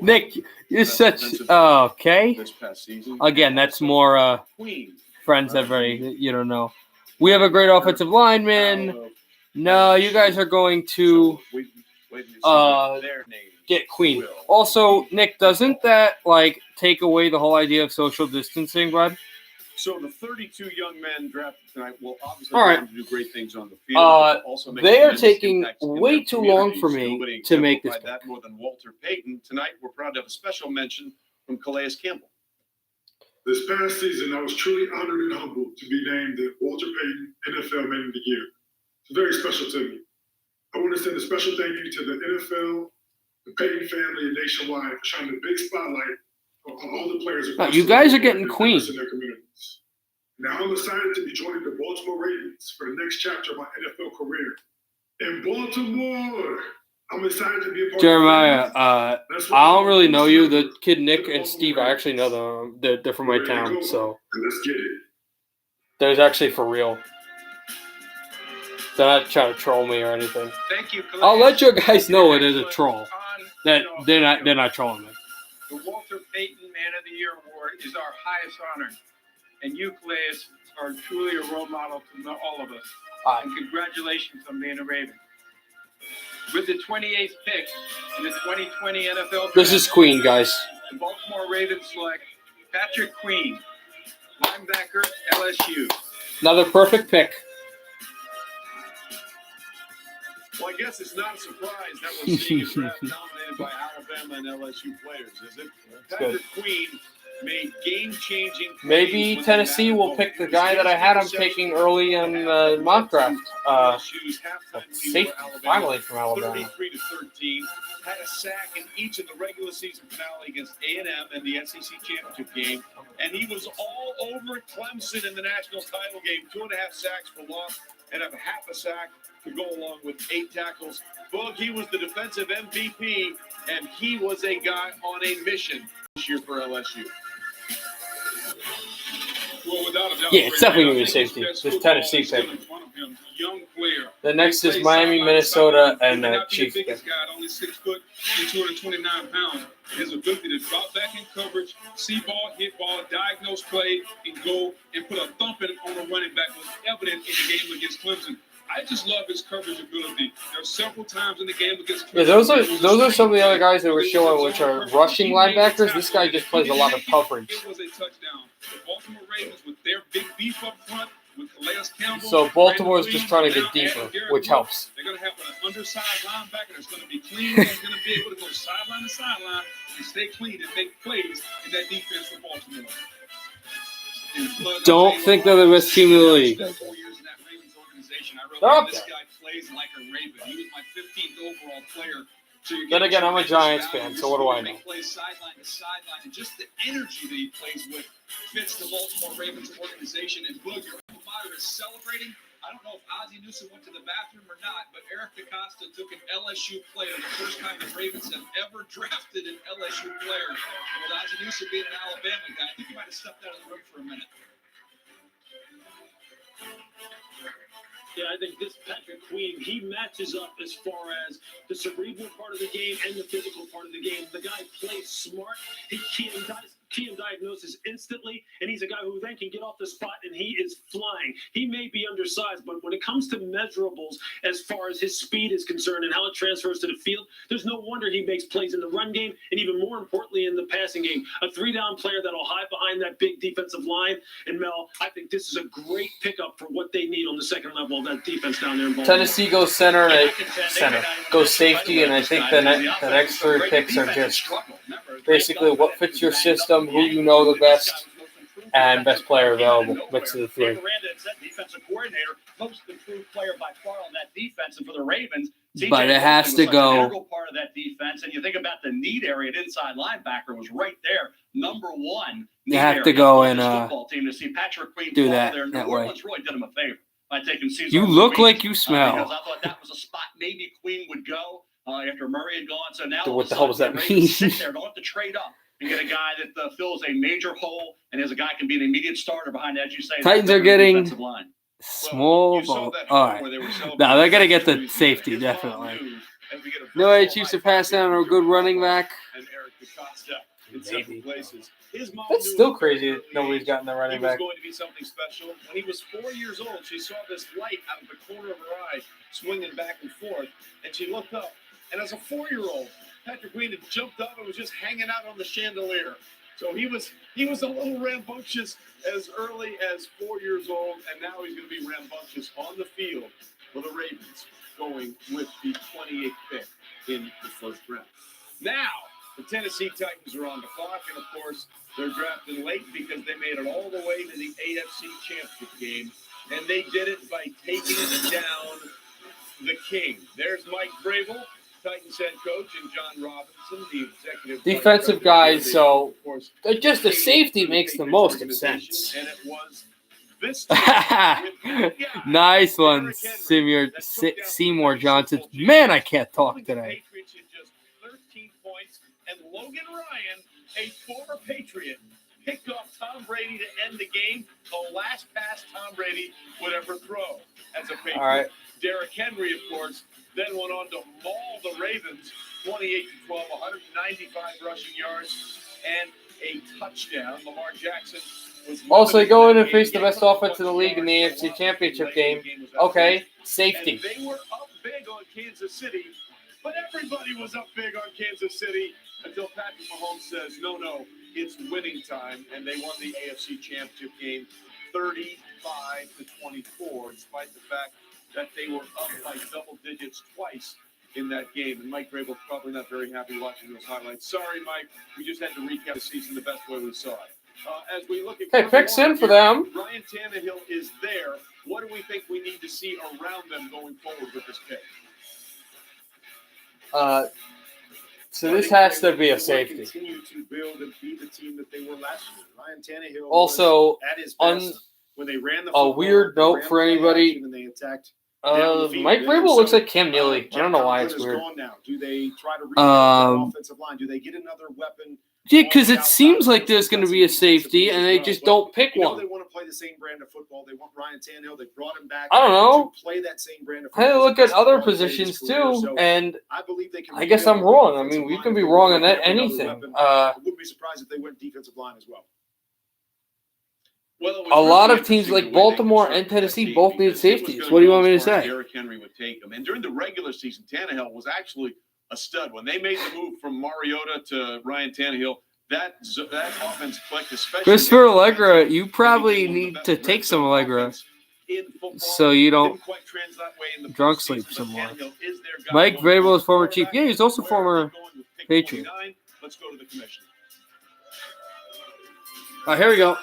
Nick, you're such okay. This past season. Again, that's more friends that you don't know. We have a great offensive lineman. No, you guys are going to get Queen. Also, Nick, doesn't that take away the whole idea of social distancing, bud? So the 32 young men drafted tonight will obviously All right. do great things on the field. Also make They are tremendous taking impacts in way their too long for communities. me Nobody to make this exemplified that more than Walter Payton. Tonight, we're proud to have a special mention from Calais Campbell. This past season, I was truly honored and humbled to be named the Walter Payton NFL Man of the Year. It's very special to me. I want to send a special thank you to the NFL, the Payton family, and Nationwide for shining a big spotlight on all the players across You the guys are league getting and Queen. in their communities. Now I'm excited to be joining the Baltimore Ravens for the next chapter of my NFL career. In Baltimore, I'm excited to be a part Jeremiah, of the I don't really know you. The kid Nick and Steve, I actually know them. They're from my town, so Let's get it. there's actually for real. They're not trying to troll me or anything. Thank you, Calais. I'll let you guys know it is a troll. That they're not trolling me. The Walter Payton Man of the Year Award is our highest honor. And you, Calais, are truly a role model to all of us. And congratulations on being a Raven. With the 28th pick in the 2020 NFL Draft, This is Queen, guys. the Baltimore Ravens select Patrick Queen, linebacker, LSU. Another perfect pick. Well, I guess it's not a surprise that we're seeing a draft dominated by Alabama and LSU players, is it? Patrick Queen made game-changing plays Maybe when Tennessee they will mattered pick the most. guy that I had him His taking interception early in the mock draft. LSU's halftime lead Safety, over Alabama, finally from Alabama. 33-13, had a sack in each of the regular season finale against A&M and the SEC championship game, and he was all over Clemson in the national title game. 2.5 sacks for loss and a half a sack to go along with 8 tackles. Boog, he was the defensive MVP, and he was a guy on a mission this year for LSU. Well, without a doubt, Yeah, it's definitely going to be I think safety. his best This football Tennessee is still pick. in front of him. A young player. The next He is plays Miami, sideline to Minnesota, sideline. and He may not be Chiefs the pick. biggest guy, only 6 foot and 229 pounds. His ability to drop back in coverage, see ball, hit ball, diagnose play, and go and put a thumping on a running back was evident in the game against Clemson. I just love his coverage ability. There are several times in the game against Clemson. Yeah, those are some of the other guys that were showing, which are rushing linebackers. This guy just plays a lot of coverage. It was a touchdown. The Baltimore Ravens, with their big beef up front, with Calais Campbell. So Baltimore's just trying to Brandon get Queen, deeper, now Garrett which Wilson. helps. They're going to have an undersized linebacker that's going to be clean. That's going to be able to go sideline to sideline and stay clean and make plays in that defense for Baltimore. Don't think they're the best team in the league. 4 years in that Ravens organization. I They're realized up this there. guy plays like a Raven. He was my 15th overall player. So you're Then getting again, I'm a tremendous Giants value. fan, You're so what do I seeing him know? make plays sideline to sideline, and just the energy that he plays with fits the Baltimore Ravens organization. And Boog, your alma mater is celebrating. I don't know if Ozzie Newsome went to the bathroom or not, but Eric DaCosta took an LSU player, the first time the Ravens have ever drafted an LSU player. With Ozzie Newsome being an Alabama guy, I think he might have stepped out of the room for a minute. Yeah, I think this Patrick Queen, he matches up as far as the cerebral part of the game and the physical part of the game. The guy plays smart. He can diagnoses instantly, and he's a guy who then can get off the spot, and he is flying. He may be undersized, but when it comes to measurables as far as his speed is concerned and how it transfers to the field, there's no wonder he makes plays in the run game and even more importantly in the passing game. A 3-down player that'll hide behind that big defensive line. And Mel, I think this is a great pickup for what they need on the second level of that defense down there in Baltimore. Tennessee goes center, goes safety, and I think the next 3 picks are just basically what fits your system, who you know the best, and best player available. Mix of the 3. Miranda is that defensive coordinator, most improved player by far on that defense, and for the Ravens, But it has to was such an go. integral part of that defense, and you think about the need area at inside linebacker was right there, number 1. You have to go and football team to see Patrick Queen do fall that there. that New way. Orleans really did him a favor by taking Cesar. You look Ruiz, like you smell. because I thought that was a spot maybe Queen would go after Murray had gone. So now So all what of the a hell does sudden, that the Ravens mean? sit there, don't have to trade up and get a guy that fills a major hole and as a guy can be an immediate starter behind, as you say, Titans the are getting defensive line. small ball. All right. No, they're going to get the safety, definitely. No way Chiefs are passing on a good running back. And Eric DaCosta in several places. His mom That's knew still at crazy an that early nobody's age gotten the he running was back. going to be something special. When he was 4 years old, she saw this light out of the corner of her eye swinging back and forth, and she looked up. And as a 4-year-old, Patrick Queen had jumped up and was just hanging out on the chandelier. So he was a little rambunctious as early as 4 years old, and now he's going to be rambunctious on the field for the Ravens, going with the 28th pick in the first round. Now, the Tennessee Titans are on the clock, and of course, they're drafting late because they made it all the way to the AFC Championship game, and they did it by taking down the King. There's Mike Vrabel, Titans head coach, and John Robinson, the executive Defensive guys, so just the safety makes the most of sense. And it was this Nice one, Seymour Johnson. Man, I can't talk today. Patriots in just 13 points, and Logan Ryan, a former Patriot, picked off Tom Brady to end the game, the last pass Tom Brady would ever throw as a Patriot. All right. Derrick Henry, of course, then went on to maul the Ravens 28-12, 195 rushing yards, and a touchdown. Lamar Jackson was Also, limited go in that and face game. the best offense in the league in the AFC Championship game. Okay, safety. And they were up big on Kansas City, but everybody was up big on Kansas City until Patrick Mahomes says, no, it's winning time, and they won the AFC Championship game 35-24, despite the fact that they were up by double digits twice in that game. And Mike Vrabel's probably not very happy watching those highlights. Sorry, Mike. We just had to recap the season the best way we saw it. As we look at Hey, picks in for them. Ryan Tannehill is there. What do we think we need to see around them going forward with this pick? So this has to be a safety. Continue to build and be the team that they were last year. Ryan Tannehill Also, was at his best when they ran the a football, weird they note ran for play anybody. action, and they attacked down the field. Mike Yeah, Vrabel so, looks like Cam Neely. I don't know why it's Conklin is weird. gone now. Do they try to rebuild the offensive line? Do they get another weapon? Yeah, because it seems like there's going to be a safety, and they just don't pick You know one. they want to play the same brand of football. They want Ryan Tannehill. They brought him back. I don't know. To play that same brand of I football. look at other positions too, and I believe they can I guess I'm wrong. I mean, we can be wrong on anything. I wouldn't be surprised if they went defensive line as well. Well, it was A lot really of teams interesting like the way they Baltimore constructed and Tennessee that both team need because it was safeties. gonna What do you go want me as to far as say? Derrick Henry would take them. And during the regular season, Tannehill was actually a stud. When they made the move from Mariota to Ryan Tannehill, that offense clicked, especially Christopher Allegra, you probably need to take some Allegra so you don't drunk sleep some more. Mike Vrabel is former chief. Yeah, he's also former Patriot. Let's go to the commission. All right, here we go.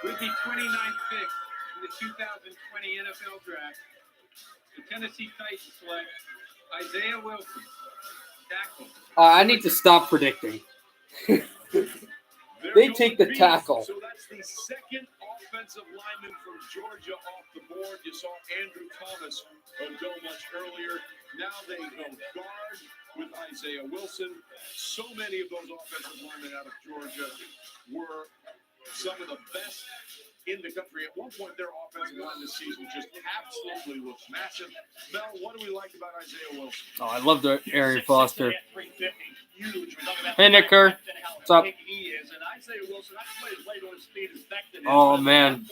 With the 29th pick in the 2020 NFL Draft, the Tennessee Titans select Isaiah Wilson, tackle. I need to stop predicting. They take the tackle. So that's the second offensive lineman from Georgia off the board. You saw Andrew Thomas go much earlier. Now they go guard with Isaiah Wilson. So many of those offensive linemen out of Georgia were some of the best in the country. At one point, their offensive line this season just absolutely looks massive. Mel, what do we like about Isaiah Wilson? Oh, I love the Arian Foster. Hey, Nick Kerr. What's up? Oh, man.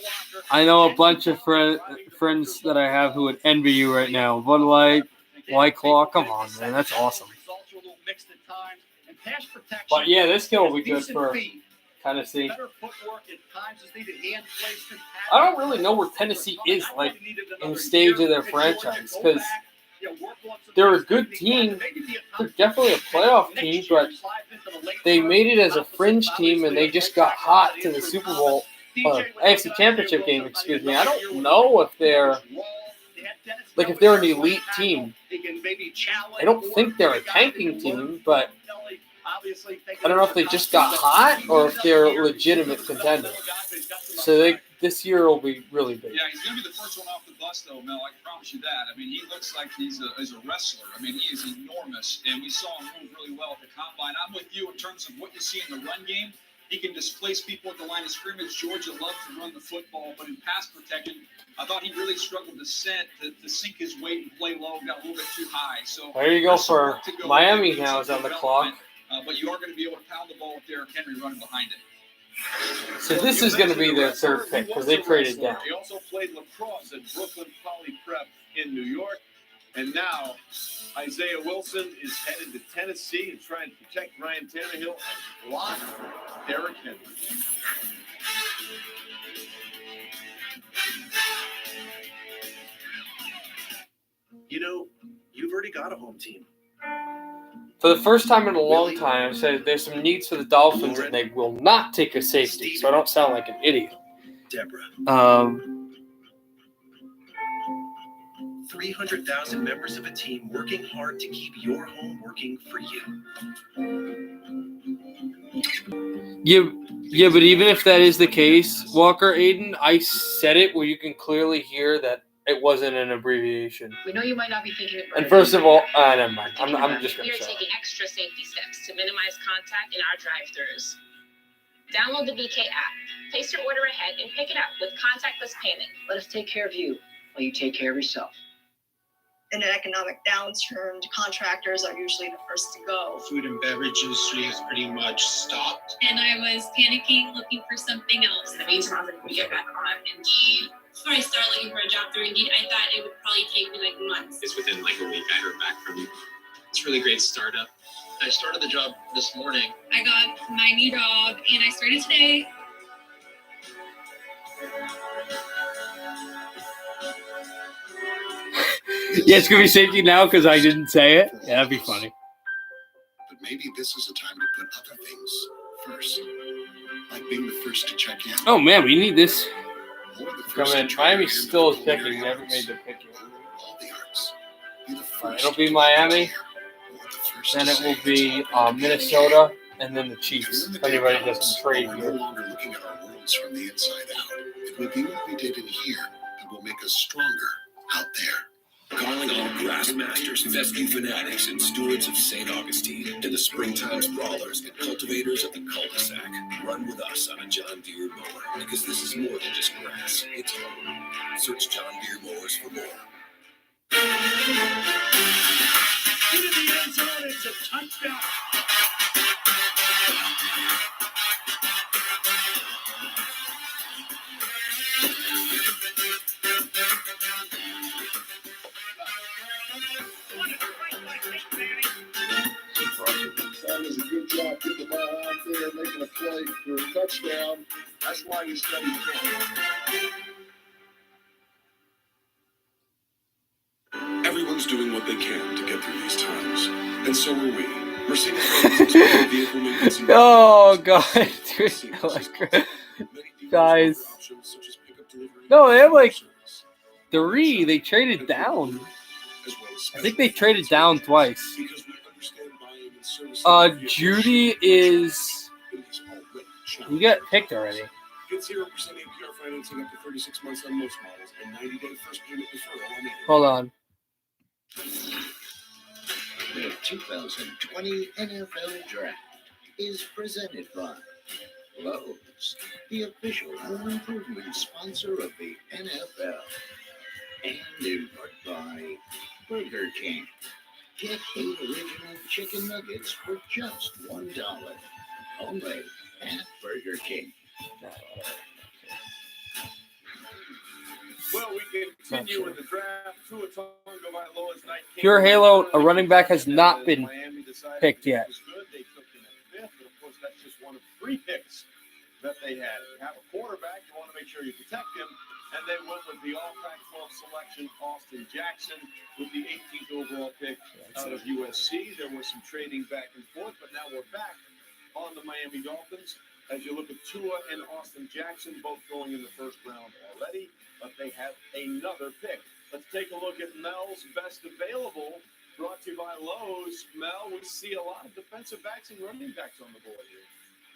I know a bunch of friends that I have who would envy you right now. Bud Light, White Claw. Come on, man. That's awesome. But, yeah, this kill will be good for Tennessee. I don't really know where Tennessee is, like, in the stage of their franchise, because they're a good team. They're definitely a playoff team, but they made it as a fringe team, and they just got hot to the Super Bowl, AFC Championship game, excuse me. I don't know if they're, like, if they're an elite team. I don't think they're a tanking team, but I don't know if they just got hot or if they're a legitimate contender. So this year will be really big. Yeah, he's going to be the first one off the bus, though, Mel. I can promise you that. I mean, he looks like he's a wrestler. I mean, he is enormous, and we saw him move really well at the combine. I'm with you in terms of what you see in the run game. He can displace people at the line of scrimmage. Georgia loves to run the football, but in pass protection, I thought he really struggled to sink his weight and play low, got a little bit too high. So there you go for Miami now is on the clock. But you are going to be able to pound the ball with Derrick Henry running behind it. So this is going to be their third pick because they traded down. He also played lacrosse at Brooklyn Poly Prep in New York. And now Isaiah Wilson is headed to Tennessee and trying to protect Ryan Tannehill and block Derrick Henry. You know, you've already got a home team. For the first time in a long time, I said there's some needs for the Dolphins, and they will not take a safety, so I don't sound like an idiot. Deborah. 300,000 members of a team working hard to keep your home working for you. Yeah, but even if that is the case, Walker, Aiden, I said it where you can clearly hear that it wasn't an abbreviation. We know you might not be thinking about And first of all, never mind. I'm just we going are to shut up. taking extra safety steps to minimize contact in our drive-thrus. Download the BK app, place your order ahead, and pick it up with contactless payment. Let us take care of you while you take care of yourself. In an economic downturn, contractors are usually the first to go. Food and beverage industry is pretty much stopped. And I was panicking, looking for something else. In the meantime, we get back on Indeed. Before I started looking for a job through Indeed, I thought it would probably take me like months. It's within like a week I heard back from you. It's a really great startup. I started the job this morning. I got my new job and I started today. Yeah, it's gonna be safety now because I didn't say it. Yeah, that'd be funny. But maybe this is a time to put other things first, like being the first to check in. Oh man, we need this. Or the Come first in. to try Miami your hand still at is picking. culinary Never arts. made the pick yet. All the arts. Be the first It'll be to Miami, or the first then to it say will it's be all Minnesota, and then the Chiefs. When If the day anybody comes, doesn't trade we're here. no longer looking at our worlds from the inside out. It will be what we did in here that will make us stronger out there. Calling all grassmasters, fescue fanatics, and stewards of St. Augustine, to the Springtime's brawlers and cultivators of the cul-de-sac. Run with us on a John Deere mower, because this is more than just grass, it's home. Search John Deere mowers for more. Into the end zone, it's a touchdown. That was a good job getting the ball out there, making a play for a touchdown. That's why you study Everyone's doing what they can to get through these times, and so are we. Mercedes-Benz expanded vehicle maintenance and Oh god, dude. Guys. No, they have like 3. They traded down. I think they traded down twice. Judy is. You got picked already. Get 0% APR financing up to 36 months on most models and 90-day first payment deferral on any. Hold on. The 2020 NFL Draft is presented by Lowe's, the official home improvement sponsor of the NFL, and in part by Burger King. Get 8 original chicken nuggets for just $1. Only at Burger King. Well, we continue with the draft. Tua Tagovailoa's night. Pure Halo, a running back has not been picked yet. They took him at 5th, but of course that's just one of 3 picks that they had. You have a quarterback, you want to make sure you protect him, and they went with the All Pac-12 selection, Austin Jackson, with the 18th overall pick out of USC. There was some trading back and forth, but now we're back on the Miami Dolphins. As you look at Tua and Austin Jackson, both going in the first round already, but they have another pick. Let's take a look at Mel's best available, brought to you by Lowe's. Mel, we see a lot of defensive backs and running backs on the board here.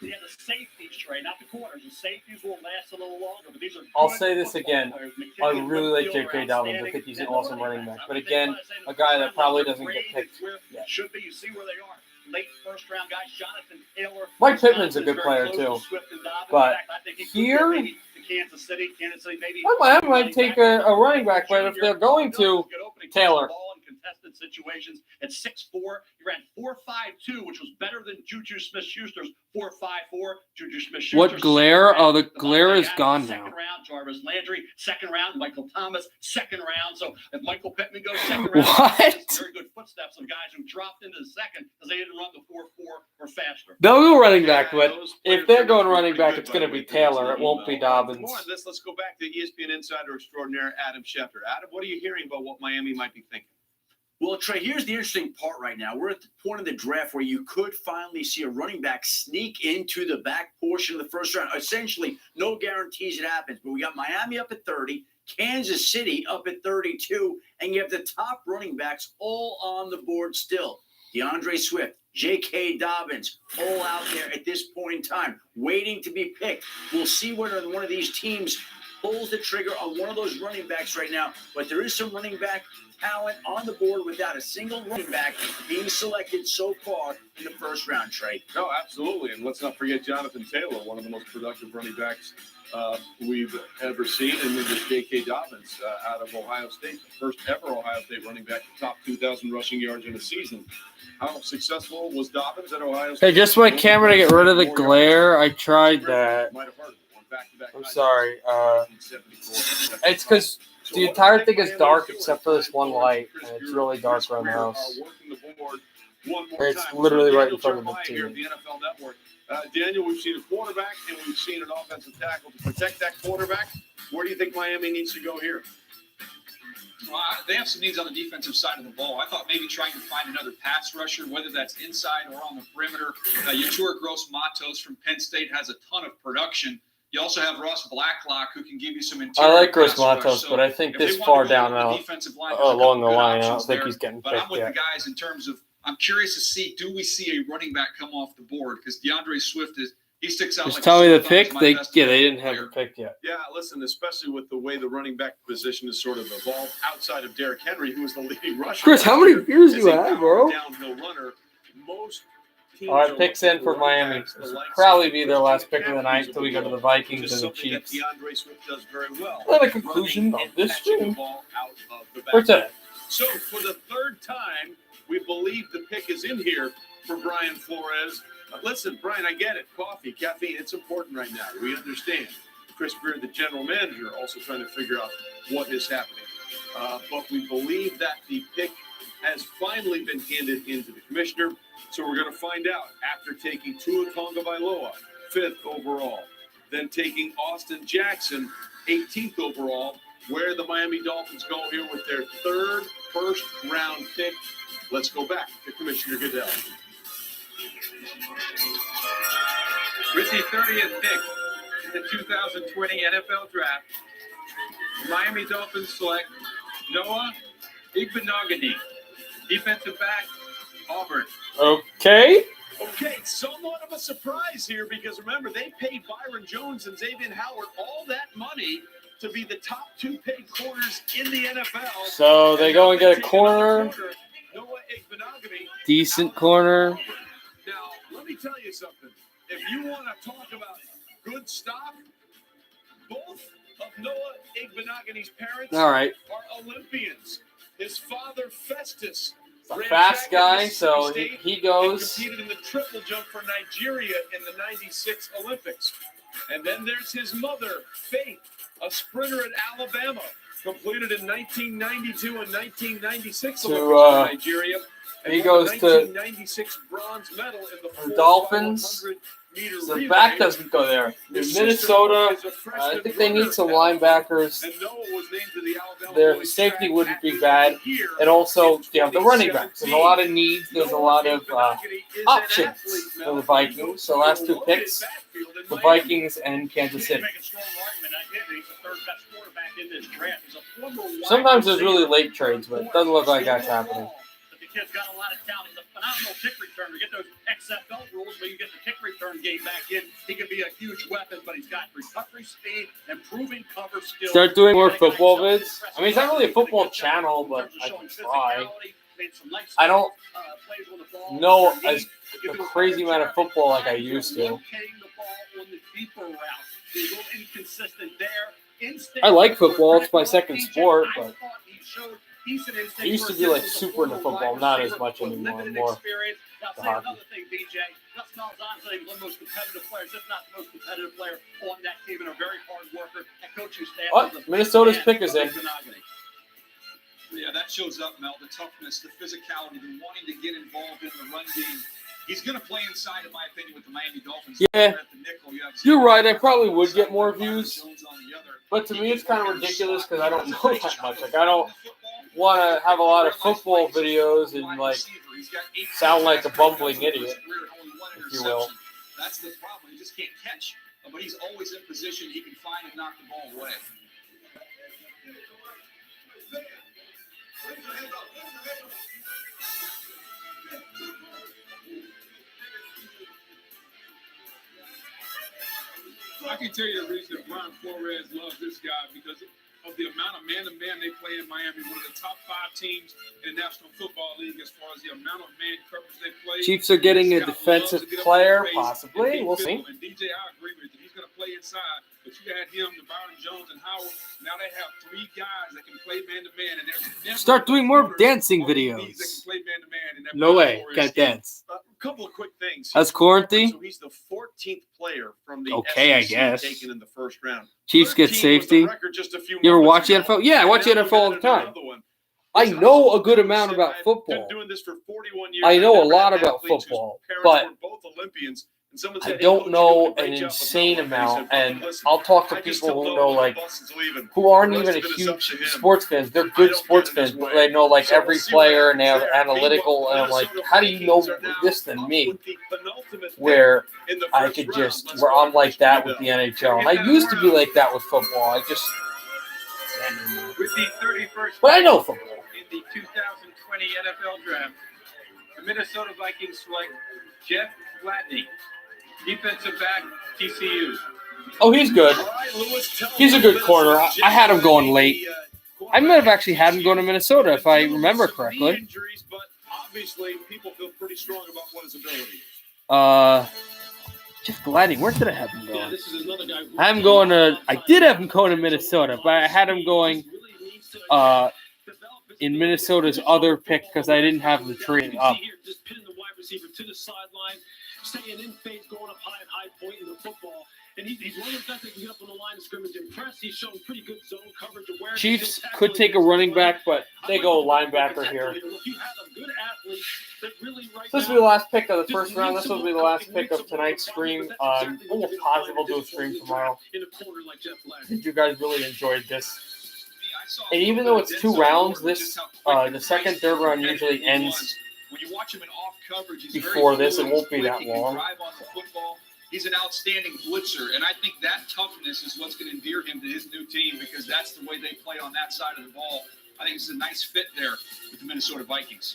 Yeah, the safeties, Trey, not the corners. The safeties will last a little longer, but these are I'll good say this football again. players. I McKinnon, really like Whitfield J.K. are Dobbins. I outstanding. think he's an And awesome the running back. backs, But I think again, they wanna say a the guy first that round probably ones are doesn't get great. picked. It's where Yeah. it should be. You see where they are. Late first round guys, Jonathan Taylor. Mike First Pittman's a round good is player, very close too. to Swift and Dobbins. But In fact, I think he could here- get maybe to Kansas City maybe. I might take a running back, but if they're going to, Taylor. Ball in contested situations at 6'4", he ran 4.52, which was better than Juju Smith-Schuster's 4.54. Juju Smith-Schuster. What glare? Oh, the glare is gone now. Second round, Jarvis Landry. Second round, Michael Thomas. Second round. So if Michael Pittman goes second round, What? that's very good footsteps of guys who dropped into the second because they didn't run the 4.4 or faster. They'll go running back, but if they're going running back, it's going to be Taylor. It won't be Dobbins. More on this, let's go back to ESPN Insider Extraordinaire Adam Schefter. Adam, what are you hearing about what Miami might be thinking? Well, Trey, here's the interesting part right now. We're at the point of the draft where you could finally see a running back sneak into the back portion of the first round. Essentially, no guarantees it happens. But we got Miami up at 30, Kansas City up at 32, and you have the top running backs all on the board still. DeAndre Swift, J.K. Dobbins, all out there at this point in time, waiting to be picked. We'll see whether one of these teams pulls the trigger on one of those running backs right now. But there is some running back talent on the board without a single running back being selected so far in the first round, Trey. No, absolutely. And let's not forget Jonathan Taylor, one of the most productive running backs we've ever seen. And then there's J.K. Dobbins out of Ohio State, the first ever Ohio State running back to top 2,000 rushing yards in a season. How successful was Dobbins at Ohio State? Hey, just my camera to get rid of the glare. I tried that. I'm sorry. It's because the entire thing is dark except for this one light, and it's really dark around the house. It's literally right in front of the Here at TV. the NFL Network. Daniel, we've seen a quarterback and we've seen an offensive tackle to protect that quarterback. Where do you think Miami needs to go here? Well, they have some needs on the defensive side of the ball. I thought maybe trying to find another pass rusher, whether that's inside or on the perimeter. Yetur Gross-Matos from Penn State has a ton of production. You also have Ross Blacklock, who can give you some interior. I like pass Gross-Matos, rush. but I think if they this want far to go down with the out, defensive line, there's a along the couple good line, I don't options think there. he's getting But picked I'm with yet. the guys in terms of, I'm curious to see, do we see a running back come off the board? Because DeAndre Swift he sticks out Just like tell a me sore the thumb. pick. He's my They best didn't have player. it picked yet. Yeah, listen, especially with the way the running back position has sort of evolved outside of Derrick Henry, who was the leading rusher. Chris, how last many year, beers as do you a have, power bro? Downhill runner. Most teams All right, are picks looking in for for Miami. running backs the likes Probably of be their last pick of the Christian night until we go to the McCaffrey, Vikings which is and the something that Chiefs. DeAndre Swift does very well. Well, the conclusion Running of this and catching the stream ball out of the for backfield. today. So for the third time, we believe the pick is in here for Brian Flores. Listen, Brian, I get it. Coffee, caffeine, it's important right now. We understand. Chris Beard, the general manager, also trying to figure out what is happening. But we believe that the pick has finally been handed into the commissioner. So we're going to find out after taking Tua Tagovailoa, 5th overall, then taking Austin Jackson, 18th overall, where the Miami Dolphins go here with their third first-round pick. Let's go back to Commissioner Goodell. With the 30th pick in the 2020 NFL Draft, the Miami Dolphins select Noah Igbenogany, defensive back, Auburn. Okay. Okay, somewhat of a surprise here because remember, they paid Byron Jones and Xavier Howard all that money to be the top 2 paid corners in the NFL. So they go and get a corner, Noah Igbenogany. decent corner. Now, let me tell you something. If you want to talk about good stock, both of Noah Igbenogany's parents All right. are Olympians. His father, Festus, A ran fast track in guy, Mississippi so State he and goes. competed in the triple jump for Nigeria in the '96 Olympics. And then there's his mother, Faith, a sprinter at Alabama, completed in 1992 and 1996 To, Olympics for Nigeria. And he won goes the to 1996 bronze medal in the the Dolphins. 4x100-meter So the relay. back doesn't go there. His Minnesota, sister is a freshman I think they need runner some at linebackers. and Noah was named to the Alabama Their boys safety track wouldn't be athlete bad. of the year And also, in you have the running backs. There's a lot of 2017. needs. There's a lot of options for the Vikings. So last 2 picks, the Vikings and Kansas City. Make a strong argument. I get it. He's the third best quarterback in this draft. He's a former wide Sometimes there's really receiver. late trades, but it doesn't look like that's happening. But the kid's got a lot of talent. He's a phenomenal kick returner. Get those XFL rules, but you get the kick return game back in. He could be a huge weapon, but he's got recovery speed, improving cover skills. Start doing more football vids. I mean, it's not really a football channel, but I can try. I don't know as a crazy amount of football like I used to. Locating the ball on the deeper route. He's a little inconsistent there. I like football. It's my second sport, but I used to be like super into football. Not as much anymore. More Now, the say hockey. another thing, DJ. Gus Malzahn is one of the most competitive players, if not the most competitive player on that team, and a very hard worker. And coaching staff. What? is a Minnesota's fan pick is of in. Igbenogany. Yeah, that shows up, Mel, the toughness, the physicality, the wanting to get involved in the run game. He's going to play inside, in my opinion, with the Miami Dolphins. Yeah. At the nickel, you have You're right. I probably would get more views, Jones on the other. but to me, it's kind of ridiculous because I don't know that much. Like, I don't want to have a lot of football videos and like sound like a bumbling idiot, if you will. That's the problem. He just can't catch. But he's always in position. He can find and knock the ball away. I can tell you the reason Brian Flores loves this guy because of the amount of man-to-man they play in Miami, one of the top 5 teams in the National Football League as far as the amount of man coverage they play. Chiefs are getting a Scott defensive loves to get up player, in the face possibly. and We'll keep see. fiddle. And DJ, I agree with you. He's going to play inside, but you had him, the Byron Jones, and Howard. Now they have 3 guys that can play man-to-man, and there's never Start doing more corner dancing on these that videos. can play man-to-man, and that No way. Brian Flores Can't dance. A couple of quick things. That's Quarantine. So he's the 14th player from the Okay, I SEC guess. taken in the first round. Chiefs get 13 was the safety. record just a few You ever moments watch the ago. NFL? Yeah, I watch the And now NFL all the we've added time. another one. I know a good amount about I've football. been doing this for 41 years. I know I've a never lot had about athletes whose football, parents but were both Olympians, and And someone I said, "Hey, don't Coach, know you're doing a an great job with insane Melvin." He amount, said, "Well, and listen, I'll talk to I just people don't who know know, when like, the bus is leaving. who aren't The even rest a of it is up huge to him. sports fans. They're I good don't sports get in his fans, but way." they know, like, So every we'll see what player, and they have happens there. analytical, Meanwhile, and I'm like, Minnesota how do you know Vikings are now this than me? with the penultimate pick Where in the I first could round. just, Let's where go I'm to like Rich that with the Goodell. NHL. And I used to be like that with football. I just, With the 31st but I know football. in the 2020 NFL Draft, the Minnesota Vikings select Jeff Gladney, defensive back, TCU. Oh, he's good. He's a good corner. I had him going late. I might have actually had him going to Minnesota if I remember correctly. Injuries, but obviously people feel pretty strong about what his ability is. Just Gladney. Where did I have him Yeah, going? this is another guy. I have him going to. I did have him going to Minnesota, but I had him going in Minnesota's other pick because I didn't have the tree up. Just pinning the wide receiver to the sideline, staying in phase, going up high and high point in the football. And he's one of those guys that can get up on the line of scrimmage and press. He's shown pretty good zone coverage awareness. Chiefs could take a running back, but they go linebacker here. If you have a good athlete that really right So this will be the last pick of the first round. This will be the last pick of tonight's stream. I'm almost positive we'll do a stream tomorrow. in a corner like Jeff Gladney. Did you guys really enjoyed this? And even though it's 2 rounds, this the second, third round usually ends When you watch him in off coverage, he's before very this. It won't be that quick. He can long. drive on the football. He's an outstanding blitzer, and I think that toughness is what's going to endear him to his new team because that's the way they play on that side of the ball. I think it's a nice fit there with the Minnesota Vikings.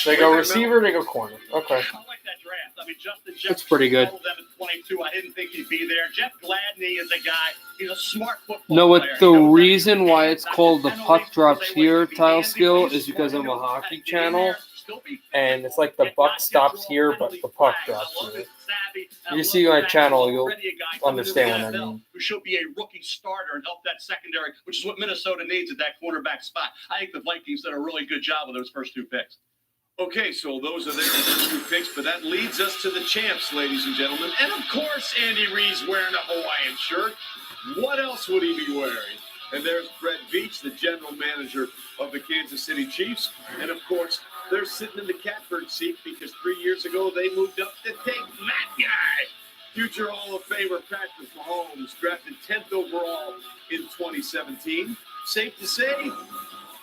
They go receiver, they go corner. Okay. I like that draft. I mean, Justin Jefferson It's pretty good. told them at 22. I didn't think he'd be there. Jeff Gladney is a guy. He's a smart football No, what player. the He knows reason why everything. it's called the Not puck only drops say what here he can tile be, skill but he's is because I'm smart. a He knows how hockey to get in channel, there, still be and it's like the and buck not stops get here, but the puck drops here. If you see my channel, you'll understand what I mean. Who should be a rookie starter and help that secondary, which is what Minnesota needs at that cornerback spot. I think the Vikings did a really good job with those first 2 picks. Okay, so those are their first 2 picks, but that leads us to the champs, ladies and gentlemen. And of course, Andy Reid's wearing a Hawaiian shirt. What else would he be wearing? And there's Brett Veach, the general manager of the Kansas City Chiefs. And of course, they're sitting in the catbird seat because 3 years ago they moved up to take that guy. Future Hall of Famer Patrick Mahomes, drafted 10th overall in 2017. Safe to say,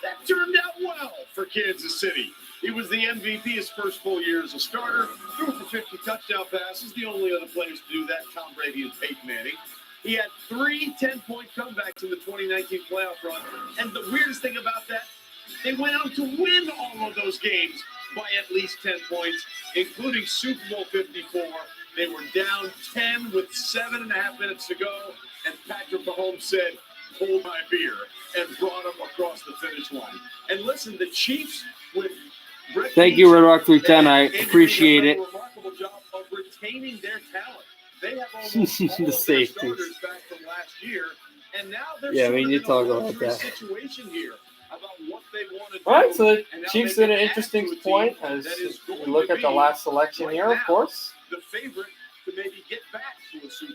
that turned out well for Kansas City. He was the MVP his first full year as a starter, threw for 50 touchdown passes, the only other players to do that, Tom Brady and Peyton Manning. He had 3 10-point comebacks in the 2019 playoff run, and the weirdest thing about that, they went on to win all of those games by at least 10 points, including Super Bowl 54. They were down 10 with 7.5 minutes to go, and Patrick Mahomes said, "Hold my beer," and brought them across the finish line. And listen, the Chiefs with Brett Thank you, Veach Red Rock 310. and I Andy Reid appreciate have it. done a remarkable job of retaining their talent. They have almost all The of their safeties. starters back from last year, and now they're Yeah, sort we of need in to talk a about laundry that. situation here about what they want to do. All right, so the and how Chiefs they did an can add interesting to a team point as that is we going look to at the be last selection right here, of now course. the favorite to maybe get back to a Super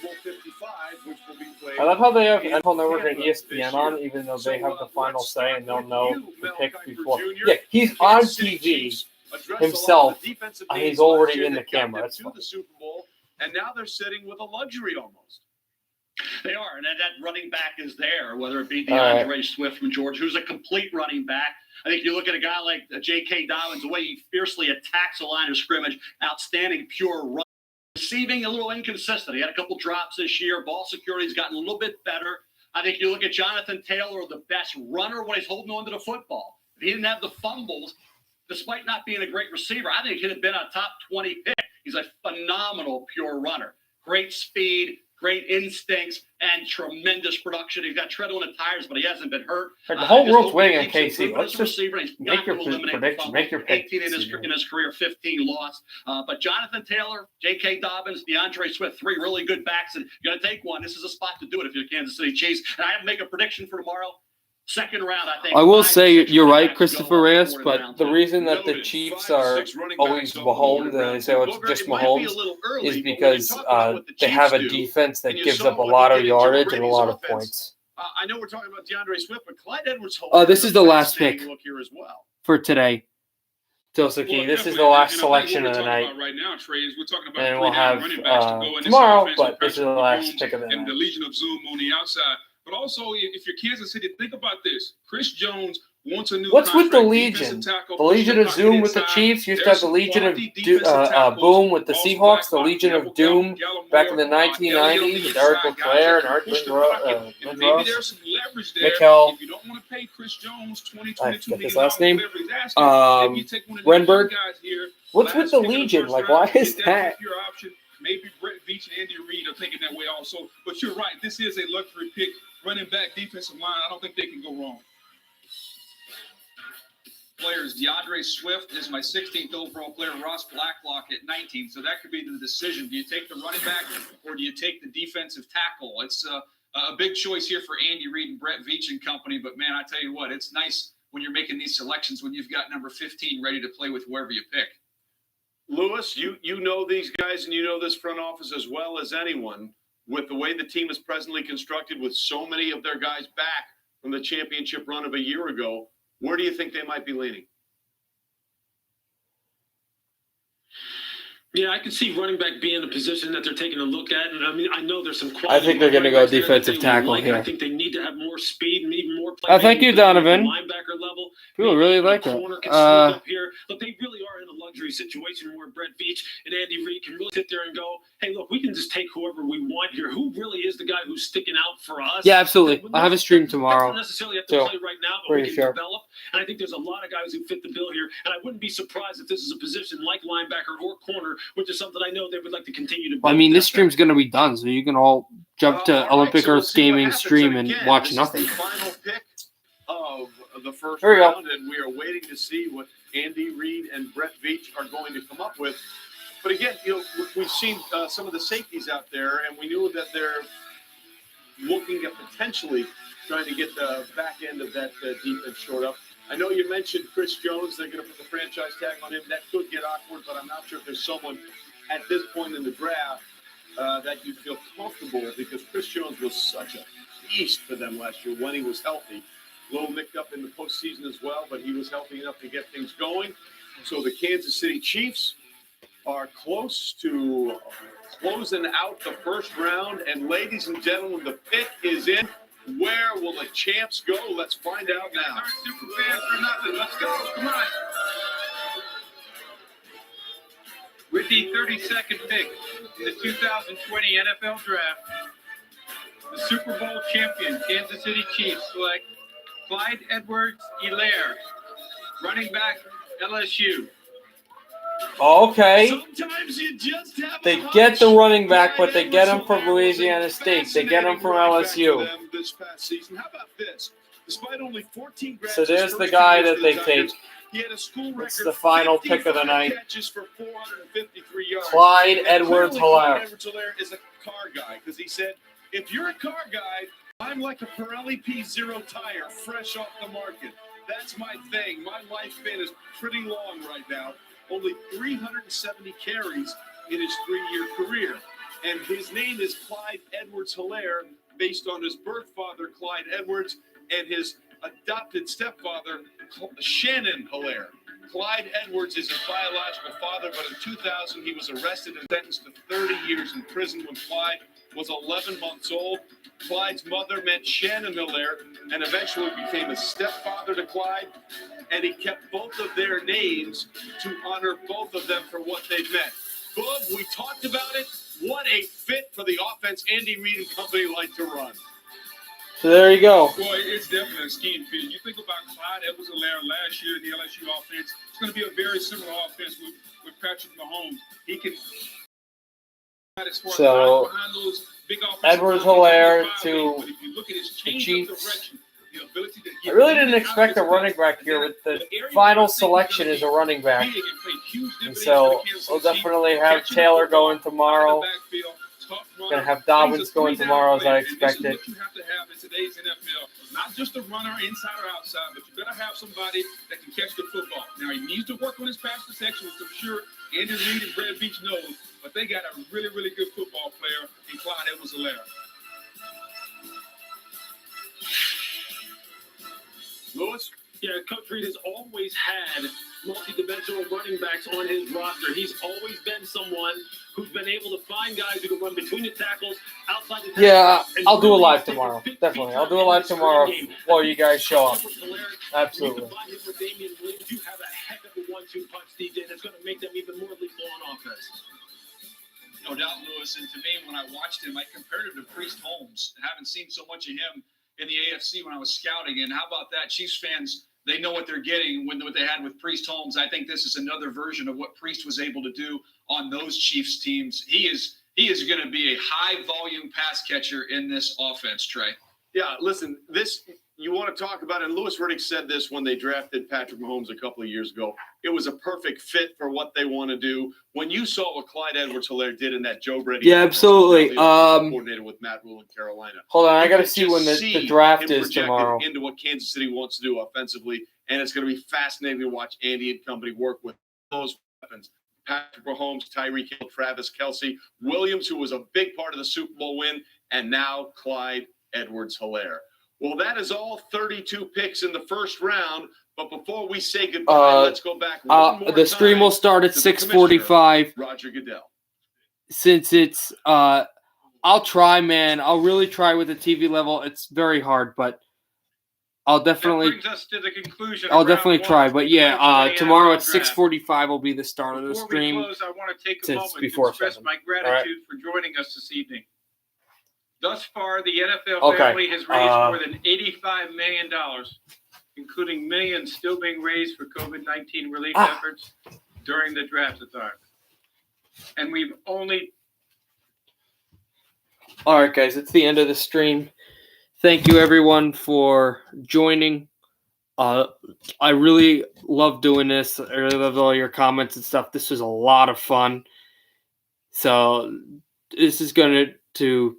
Bowl 55, which will be played. I love how they have in NFL Network and Tampa ESPN this on, year. even though So, they have the final let's say and they'll start know with you, the Mel pick Kiper before. Jr. Yeah, he's The on Kansas City TV Chiefs addressed a lot of himself. the defensive He's games already last year in the that got camera. them That's to fine. the Super Bowl, and now they're sitting with a luxury almost. They are, and that running back is there, whether it be All right. DeAndre Swift from Georgia, who's a complete running back. I think you look at a guy like J.K. Dobbins, the way he fiercely attacks a line of scrimmage, outstanding pure run. Receiving a little inconsistent. He had a couple drops this year. Ball security's gotten a little bit better. I think you look at Jonathan Taylor, the best runner when he's holding on to the football. If he didn't have the fumbles, despite not being a great receiver, I think he'd have been a top 20 pick. He's a phenomenal pure runner. Great speed, great instincts, and tremendous production. He's got tread on the tires, but he hasn't been hurt. Like, the whole I just world's hope waiting he on keeps KC. improving Let's as a just receiver. He's make got your to eliminate prediction. fumbles. Make your pick. 18 in his career, 15 lost. But Jonathan Taylor, J.K. Dobbins, DeAndre Swift, 3 really good backs, and you're going to take one. This is a spot to do it if you're Kansas City Chiefs. And I have to make a prediction for tomorrow. Second round, I think. I will 5 to say 6 you're running right, backs Christopher go Reyes, off but round the two. reason that the Noted. Chiefs 5 to are 6 running always backs off Mahomes board and they round say two. it's Booger, just it might be Mahomes a little early, is but when you because talk about what the they Chiefs have a do, defense that and you gives saw up a what lot he of did in Tom yardage and a Brady's lot of offense, points. I know we're talking about DeAndre Swift, but Clyde Edwards-Helaire. Oh, this is the last pick look here as well. for today. Tilsuki, this is the last selection of the night. Right now, Trey, is we're talking about And we'll have running backs to go in tomorrow, this offense but with this is the Patrick last Mahomes pick of the and night. the Legion of Zoom on the outside. But also, if you're Kansas City, think about this. Chris Jones wants a new What's with the contract. Legion? Defensive tackle, The Legion of Zoom with the Chiefs used to have the Legion of Boom with the Seahawks, the Legion of Doom back in the 1990s with Eric LeClaire and Art Lindros, Mikkel, If you don't want to pay Chris Jones I forget his last name, Renberg. What's with the Legion? Like, why is that? Maybe Brett Veach and Andy Reid are thinking that way also. But you're right. This is a luxury pick. Running back, defensive line, I don't think they can go wrong. Players, DeAndre Swift is my 16th overall player. Ross Blacklock at 19. So that could be the decision. Do you take the running back or do you take the defensive tackle? It's a big choice here for Andy Reid and Brett Veach and company. But, man, I tell you what, it's nice when you're making these selections when you've got number 15 ready to play with whoever you pick. Lewis, you know these guys and you know this front office as well as anyone. With the way the team is presently constructed, with so many of their guys back from the championship run of a year ago, where do you think they might be leaning? Yeah, I can see running back being a position that they're taking a look at. And I mean, I know there's some quality. I think they're going to go defensive tackle here. I think they need to have more speed and even more Oh, thank you, Donovan. Linebacker level. People really like it. Up here. Look, they really are in a luxury situation where Brett Veach and Andy Reid can really sit there and go, hey, look, we can just take whoever we want here. Who really is the guy who's sticking out for us? Yeah, absolutely. I have a stream tomorrow. Don't necessarily have to play right now, but we can sure. develop. And I think there's a lot of guys who fit the bill here. And I wouldn't be surprised if this is a position like linebacker or corner, which is something I know they would like to continue to build. I mean, this stream's going to be done, so you can all jump to Olympic Earth Gaming stream and watch nothing. The final pick of the first There you go. round, and we are waiting to see what Andy Reid and Brett Veach are going to come up with. But again, we've seen some of the safeties out there, and we knew that they're looking at potentially trying to get the back end of that defense short up. I know you mentioned Chris Jones. They're going to put the franchise tag on him. That could get awkward, but I'm not sure if there's someone at this point in the draft that you feel comfortable with, because Chris Jones was such a beast for them last year when he was healthy. A little nicked up in the postseason as well, but he was healthy enough to get things going. So the Kansas City Chiefs are close to closing out the first round. And ladies and gentlemen, the pick is in. Where will the champs go? Let's find out now. Super fans for nothing. Let's go. Come on. With the 32nd pick in the 2020 NFL Draft, the Super Bowl champion Kansas City Chiefs select Clyde Edwards-Helaire, running back LSU. Okay. Sometimes you just have They get the running back, but they get him from Louisiana State. They get him from LSU. This past season. How about this? Despite only 14 grabs, So there's the guy that they take. he had a school record. It's the final pick of the 55 night. Catches for 453 yards. Clyde And Edwards-Helaire. clearly Clyde Edwards-Helaire is a car guy, because he said, if you're a car guy, I'm like a Pirelli P0 tire, fresh off the market. That's my thing. My lifespan is pretty long right now. Only 370 carries in his 3-year career. And his name is Clyde Edwards-Helaire, based on his birth father, Clyde Edwards, and his adopted stepfather, Shannon Helaire. Clyde Edwards is his biological father, but in 2000, he was arrested and sentenced to 30 years in prison when Clyde was 11 months old. Clyde's mother met Shannon Helaire and eventually became a stepfather to Clyde, and he kept both of their names to honor both of them for what they meant. Boog, we talked about it. What a fit for the offense Andy Reid and company like to run. So there you go. Boy, it's definitely a scheme fit. You think about Clyde Edwards-Helaire last year in the LSU offense. It's going to be a very similar offense with Patrick Mahomes. He can. So Edwards-Helaire to the Chiefs. I really didn't expect a running back here. With the final selection is a running back, and so we'll definitely have Taylor going tomorrow. Gonna have Dobbins going tomorrow, as I expected. What you have to have in today's NFL, not just a runner inside or outside, but you better have somebody that can catch the football. Now, he needs to work on his pass protection, which I'm sure Andy Reid and Brett Veach knows, but they got a really, really good football player in Clyde Edwards-Helaire. Lewis? Yeah, Coach Reed has always had multi-dimensional running backs on his roster. He's always been someone who's been able to find guys who can run between the tackles, outside the tackles. Yeah, and I'll do a really live take tomorrow. big Definitely. I'll do a feature live in the tomorrow screen game. while you guys show up. Edwards Helaire, Absolutely. You combine him with Damian Williams, you have a heck of a 1-2 punch, DJ, that's going to make them even more lethal on offense. No doubt, Lewis. And to me, when I watched him, I compared him to Priest Holmes. I haven't seen so much of him in the AFC when I was scouting. And how about that? Chiefs fans, they know what they're getting when what they had with Priest Holmes. I think this is another version of what Priest was able to do on those Chiefs teams. He is going to be a high volume pass catcher in this offense, Trey. Yeah, listen, this you want to talk about it. Louis Riddick said this when they drafted Patrick Mahomes a couple of years ago. It was a perfect fit for what they want to do. When you saw what Clyde Edwards-Helaire did in that Joe Brady, Yeah, absolutely. Coordinated with Matt Rule in Carolina. Hold on, I got to You see can when just the see draft him is projected tomorrow. Into what Kansas City wants to do offensively, and it's going to be fascinating to watch Andy and company work with those weapons. Patrick Mahomes, Tyreek Hill, Travis Kelce, Williams, who was a big part of the Super Bowl win, and now Clyde Edwards-Helaire. Well, that is all 32 picks in the first round. But before we say goodbye, let's go back one more The stream will start at to the 6:45. Roger Goodell. Since it's, I'll try, man. I'll really try with the TV level. It's very hard, but I'll definitely. That brings us to the conclusion. I'll of definitely round try. one. But yeah, The tomorrow at NFL draft. 6:45 will be the start of the Before stream. we close, I want to take a Since moment to before express 7. my All gratitude right. for joining us this evening. Thus far, the NFL Okay. family has raised more than $85 million, including millions still being raised for COVID-19 relief efforts during the draft-a-thon. And we've only... All right, guys, it's the end of the stream. Thank you, everyone, for joining. I really love doing this. I really love all your comments and stuff. This was a lot of fun. So this is going to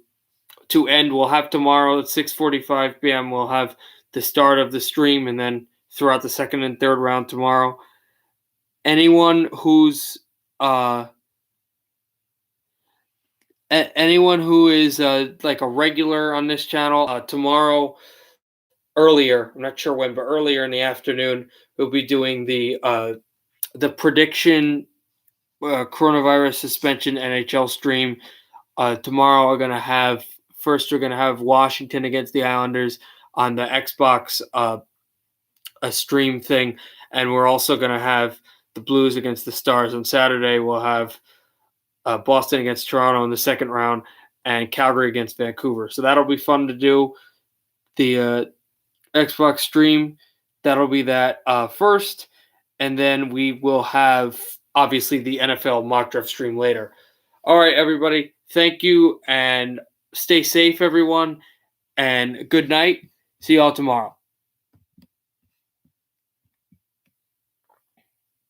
end. We'll have tomorrow at 6:45 p.m. We'll have the start of the stream, and then throughout the second and third round tomorrow. Anyone who's anyone who is like a regular on this channel, tomorrow earlier, I'm not sure when, but earlier in the afternoon, we'll be doing the prediction coronavirus suspension NHL stream. Tomorrow we're gonna have Washington against the Islanders on the Xbox a stream thing, and we're also gonna have the Blues against the Stars on Saturday. We'll have Boston against Toronto in the second round, and Calgary against Vancouver. So that'll be fun to do. The Xbox stream, that'll be that first, and then we will have obviously the NFL mock draft stream later. All right, everybody, thank you, and stay safe, everyone, and good night. See y'all tomorrow.